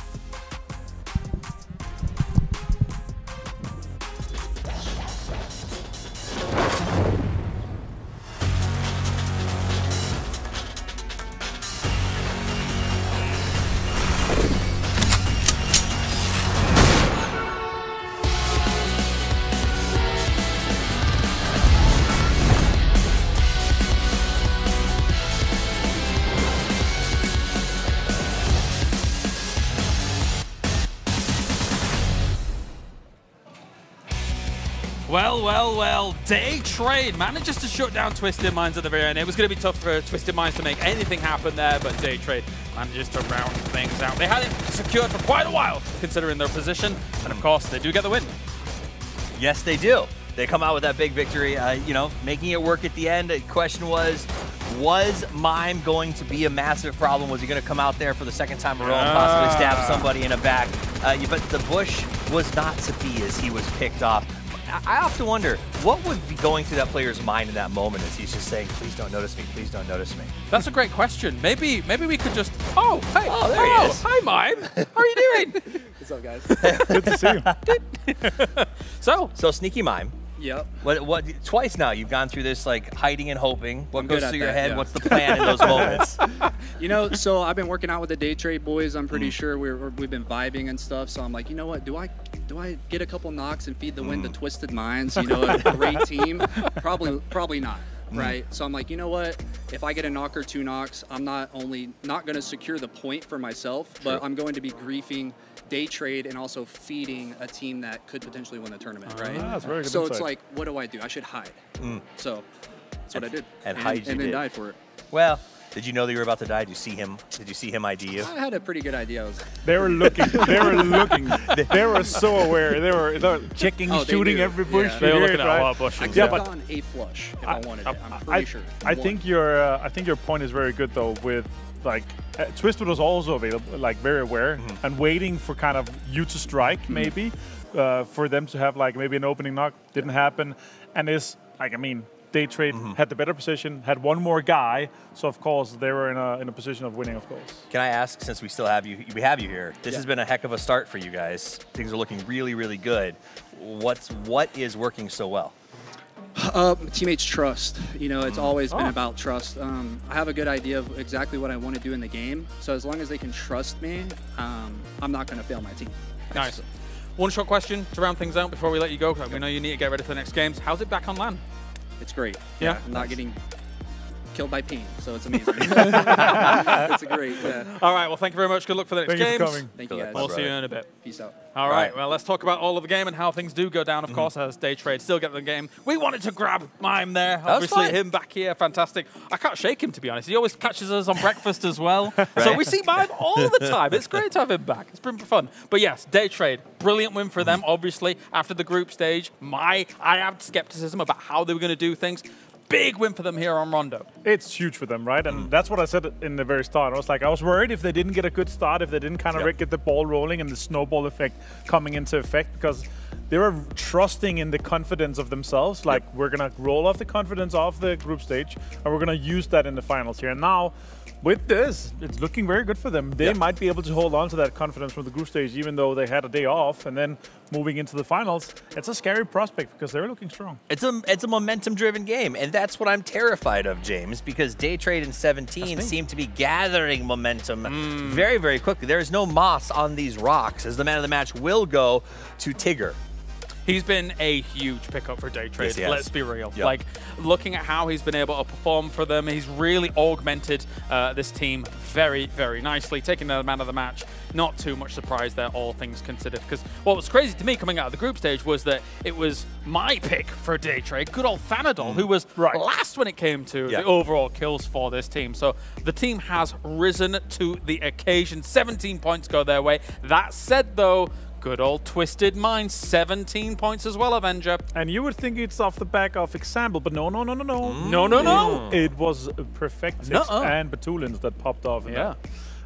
S1: Well, well, well. Day Trade manages to shut down Twisted Minds at the very end. It was going to be tough for Twisted Minds to make anything happen there, but Day Trade manages to round things out. They had it secured for quite a while, considering their position, and of course, they do get the win.
S18: Yes, they do. They come out with that big victory, you know, making it work at the end. The question was Mime going to be a massive problem? Was he going to come out there for the second time in a row and possibly stab somebody in the back? But the bush was not to be as he was picked off. I often wonder, what would be going through that player's mind in that moment as he's just saying, please don't notice me, please don't notice me?
S1: That's a great question. Maybe we could just, oh, hey,
S18: oh, there he is.
S1: Hi, Mime. How are you doing?
S11: What's up, guys?
S6: Good to see you.
S18: So Sneaky Mime.
S11: Yep.
S18: What? Twice now you've gone through this, like, hiding and hoping. What goes through your head? Yeah. What's the plan in those moments?
S11: You know, so I've been working out with the Day Trade boys. I'm pretty sure we've been vibing and stuff. So I'm like, you know what? Do I get a couple knocks and feed the wind to Twisted Minds? You know, a great team. Probably not. Right. So I'm like, you know what? If I get a knock or two knocks, I'm not only not going to secure the point for myself, but I'm going to be griefing Day Trade and also feeding a team that could potentially win the tournament, right?
S6: That's very good
S11: so
S6: insight.
S11: It's like, what do I do? I should hide. So that's what I did.
S18: And
S11: then died for it.
S18: Well, did you know that you were about to die? Did you see him? Did you see him ID you?
S11: I had a pretty good idea.
S6: They were looking. They were looking. They were so aware. They were checking, shooting every bush.
S1: Yeah. They were looking at a lot of bushes.
S11: I could have gone a flush if I wanted it. I'm pretty sure.
S6: I think your point is very good though. With like Twisted was also available, like very aware and waiting for kind of you to strike maybe, for them to have like maybe an opening knock. Didn't happen, and it's like, I mean, Day Trade had the better position, had one more guy, so of course they were in a position of winning, of course.
S18: Can I ask, since we still have you, here, this has been a heck of a start for you guys. Things are looking really, really good. What is working so well?
S11: Teammates' trust. You know, it's always been about trust. I have a good idea of exactly what I want to do in the game, so as long as they can trust me, I'm not going to fail my team.
S1: Nice. One short question to round things out before we let you go. We know you need to get ready for the next games. How's it back on LAN?
S11: It's great.
S1: Yeah.
S11: I'm not getting killed by ping, so it's amazing. It's great. Yeah.
S1: All right. Well, thank you very much. Good luck for the next games.
S6: Thank you for coming.
S11: Thank you, guys.
S1: We'll see you in a bit.
S11: Peace out.
S1: All right. Well, let's talk about all of the game and how things do go down, of course, as Day Trade still get the game. We wanted to grab Mime there. Obviously, him back here. Fantastic. I can't shake him, to be honest. He always catches us on breakfast as well. So we see Mime all the time. It's great to have him back. It's been fun. But yes, Day Trade. Brilliant win for them, obviously, after the group stage. I have skepticism about how they were going to do things. Big win for them here on Rondo.
S6: It's huge for them, right? And that's what I said in the very start. I was like, I was worried if they didn't get a good start, if they didn't kind of get the ball rolling and the snowball effect coming into effect, because they were trusting in the confidence of themselves. Like, we're going to roll off the confidence off the group stage, and we're going to use that in the finals here. And now, with this, it's looking very good for them. They might be able to hold on to that confidence from the group stage, even though they had a day off, and then moving into the finals, it's a scary prospect because they're looking strong.
S18: It's a momentum-driven game, and that's what I'm terrified of, James, because Day Trade and 17 seem to be gathering momentum very, very quickly. There's no moss on these rocks, as the man of the match will go to Tigger.
S1: He's been a huge pickup for Day Trade, let's be real.
S18: Yep.
S1: Like, looking at how he's been able to perform for them, he's really augmented this team very, very nicely, taking the man of the match. Not too much surprise there, all things considered, because what was crazy to me coming out of the group stage was that it was my pick for Day Trade, good old Thanadol, who was last when it came to the overall kills for this team. So the team has risen to the occasion. 17 points go their way. That said, though, good old Twisted Minds, 17 points as well, Avenger.
S6: And you would think it's off the back of Example, but no.
S1: No.
S6: It was Perfect and Batulins that popped off.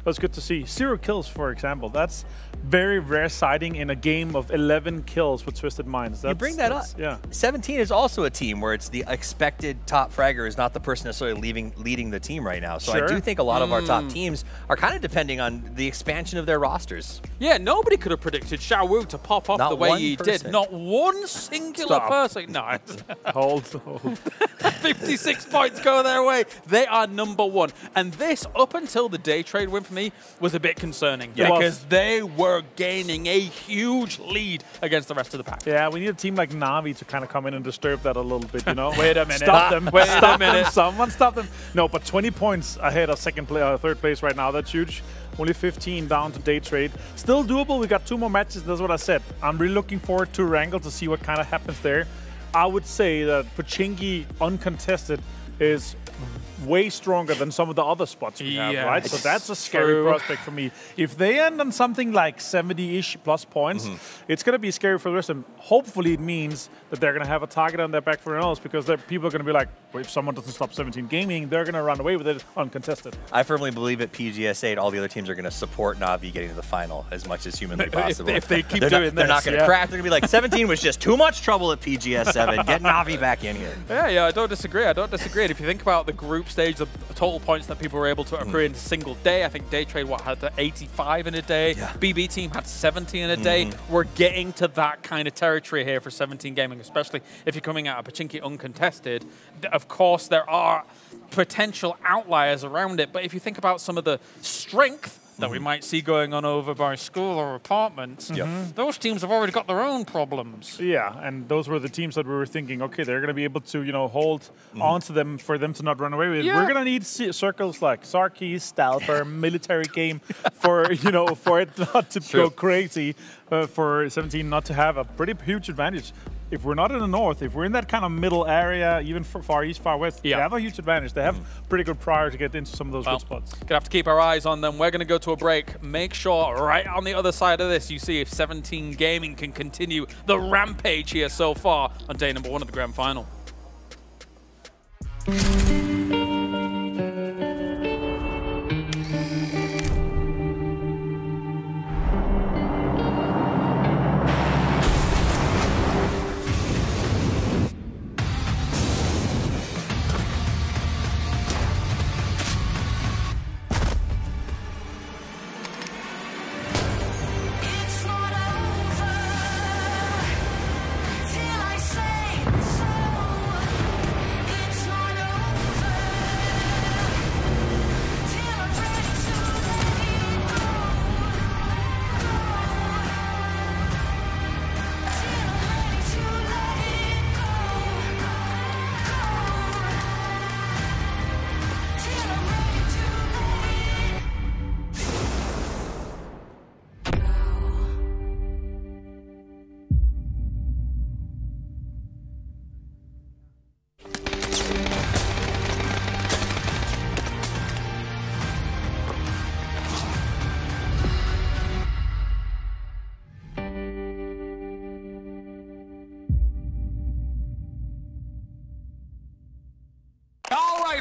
S6: That's good to see. 0 kills, for example. That's very rare sighting in a game of 11 kills with Twisted Minds.
S18: You bring that up.
S6: Yeah.
S18: 17 is also a team where it's the expected top fragger is not the person necessarily leading the team right now. So I do think a lot of our top teams are kind of depending on the expansion of their rosters.
S1: Yeah, nobody could have predicted Xiao Wu to pop off the way he did. Not one singular person. No.
S6: Hold.
S1: 56 points go their way. They are #1. And this, up until the Day Trade win for me, was a bit concerning because they were gaining a huge lead against the rest of the pack.
S6: Yeah, we need a team like Na'Vi to kind of come in and disturb that a little bit, you know?
S1: Wait a minute.
S6: Stop them.
S1: Wait a minute.
S6: Someone stop them. No, but 20 points ahead of third place right now. That's huge. Only 15 down to Day Trade. Still doable. We got 2 more matches. That's what I said. I'm really looking forward to Wrangle to see what kind of happens there. I would say that Pochinki uncontested is way stronger than some of the other spots we have, right? So that's a scary prospect for me. If they end on something like 70-ish plus points, it's going to be scary for the rest of them. Hopefully it means that they're going to have a target on their back for else, because people are going to be like, well, if someone doesn't stop 17 gaming, they're going to run away with it uncontested.
S18: I firmly believe at PGS 8, all the other teams are going to support Na'Vi getting to the final as much as humanly possible.
S1: If they keep doing this.
S18: They're not going to crack. They're going to be like, 17 was just too much trouble at PGS 7. Get Na'Vi back in here.
S1: Yeah, I don't disagree. And if you think about the group stage, the total points that people were able to accrue in a single day, I think Daytrade had 85 in a day. BB team had 70 in a day. We're getting to that kind of territory here for 17 gaming, especially if you're coming out of Pochinki uncontested. Of course, there are potential outliers around it, but if you think about some of the strength that we might see going on over by school or apartments, those teams have already got their own problems.
S6: Yeah, and those were the teams that we were thinking, okay, they're going to be able to, hold onto them for them to not run away with it. We're going to need circles like Sarkis, Stalfer, military game for, for it not to go crazy, for 17 not to have a pretty huge advantage. If we're not in the north, if we're in that kind of middle area, even for far east, far west, they have a huge advantage. They have pretty good prior to get into some of those good spots.
S1: Gonna have to keep our eyes on them. We're gonna go to a break. Make sure right on the other side of this, you see if 17 Gaming can continue the rampage here so far on day number 1 of the grand final.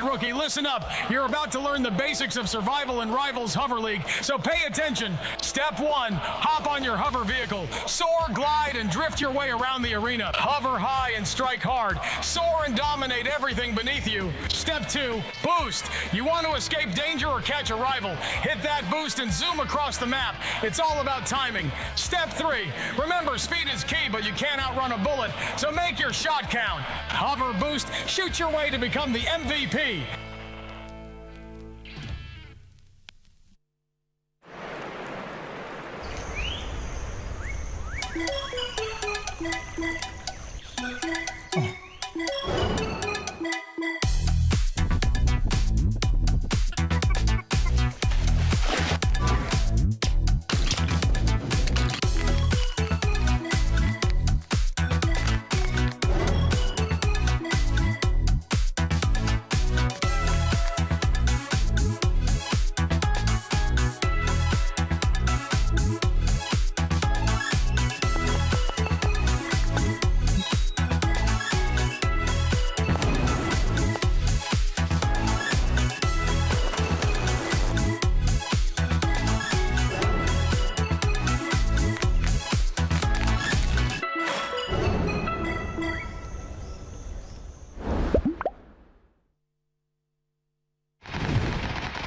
S3: Rookie, listen up. You're about to learn the basics of survival in Rivals Hover League, so pay attention. Step 1, hop on your hover vehicle. Soar, glide, and drift your way around the arena. Hover high and strike hard. Soar and dominate everything beneath you. Step 2, boost. You want to escape danger or catch a rival. Hit that boost and zoom across the map. It's all about timing. Step 3, remember speed is key, but you can't outrun a bullet, so make your shot count. Hover, boost, shoot your way to become the MVP.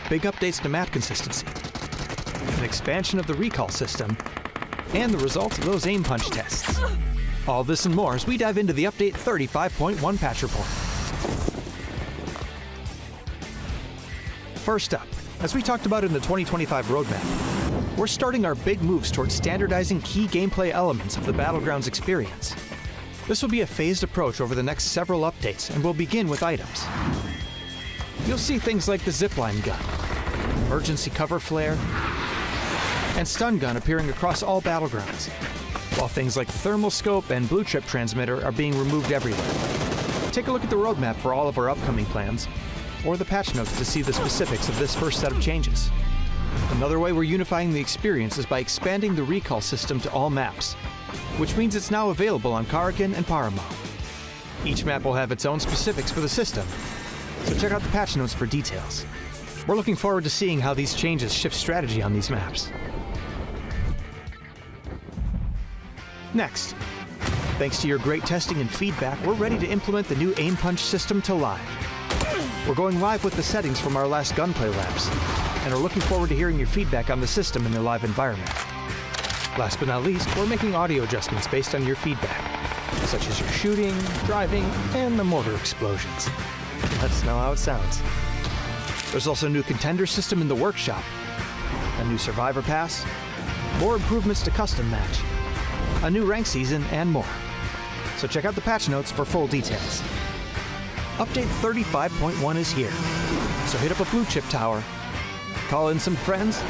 S14: Big updates to map consistency, an expansion of the recall system, and the results of those aim punch tests. All this and more as we dive into the update 35.1 patch report. First up, as we talked about in the 2025 roadmap, we're starting our big moves towards standardizing key gameplay elements of the Battlegrounds experience. This will be a phased approach over the next several updates, and we'll begin with items. You'll see things like the zipline gun, emergency cover flare, and stun gun appearing across all Battlegrounds. while things like thermal scope and blue chip transmitter are being removed everywhere. Take a look at the roadmap for all of our upcoming plans, or the patch notes to see the specifics of this first set of changes. Another way we're unifying the experience is by expanding the recall system to all maps, which means it's now available on Karakin and Paramo. Each map will have its own specifics for the system, so check out the patch notes for details. We're looking forward to seeing how these changes shift strategy on these maps. Next, thanks to your great testing and feedback, we're ready to implement the new aim punch system to live. We're going live with the settings from our last gunplay labs, and are looking forward to hearing your feedback on the system in the live environment. Last but not least, we're making audio adjustments based on your feedback, such as your shooting, driving, and the mortar explosions. Let us know how it sounds. There's also a new contender system in the workshop, a new survivor pass, more improvements to custom match, a new rank season, and more. So check out the patch notes for full details. Update 35.1 is here, so hit up a blue chip tower, call in some friends,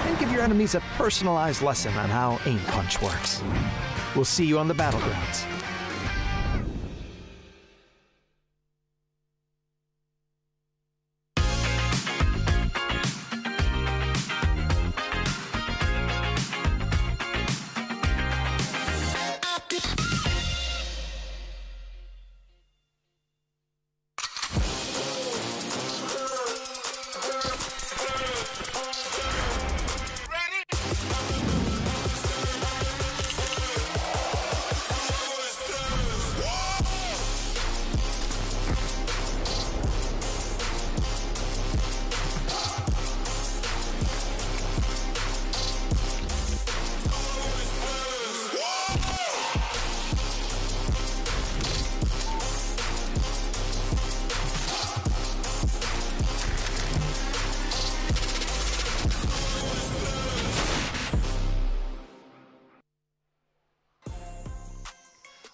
S14: and give your enemies a personalized lesson on how aim punch works. We'll see you on the battlegrounds.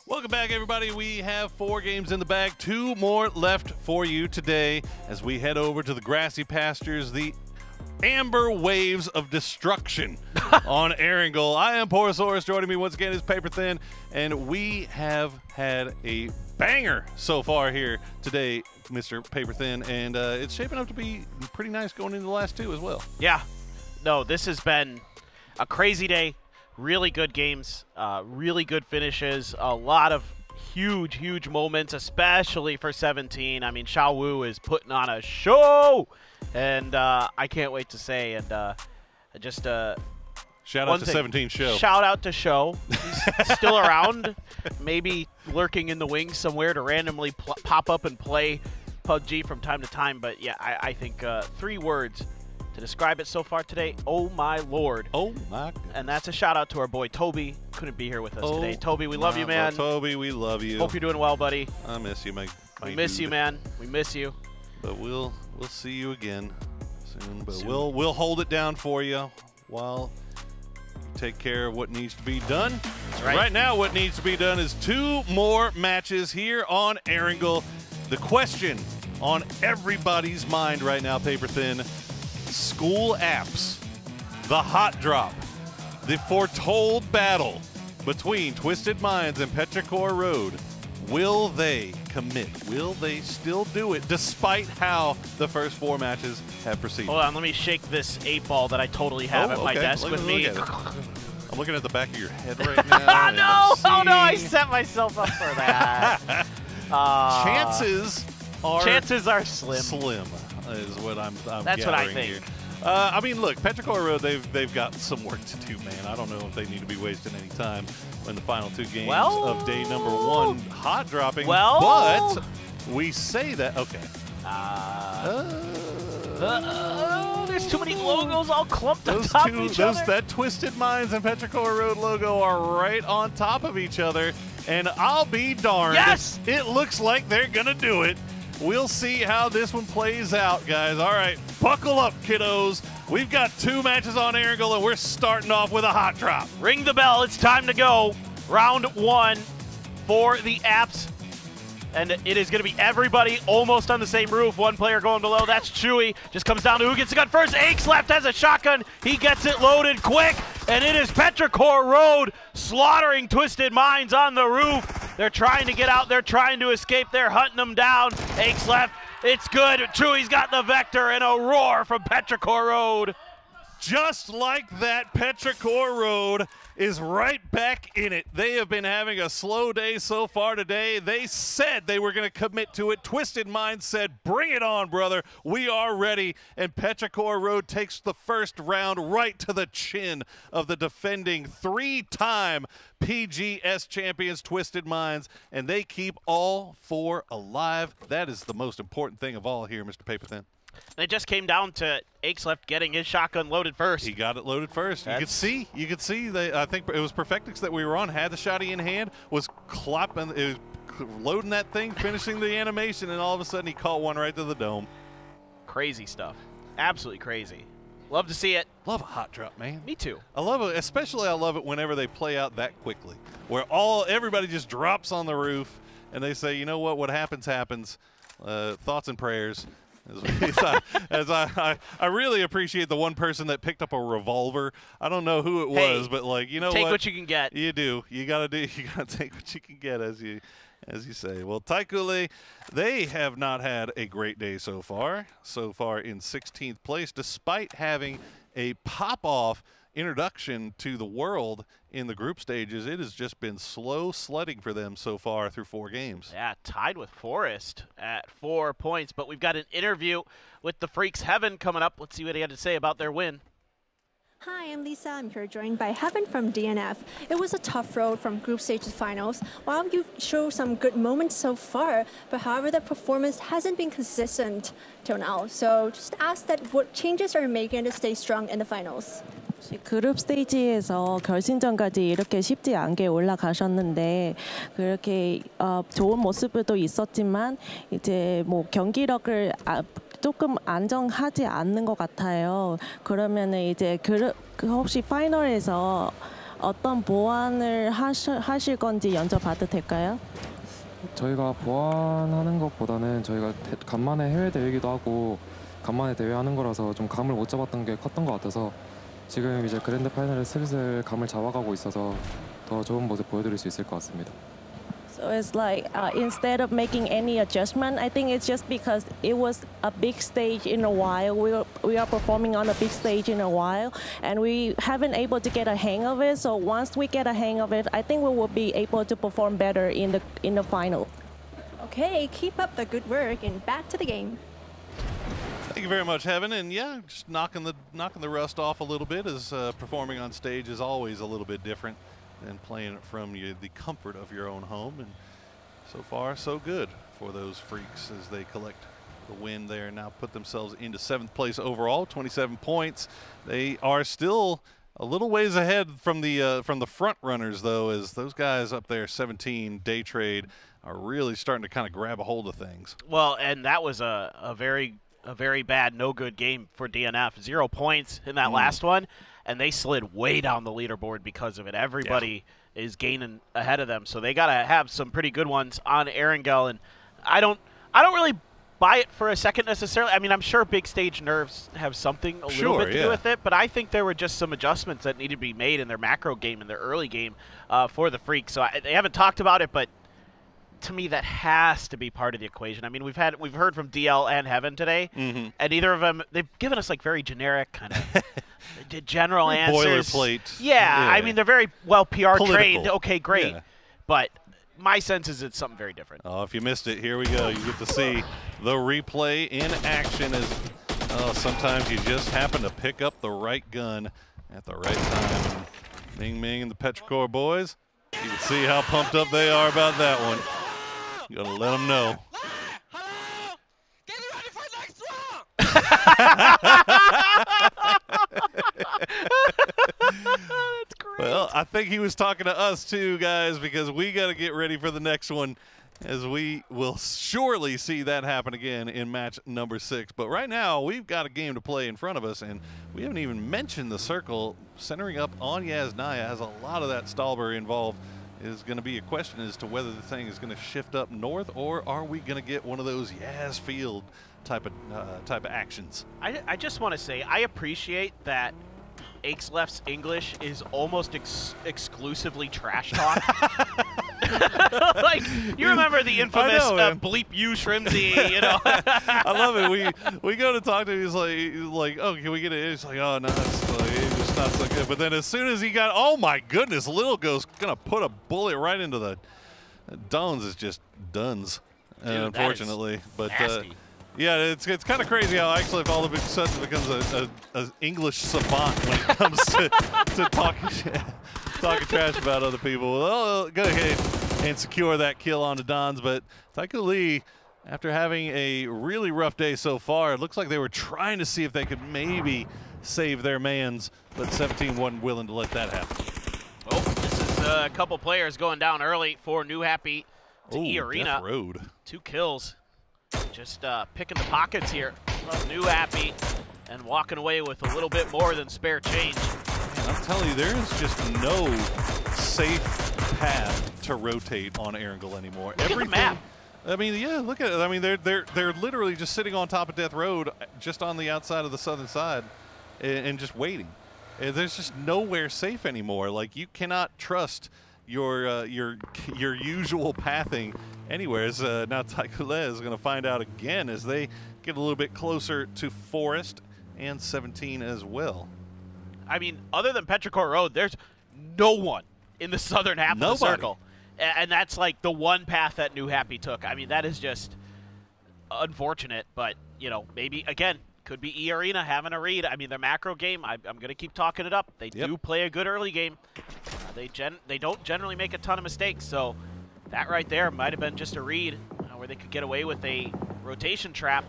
S16: Welcome back, everybody. We have 4 games in the bag, 2 more left for you today as we head over to the grassy pastures, the amber waves of destruction on Erangel. I am Porosaurus. Joining me once again is Paper Thin, and we have had a banger so far here today, Mr. Paper Thin, and it's shaping up to be pretty nice going into the last 2 as well.
S22: Yeah. No, this has been a crazy day. Really good games, really good finishes, a lot of huge moments, especially for 17. I mean, Xiao Wu is putting on a show, and I can't wait to say, and just
S16: shout out to 17 Show.
S22: Shout out to Show. He's still around, maybe lurking in the wings somewhere to randomly pop up and play PUBG from time to time. But yeah, I think 3 words to describe it so far today: oh my lord.
S16: Oh my goodness.
S22: And that's a shout out to our boy Toby. Couldn't be here with us today. Toby, we love you, man.
S16: Toby, we love you.
S22: Hope you're doing well, buddy.
S16: I miss you, mate.
S22: We miss you, man. We miss you.
S16: But we'll see you again soon. But we'll hold it down for you while you take care of what needs to be done.
S22: That's right.
S16: Right now, what needs to be done is 2 more matches here on Erangel. The question on everybody's mind right now, Paper Thin: school apps, the hot drop, the foretold battle between Twisted Minds and Petrichor Road. Will they commit? Will they still do it despite how the first 4 matches have proceeded?
S22: Hold on, let me shake this 8-ball that I totally have at my desk with me.
S16: I'm looking at the back of your head right now.
S22: No! Oh no, I set myself up for that.
S16: Chances
S22: are slim.
S16: Slim is what I'm
S22: That's what I think.
S16: here. I mean, look, Petrichor Road, they've got some work to do, man. I don't know if they need to be wasting any time in the final 2 games of day number 1 hot dropping. But we say that, okay.
S22: There's too many logos all clumped on top of each other.
S16: That Twisted Minds and Petrichor Road logo are right on top of each other, and I'll be darned.
S22: Yes!
S16: It looks like they're gonna do it. We'll see how this one plays out, guys. All right, buckle up, kiddos. We've got 2 matches on Erangel, and we're starting off with a hot drop.
S22: Ring the bell. It's time to go. Round 1 for the apps. And it is going to be everybody almost on the same roof. 1 player going below. That's Chewy. Just comes down to who gets the gun first. Aches left has a shotgun. He gets it loaded quick. and it is Apr-4 Road slaughtering Twisted Minds on the roof. They're trying to get out. They're trying to escape. They're hunting them down. Aches left. It's good. Chewy's got the vector, and a roar from Apr-4 Road.
S16: Just like that, Apr-4 Road is right back in it. They have been having a slow day so far today. They said they were going to commit to it. Twisted Minds said, bring it on, brother. We are ready. And Apr-4 Road takes the first round right to the chin of the defending three-time PGS champions, Twisted Minds, and they keep all four alive. That is the most important thing of all here, Mr. Paperthin.
S22: It just came down to Akesleft getting his shotgun loaded first.
S16: He got it loaded first. You could see. I think it was Perfectix that we were on, had the shotty in hand, was clopping, it was loading that thing, finishing the animation, and all of a sudden he caught one right to the dome.
S22: Crazy stuff. Absolutely crazy. Love to see it.
S16: Love a hot drop, man.
S22: Me too.
S16: I love it, especially I love it whenever they play out that quickly, where everybody just drops on the roof and they say, you know what happens, happens. Thoughts and prayers. I really appreciate the one person that picked up a revolver. I don't know who it was, but like, you know,
S22: take what you can get.
S16: You do. You gotta take what you can get, as you say. Well, Taikule, they have not had a great day so far. So far in 16th place, despite having a pop-off introduction to the world in the group stages. It has just been slow sledding for them so far through 4 games.
S22: Yeah, tied with Forest at 4 points, but we've got an interview with the Freaks Heaven coming up. Let's see what he had to say about their win.
S23: Hi, I'm Lisa. I'm here joined by Heaven from DNF. It was a tough road from group stage to finals. While you show some good moments so far, but however the performance hasn't been consistent till now. So just ask that what changes are you making to stay strong in the finals?
S4: 그룹 스테이지에서 결승전까지 이렇게 쉽지 않게 올라가셨는데 그렇게 좋은 모습도 있었지만 이제 뭐 경기력을 조금 안정하지 않는 것 같아요. 그러면은 이제 혹시 파이널에서 어떤 보완을 하실 건지 여쭤봐도 될까요?
S15: 저희가 보완하는 것보다는 저희가 간만에 해외 대회이기도 하고 간만에 대회하는 거라서 좀 감을 못 잡았던 게 컸던 것 같아서 지금 이제 그랜드 파이널에 슬슬 감을 잡아가고 있어서 더 좋은 모습 보여드릴 수 있을 것 같습니다.
S4: So it's like instead of making any adjustment, I think it's just because it was a big stage in a while. We are performing on a big stage in a while, and we haven't able to get a hang of it. So once we get a hang of it, I think we will be able to perform better in the final.
S23: Okay, keep up the good work and back to the game.
S16: Thank you very much, Heaven. And yeah, just knocking the rust off a little bit, as performing on stage is always a little bit different than playing it from the comfort of your own home. And so far, so good for those Freaks as they collect the win there. Now put themselves into 7th place overall, 27 points. They are still a little ways ahead from the front runners, though, as those guys up there, 17, Day Trade, are really starting to kind of grab a hold of things.
S22: Well, and that was a very bad, no good game for DNF. 0 points in that last one, and they slid way down the leaderboard because of it. Everybody is gaining ahead of them, so they got to have some pretty good ones on Erangel. And I don't really buy it for a second necessarily. I mean, I'm sure big stage nerves have something a little bit to do with it, but I think there were just some adjustments that needed to be made in their macro game, in their early game for the Freaks. So they haven't talked about it, but to me, that has to be part of the equation. I mean, we've heard from DL and Heaven today, and either of them, they've given us like very generic kind of general answers.
S16: Boilerplate.
S22: Yeah, I mean, they're very well PR trained. Okay, great.
S16: Yeah.
S22: But my sense is it's something very different.
S16: Oh, if you missed it, here we go. You get to see the replay in action as sometimes you just happen to pick up the right gun at the right time. Ming Ming and the Apr-4 boys, you can see how pumped up they are about that one. You gotta let them know.
S22: That's great.
S16: Well, I think he was talking to us too, guys, because we got to get ready for the next one, as we will surely see that happen again in match number 6. But right now, we've got a game to play in front of us, and we haven't even mentioned the circle centering up on Yasnaya. Has a lot of that Stalber involved. Is going to be a question as to whether the thing is going to shift up north, or are we going to get one of those Yaz Field type of actions.
S22: I just want to say I appreciate that Axleft's English is almost exclusively trash talk. Like, you remember the infamous bleep you Shrimsy, you know?
S16: I love it. We go to talk to him. He's like, oh, can we get it? He's like, oh, no, it's just not so good. But then as soon as he got, oh my goodness, Little Ghost gonna put a bullet right into the Duns is just Duns, unfortunately. But yeah, it's kind of crazy how Axleft all of a sudden becomes a English savant when it comes to talking trash about other people. Well, go ahead and secure that kill on the Dons, but Taika Lee, after having a really rough day so far, it looks like they were trying to see if they could maybe save their mans, but 17 wasn't willing to let that happen.
S22: Oh, this is a couple players going down early for New Happy to E-Arena.
S16: Death Road.
S22: 2 kills. Just picking the pockets here of New Happy and walking away with a little bit more than spare change.
S16: Man, I'm telling you, there is just no safe path to rotate on Erangel anymore.
S22: Look at the map.
S16: I mean, yeah, look at it. I mean, they're literally just sitting on top of Death Road, just on the outside of the southern side, and just waiting. And there's just nowhere safe anymore. Like, you cannot trust your usual pathing anywhere. Now Taika Lee is going to find out again as they get a little bit closer to Forest and 17 as well.
S22: I mean, other than Petrichor Road, there's no one in the southern half of the circle. And that's like the one path that New Happy took. I mean, that is just unfortunate, but, you know, maybe, again, could be E-Arena having a read. I mean, their macro game, I'm going to keep talking it up. They do play a good early game. They don't generally make a ton of mistakes, so that right there might have been just a read where they could get away with a rotation trap.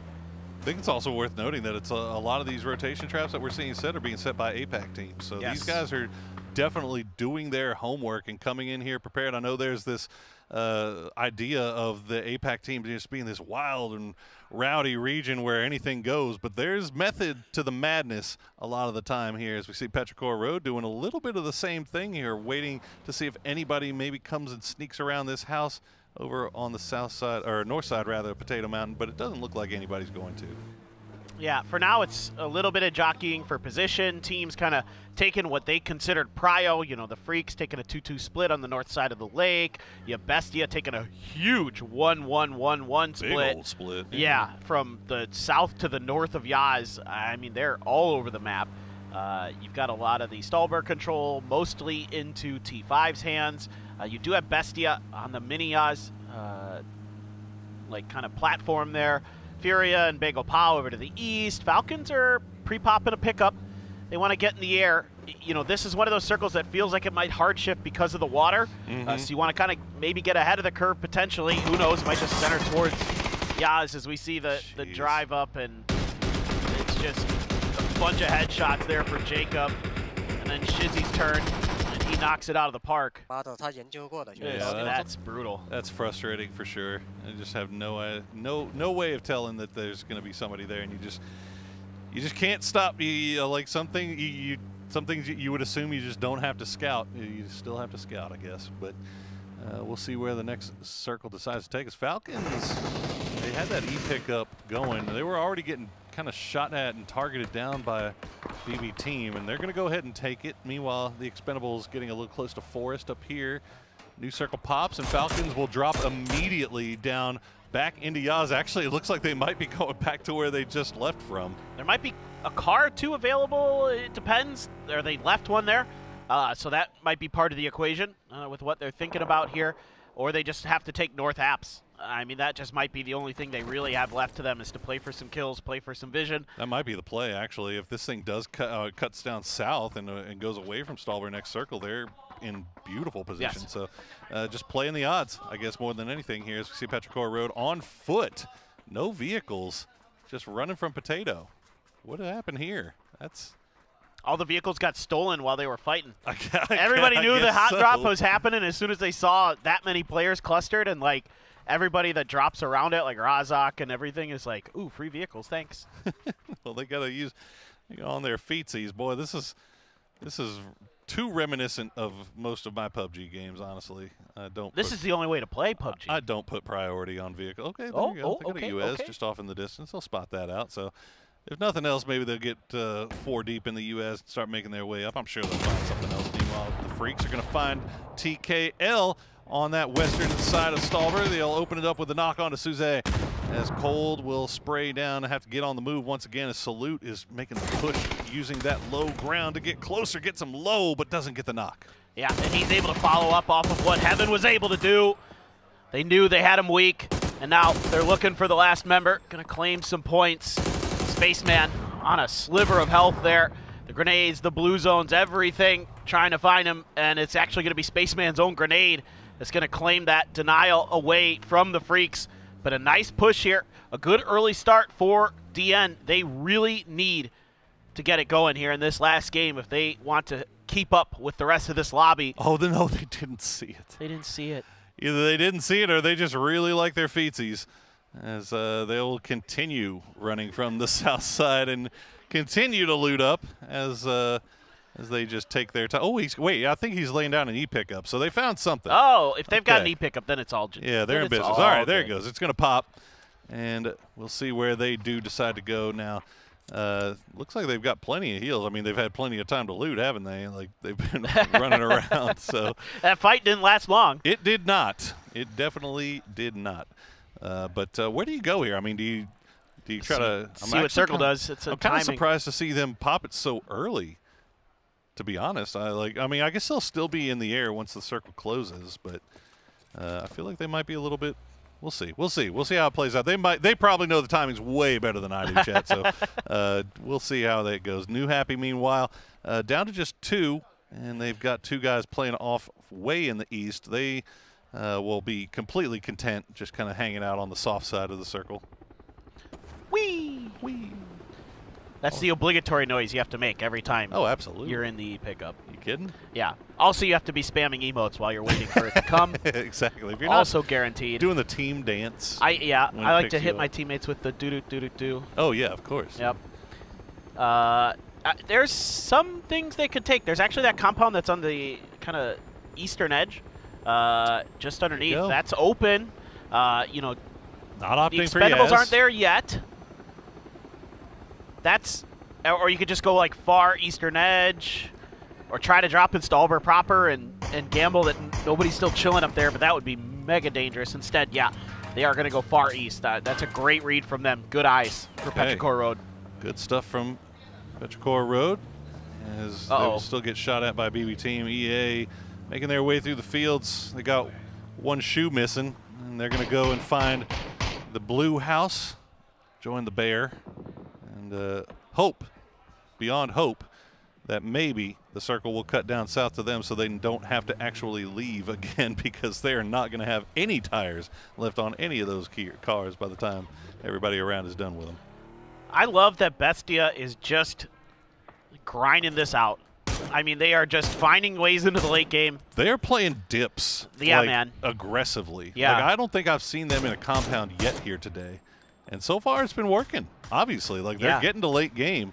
S16: I think it's also worth noting that it's a lot of these rotation traps that we're seeing set are being set by APAC teams. So these guys are definitely doing their homework and coming in here prepared. I know there's this idea of the APAC team just being this wild and rowdy region where anything goes, but there's method to the madness a lot of the time here, as we see Petrichor Road doing a little bit of the same thing here, waiting to see if anybody maybe comes and sneaks around this house over on the south side, or north side rather, of Potato Mountain, but it doesn't look like anybody's going to.
S22: Yeah, for now it's a little bit of jockeying for position. Teams kind of taking what they considered prio. You know, the Freaks taking a 2-2 split on the north side of the lake. You have Bestia taking a huge 1-1-1-1 split.
S16: Big old split.
S22: Yeah, from the south to the north of Yaz. I mean, they're all over the map. You've got a lot of the Stahlberg control, mostly into T5's hands. You do have Bestia on the mini Yaz, like kind of platform there. Furia and Bagel Pow over to the east. Falcons are pre-popping a pickup. They want to get in the air. You know, this is one of those circles that feels like it might hard shift because of the water. So you want to kind of maybe get ahead of the curve potentially. Who knows? It might just center towards Yaz as we see the drive up, and it's just a bunch of headshots there for Jacob. And then Shizzy's turn, and he knocks it out of the park. Yeah, that's brutal.
S16: That's frustrating for sure. I just have no way of telling that there's going to be somebody there, and you just can't stop. Like some things you would assume you just don't have to scout. You still have to scout, I guess. But we'll see where the next circle decides to take us. Falcons, they had that E-pickup going. They were already getting kind of shot at and targeted down by BB team, and they're going to go ahead and take it. Meanwhile, the Expendables getting a little close to Forest up here. New circle pops, and Falcons will drop immediately down back into Yaz. Actually, it looks like they might be going back to where they just left from.
S22: There might be a car or two available. It depends. Or they left one there. So that might be part of the equation with what they're thinking about here. Or they just have to take North Apps. I mean, that just might be the only thing they really have left to them, is to play for some kills, play for some vision.
S16: That might be the play, actually. If this thing does cuts down south and goes away from Stahlberg next circle, they're in beautiful position.
S22: Yes.
S16: So just playing the odds, I guess, more than anything here, as we see Petrichor Road on foot. No vehicles, just running from Potato. What happened here? That's...
S22: All the vehicles got stolen while they were fighting. Everybody knew the hot drop was happening as soon as they saw that many players clustered, and like everybody that drops around it, like Razak and everything, is like, ooh, free vehicles, thanks.
S16: Well, they got to use on their feetsies. Boy, this is too reminiscent of most of my PUBG games, honestly.
S22: This is the only way to play PUBG.
S16: I don't put priority on vehicle. Okay, there you go. They got a US just off in the distance. They'll spot that out. So If nothing else, maybe they'll get 4 deep in the U.S. and start making their way up. I'm sure they'll find something else. Meanwhile, the Freaks are going to find TKL on that western side of Stallber. They'll open it up with a knock on to Suze, as Cold will spray down and have to get on the move once again, as Salute is making the push using that low ground to get closer, gets him low, but doesn't get the knock.
S22: Yeah, and he's able to follow up off of what Heaven was able to do. They knew they had him weak, and now they're looking for the last member. Gonna claim some points. Spaceman on a sliver of health there. The grenades, the blue zones, everything, trying to find him, and it's actually gonna be Spaceman's own grenade that's gonna claim that denial away from the Freaks. But a nice push here, a good early start for DN. They really need to get it going here in this last game if they want to keep up with the rest of this lobby.
S16: Oh, no, they didn't see it.
S22: They didn't see it.
S16: Either they didn't see it or they just really like their feetsies, as they'll continue running from the south side and continue to loot up as they just take their time. Oh, wait, I think he's laying down an E-pickup, so they found something.
S22: Oh, if they've got an E-pickup, then it's all just.
S16: Yeah, they're in business. All right, there it goes. It's going to pop, and we'll see where they do decide to go now. Looks like they've got plenty of heals. I mean, they've had plenty of time to loot, haven't they? Like, they've been running around. So
S22: that fight didn't last long.
S16: It did not. It definitely did not. But where do you go here? I mean, do you try to
S22: see what Circle does? It's a
S16: I'm kind of surprised to see them pop it so early. To be honest, I mean, I guess they'll still be in the air once the circle closes, but I feel like they might be a little bit. We'll see. We'll see. We'll see how it plays out. They probably know the timing's way better than I do, chat. So we'll see how that goes. New Happy, meanwhile, down to just 2, and they've got 2 guys playing off way in the east. They will be completely content, just kind of hanging out on the soft side of the circle.
S22: Whee! Whee! That's the obligatory noise you have to make every time.
S16: Oh, absolutely.
S22: You're in the pickup.
S16: You kidding?
S22: Yeah. Also, you have to be spamming emotes while you're waiting for it to come.
S16: Exactly. If you're
S22: also guaranteed.
S16: Doing the team dance.
S22: I like to hit my teammates with the doo-doo-doo-doo-doo.
S16: Oh, yeah, of course.
S22: Yep. There's some things they could take. There's actually that compound that's on the kind of eastern edge, just underneath. That's open. You know,
S16: not opting
S22: for Expendables
S16: Yaz.
S22: aren't there yet. That's, or you could just go like far eastern edge, or try to drop in Stallber proper and gamble that nobody's still chilling up there, but that would be mega dangerous. Instead, yeah, they are going to go far east. That's a great read from them. Good eyes for Petrichor Road.
S16: Good stuff from Petrichor Road, as they will still get shot at by BB Team. EA making their way through the fields. They got 1 shoe missing, and they're going to go and find the blue house, join the bear. And hope, beyond hope, that maybe the circle will cut down south to them so they don't have to actually leave again, because they're not going to have any tires left on any of those cars by the time everybody around is done with them.
S22: I love that Bestia is just grinding this out. I mean, they are just finding ways into the late game.
S16: They are playing dips
S22: man.
S16: Aggressively.
S22: Yeah.
S16: Like, I don't think I've seen them in a compound yet here today. And so far, it's been working, obviously. Like, they're getting to late game.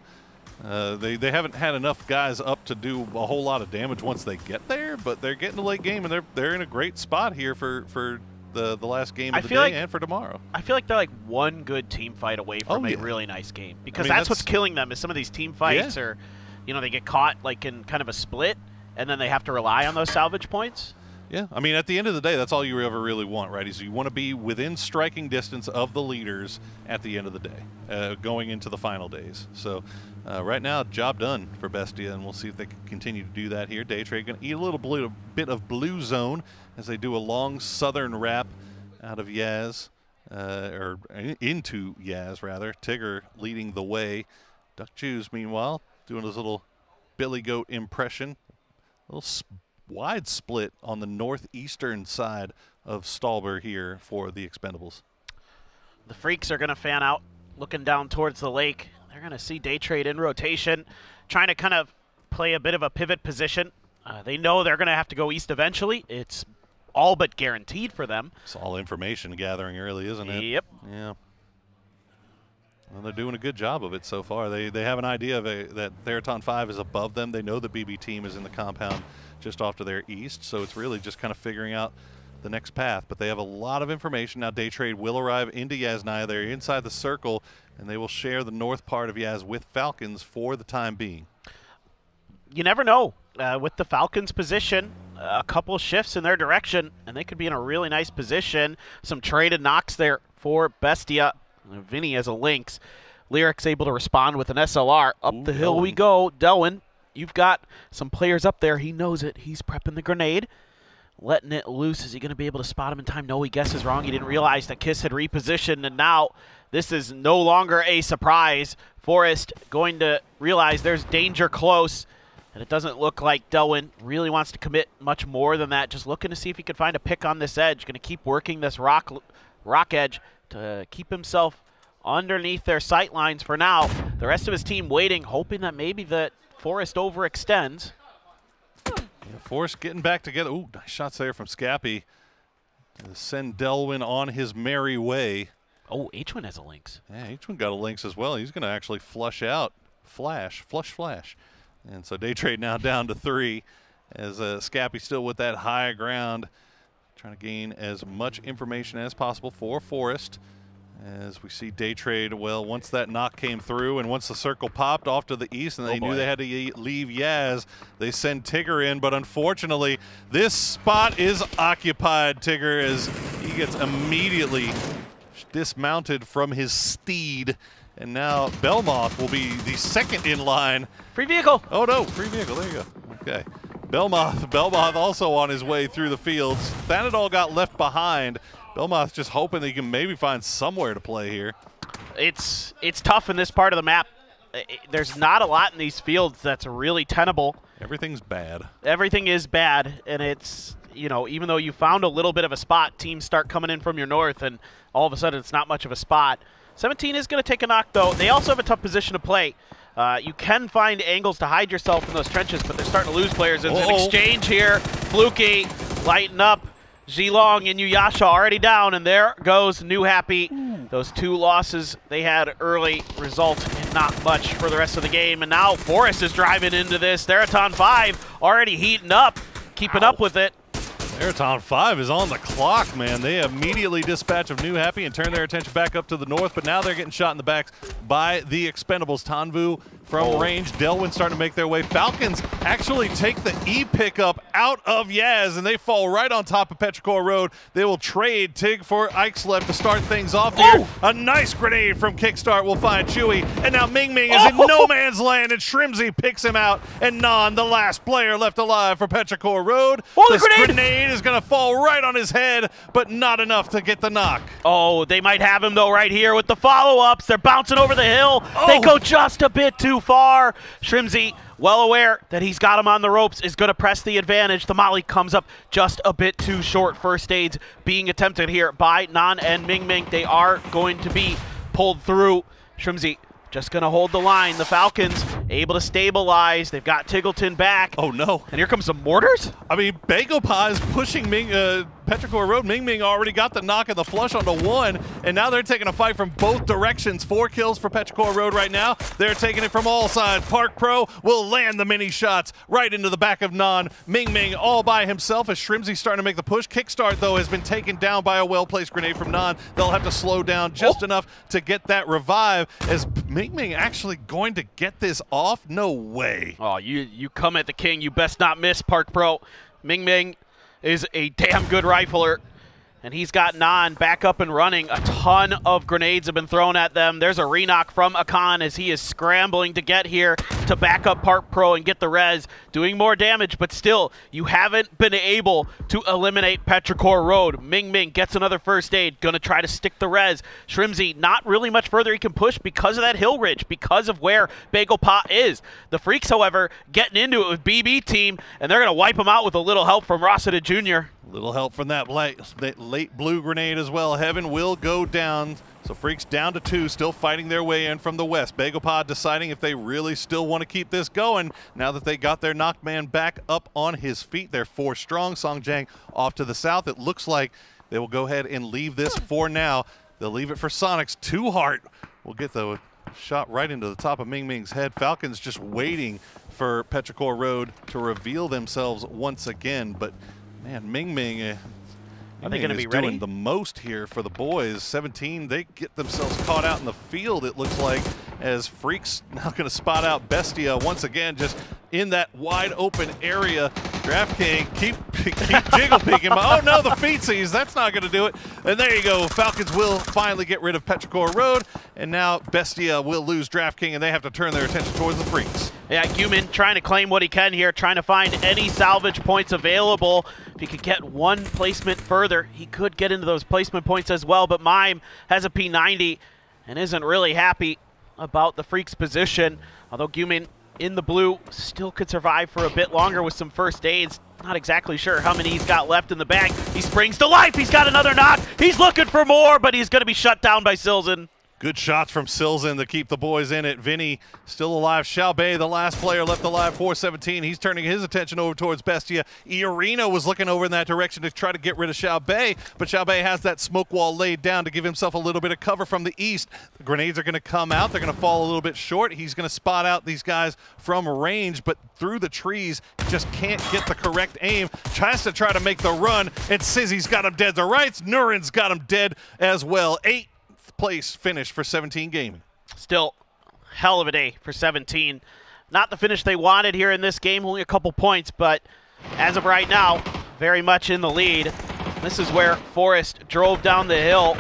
S16: They haven't had enough guys up to do a whole lot of damage once they get there, but they're getting to late game, and they're in a great spot here for the last game of the day and for tomorrow.
S22: I feel like they're like one good team fight away from a really nice game. Because that's what's killing them is some of these team fights are, you know, they get caught like in kind of a split, and then they have to rely on those salvage points.
S16: Yeah, I mean, at the end of the day, that's all you ever really want, right? Is you want to be within striking distance of the leaders at the end of the day, going into the final days. So right now, job done for Bestia, and we'll see if they can continue to do that here. Daytrade going to eat a little bit of blue zone as they do a long southern wrap out of Yaz, or into Yaz, rather. Tigger leading the way. Duck Juice, meanwhile, doing his little Billy Goat impression. A little wide split on the northeastern side of Stallber here for the Expendables.
S22: The Freaks are going to fan out, looking down towards the lake. They're going to see Daytrade in rotation, trying to kind of play a bit of a pivot position. They know they're going to have to go east eventually. It's all but guaranteed for them.
S16: It's all information gathering early, isn't it?
S22: Yep.
S16: Yeah. Well, they're doing a good job of it so far. They have an idea of that Theraton 5 is above them. They know the BB team is in the compound just off to their east, so it's really just kind of figuring out the next path. But they have a lot of information. Now Daytrade will arrive into Yasnaya. They're inside the circle, and they will share the north part of Yaz with Falcons for the time being.
S22: You never know. With the Falcons' position, a couple shifts in their direction, and they could be in a really nice position. Some traded knocks there for Bestia. Vinny has a Lynx. Lyric's able to respond with an SLR. Up the hill we go. Delwyn, you've got some players up there. He knows it. He's prepping the grenade. Letting it loose. Is he going to be able to spot him in time? No, he guesses wrong. He didn't realize that Kiss had repositioned, and now this is no longer a surprise. Forrest going to realize there's danger close, and it doesn't look like Delwyn really wants to commit much more than that. Just looking to see if he could find a pick on this edge. Going to keep working this rock edge to keep himself underneath their sight lines for now. The rest of his team waiting, hoping that maybe that Forrest overextends.
S16: Yeah, Forrest getting back together. Ooh, nice shots there from Scappy to send Delwyn on his merry way.
S22: Oh, H1 has a Lynx.
S16: Yeah, H1 got a Lynx as well. He's going to actually flush out. Flush. And so Daytrade now down to 3 as Scappy still with that high ground, trying to gain as much information as possible for Forrest. As we see Daytrade, well, once that knock came through and once the circle popped off to the east and they knew they had to leave Yaz, they send Tigger in. But unfortunately, this spot is occupied, Tigger, as he gets immediately dismounted from his steed. And now Belmoth will be the second in line.
S22: Free vehicle.
S16: Oh, no, free vehicle. There you go. Okay. Belmoth also on his way through the fields. Thanadol got left behind. Belmoth just hoping they can maybe find somewhere to play here.
S22: It's tough in this part of the map. There's not a lot in these fields that's really tenable.
S16: Everything's bad.
S22: Everything is bad, and it's, you know, even though you found a little bit of a spot, teams start coming in from your north, and all of a sudden it's not much of a spot. 17 is going to take a knock, though. They also have a tough position to play. You can find angles to hide yourself in those trenches, but they're starting to lose players. There's an exchange here. Fluky lighten up. Zilong and Yuyasha already down, and there goes New Happy. Those 2 losses they had early result in not much for the rest of the game. And now Forrest is driving into this. Theraton 5 already heating up, keeping up with it.
S16: Theraton 5 is on the clock, man. They immediately dispatch of New Happy and turn their attention back up to the north, but now they're getting shot in the backs by the Expendables. Tanvu from range. Delwyn starting to make their way. Falcons actually take the E-pickup out of Yaz, and they fall right on top of Petrichor Road. They will trade Tig for Ixlep to start things off here. A nice grenade from Kickstart will find Chewy, and now Ming Ming is in no man's land, and Shrimzy picks him out, and Nan, the last player left alive for Petrichor Road.
S22: This
S16: grenade is going to fall right on his head, but not enough to get the knock.
S22: Oh, they might have him, though, right here with the follow-ups. They're bouncing over the hill. They go just a bit too far. Shrimzy, well aware that he's got him on the ropes, is going to press the advantage. The molly comes up just a bit too short. First aids being attempted here by Nan and Ming Ming. They are going to be pulled through. Shrimzy just going to hold the line. The Falcons able to stabilize. They've got Tiggleton back.
S16: Oh, no.
S22: And here comes some mortars?
S16: I mean, Bagopah is pushing Petrichor Road. Ming Ming already got the knock and the flush onto 1, and now they're taking a fight from both directions. 4 kills for Petrichor Road right now. They're taking it from all sides. Park Pro will land the mini shots right into the back of Nan. Ming Ming all by himself as Shrimzy starting to make the push. Kickstart, though, has been taken down by a well-placed grenade from Nan. They'll have to slow down just enough to get that revive. As Ming Ming actually going to get this off? No way.
S22: Oh, you come at the king. You best not miss, Park Pro. Ming Ming is a damn good rifler, and he's got Nan back up and running. A ton of grenades have been thrown at them. There's a re-knock from Akan as he is scrambling to get here to back up Park Pro and get the res, doing more damage, but still, you haven't been able to eliminate Petrichor Road. Ming Ming gets another first aid, gonna try to stick the res. Shrimzy, not really much further he can push because of that hill ridge, because of where Bagopah is. The Freaks, however, getting into it with BB team, and they're gonna wipe him out with a little help from Rossiter Jr.
S16: Little help from that late blue grenade as well. Heaven will go down. So Freaks down to 2, still fighting their way in from the west. Bagopah deciding if they really still want to keep this going now that they got their knocked man back up on his feet. They're 4 strong. Songjang off to the south. It looks like they will go ahead and leave this for now. They'll leave it for Sonics. 2 Heart will get the shot right into the top of Ming Ming's head. Falcons just waiting for Petrichor Road to reveal themselves once again. But man, Ming Ming
S22: Are they going to be ready?
S16: Doing the most here for the boys. 17, they get themselves caught out in the field, it looks like, as Freaks now going to spot out Bestia once again, just in that wide open area. DraftKings keep jiggle peeking. Oh no, the feetsies, that's not going to do it. And there you go, Falcons will finally get rid of Petrichor Road, and now Bestia will lose DraftKings, and they have to turn their attention towards the Freaks.
S22: Yeah, Guman trying to claim what he can here, trying to find any salvage points available. If he could get one placement further, he could get into those placement points as well, but Mime has a P90 and isn't really happy about the Freaks' position, although Guman in the blue still could survive for a bit longer with some first aids. Not exactly sure how many he's got left in the bag. He springs to life. He's got another knock. He's looking for more, but he's going to be shut down by Silzen.
S16: Good shots from Silzen to keep the boys in it. Vinny still alive. Xiaobei, the last player left alive for 17. He's turning his attention over towards Bestia. Iarina was looking over in that direction to try to get rid of Xiaobei, but Xiaobei has that smoke wall laid down to give himself a little bit of cover from the east. The grenades are going to come out. They're going to fall a little bit short. He's going to spot out these guys from range, but through the trees, just can't get the correct aim. Tries to try to make the run, and Sizzy's got him dead to rights. Nurin's got him dead as well. 8th place finish for 17 Gaming.
S22: Still, hell of a day for 17. Not the finish they wanted here in this game, only a couple points, but as of right now, very much in the lead. This is where Forrest drove down the hill.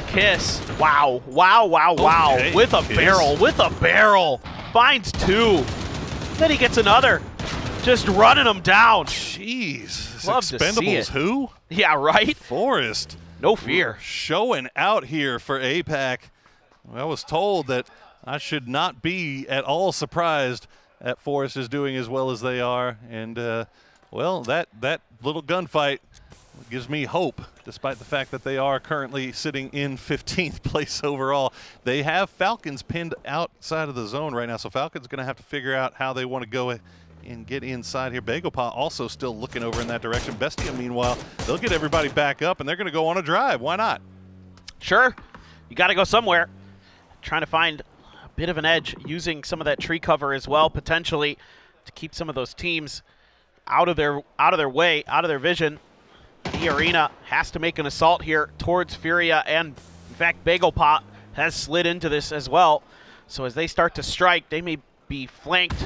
S22: Kiss, wow, wow, wow, wow. Okay, with a barrel, finds 2. Then he gets another, just running him down.
S16: Jeez,
S22: love to see it.
S16: Who?
S22: Yeah, right?
S16: Forrest.
S22: No fear.
S16: Showing out here for APAC. I was told that I should not be at all surprised that Forrest is doing as well as they are. And, well, that little gunfight gives me hope, despite the fact that they are currently sitting in 15th place overall. They have Falcons pinned outside of the zone right now, so Falcons going to have to figure out how they want to go and get inside here. Bagopah also still looking over in that direction. Bestia, meanwhile, they'll get everybody back up, and they're going to go on a drive. Why not?
S22: Sure. You got to go somewhere. Trying to find a bit of an edge, using some of that tree cover as well, potentially, to keep some of those teams out of their way, out of their vision. The Arena has to make an assault here towards Furia, and in fact, Bagopah has slid into this as well. So as they start to strike, they may be flanked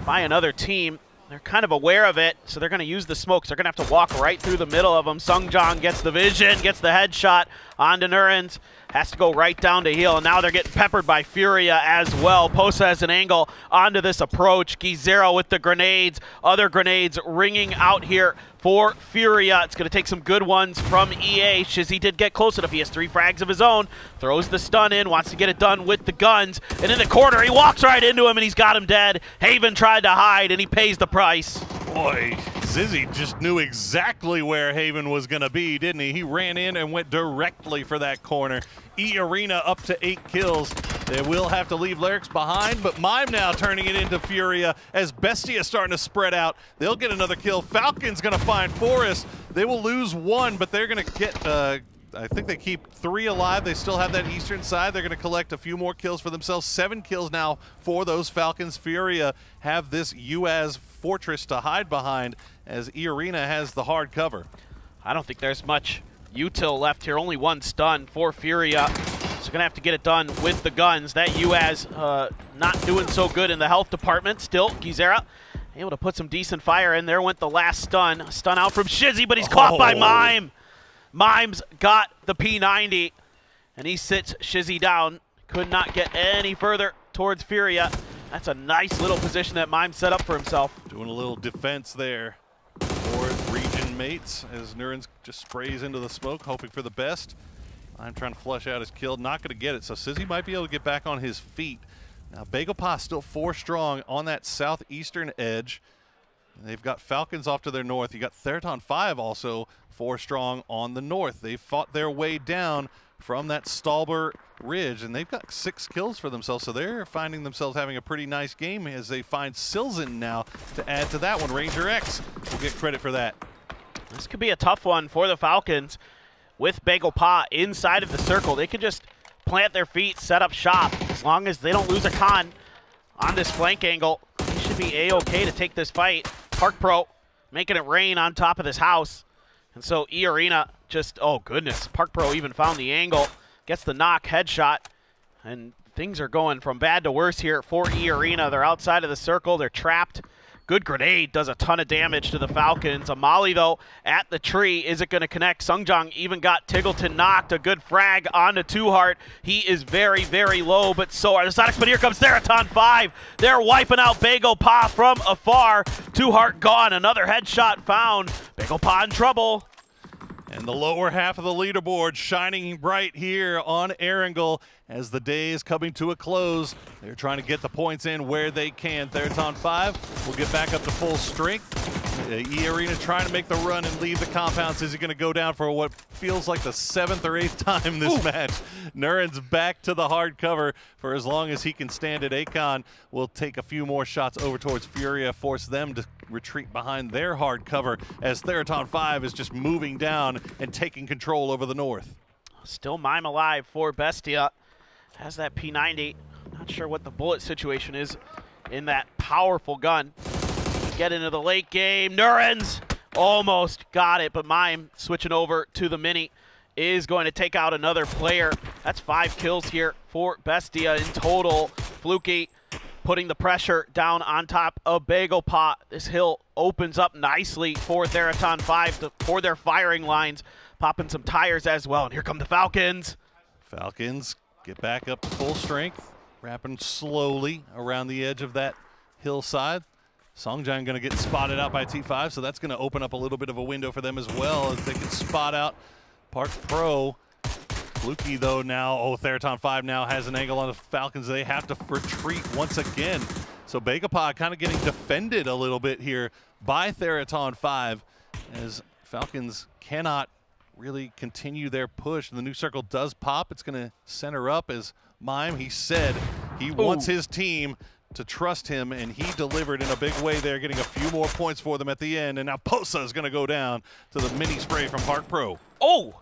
S22: by another team. They're kind of aware of it, so they're going to use the smokes. They're going to have to walk right through the middle of them. Sungjong gets the vision, gets the headshot onto Nurens. Has to go right down to heel, and now they're getting peppered by Furia as well. Posa has an angle onto this approach. Gizero with the grenades. Other grenades ringing out here for Furia. It's going to take some good ones from EA. Shizzy did get close enough. He has 3 frags of his own. Throws the stun in, wants to get it done with the guns. And in the corner, he walks right into him, and he's got him dead. Haven tried to hide, and he pays the price.
S16: Boy, Zizzy just knew exactly where Haven was going to be, didn't he? He ran in and went directly for that corner. E-Arena up to 8 kills. They will have to leave Lyrics behind, but Mime now turning it into Furia as Bestia starting to spread out. They'll get another kill. Falcon's going to find Forrest. They will lose 1, but they're going to get, I think they keep 3 alive. They still have that eastern side. They're going to collect a few more kills for themselves. 7 kills now for those Falcons. Furia have this UAS fortress to hide behind as E-Arena has the hard cover.
S22: I don't think there's much util left here. Only 1 stun for Furia. So going to have to get it done with the guns. That UAS not doing so good in the health department. Still, Gizera able to put some decent fire in. There went the last stun. Stun out from Shizzy, but he's caught by Mime. Mime's got the P90, and he sits Shizzy down. Could not get any further towards Furia. That's a nice little position that Mime set up for himself.
S16: Doing a little defense there for region mates as Nurens just sprays into the smoke, hoping for the best. I'm trying to flush out his kill, not going to get it, so Sizzy might be able to get back on his feet. Now, Bagopah still 4 strong on that southeastern edge. And they've got Falcons off to their north. You got Theraton 5 also 4 strong on the north. They fought their way down from that Stalber Ridge, and they've got 6 kills for themselves, so they're finding themselves having a pretty nice game as they find Silzen now to add to that one. Ranger X will get credit for that.
S22: This could be a tough one for the Falcons. With Bagopah inside of the circle, they can just plant their feet, set up shop. As long as they don't lose a con on this flank angle, they should be A-okay to take this fight. Park Pro making it rain on top of this house. And so E-Arena just, oh goodness, Apr-4 even found the angle, gets the knock, headshot, and things are going from bad to worse here for E-Arena. They're outside of the circle, they're trapped. Good grenade, does a ton of damage to the Falcons. A molly, though, at the tree. Is it going to connect? Sungjang even got Tiggleton knocked. A good frag onto Two-Heart. He is very, very low, but so are the Sonics. But here comes Theraton 5. They're wiping out Bagel Pa from afar. Two-Heart gone. Another headshot found. Bagel Pa in trouble.
S16: And the lower half of the leaderboard shining bright here on Erangel as the day is coming to a close. They're trying to get the points in where they can. Theraton 5 will get back up to full strength. E-Arena trying to make the run and leave the compounds. Is he going to go down for what feels like the 7th or 8th time this match? Nuren's back to the hard cover for as long as he can stand it. Akon will take a few more shots over towards Furia, force them to retreat behind their hard cover as Theraton 5 is just moving down and taking control over the north.
S22: Still Mime alive for Bestia. Has that P90. Not sure what the bullet situation is in that powerful gun. Get into the late game. Nuren's almost got it, but Mime switching over to the Mini is going to take out another player. That's 5 kills here for Bestia in total. Fluky putting the pressure down on top of Bagel Pa. This hill opens up nicely for Theraton 5 for their firing lines. Popping some tires as well, and here come the Falcons.
S16: Falcons get back up to full strength, wrapping slowly around the edge of that hillside. Songjang going to get spotted out by T5, so that's going to open up a little bit of a window for them as well as they can spot out Apr-4. Fluky, though, now, Theraton 5 now has an angle on the Falcons. They have to retreat once again. So Bagel Pa kind of getting defended a little bit here by Theraton 5 as Falcons cannot really continue their push. The new circle does pop. It's going to center up as Mime, he said he wants his team to trust him, and he delivered in a big way there, getting a few more points for them at the end. And now Posa is going to go down to the mini spray from Apr-4.
S22: Oh,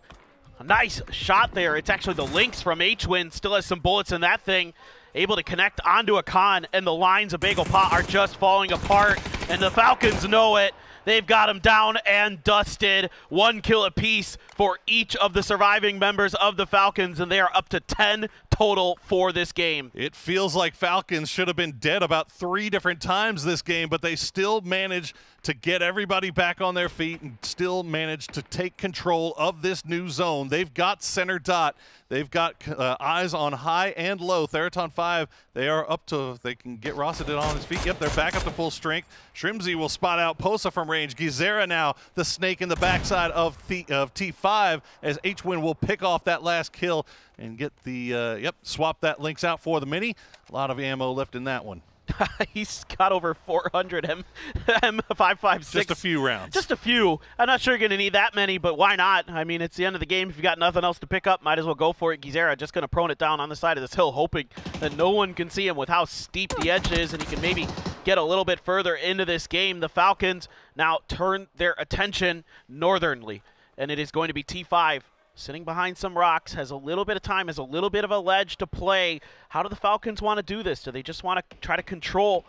S22: a nice shot there. It's actually the Lynx from H-Win. Still has some bullets in that thing. Able to connect onto a con, and the lines of Bagel Pa are just falling apart, and the Falcons know it. They've got him down and dusted. 1 kill apiece for each of the surviving members of the Falcons, and they are up to 10 total for this game.
S16: It feels like Falcons should have been dead about 3 different times this game, but they still managed to get everybody back on their feet and still managed to take control of this new zone. They've got center dot. They've got eyes on high and low. Theraton 5, they are up to, they can get Rossadin on his feet. Yep, they're back up to full strength. Shrimzy will spot out Posa from range. Gizera now the snake in the backside of T5 as H-Win will pick off that last kill and get the, swap that Lynx out for the Mini. A lot of ammo left in that one.
S22: He's got over 400 M556.
S16: Just a few rounds.
S22: Just a few. I'm not sure you're going to need that many, but why not? I mean, it's the end of the game. If you got nothing else to pick up, might as well go for it. Gizera just going to prone it down on the side of this hill, hoping that no one can see him with how steep the edge is, and he can maybe get a little bit further into this game. The Falcons now turn their attention northernly, and it is going to be T5 sitting behind some rocks, has a little bit of time, has a little bit of a ledge to play. How do the Falcons want to do this? Do they just want to try to control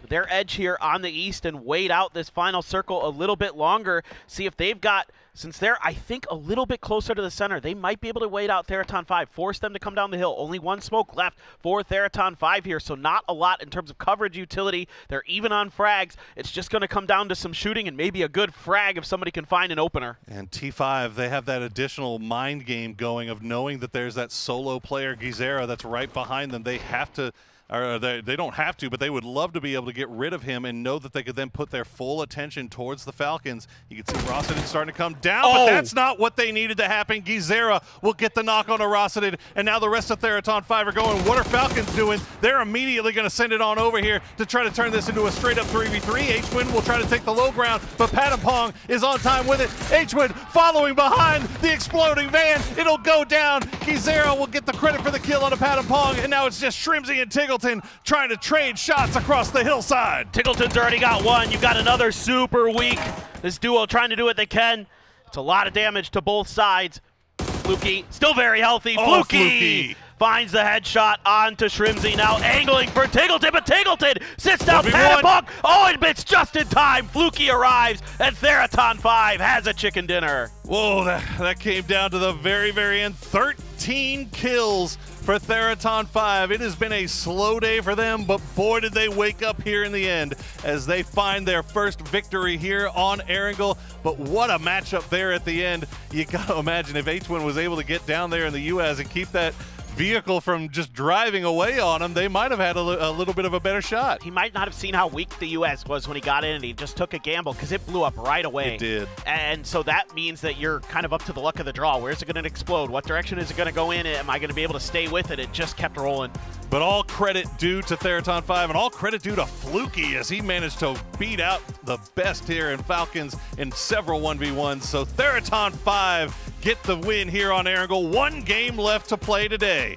S22: their edge here on the east and wait out this final circle a little bit longer? See if they've got, since they're, I think, a little bit closer to the center, they might be able to wait out Theraton 5, force them to come down the hill. Only 1 smoke left for Theraton 5 here, so not a lot in terms of coverage utility. They're even on frags. It's just going to come down to some shooting and maybe a good frag if somebody can find an opener.
S16: And T5, they have that additional mind game going of knowing that there's that solo player, Gizera, that's right behind them. They have to, or they don't have to, but they would love to be able to get rid of him and know that they could then put their full attention towards the Falcons. You can see Rossadin starting to come down, but that's not what they needed to happen. Gizera will get the knock on a Rossadin, and now the rest of Theraton 5 are going, what are Falcons doing? They're immediately going to send it on over here to try to turn this into a straight-up 3v3. H-Win will try to take the low ground, but Patampong is on time with it. H-Win following behind the exploding van. It'll go down. Gizera will get the credit for the kill on a Patampong, and now it's just Shrimzy and Tiggleton trying to trade shots across the hillside.
S22: Tiggleton's already got 1. You've got another super weak. This duo trying to do what they can. It's a lot of damage to both sides. Fluky, still very healthy. Fluky finds the headshot onto Shrimzy, now angling for Tiggleton, but Tiggleton sits down, Panic! Oh, and it's just in time. Fluky arrives, and Theraton 5 has a chicken dinner.
S16: Whoa, that came down to the very, very end. 13 kills for Theraton 5. It has been a slow day for them, but boy, did they wake up here in the end as they find their first victory here on Erangel. But what a matchup there at the end. You got to imagine if H1 was able to get down there in the US and keep that vehicle from just driving away on him, they might have had a little bit of a better shot.
S22: He might not have seen how weak the US was when he got in, and he just took a gamble because it blew up right away.
S16: It did.
S22: And so that means that you're kind of up to the luck of the draw. Where's it going to explode? What direction is it going to go in? Am I going to be able to stay with it? It just kept rolling.
S16: But all credit due to Theraton 5 and all credit due to Fluky as he managed to beat out the best here in Falcons in several 1v1s. So Theraton 5 get the win here on Erangel. 1 game left to play today.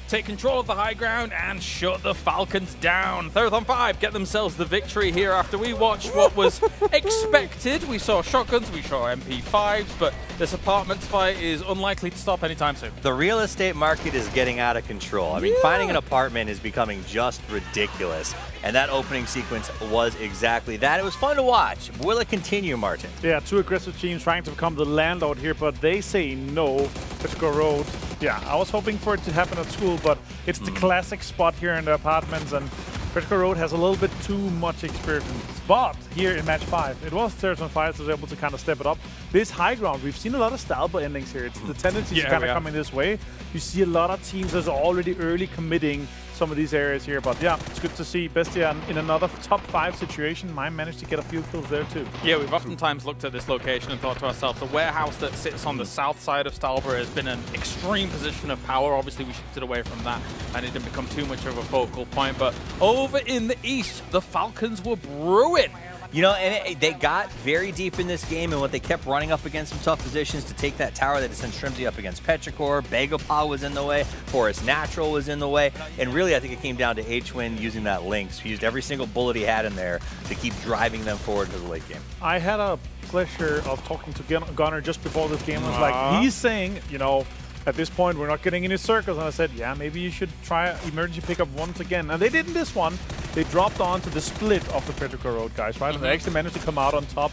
S1: Take control of the high ground and shut the Falcons down. Theraton 5 get themselves the victory here after we watched what was expected. We saw shotguns, we saw MP5s, but this apartments fight is unlikely to stop anytime soon.
S18: The real estate market is getting out of control. I mean, finding an apartment is becoming just ridiculous. And that opening sequence was exactly that. It was fun to watch. Will it continue, Martin?
S6: Yeah, 2 aggressive teams trying to become the landlord here, but they say no. Let's go road. Yeah, I was hoping for it to happen at school, but it's the classic spot here in the apartments, and Critical Road has a little bit too much experience. But here in match 5, it was Theraton 5 that was able to kind of step it up. This high ground, we've seen a lot of Stalber endings here. It's the tendency is kind of coming this way. You see a lot of teams that's already early committing some of these areas here. But yeah, it's good to see Bestia in another top 5 situation. Mine managed to get a few kills there too.
S1: Yeah, we've oftentimes looked at this location and thought to ourselves, the warehouse that sits on the south side of Stalber has been an extreme position of power. Obviously, we shifted away from that and it didn't become too much of a focal point. But over in the east, the Falcons were brewing.
S18: You know, and they got very deep in this game, and what they kept running up against some tough positions to take that tower. They just sent Shrimzy up against Petrichor. Bagopal was in the way. Forest Natural was in the way. And really, I think it came down to H-Win using that Lynx. He used every single bullet he had in there to keep driving them forward to the late game.
S6: I had a pleasure of talking to Gunnar just before this game. I was like, he's saying, you know, at this point, we're not getting any circles. And I said, yeah, maybe you should try emergency pickup once again. And they did in this one. They dropped onto the split of the Critical Road, guys, right? And they actually managed to come out on top.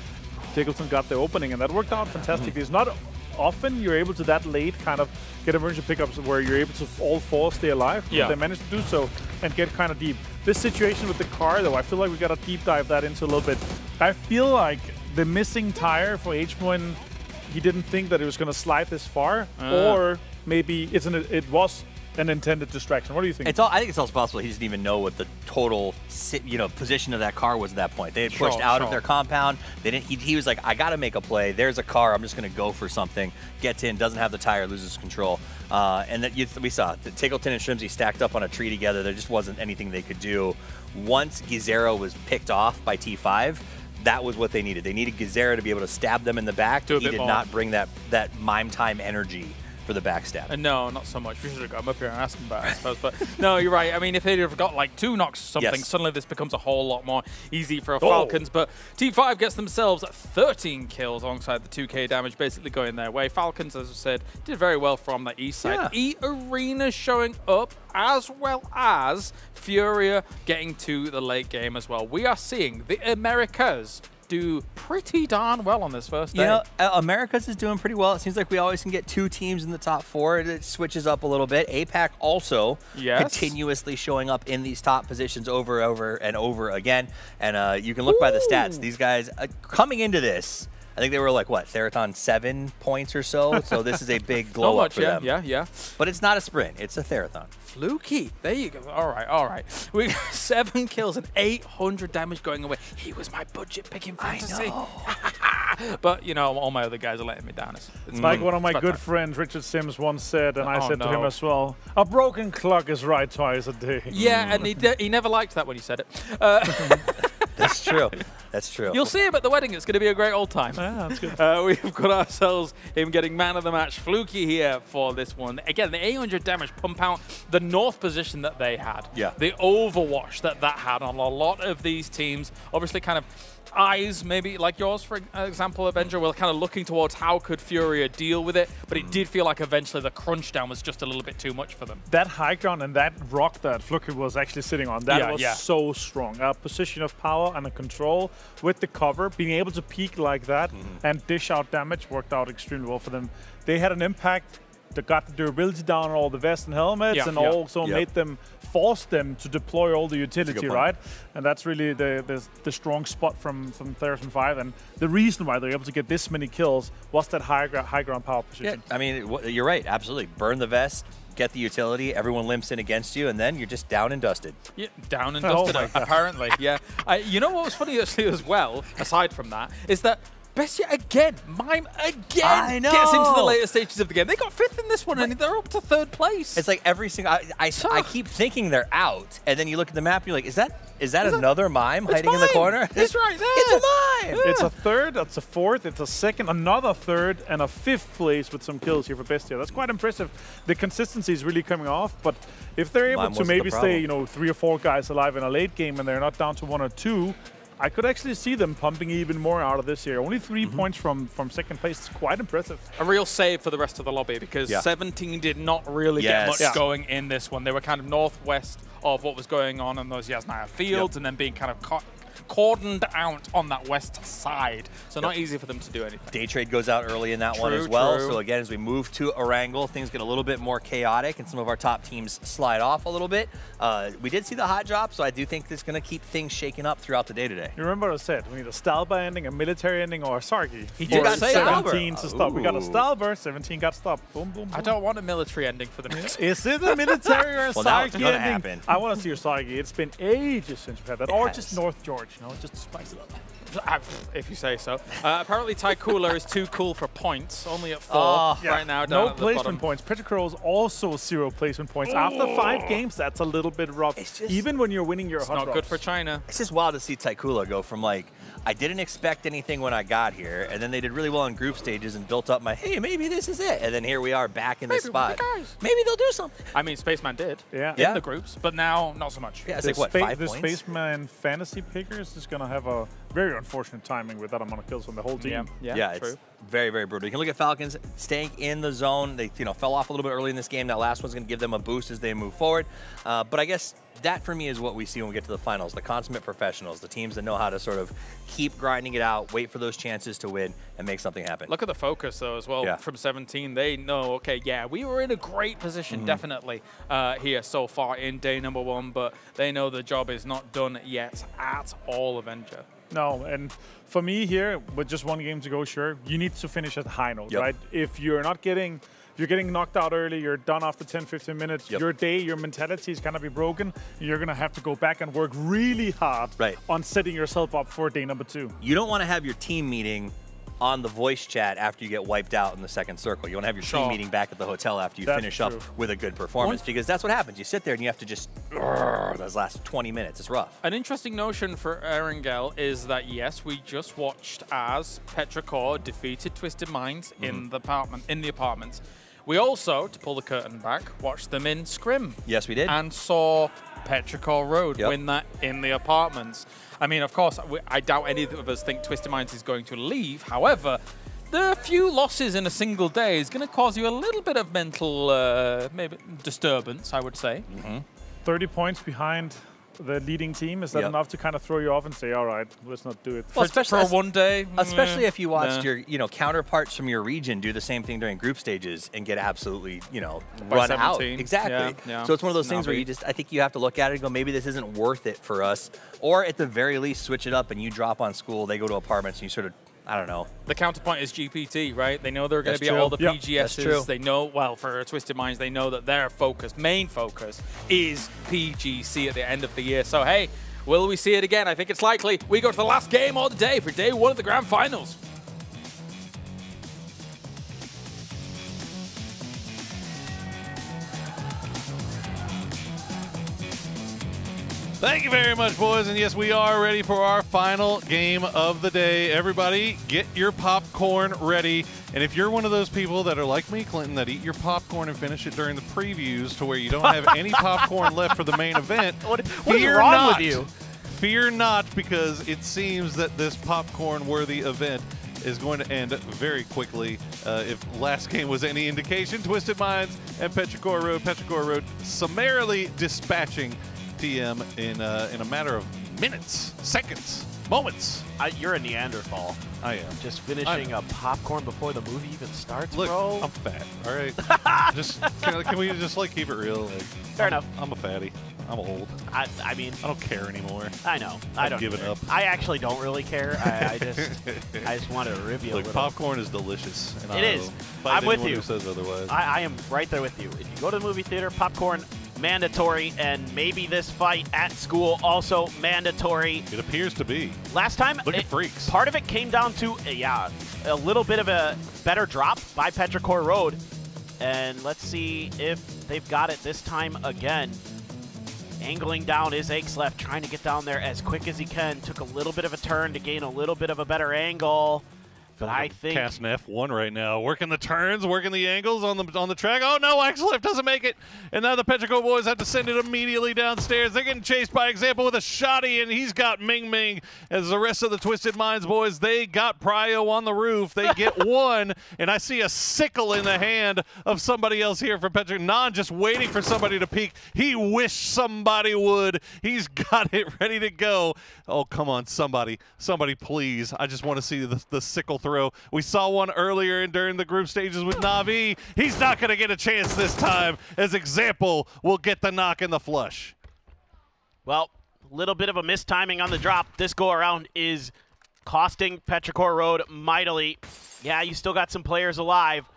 S6: Tiggleton got the opening, and that worked out fantastically. It's not often you're able to that late kind of get emergency pickups where you're able to all 4 stay alive. Yeah. They managed to do so and get kind of deep. This situation with the car, though, I feel like we got to deep dive that into a little bit. I feel like the missing tire for H1, he didn't think that it was going to slide this far, or maybe it was an intended distraction. What do you think?
S18: I think it's also possible he didn't even know what the total position of that car was at that point. They had pushed out of their compound. They didn't. He was like, I got to make a play. There's a car. I'm just going to go for something. Gets in, doesn't have the tire, loses control. And that we saw the Tiggleton and Shrimzy stacked up on a tree together. There just wasn't anything they could do. Once Gizero was picked off by T5, that was what they needed. They needed Gizero to be able to stab them in the back. He did not bring that mime time energy for the backstab.
S1: No, not so much. We should have got him up here and asked him about it, I suppose. But no, you're right. I mean, if they'd have got like 2 knocks or something, suddenly this becomes a whole lot more easy for Falcons. But T5 gets themselves 13 kills alongside the 2k damage basically going their way. Falcons, as I said, did very well from the east side. E-Arena showing up, as well as Furia getting to the late game as well. We are seeing the Americas do pretty darn well on this first day.
S18: You know, Americas is doing pretty well. It seems like we always can get 2 teams in the top 4. It switches up a little bit. APAC also continuously showing up in these top positions over and over again. And you can look by the stats. These guys coming into this, I think they were like, what, Theraton 7 points or so? So this is a big glow up for them.
S1: Yeah.
S18: But it's not a sprint. It's a Theraton.
S1: Fluky. There you go. All right. We got 7 kills and 800 damage going away. He was my budget pick in fantasy.
S18: I know.
S1: But, you know, all my other guys are letting me down.
S6: It's like one of my good friends, Richard Sims, once said, and I said to him as well, a broken clock is right twice a day.
S1: Yeah, and he never liked that when he said it.
S18: That's true. That's true.
S1: You'll see him at the wedding. It's going to be a great old time.
S6: Yeah, that's good.
S1: We've got ourselves him getting man of the match. Fluky here for this one. Again, the 800 damage pump out the north position that they had.
S18: Yeah.
S1: The overwatch that had on a lot of these teams. Obviously kind of eyes, maybe like yours, for example, Avenger, were kind of looking towards how could Furia deal with it, but it did feel like eventually the crunch down was just a little bit too much for them.
S6: That high ground and that rock that Fluky was actually sitting on, that was so strong. A position of power and a control with the cover, being able to peek like that and dish out damage worked out extremely well for them. They had an impact that got the durability down on all the vests and helmets and also made them force them to deploy all the utility, right? And that's really the strong spot from TheraSpin5, and the reason why they're able to get this many kills was that high ground power position.
S18: Yeah, I mean, you're right, absolutely. Burn the vest, get the utility, everyone limps in against you, and then you're just down and dusted.
S1: Yeah, down and dusted, apparently. Yeah. You know what was funny actually as well, aside from that, is that Bestia again, Mime again gets into the later stages of the game. They got 5th in this one, and they're up to 3rd place.
S18: It's like every single... I keep thinking they're out, and then you look at the map, and you're like, is that another Mime hiding in the corner?
S1: It's right there.
S18: It's a Mime!
S6: Yeah. It's a 3rd, it's a 4th, it's a 2nd, another 3rd, and a 5th place with some kills here for Bestia. That's quite impressive. The consistency is really coming off, but if they're able to maybe stay, you know, 3 or 4 guys alive in a late game, and they're not down to 1 or 2, I could actually see them pumping even more out of this year. Only 3 points from 2nd place. It's quite impressive.
S1: A real save for the rest of the lobby, because 17 did not really get much going in this one. They were kind of northwest of what was going on those Yasnaya fields, and then being kind of cordoned out on that west side. So not easy for them to do anything.
S18: Day trade goes out early in that one as well. So again, as we move to Erangel, things get a little bit more chaotic and some of our top teams slide off a little bit. We did see the hot drop, so I do think this is going to keep things shaken up throughout the day today.
S6: You remember what I said? We need a Stalba ending, a military ending, or a Sargi.
S1: He did say
S6: 17 to stop. We got a Stalber, 17 got stopped. Boom, boom, boom.
S1: I don't want a military ending for them.
S6: Is it a military or a Sargi ending?
S18: Happen.
S6: I want to see your Sargi. It's been ages since we've had that. Or just North George, you know, just to spice it up.
S1: If you say so. Apparently Tycooler is too cool for points, only at 4 right now.
S6: No placement points. Petricrow is also 0 placement points. After 5 games, that's a little bit rough. Even when you're winning your hot drops.
S1: Not good for China.
S18: It's just wild to see Tycooler go from like, I didn't expect anything when I got here, and then they did really well in group stages and built up my, hey, maybe this is it. And then here we are back in this spot. Maybe they'll do something.
S1: I mean, Spaceman did in the groups, but now not so much.
S18: Yeah, it's like, what, 5 points?
S6: The Spaceman fantasy pickers is going to have a very unfortunate timing with that amount of kills on the whole team.
S18: Yeah, it's very, very brutal. You can look at Falcons staying in the zone. They fell off a little bit early in this game. That last one's going to give them a boost as they move forward. But I guess that for me is what we see when we get to the finals. The consummate professionals, the teams that know how to sort of keep grinding it out, wait for those chances to win, and make something happen.
S1: Look at the focus, though, as well, from 17. They know, okay, we were in a great position, definitely, here so far in day number 1, but they know the job is not done yet at all, Avenger.
S6: No, and for me here, with just 1 game to go, sure, you need to finish at high note, right? If you're not getting... If you're getting knocked out early, you're done after 10, 15 minutes, your day, your mentality is going to be broken. You're going to have to go back and work really hard on setting yourself up for day number 2.
S18: You don't want to have your team meeting on the voice chat after you get wiped out in the 2nd circle. You want to have your team meeting back at the hotel after you finish up with a good performance, because that's what happens. You sit there and you have to just those last 20 minutes. It's rough.
S1: An interesting notion for Erangel is that, yes, we just watched as Petrichor defeated Twisted Minds in the apartments. We also, to pull the curtain back, watched them in Scrim.
S18: Yes, we did.
S1: And saw Petrichor Road win that in the apartments. I mean, of course, I doubt any of us think Twisted Minds is going to leave. However, the few losses in a single day is going to cause you a little bit of mental maybe disturbance, I would say.
S6: 30 points behind the leading team, is that enough to kind of throw you off and say, all right, let's not do it?
S18: Well,
S1: for one day?
S18: Especially if you watched your counterparts from your region do the same thing during group stages and get absolutely, run out. Exactly. So it's one of those things where I think you have to look at it and go, maybe this isn't worth it for us. Or at the very least, switch it up and you drop on school, they go to apartments and you sort of, I don't know.
S1: The counterpoint is GPT, right? They know they're going to be at all the PGSs. They know, well, for Twisted Minds, they know that their main focus is PGC at the end of the year. So, hey, will we see it again? I think it's likely. We go to the last game of the day for day 1 of the grand finals.
S16: Thank you very much, boys. And yes, we are ready for our final game of the day. Everybody, get your popcorn ready. And if you're one of those people that are like me, Clinton, that eat your popcorn and finish it during the previews to where you don't have any popcorn left for the main event,
S22: what is wrong with you?
S16: Fear not, because it seems that this popcorn-worthy event is going to end very quickly. If last game was any indication, Twisted Minds and Petrichor Road summarily dispatching TM in a matter of minutes, seconds, moments.
S22: You're a Neanderthal.
S16: I am.
S22: Just finishing a popcorn before the movie even starts,
S16: Look,
S22: bro.
S16: I'm fat, all right? Can we just, like, keep it real? Like,
S22: Fair enough.
S16: I'm a fatty. I'm old.
S22: I mean,
S16: I don't care anymore.
S22: I know. I don't
S16: give it up.
S22: I actually don't really care. I just want to review a little.
S16: Popcorn is delicious. And
S22: it is.
S16: I'm
S22: with you.
S16: Who says otherwise.
S22: I am right there with you. If you go to the movie theater, popcorn mandatory, and maybe this fight at school also mandatory.
S16: It appears to be.
S22: Last time,
S16: look at freaks.
S22: Part of it came down to a little bit of a better drop by Petrichor Road, and let's see if they've got it this time again. Angling down is Akesleft, trying to get down there as quick as he can. Took a little bit of a turn to gain a little bit of a better angle. But I think
S16: casting F1 right now, working the turns, working the angles on the track. Oh no, Akesleft doesn't make it, and now the Petrichor boys have to send it immediately downstairs. They're getting chased by Example with a shotty, and he's got Ming Ming. As the rest of the Twisted Minds boys, they got Prio on the roof. They get one, and I see a sickle in the hand of somebody else here for Petrichor. Nan just waiting for somebody to peek. He wished somebody would. He's got it ready to go. Oh come on, somebody please! I just want to see the sickle through. We saw one earlier during the group stages with Na'Vi. He's not going to get a chance this time, as Example will get the knock and the flush.
S22: Well, a little bit of a mistiming on the drop. This go-around is costing Petrichor Road mightily. Yeah, you still got some players alive,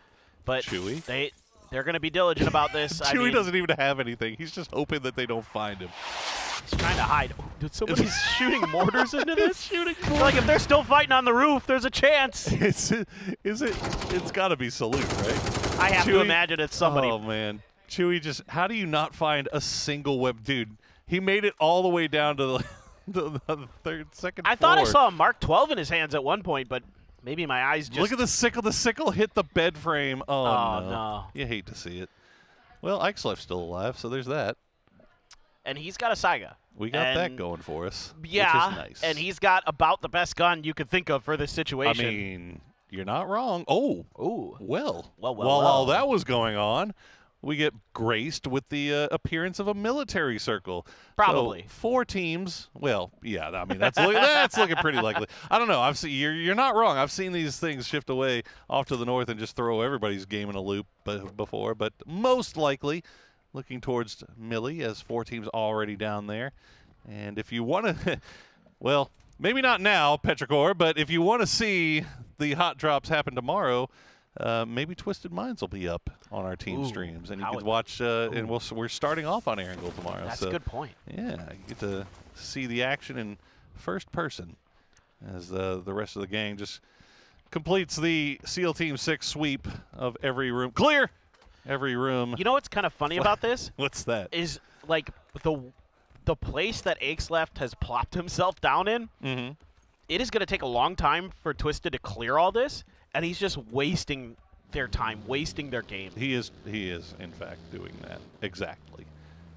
S22: but
S16: Chewy?
S22: they're going to be diligent about this.
S16: Chewy doesn't even have anything. He's just hoping that they don't find him.
S22: He's trying to hide. Oh, dude, somebody's shooting mortars into this? Like, if they're still fighting on the roof, there's a chance.
S16: It's got to be Salute, right?
S22: I have to imagine it's somebody.
S16: Oh, man. Chewy just, how do you not find a single web? Dude, he made it all the way down to the second floor.
S22: I thought I saw a Mark 12 in his hands at one point, but maybe my eyes just...
S16: Look at the sickle. The sickle hit the bed frame. Oh,
S22: no.
S16: You hate to see it. Well, Ikesleft's still alive, so there's that.
S22: And he's got a Saiga.
S16: We got that going for us,
S22: yeah,
S16: which is nice.
S22: And he's got about the best gun you could think of for this situation.
S16: I mean, you're not wrong. Oh, well.
S22: Well.
S16: While all that was going on, we get graced with the appearance of a military circle.
S22: Probably.
S16: So 4 teams. Well, yeah, I mean, that's looking pretty likely. I don't know. You're not wrong. I've seen these things shift away off to the north and just throw everybody's game in a loop before, but most likely looking towards Millie, as 4 teams already down there. And if you want to, well, maybe not now, Petrichor, but if you want to see the hot drops happen tomorrow, maybe Twisted Minds will be up on our team streams, and you can watch. And we're starting off on Aaron Gold tomorrow.
S22: That's a good point.
S16: Yeah, you get to see the action in first person, as the rest of the gang just completes the SEAL Team 6 sweep of every room. Clear. Every room.
S22: You know what's kind of funny about this?
S16: What's that?
S22: Is like the place that Akesleft has plopped himself down in.
S16: Mm-hmm.
S22: It is going to take a long time for Twisted to clear all this, and he's just wasting their time, wasting their game.
S16: He is in fact doing that exactly.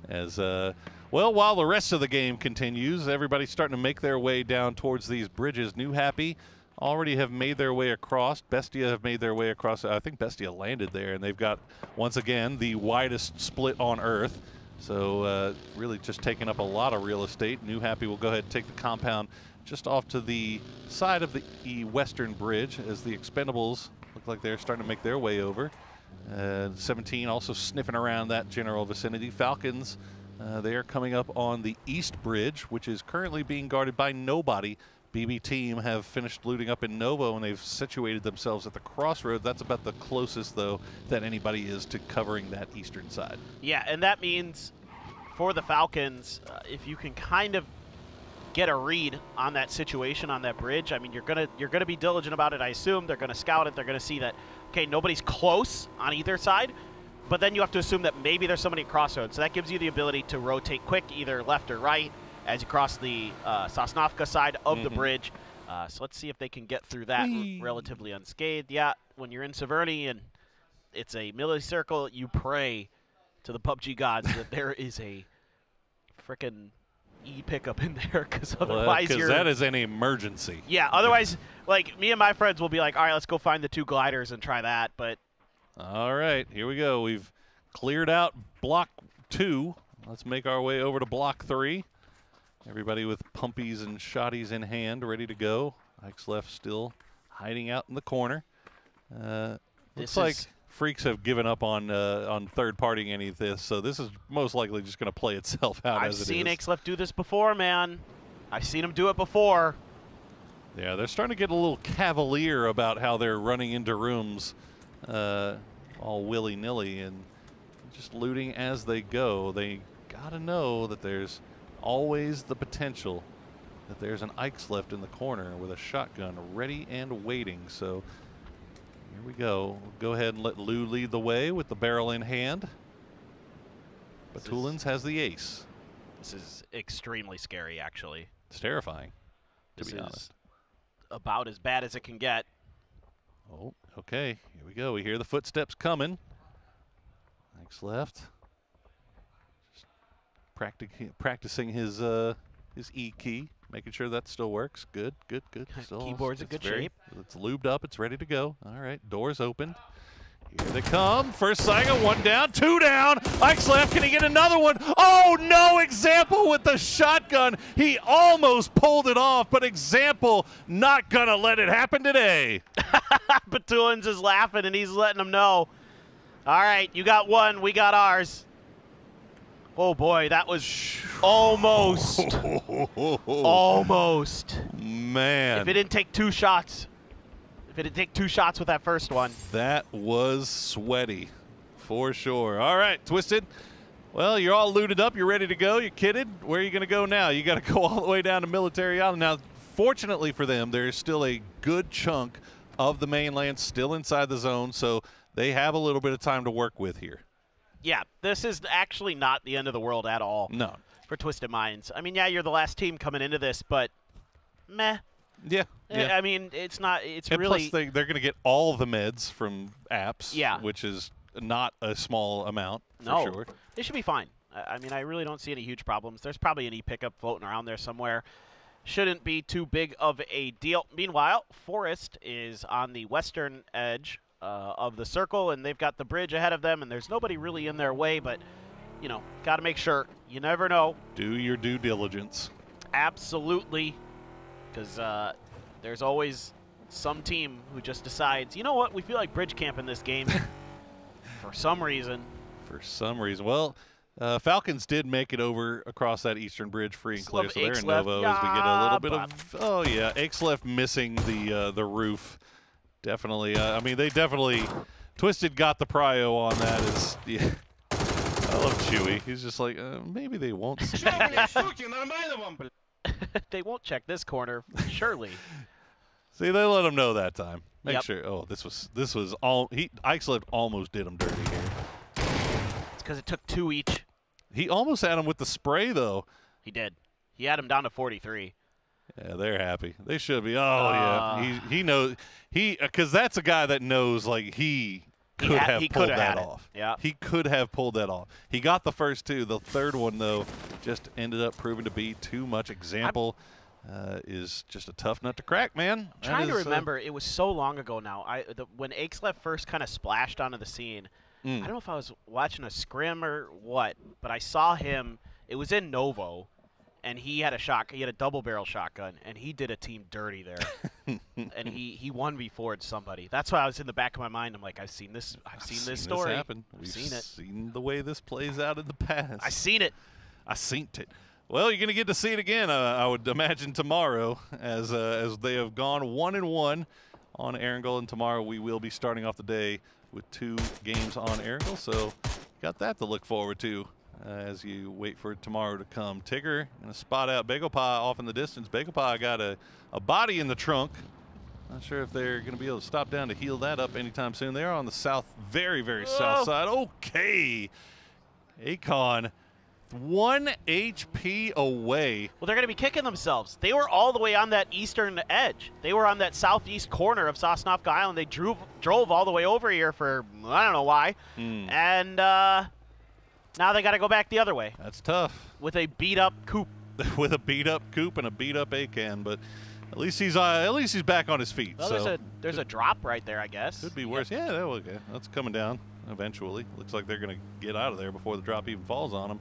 S16: As well, while the rest of the game continues, everybody's starting to make their way down towards these bridges. New Happy already have made their way across. Bestia have made their way across. I think Bestia landed there, and they've got, once again, the widest split on Earth. So really just taking up a lot of real estate. New Happy will go ahead and take the compound just off to the side of the western bridge, as the Expendables look like they're starting to make their way over. 17 also sniffing around that general vicinity. Falcons, they are coming up on the east bridge, which is currently being guarded by nobody. BB team have finished looting up in Novo, and they've situated themselves at the crossroads. That's about the closest, though, that anybody is to covering that eastern side.
S22: Yeah, and that means for the Falcons, if you can kind of get a read on that situation on that bridge, I mean, you're gonna be diligent about it. I assume they're gonna scout it. They're gonna see that, okay, nobody's close on either side, but then you have to assume that maybe there's somebody at crossroads. So that gives you the ability to rotate quick, either left or right, as you cross the Sosnovka side of the bridge. So let's see if they can get through that relatively unscathed. Yeah, when you're in Severny and it's a melee circle, you pray to the PUBG gods that there is a frickin' E pickup in there, because otherwise
S16: because that is an emergency.
S22: Yeah, otherwise, like, me and my friends will be like, all right, let's go find the 2 gliders and try that, but...
S16: All right, here we go. We've cleared out block 2. Let's make our way over to block 3. Everybody with pumpies and shotties in hand, ready to go. Ike's left still hiding out in the corner. Looks like Freaks have given up on third-partying any of this, so this is most likely just going to play itself out as it is.
S22: I've seen Xlef do this before, man. I've seen him do it before.
S16: Yeah, they're starting to get a little cavalier about how they're running into rooms all willy-nilly and just looting as they go. They got to know that there's always the potential that there's an Xlef in the corner with a shotgun ready and waiting. So here we go. We'll go ahead and let Lou lead the way with the barrel in hand. Batulins has the ace.
S22: This is extremely scary, actually.
S16: It's terrifying, to
S22: be
S16: honest.
S22: About as bad as it can get.
S16: Oh, okay. Here we go. We hear the footsteps coming. Ike's left. Just practicing his E key. Making sure that still works. Good, good, good. Still,
S22: Keyboard's in good shape.
S16: It's lubed up. It's ready to go. All right, doors opened. Here they come. First Saiga, 1 down, 2 down. Ike's left. Can he get another one? Oh, no. Example with the shotgun. He almost pulled it off, but Example not going to let it happen today.
S22: Batulins is laughing, and he's letting them know. All right, you got one. We got ours. Oh, boy, that was almost. Almost.
S16: Man.
S22: If it didn't take 2 shots. If it didn't take 2 shots with that first one.
S16: That was sweaty, for sure. All right, Twisted. Well, you're all looted up. You're ready to go. You're kitted. Where are you going to go now? You got to go all the way down to Military Island. Now, fortunately for them, there's still a good chunk of the mainland still inside the zone, so they have a little bit of time to work with here.
S22: Yeah, this is actually not the end of the world at all.
S16: No.
S22: For Twisted Minds. I mean, yeah, you're the last team coming into this, but meh.
S16: Yeah.
S22: I mean, it's not. It's
S16: and
S22: really.
S16: Plus, they're going to get all the meds from apps.
S22: Yeah.
S16: Which is not a small amount.
S22: No.
S16: For sure.
S22: They should be fine. I mean, I really don't see any huge problems. There's probably an e-pickup floating around there somewhere. Shouldn't be too big of a deal. Meanwhile, Forest is on the western edge of the circle, and they've got the bridge ahead of them, and there's nobody really in their way, but, you know, got to make sure. You never know.
S16: Do your due diligence.
S22: Absolutely. Because there's always some team who just decides, you know what, we feel like bridge camp in this game for some reason.
S16: For some reason. Well, Falcons did make it over across that eastern bridge free and clear, so they're in Novo as we get a little bit of, oh yeah, Xlef missing the roof. Definitely. I mean, they definitely, Twisted got the prio on that. Is yeah. I love Chewy. He's just like, maybe they won't.
S22: They won't check this corner, surely.
S16: See, they let him know that time. Make
S22: Yep.
S16: sure. Oh, this was all. Xlef almost did him dirty here.
S22: It's because it took 2 each.
S16: He almost had him with the spray though.
S22: He did. He had him down to 43.
S16: Yeah, they're happy. They should be. Oh yeah, he knows because that's a guy that knows like he could have pulled that off.
S22: Yeah,
S16: he could have pulled that off. He got the first 2. The third one though just ended up proving to be too much. Example is just a tough nut to crack, man.
S22: I'm trying to remember. It was so long ago now. When Xlef first kind of splashed onto the scene. I don't know if I was watching a scrim or what, but I saw him. It was in Novo. And he had a double barrel shotgun, and he did a team dirty there. And he 1v4'd somebody. That's why I was in the back of my mind. I'm like, I've seen this story.
S16: This happen. We've seen the way this plays out in the past.
S22: I seen it.
S16: I seen it. Well, you're going to get to see it again, I would imagine, tomorrow, as they have gone 1-1 on Erangel, and tomorrow we will be starting off the day with 2 games on Erangel, so got that to look forward to. As you wait for tomorrow to come. Tigger going to spot out Bagel Pie off in the distance. Bagel Pie got a body in the trunk. Not sure if they're going to be able to stop down to heal that up anytime soon. They're on the south, very, very south side. Okay. Akon 1 HP away.
S22: Well, they're going to be kicking themselves. They were all the way on that eastern edge. They were on that southeast corner of Sosnovka Island. They drove all the way over here for, I don't know why. And now they got to go back the other way.
S16: That's tough.
S22: With a beat-up Coop.
S16: With a beat-up Coop and a beat-up ACAN, but at least he's back on his feet.
S22: Well,
S16: so
S22: there's a drop right there, I guess.
S16: Could be worse. Yeah, okay. That's coming down eventually. Looks like they're going to get out of there before the drop even falls on them.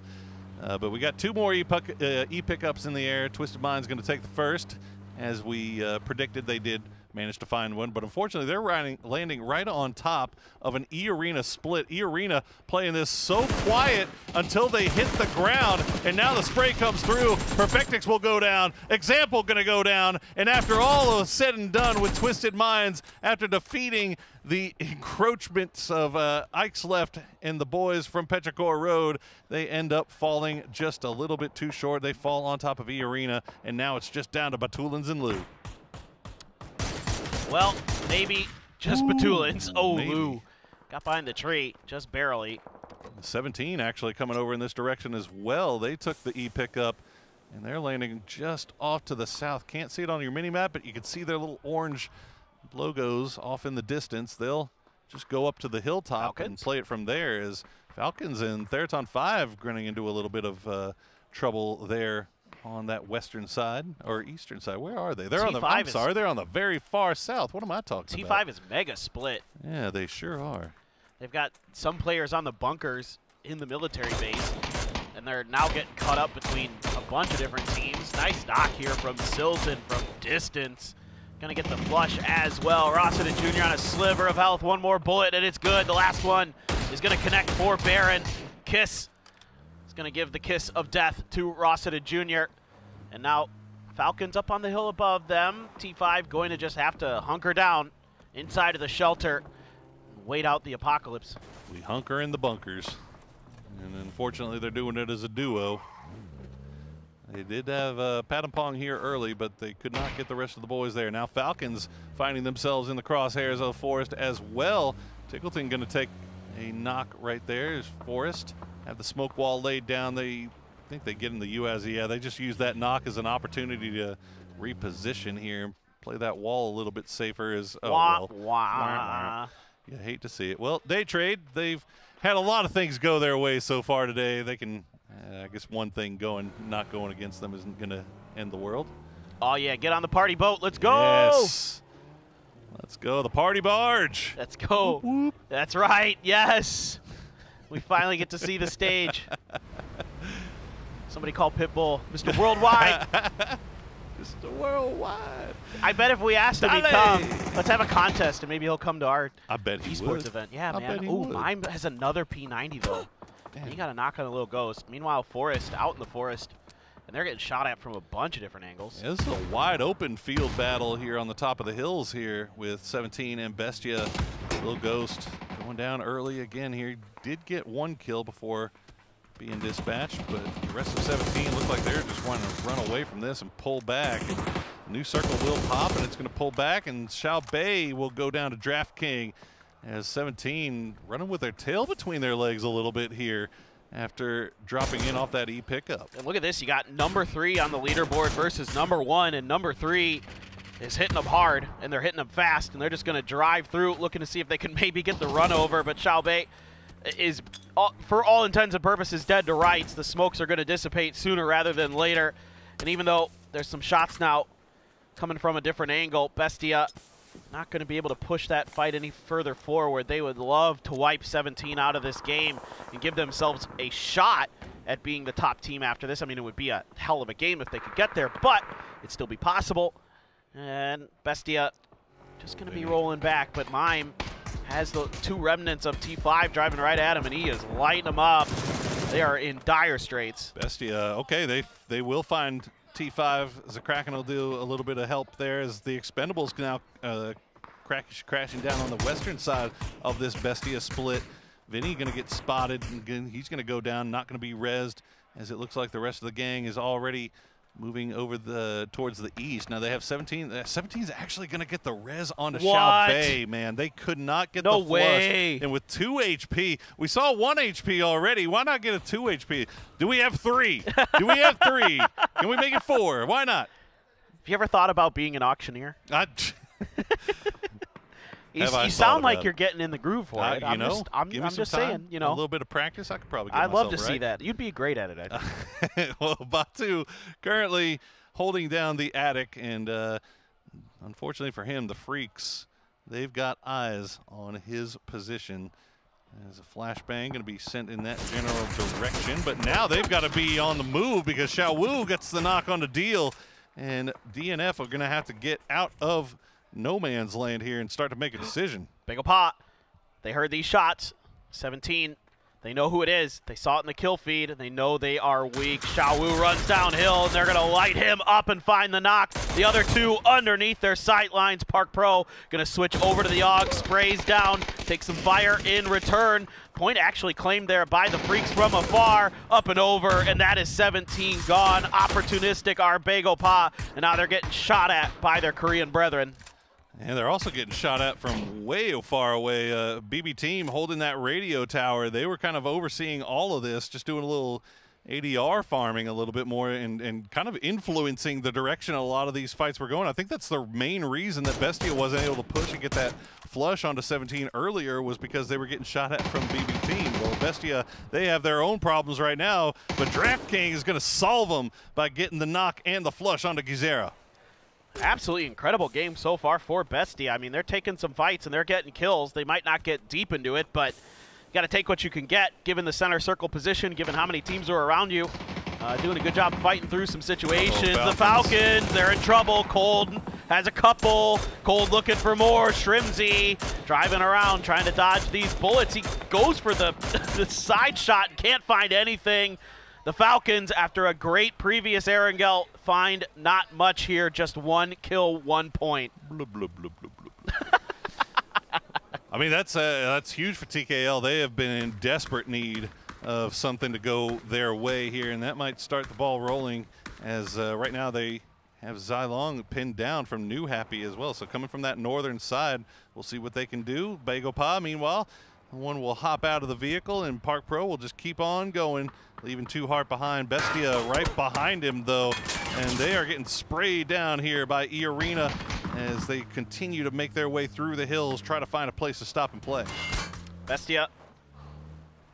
S16: But we got 2 more E-pickups in the air. Twisted Mind's going to take the first. As we predicted, they did manage to find one, but unfortunately they're landing right on top of an E-Arena split. E-Arena playing this so quiet until they hit the ground, and now the spray comes through. Perfectix will go down. Example gonna go down, and after all is said and done with Twisted Minds, after defeating the encroachments of Ike's Left and the boys from Petrichor Road, they end up falling just a little bit too short. They fall on top of E-Arena, and now it's just down to Batulins and Lou.
S22: Well, maybe just Batulins. Oh,
S16: maybe.
S22: Lou got behind the tree, just barely.
S16: 17 actually coming over in this direction as well. They took the E-pickup, and they're landing just off to the south. Can't see it on your mini-map, but you can see their little orange logos off in the distance. They'll just go up to the hilltop and play it from there, as Falcons and Theraton 5 running into a little bit of trouble there on that western side or eastern side. Where are they? They're on the, I'm sorry, they're on the very far south. What am I talking about?
S22: T5 is mega split.
S16: Yeah, they sure are.
S22: They've got some players on the bunkers in the military base, and they're now getting caught up between a bunch of different teams. Nice knock here from Silton from distance. Gonna get the flush as well. Rossiter Jr. on a sliver of health. One more bullet, and it's good. The last one is gonna connect for Baron. Kiss is gonna give the kiss of death to Rossiter Jr. And now Falcons up on the hill above them. T5 going to just have to hunker down inside of the shelter and wait out the apocalypse.
S16: We hunker in the bunkers. And unfortunately, they're doing it as a duo. They did have Pat and Pong here early, but they could not get the rest of the boys there. Now Falcons finding themselves in the crosshairs of Forest as well. Tickleton going to take a knock right there as Forest have the smoke wall laid down. They think they get in the UAZ. Yeah, they just use that knock as an opportunity to reposition here, play that wall a little bit safer. As you hate to see it. Well, Day Trade, they've had a lot of things go their way so far today. They can, I guess one thing not going against them isn't going to end the world.
S22: Oh yeah, get on the party boat. Let's go.
S16: Yes. Let's go, the party barge.
S22: Let's go. Whoop, whoop. That's right, yes. We finally get to see the stage. Somebody call Pitbull Mr. Worldwide.
S16: Mr. Worldwide.
S22: I bet if we asked him, he'd come. Let's have a contest, and maybe he'll come to our esports event. Yeah, man. Oh, Mime has another P90, though. Damn. You got to knock on a little ghost. Meanwhile, Forest out in the forest, and they're getting shot at from a bunch of different angles.
S16: Yeah, this is a wide open field battle here on the top of the hills here with 17 and Bestia. Little Ghost going down early again here. Did get one kill before being dispatched, but the rest of 17 look like they're just wanting to run away from this and pull back. A new circle will pop, and it's going to pull back, and Xiaobei will go down to Draft King as 17 running with their tail between their legs a little bit here after dropping in off that E-pickup.
S22: And look at this, you got number 3 on the leaderboard versus number 1, and number 3 is hitting them hard, and they're hitting them fast, and they're just going to drive through looking to see if they can maybe get the run over, but Xiaobei is, for all intents and purposes, dead to rights. The smokes are going to dissipate sooner rather than later, and even though there's some shots now coming from a different angle, Bestia not going to be able to push that fight any further forward. They would love to wipe 17 out of this game and give themselves a shot at being the top team after this. I mean, it would be a hell of a game if they could get there, but it'd still be possible. And Bestia just going to be rolling back, but Mime has the 2 remnants of T5 driving right at him, and he is lighting them up. They are in dire straits.
S16: Bestia, okay, they will find T5. Zakraken will do a little bit of help there as the Expendables now crashing down on the western side of this Bestia split. Vinny going to get spotted, and he's going to go down, not going to be rezzed, as it looks like the rest of the gang is already moving over towards the east. Now they have 17. 17 is actually going to get the res onto
S22: What?
S16: Xiaobei, man. They could not get
S22: No
S16: the flush.
S22: way.
S16: And with 2 HP, we saw 1 HP already. Why not get a 2 HP? Do we have 3? Do we have 3? Can we make it 4? Why not?
S22: Have you ever thought about being an auctioneer? You sound like you're getting in the groove for it.
S16: You know,
S22: I'm
S16: give me some
S22: just
S16: time,
S22: saying, you know.
S16: a little bit of practice, I could probably get
S22: I'd love to
S16: myself
S22: see
S16: right.
S22: that. You'd be great at it, I think.
S16: Well, Batu currently holding down the attic, and unfortunately for him, the Freaks, they've got eyes on his position. There's a flashbang going to be sent in that general direction, but now they've got to be on the move because Xiao Wu gets the knock on the deal, and DNF are going to have to get out of no man's land here and start to make a decision.
S22: Big pot. They heard these shots. 17. They know who it is. They saw it in the kill feed, and they know they are weak. Xiao Wu runs downhill, and they're going to light him up and find the knock. The other two underneath their sight lines. Park Pro going to switch over to the AUG, sprays down, takes some fire in return. Point actually claimed there by the Freaks from afar, up and over, and that is 17 gone. Opportunistic Arbego Pa, and now they're getting shot at by their Korean brethren.
S16: And they're also getting shot at from way far away. BB team holding that radio tower. They were kind of overseeing all of this, just doing a little ADR farming a little bit more and kind of influencing the direction a lot of these fights were going. I think that's the main reason that Bestia wasn't able to push and get that flush onto 17 earlier, was because they were getting shot at from BB team. Well, Bestia, they have their own problems right now, but DraftKings is going to solve them by getting the knock and the flush onto Gizera.
S22: Absolutely incredible game so far for Bestia. I mean, they're taking some fights and they're getting kills. They might not get deep into it, but you got to take what you can get, given the center circle position, given how many teams are around you. Doing a good job fighting through some situations. The Falcons, they're in trouble. Cold has a couple. Cold looking for more. Shrimzy driving around, trying to dodge these bullets. He goes for the side shot and can't find anything. The Falcons, after a great previous Erangel, find not much here. Just 1 kill, 1 point.
S16: Blub, blub, blub, blub, blub. I mean, that's huge for TKL. They have been in desperate need of something to go their way here, and that might start the ball rolling, as right now they have Zylong pinned down from New Happy as well. So coming from that northern side, we'll see what they can do. Bago Pa, meanwhile, one will hop out of the vehicle, and Park Pro will just keep on going, leaving 2 Heart behind. Bestia right behind him, though, and they are getting sprayed down here by E-Arena as they continue to make their way through the hills, try to find a place to stop and play.
S22: Bestia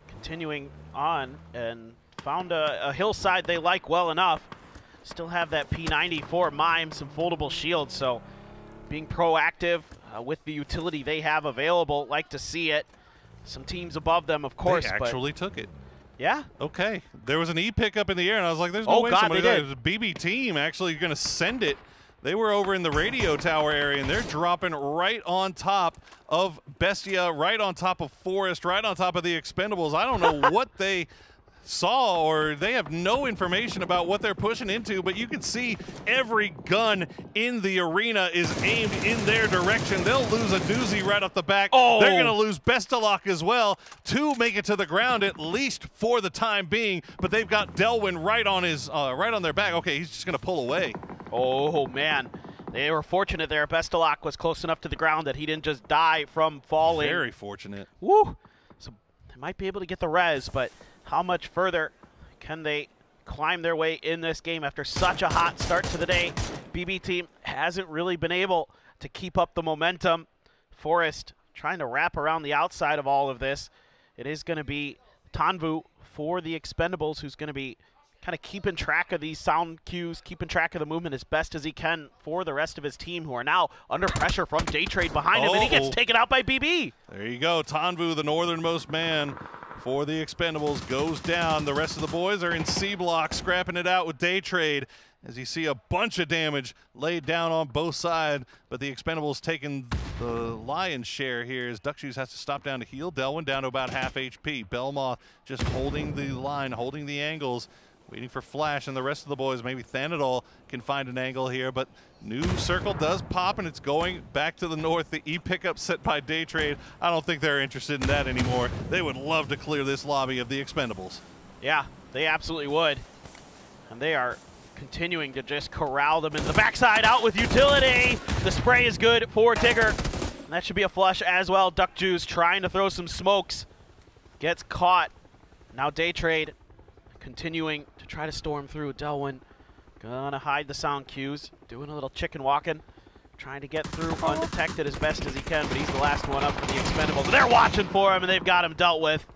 S22: continuing on and found a hillside they like well enough. Still have that P94 mime, some foldable shields, so being proactive with the utility they have available. Like to see it. Some teams above them, of course.
S16: They actually took it.
S22: Yeah.
S16: Okay. There was an E pickup in the air, and I was like, there's no way somebody did. The BB team actually going to send it. They were over in the radio tower area, and they're dropping right on top of Bestia, right on top of Forest, right on top of the Expendables. I don't know what they saw, or they have no information about what they're pushing into, but you can see every gun in the arena is aimed in their direction. They'll lose a doozy right off the back.
S22: Oh.
S16: They're going to lose Bestalock as well. 2 make it to the ground, at least for the time being, but they've got Delwyn right on his right on their back. Okay, he's just going to pull away.
S22: Oh, man. They were fortunate there. Bestalock was close enough to the ground that he didn't just die from falling.
S16: Very fortunate.
S22: Woo! So they might be able to get the res, but how much further can they climb their way in this game after such a hot start to the day? BB team hasn't really been able to keep up the momentum. Forest trying to wrap around the outside of all of this. It is going to be Tanvu for the Expendables, who's going to be kind of keeping track of these sound cues, keeping track of the movement as best as he can for the rest of his team, who are now under pressure from Daytrade behind him, and he gets taken out by BB.
S16: There you go. Tanvu, the northernmost man for the Expendables, goes down. The rest of the boys are in C block, scrapping it out with Daytrade, as you see a bunch of damage laid down on both sides, but the Expendables taking the lion's share here as Duck Shoes has to stop down to heal. Delwyn down to about half HP. Belmoth just holding the line, holding the angles, waiting for Flash, and the rest of the boys, maybe Thanadol can find an angle here, but new circle does pop, and it's going back to the north. The E pickup set by Daytrade, I don't think they're interested in that anymore. They would love to clear this lobby of the Expendables.
S22: Yeah, they absolutely would. And they are continuing to just corral them in the backside, out with utility. The spray is good for Tigger. And that should be a flush as well. Duck Juice trying to throw some smokes. Gets caught. Now Daytrade continuing to try to storm through. Delwyn gonna hide the sound cues. Doing a little chicken walking. Trying to get through undetected as best as he can, but he's the last one up for the Expendables. They're watching for him, and they've got him dealt with.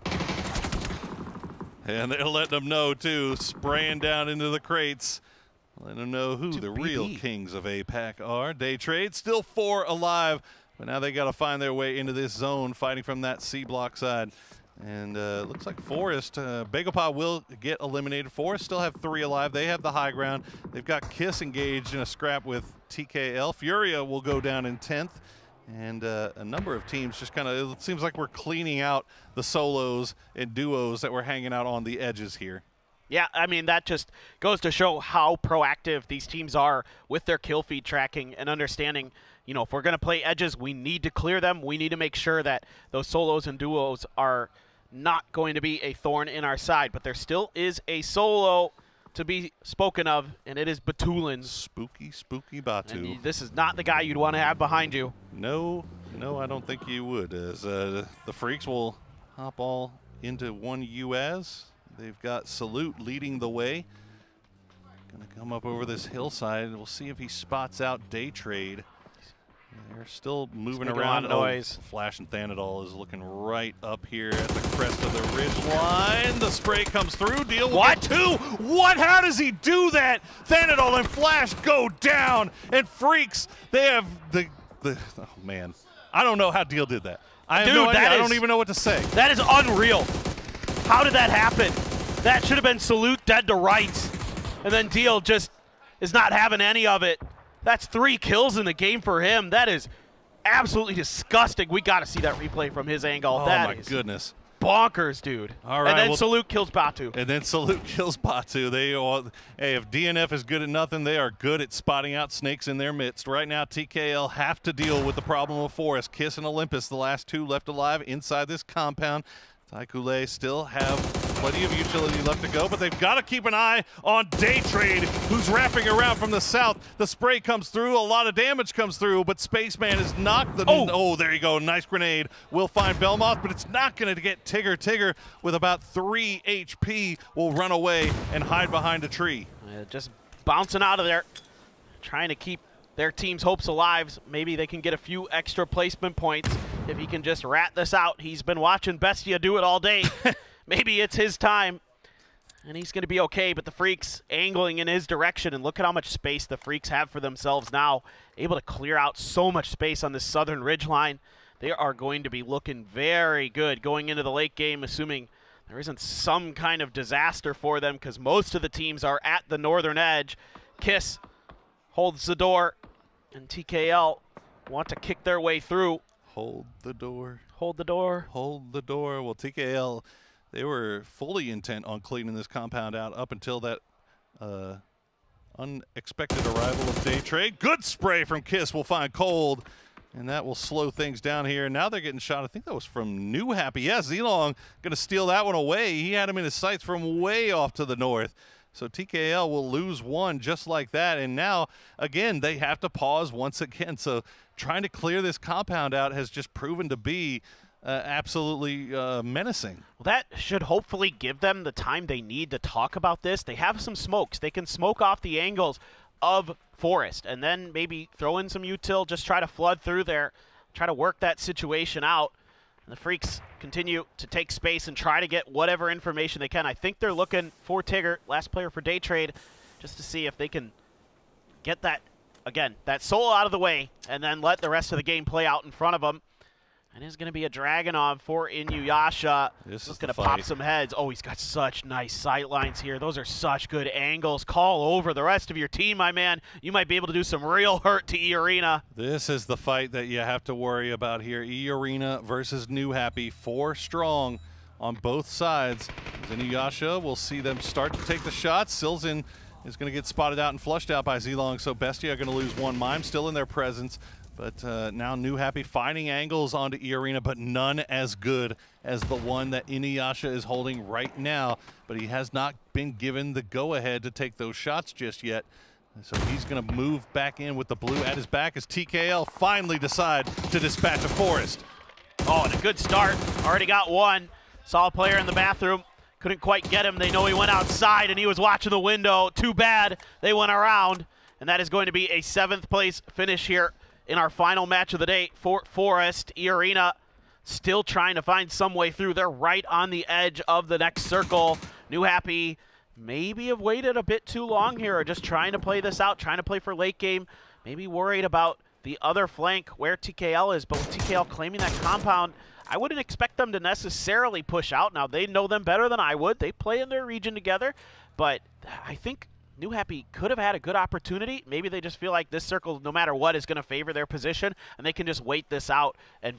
S16: And they're letting them know, too, spraying down into the crates. Letting them know who the real kings of APAC are. Daytrade, still 4 alive, but now they got to find their way into this zone, fighting from that C block side. And looks like Forest, Bagopah will get eliminated. Forest still have 3 alive. They have the high ground. They've got Kiss engaged in a scrap with TKL. Furia will go down in 10th. And a number of teams just kind of, it seems like we're cleaning out the solos and duos that were hanging out on the edges here.
S22: Yeah, I mean, that just goes to show how proactive these teams are with their kill feed tracking and understanding, you know, if we're going to play edges, we need to clear them. We need to make sure that those solos and duos are not going to be a thorn in our side. But there still is a solo to be spoken of, and it is Batulin's.
S16: Spooky, spooky Batu.
S22: And this is not the guy you'd want to have behind you.
S16: No, I don't think you would. As the Freaks will hop all into one UAS. They've got Salute leading the way. Gonna come up over this hillside. We'll see if he spots out Daytrade. They're still moving around.
S22: Noise.
S16: Flash and Thanadol is looking right up here at the crest of the ridge line. The spray comes through. Deal with
S22: what?
S16: 2. What? How does he do that? Thanadol and Flash go down. And Freaks, they have the oh man. I don't know how Deal did that. I have no idea. I don't even know what to say.
S22: That is unreal. How did that happen? That should have been Salute dead to rights. And then Deal just is not having any of it. That's 3 kills in the game for him. That is absolutely disgusting. We got to see that replay from his angle.
S16: Oh,
S22: that
S16: my
S22: is
S16: goodness.
S22: Bonkers, dude.
S16: All right.
S22: And then Salute kills Batu.
S16: And then Salute kills Batu. They all, hey, if DNF is good at nothing, they are good at spotting out snakes in their midst. Right now, TKL have to deal with the problem of Forest. Kiss and Olympus, the last 2 left alive inside this compound. Taikule still have plenty of utility left to go, but they've got to keep an eye on Daytrade, who's wrapping around from the south. The spray comes through, a lot of damage comes through, but Spaceman is knocked. Oh, there you go, nice grenade. Will find Belmoth, but it's not going to get Tigger. Tigger, with about 3 HP, will run away and hide behind a tree.
S22: Just bouncing out of there, trying to keep their team's hopes alive. Maybe they can get a few extra placement points if he can just rat this out. He's been watching Bestia do it all day. Maybe it's his time, and he's going to be okay, but the Freaks angling in his direction, and look at how much space the Freaks have for themselves now, able to clear out so much space on this southern ridgeline. They are going to be looking very good going into the late game, assuming there isn't some kind of disaster for them, because most of the teams are at the northern edge. Kiss holds the door, and TKL want to kick their way through.
S16: Hold the door.
S22: Hold the door.
S16: Hold the door. Well, TKL, they were fully intent on cleaning this compound out up until that unexpected arrival of Daytrade. Good spray from Kiss will find Cold, and that will slow things down here. Now they're getting shot. I think that was from New Happy. Yeah, Zelong going to steal that one away. He had him in his sights from way off to the north. So TKL will lose 1 just like that. And now, again, they have to pause once again. So trying to clear this compound out has just proven to be absolutely menacing.
S22: Well, that should hopefully give them the time they need to talk about this. They have some smokes. They can smoke off the angles of Forest and then maybe throw in some util, just try to flood through there, try to work that situation out. And the Freaks continue to take space and try to get whatever information they can. I think they're looking for Tigger, last player for Daytrade, just to see if they can get that, again, that solo out of the way and then let the rest of the game play out in front of them. And it's going to be a Dragonov for Inuyasha.
S16: This is
S22: going to pop some heads. Oh, he's got such nice sight lines here. Those are such good angles. Call over the rest of your team, my man. You might be able to do some real hurt to E-Arena.
S16: This is the fight that you have to worry about here. E-Arena versus New Happy. 4 strong on both sides. Inuyasha, we'll see them start to take the shots. Silzin is going to get spotted out and flushed out by Zelong, so Bestia are going to lose 1. Mime still in their presence. But now New Happy finding angles onto E-Arena, but none as good as the one that Inuyasha is holding right now. But he has not been given the go-ahead to take those shots just yet. So he's going to move back in with the blue at his back as TKL finally decide to dispatch a Forest.
S22: Oh, and a good start. Already got one. Saw a player in the bathroom. Couldn't quite get him. They know he went outside and he was watching the window. Too bad they went around. And that is going to be a 7th place finish here in our final match of the day. Fort Forest, E-Arena still trying to find some way through. They're right on the edge of the next circle. New Happy maybe have waited a bit too long here, or just trying to play this out, trying to play for late game. Maybe worried about the other flank where TKL is, but with TKL claiming that compound, I wouldn't expect them to necessarily push out. Now, they know them better than I would. They play in their region together, but I think New Happy could have had a good opportunity. Maybe they just feel like this circle, no matter what, is going to favor their position, and they can just wait this out and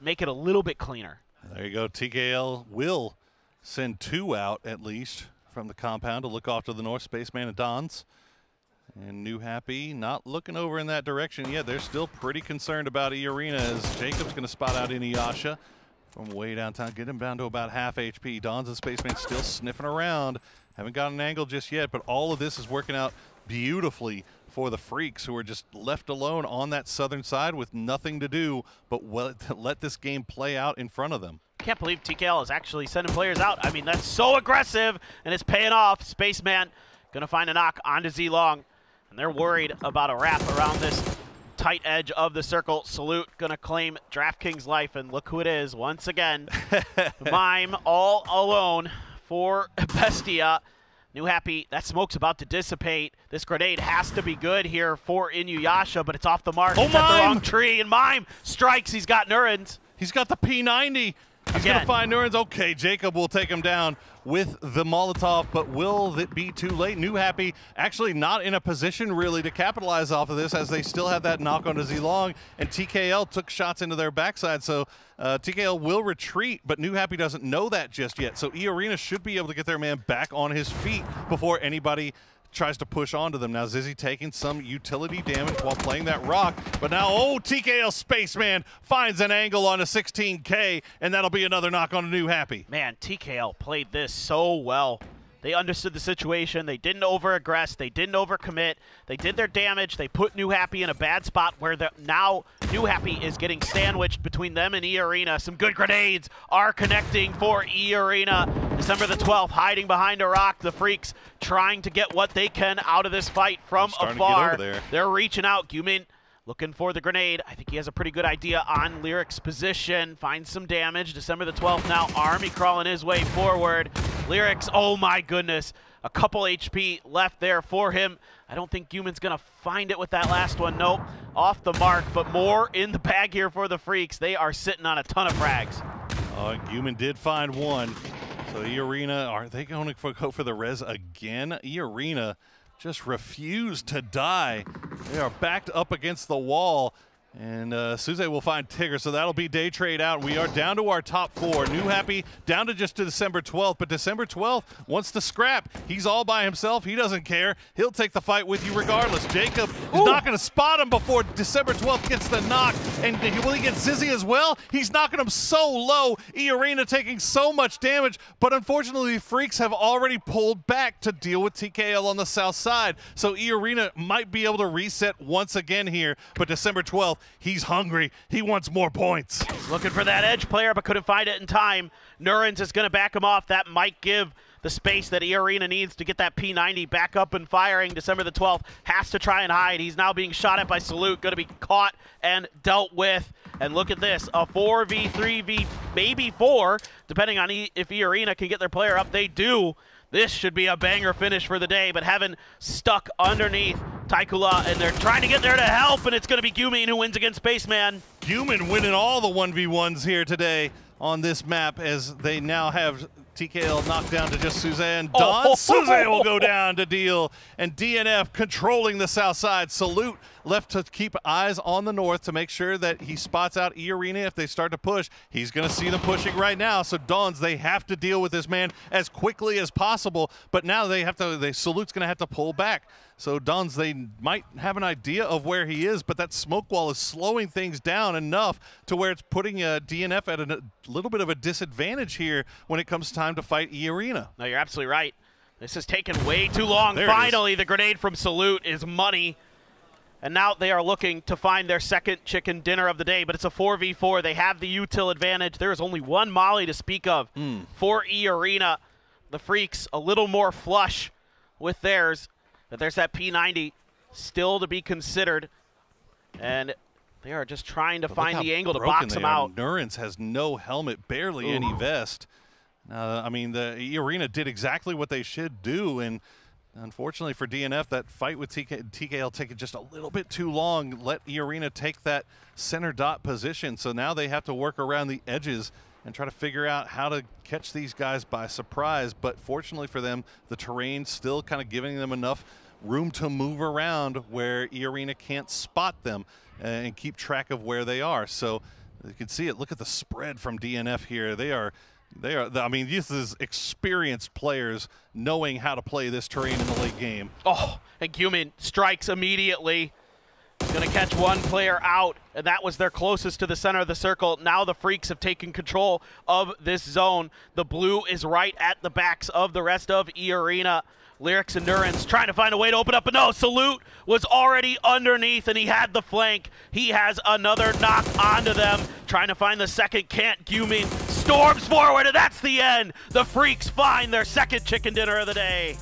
S22: make it a little bit cleaner.
S16: There you go. TKL will send 2 out, at least, from the compound to look off to the north. Spaceman and Dons. And New Happy not looking over in that direction yet. They're still pretty concerned about E-Arena as Jacob's going to spot out Inuyasha from way downtown. Get him down to about half HP. Dons and Spaceman still sniffing around. Haven't got an angle just yet, but all of this is working out beautifully for the Freaks, who are just left alone on that southern side with nothing to do but let this game play out in front of them.
S22: Can't believe TKL is actually sending players out. I mean, that's so aggressive, and it's paying off. Spaceman going to find a knock onto Z-Long, and they're worried about a wrap around this tight edge of the circle. Salute going to claim DraftKings life, and look who it is once again. Mime all alone for Bestia. New Happy, that smoke's about to dissipate. This grenade has to be good here for Inuyasha, but it's off the mark. It's at the wrong tree, and Mime strikes. He's got Nurens.
S16: He's got the P90. He's going to find Nurens. Okay, Jacob will take him down with the Molotov, but will it be too late? New Happy actually not in a position really to capitalize off of this, as they still have that knock onto Z-Long, and TKL took shots into their backside, so TKL will retreat, but New Happy doesn't know that just yet. So E-Arena should be able to get their man back on his feet before anybody tries to push onto them. Now Zizzy taking some utility damage while playing that rock, but now, TKL Spaceman finds an angle on a 16K, and that'll be another knock on a New Happy.
S22: Man, TKL played this so well. They understood the situation. They didn't over-aggress. They didn't over-commit. They did their damage. They put New Happy in a bad spot where now New Happy is getting sandwiched between them and E-Arena. Some good grenades are connecting for E-Arena. December the 12th, hiding behind a rock. The Freaks trying to get what they can out of this fight from afar. They're reaching out. Gumin looking for the grenade. I think he has a pretty good idea on Lyric's position. Finds some damage. December the 12th now. Army crawling his way forward. Lyrics, oh my goodness. A couple HP left there for him. I don't think Gumin's going to find it with that last one. Nope. Off the mark, but more in the bag here for the Freaks. They are sitting on a ton of frags.
S16: Gumin did find one. So E-Arena, are they going to go for the res again? E-Arena just refused to die. They are backed up against the wall. And Suze will find Tigger, so that'll be day trade out. We are down to our top 4. New Happy down to just to December 12th, but December 12th wants to scrap. He's all by himself. He doesn't care. He'll take the fight with you regardless. Jacob is not going to spot him before December 12th gets the knock. And will he get Zizzy as well? He's knocking him so low. E-Arena taking so much damage, but unfortunately the Freaks have already pulled back to deal with TKL on the south side. So E-Arena might be able to reset once again here, but December 12th, he's hungry. He wants more points.
S22: He's looking for that edge player, but couldn't find it in time. Nurens is going to back him off. That might give the space that E-Arena needs to get that P90 back up and firing. December the 12th has to try and hide. He's now being shot at by Salute. Going to be caught and dealt with. And look at this, a 4v3v, maybe 4, depending on if E-Arena can get their player up. They do. This should be a banger finish for the day, but Heaven stuck underneath Taikula, and they're trying to get there to help, and it's going to be Gumin who wins against Spaceman.
S16: Gumin winning all the 1v1s here today on this map, as they now have TKL knocked down to just Suzanne. Don Suze will go down to deal, and DNF controlling the south side. Salute left to keep eyes on the north to make sure that he spots out E-Arena if they start to push. He's going to see them pushing right now, so Dons, they have to deal with this man as quickly as possible, but now they have to, Salute's going to have to pull back. So Dons, they might have an idea of where he is, but that smoke wall is slowing things down enough to where it's putting DNF at a little bit of a disadvantage here when it comes time to fight E-Arena.
S22: No, you're absolutely right. This has taken way too long.
S16: There
S22: Finally, the grenade from Salute is money. And now they are looking to find their second chicken dinner of the day, but it's a 4v4. They have the util advantage. There is only one molly to speak of for E-Arena. The Freaks a little more flush with theirs. But there's that P90 still to be considered. And they are just trying to find the angle to box him out.
S16: Nurens has no helmet, barely any vest. I mean, the E-Arena did exactly what they should do, and unfortunately for DNF, that fight with TKL taking just a little bit too long, let E-Arena take that center dot position. So now they have to work around the edges and try to figure out how to catch these guys by surprise. But fortunately for them, the terrain's still kind of giving them enough room to move around where E-Arena can't spot them and keep track of where they are. So you can see it. Look at the spread from DNF here. They are, I mean, this is experienced players knowing how to play this terrain in the late game.
S22: Oh, and Gumin strikes immediately. Going to catch one player out, and that was their closest to the center of the circle. Now the Freaks have taken control of this zone. The blue is right at the backs of the rest of E-Arena. Lyrics and Nurens trying to find a way to open up, but no, Salute was already underneath, and he had the flank. He has another knock onto them. Trying to find the second, can't. Gumin storms forward, and that's the end. The Freaks find their second chicken dinner of the day.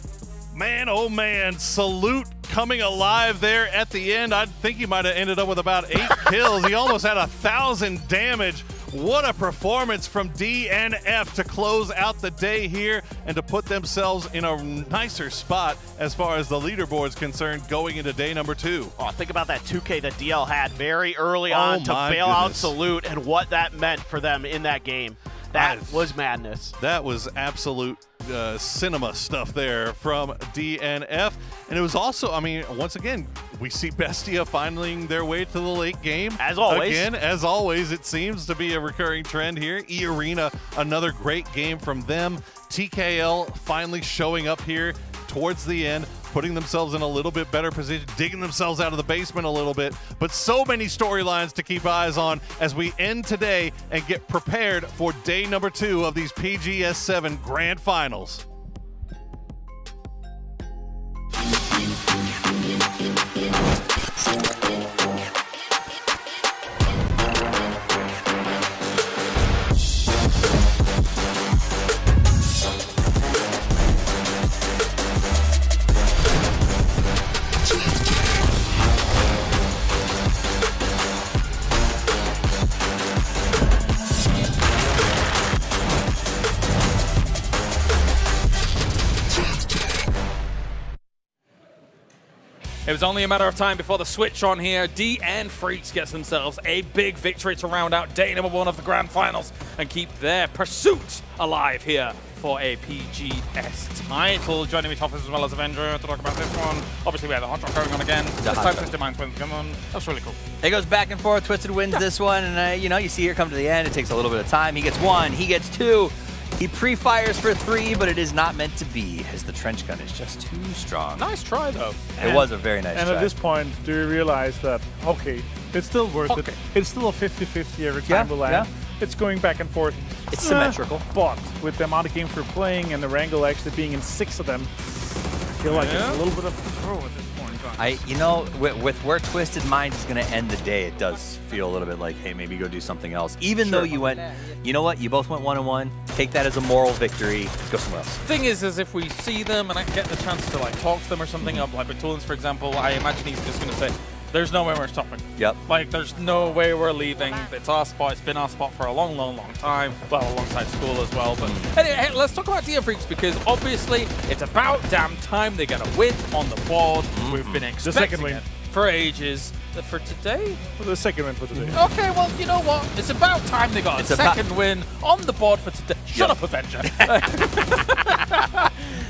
S16: Man, oh man, Salute coming alive there at the end. I think he might have ended up with about 8 kills. He almost had 1,000 damage. What a performance from DNF to close out the day here and to put themselves in a nicer spot as far as the leaderboard's concerned going into day number 2.
S22: Oh, think about that 2K that DL had very early on to bail out Salute and what that meant for them in that game. That was madness.
S16: That was absolute cinema stuff there from DNF. And it was also, I mean, once again, we see Bestia finding their way to the late game.
S22: As always.
S16: Again, as always, it seems to be a recurring trend here. E-Arena, another great game from them. TKL finally showing up here towards the end, putting themselves in a little bit better position, digging themselves out of the basement a little bit. But so many storylines to keep eyes on as we end today and get prepared for day number 2 of these PGS 7 Grand Finals.
S1: It was only a matter of time before the switch on here. DN Freaks gets themselves a big victory to round out day number 1 of the Grand Finals and keep their pursuit alive here for a PGS title. Joining me, Toffers, as well as Avenger, to talk about this one. Obviously, we had the hot shot going on again. This time, Twisted Minds wins. Come on. That's really cool.
S17: It goes back and forth. Twisted wins this one, and you know, you see here come to the end. It takes a little bit of time. He gets 1, he gets 2. He pre-fires for 3, but it is not meant to be, as the trench gun is just too strong.
S1: Nice try, though.
S17: It was a very nice try.
S6: And at this point, do you realize that, okay, it's still worth it. It's still a 50-50 every time we land. Yeah. It's going back and forth.
S17: It's symmetrical.
S6: But with the amount of games we're playing and the Wrangle actually being in 6 of them, I feel like it's a little bit of a throw at this point.
S17: You know, with where Twisted Mind is going to end the day, it does feel a little bit like, hey, maybe go do something else. Even though you went, you know what, you both went 1-1. Take that as a moral victory. Go somewhere else.
S1: Thing is if we see them and I get the chance to like talk to them or something, like Betulins, for example, I imagine he's just going to say, there's no way we're stopping.
S17: Yep.
S1: Like, there's no way we're leaving. It's our spot. It's been our spot for a long, long, long time. Well, alongside school as well. But anyway, let's talk about DN Freaks, because obviously it's about damn time they get a win on the board. We've been expecting it for ages. For today?
S6: For the second win for today.
S1: Okay, well, you know what? It's about time they got a second win on the board for today. Shut up, Avenger.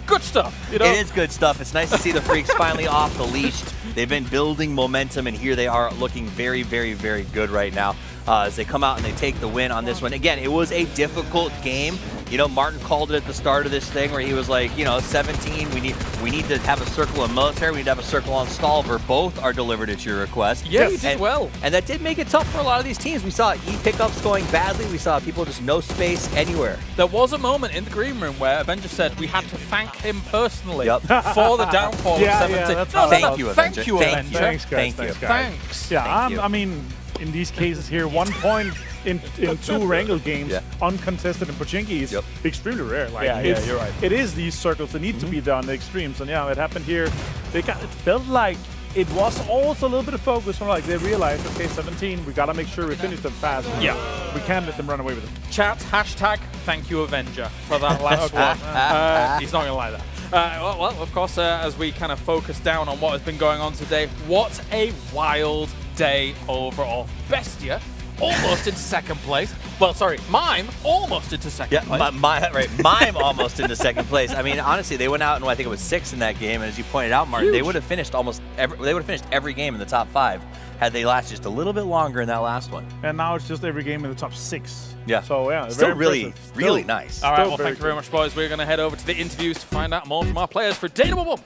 S1: good stuff. You know?
S18: It is good stuff. It's nice to see the Freaks finally off the leash. They've been building momentum, and here they are looking very, very, very good right now as they come out and they take the win on this one. Again, it was a difficult game. You know, Martin called it at the start of this thing where he was like, you know, 17, we need to have a circle on military, we need to have a circle on Stalver. Both are delivered at your request.
S1: Yeah, you did well.
S18: And that did make it tough for a lot of these teams. We saw E-pickups going badly. We saw people just no space anywhere.
S1: There was a moment in the green room where Avenger said we had to thank him personally for the downfall of 17.
S18: Thank you, Avenger.
S1: Thank you, Avenger.
S6: Thanks, guys.
S18: Thank you.
S1: Thanks.
S6: Yeah, I mean, in these cases here, 1 point in 2 Wrangle games, uncontested in Pochinki is extremely rare. Like,
S1: you're right.
S6: It is these circles that need to be done, the extremes, and yeah, it happened here. It felt like it was also a little bit of focus from, like, they realized, okay, 17, we gotta make sure we finish them fast.
S1: Yeah.
S6: We can't let them run away with it.
S1: Chat, hashtag thank you Avenger for that last one. He's not gonna like that. Well, of course, as we kind of focus down on what has been going on today, what a wild day overall. Bestia almost into second place. Well, sorry, Mime almost into second place.
S18: Mime almost into second place. I mean, honestly, they went out and I think it was 6 in that game, and as you pointed out, Martin, they would have finished every game in the top 5 had they lasted just a little bit longer in that last one.
S6: And now it's just every game in the top 6.
S18: Yeah.
S6: So yeah,
S18: still
S6: very
S18: really nice.
S1: All right, well, thank you very much, boys. We're going to head over to the interviews to find out more from our players for Data Bubble.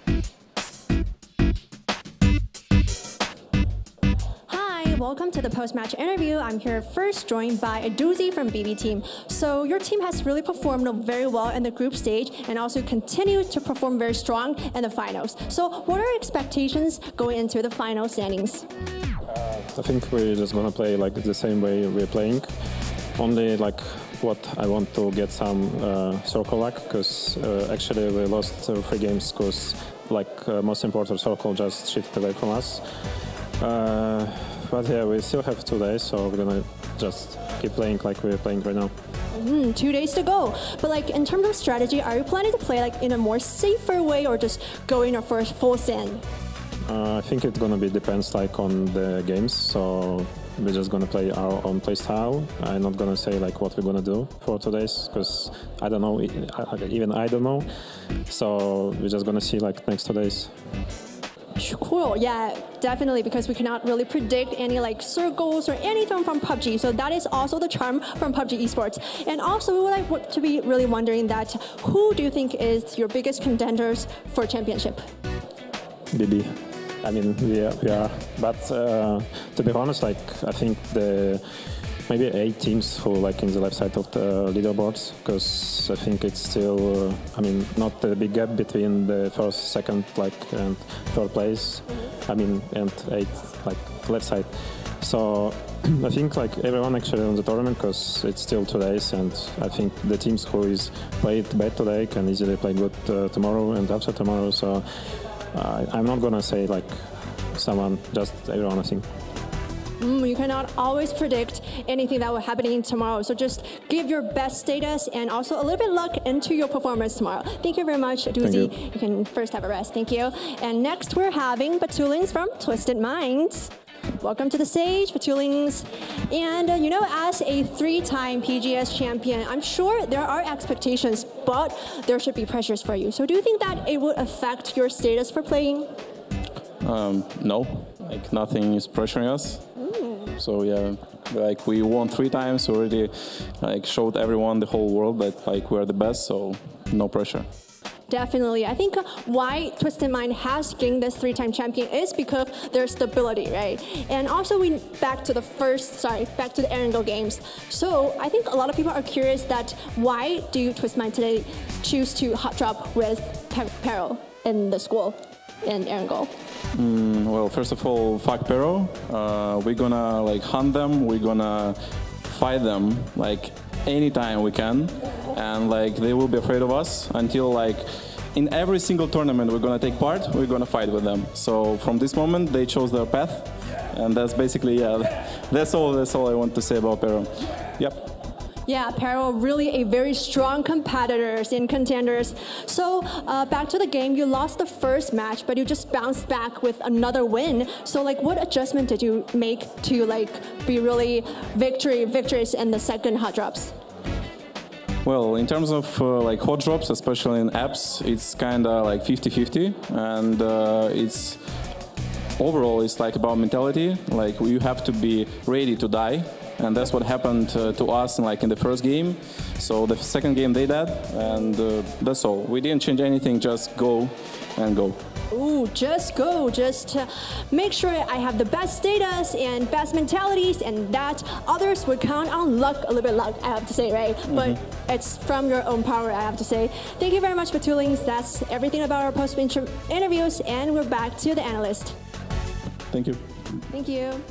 S23: Welcome to the post-match interview. I'm here first joined by a doozy from BB team. So your team has really performed very well in the group stage and also continue to perform very strong in the finals. So what are your expectations going into the final standings?
S5: I think we're just gonna play like the same way we're playing. Only like what I want to get some circle luck, because actually we lost 3 games because like most important circle just shifted away from us. But yeah, we still have 2 days, so we're gonna just keep playing like we're playing right now.
S23: 2 days to go. But like in terms of strategy, are you planning to play like in a more safer way or just going for a full stand?
S5: I think it's gonna be depends like on the games. So we're just gonna play our own play style. I'm not gonna say like what we're gonna do for 2 days because I don't know. Even I don't know. So we're just gonna see like next 2 days.
S23: Cool, yeah, definitely, because we cannot really predict any like circles or anything from PUBG, so that is also the charm from PUBG Esports. And also, we would like to be really wondering that who do you think is your biggest contenders for championship?
S5: BB. I mean, we are. But to be honest, like I think maybe 8 teams who like in the left side of the leaderboards, because I think it's still, I mean, not a big gap between the first, second, like and third place. I mean, and 8 like left side. So I think like everyone actually on the tournament, because it's still 2 days, and I think the teams who is played bad today can easily play good tomorrow and after tomorrow. So I'm not gonna say like someone, just everyone, I think.
S23: You cannot always predict anything that will happen tomorrow, so just give your best status and also a little bit luck into your performance tomorrow. Thank you very much, Doozy. You can first have a rest. Thank you. And next we're having Batulings from Twisted Minds. Welcome to the stage, Batulings. And you know, as a 3-time PGS champion, I'm sure there are expectations, but there should be pressures for you. So do you think that it would affect your status for playing?
S19: No, like nothing is pressuring us. So yeah, like we won 3 times already, like showed everyone, the whole world that like we're the best, so no pressure.
S23: Definitely. I think why Twisted Mind has gained this 3-time champion is because their stability, right? And also back to the Erangel games. So I think a lot of people are curious that why do Twisted Mind today choose to hot drop with Peril in the school in Erangel?
S19: Well, first of all, fuck Pero. We're gonna like hunt them. We're gonna fight them like anytime we can, and like they will be afraid of us until like in every single tournament we're gonna take part. We're gonna fight with them. So from this moment, they chose their path, and that's basically that's all I want to say about Pero. Yep.
S23: Yeah, Peril, really a very strong competitors and contenders. So back to the game, you lost the first match, but you just bounced back with another win. So like, what adjustment did you make to like be really victorious in the second hot drops?
S19: Well, in terms of like hot drops, especially in apps, it's kind of like 50-50, and it's overall it's like about mentality. Like you have to be ready to die, and that's what happened to us in the first game. So the second game they did, and that's all. We didn't change anything, just go and go.
S23: Ooh, just go. Just make sure I have the best status and best mentalities, and that others would count on luck, a little bit luck, I have to say, right? But it's from your own power, I have to say. Thank you very much, Batulings. That's everything about our post-interviews, and we're back to the analyst.
S19: Thank you.
S23: Thank you.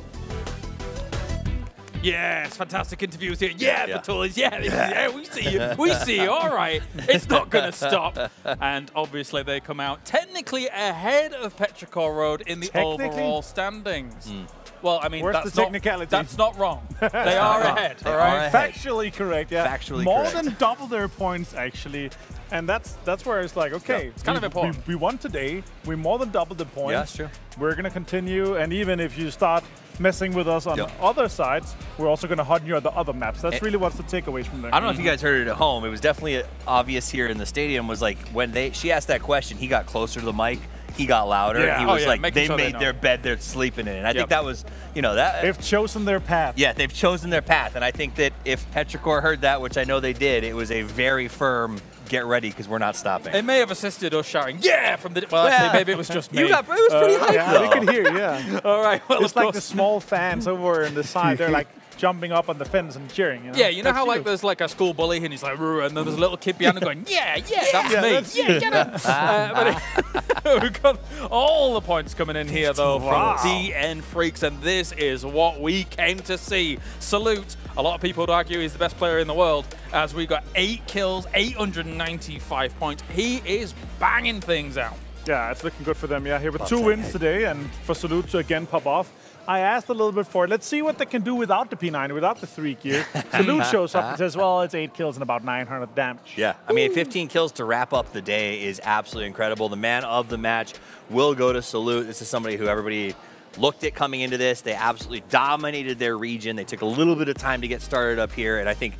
S1: Yes, fantastic interviews here. Yeah, Batulings. Yeah, we see you. We see you. All right. It's not going to stop. And obviously they come out technically ahead of Petrichor Road in the overall standings. Well, I mean, that's not wrong. They are ahead.
S6: All right. Factually correct, yeah.
S17: Factually
S6: More
S17: correct.
S6: than double their points, actually. And that's where it's like, okay,
S1: it's kind of important.
S6: We won today. We more than doubled the points.
S17: Yeah, that's true.
S6: We're going to continue. And even if you start messing with us on other sides, we're also going to hunt you at the other maps. That's really what's the takeaways from there.
S17: I don't know if you guys heard it at home. It was definitely obvious here in the stadium. Was like when she asked that question, he got closer to the mic. He got louder.
S6: Yeah.
S17: He was like, they made their bed, they're sleeping in it. And I think that was, that
S6: they've chosen their path.
S17: Yeah, they've chosen their path. And I think that if Petrichor heard that, which I know they did, it was a very firm get ready because we're not stopping.
S1: It may have assisted us shouting, yeah, from the... Well, actually, maybe it was just me.
S17: It was pretty hype, though.
S6: We could hear, yeah.
S1: All right, well,
S6: it's like the small fans over on the side. They're like jumping up on the fence and cheering. You know?
S1: Yeah, you know how like there's like a school bully and he's like, and then there's a little kid behind him going, that's me. Yeah, get him. We've got all the points coming in here, though, from DN Freaks, and this is what we came to see. Salute. A lot of people would argue he's the best player in the world, as we got 8 kills, 895 points. He is banging things out.
S6: Yeah, it's looking good for them. Yeah, here with 2 wins today, and for Salute to again pop off. I asked a little bit for it. Let's see what they can do without the P9, without the 3 gear. Salute shows up and says, well, it's 8 kills and about 900 damage.
S17: Yeah, I mean, 15 kills to wrap up the day is absolutely incredible. The man of the match will go to Salute. This is somebody who everybody looked at coming into this. They absolutely dominated their region. They took a little bit of time to get started up here, and I think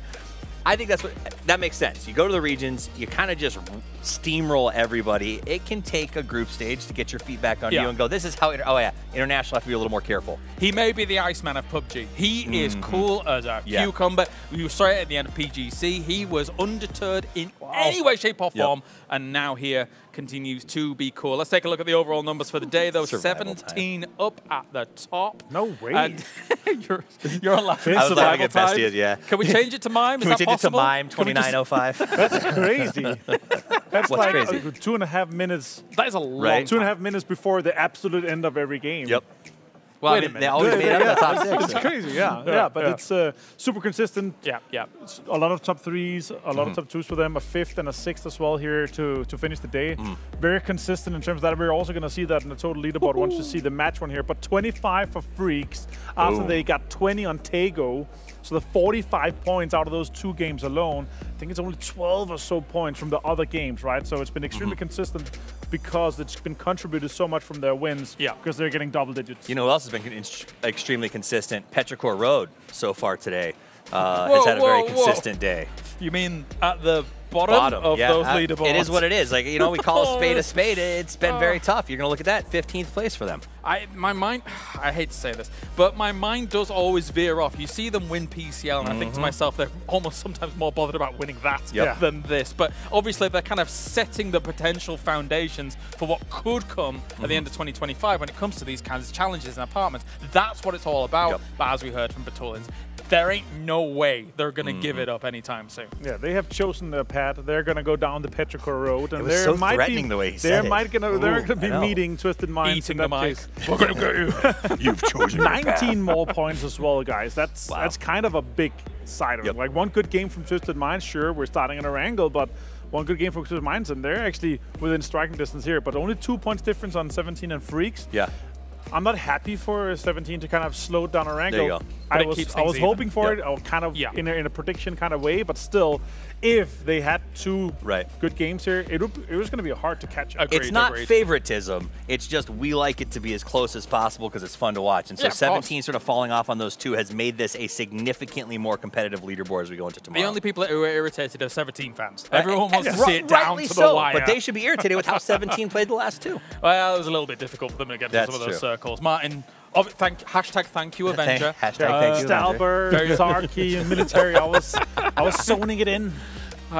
S17: that makes sense. You go to the regions, you kind of just steamroll everybody. It can take a group stage to get your feet back under you and go, this is how, international have to be a little more careful.
S1: He may be the Iceman of PUBG. He is cool as a cucumber. You saw it at the end of PGC. He was undeterred in any way, shape, or form, and now here continues to be cool. Let's take a look at the overall numbers for the day, though. 17 up at the top.
S6: No way.
S1: And you're on laughing.
S17: I was laughing at Bestia, yeah.
S1: Can we change it to Mime?
S17: Can we change it to Mime 2905?
S6: That's crazy. That's
S17: What's
S6: like
S17: crazy?
S6: 2.5 minutes.
S1: That is a lot.
S17: Right.
S6: 2.5 minutes before the absolute end of every game.
S17: Yep. Well, I mean, they always made up the top 6.
S6: It's crazy, yeah. But it's super consistent.
S1: Yeah.
S6: It's a lot of top 3s, a lot of top 2s for them, a 5th and a 6th as well here to finish the day. Very consistent in terms of that. We're also going to see that in the total leaderboard once you see the match one here. But 25 for Freaks after they got 20 on Tego. So the 45 points out of those 2 games alone, I think it's only 12 or so points from the other games, right? So it's been extremely consistent because it's been contributed so much from their wins because they're getting double digits.
S17: You know who else has been extremely consistent? Petrichor Road so far today has had a very consistent day.
S1: You mean at the bottom of those leaderboards?
S17: It is what it is. Like, we call a spade a spade. It's been very tough. You're going to look at that, 15th place for them.
S1: My mind, I hate to say this, but my mind does always veer off. You see them win PCL, and I think to myself, they're almost sometimes more bothered about winning that than this. But obviously, they're kind of setting the potential foundations for what could come at the end of 2025 when it comes to these kinds of challenges and apartments. That's what it's all about. But as we heard from Batulins, there ain't no way they're going to give it up anytime soon.
S6: Yeah, they have chosen their path. They're going to go down the Petrichor Road. And
S17: it was so threatening the way he said it.
S6: They're going to be meeting Twisted Minds in that case.
S1: We're going to get you.
S17: You've chosen
S6: 19 more points as well, guys. That's kind of a big side of it. Like, one good game from Twisted Minds, sure, we're starting at our angle, but one good game from Twisted Minds, and they're actually within striking distance here, but only 2 points difference on 17 and Freaks.
S17: Yeah.
S6: I'm not happy for 17 to kind of slow down our angle.
S17: There you go.
S6: I was hoping for it, or kind of in a prediction kind of way, but still, if they had 2 good games here, it was going to be hard to catch up.
S18: It's not favoritism. It's just we like it to be as close as possible because it's fun to watch. And so 17 sort of falling off on those 2 has made this a significantly more competitive leaderboard as we go into tomorrow.
S1: The only people who are irritated are 17 fans. Everyone wants to see it down to the wire.
S18: But they should be irritated with how 17 played the last 2.
S1: Well, it was a little bit difficult for them to get into some of those circles. Martin, hashtag thank you, Avenger.
S18: Hashtag thank you,
S6: Stalber, Zarky, and military. I was zoning it in.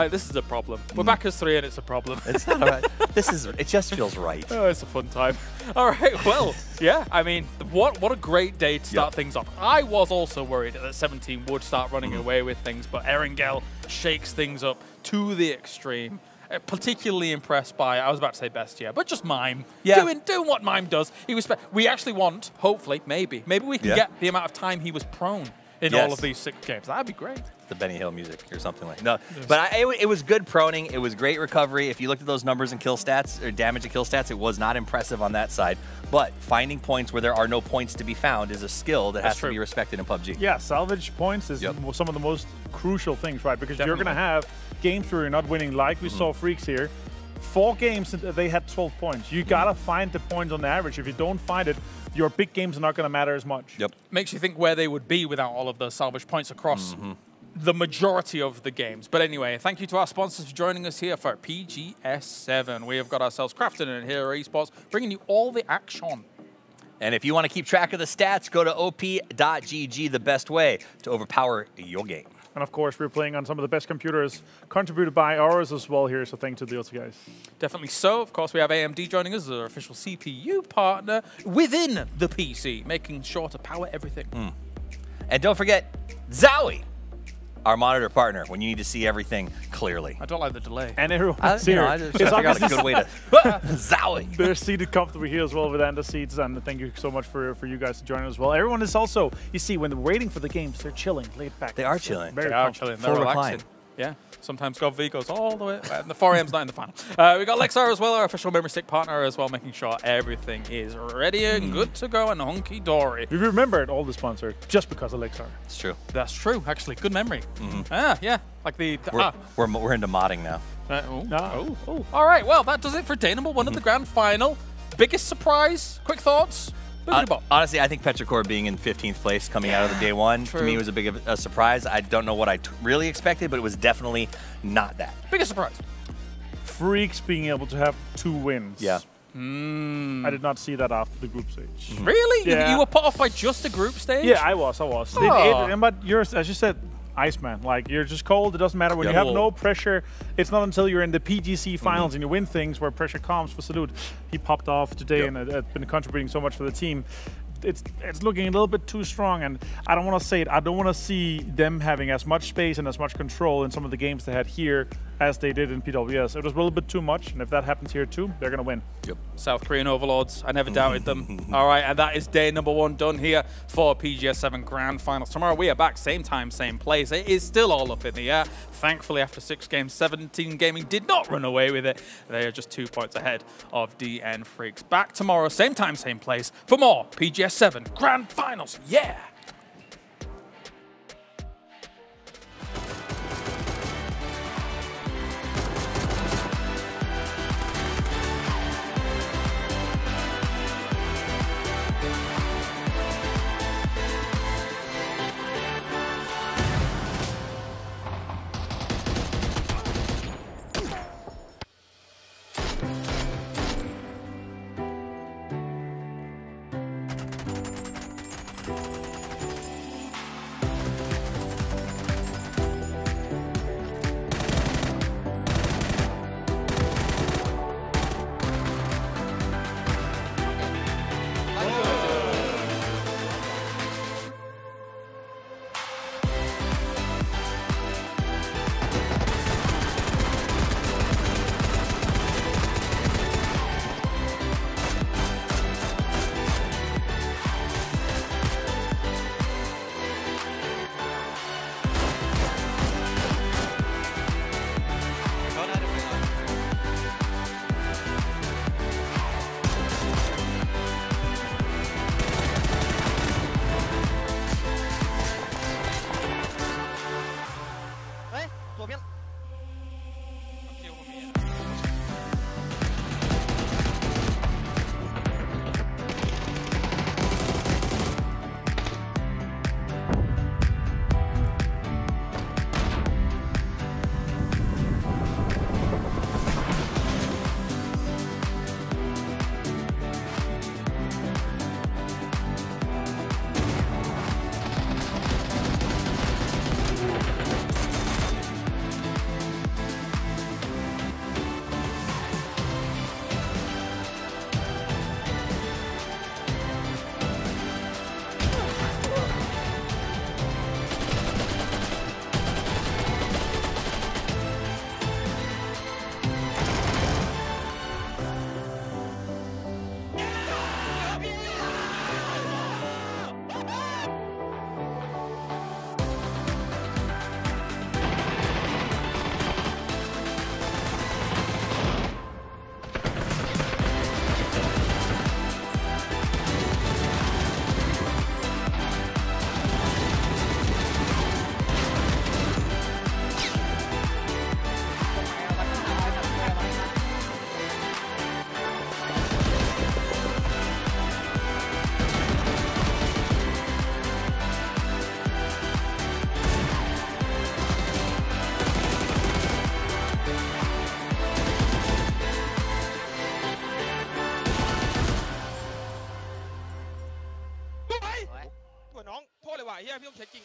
S1: This is a problem. We're back as 3 and it's a problem.
S18: It's not right. It just feels right.
S1: Oh, it's a fun time. All right, well, yeah, I mean, what a great day to start things off. I was also worried that 17 would start running away with things, but Erangel shakes things up to the extreme. Particularly impressed by, I was about to say Bestia, but just Mime.
S18: Yeah.
S1: Doing what Mime does. We actually want, hopefully, maybe we can get the amount of time he was prone in all of these 6 games. That'd be great.
S18: The Benny Hill music or something like that. No, but it was good proning. It was great recovery. If you looked at those numbers and kill stats or damage and kill stats, it was not impressive on that side. But finding points where there are no points to be found is a skill that has to be respected in PUBG.
S6: Yeah, salvage points is some of the most crucial things, right? Because you're going to have games where you're not winning, like we saw Freaks here. 4 games, they had 12 points. You got to find the points on the average. If you don't find it, your big games are not going to matter as much.
S1: Makes you think where they would be without all of those salvage points across the majority of the games. But anyway, thank you to our sponsors for joining us here for PGS7. We have got ourselves crafted in here at Esports, bringing you all the action.
S18: And if you want to keep track of the stats, go to op.gg, the best way to overpower your game.
S6: And of course, we're playing on some of the best computers contributed by ours as well here, so thanks to those guys.
S1: Definitely so. Of course, we have AMD joining us as our official CPU partner within the PC, making sure to power everything.
S18: And don't forget, Zowie, our monitor partner, when you need to see everything clearly.
S1: I don't like the delay.
S6: And everyone's here.
S18: I just figure out a good way to Zowie.
S6: They're seated comfortably here as well with under seats, and thank you so much for you guys to join as well. Everyone is also, you see, when they're waiting for the games, they're chilling, laid back.
S18: They are chilling.
S1: They are chilling. They're relaxing. Yeah. Sometimes GovV goes all the way. The 4AM's not in the final. We got Lexar as well, our official memory stick partner as well, making sure everything is ready and good to go and hunky-dory.
S6: We remembered all the sponsors just because of Lexar.
S18: It's true.
S1: That's true, actually. Good memory. Yeah. Like
S18: we're into modding now.
S1: All right, well, that does it for day number 1 of the grand final. Biggest surprise? Quick thoughts?
S18: Honestly, I think Apr-4 being in 15th place coming out of the day 1 to me was a big of a surprise. I don't know what I really expected, but it was definitely not that.
S1: Biggest surprise?
S6: Freaks being able to have 2 wins.
S18: Yeah.
S6: I did not see that after the group stage.
S1: Really?
S6: Yeah.
S1: You were put off by just a group stage?
S6: Yeah, I was. But yours, as you said, Iceman. Like, you're just cold. It doesn't matter. When you have no pressure, it's not until you're in the PGC finals and you win things where pressure comes. For Salute, he popped off today and has been contributing so much for the team. It's looking a little bit too strong, and I don't want to say it. I don't want to see them having as much space and as much control in some of the games they had here as they did in PWS. It was a little bit too much, and if that happens here too, they're going to win.
S1: South Korean overlords. I never doubted them. All right, and that is day number 1 done here for PGS7 Grand Finals. Tomorrow we are back, same time, same place. It is still all up in the air. Thankfully, after 6 games, 17 Gaming did not run away with it. They are just 2 points ahead of DN Freaks. Back tomorrow, same time, same place, for more PGS7 Grand Finals. Yeah!
S2: น้องโทษเลยว่ะเฮียพี่ต้องเช็คจริง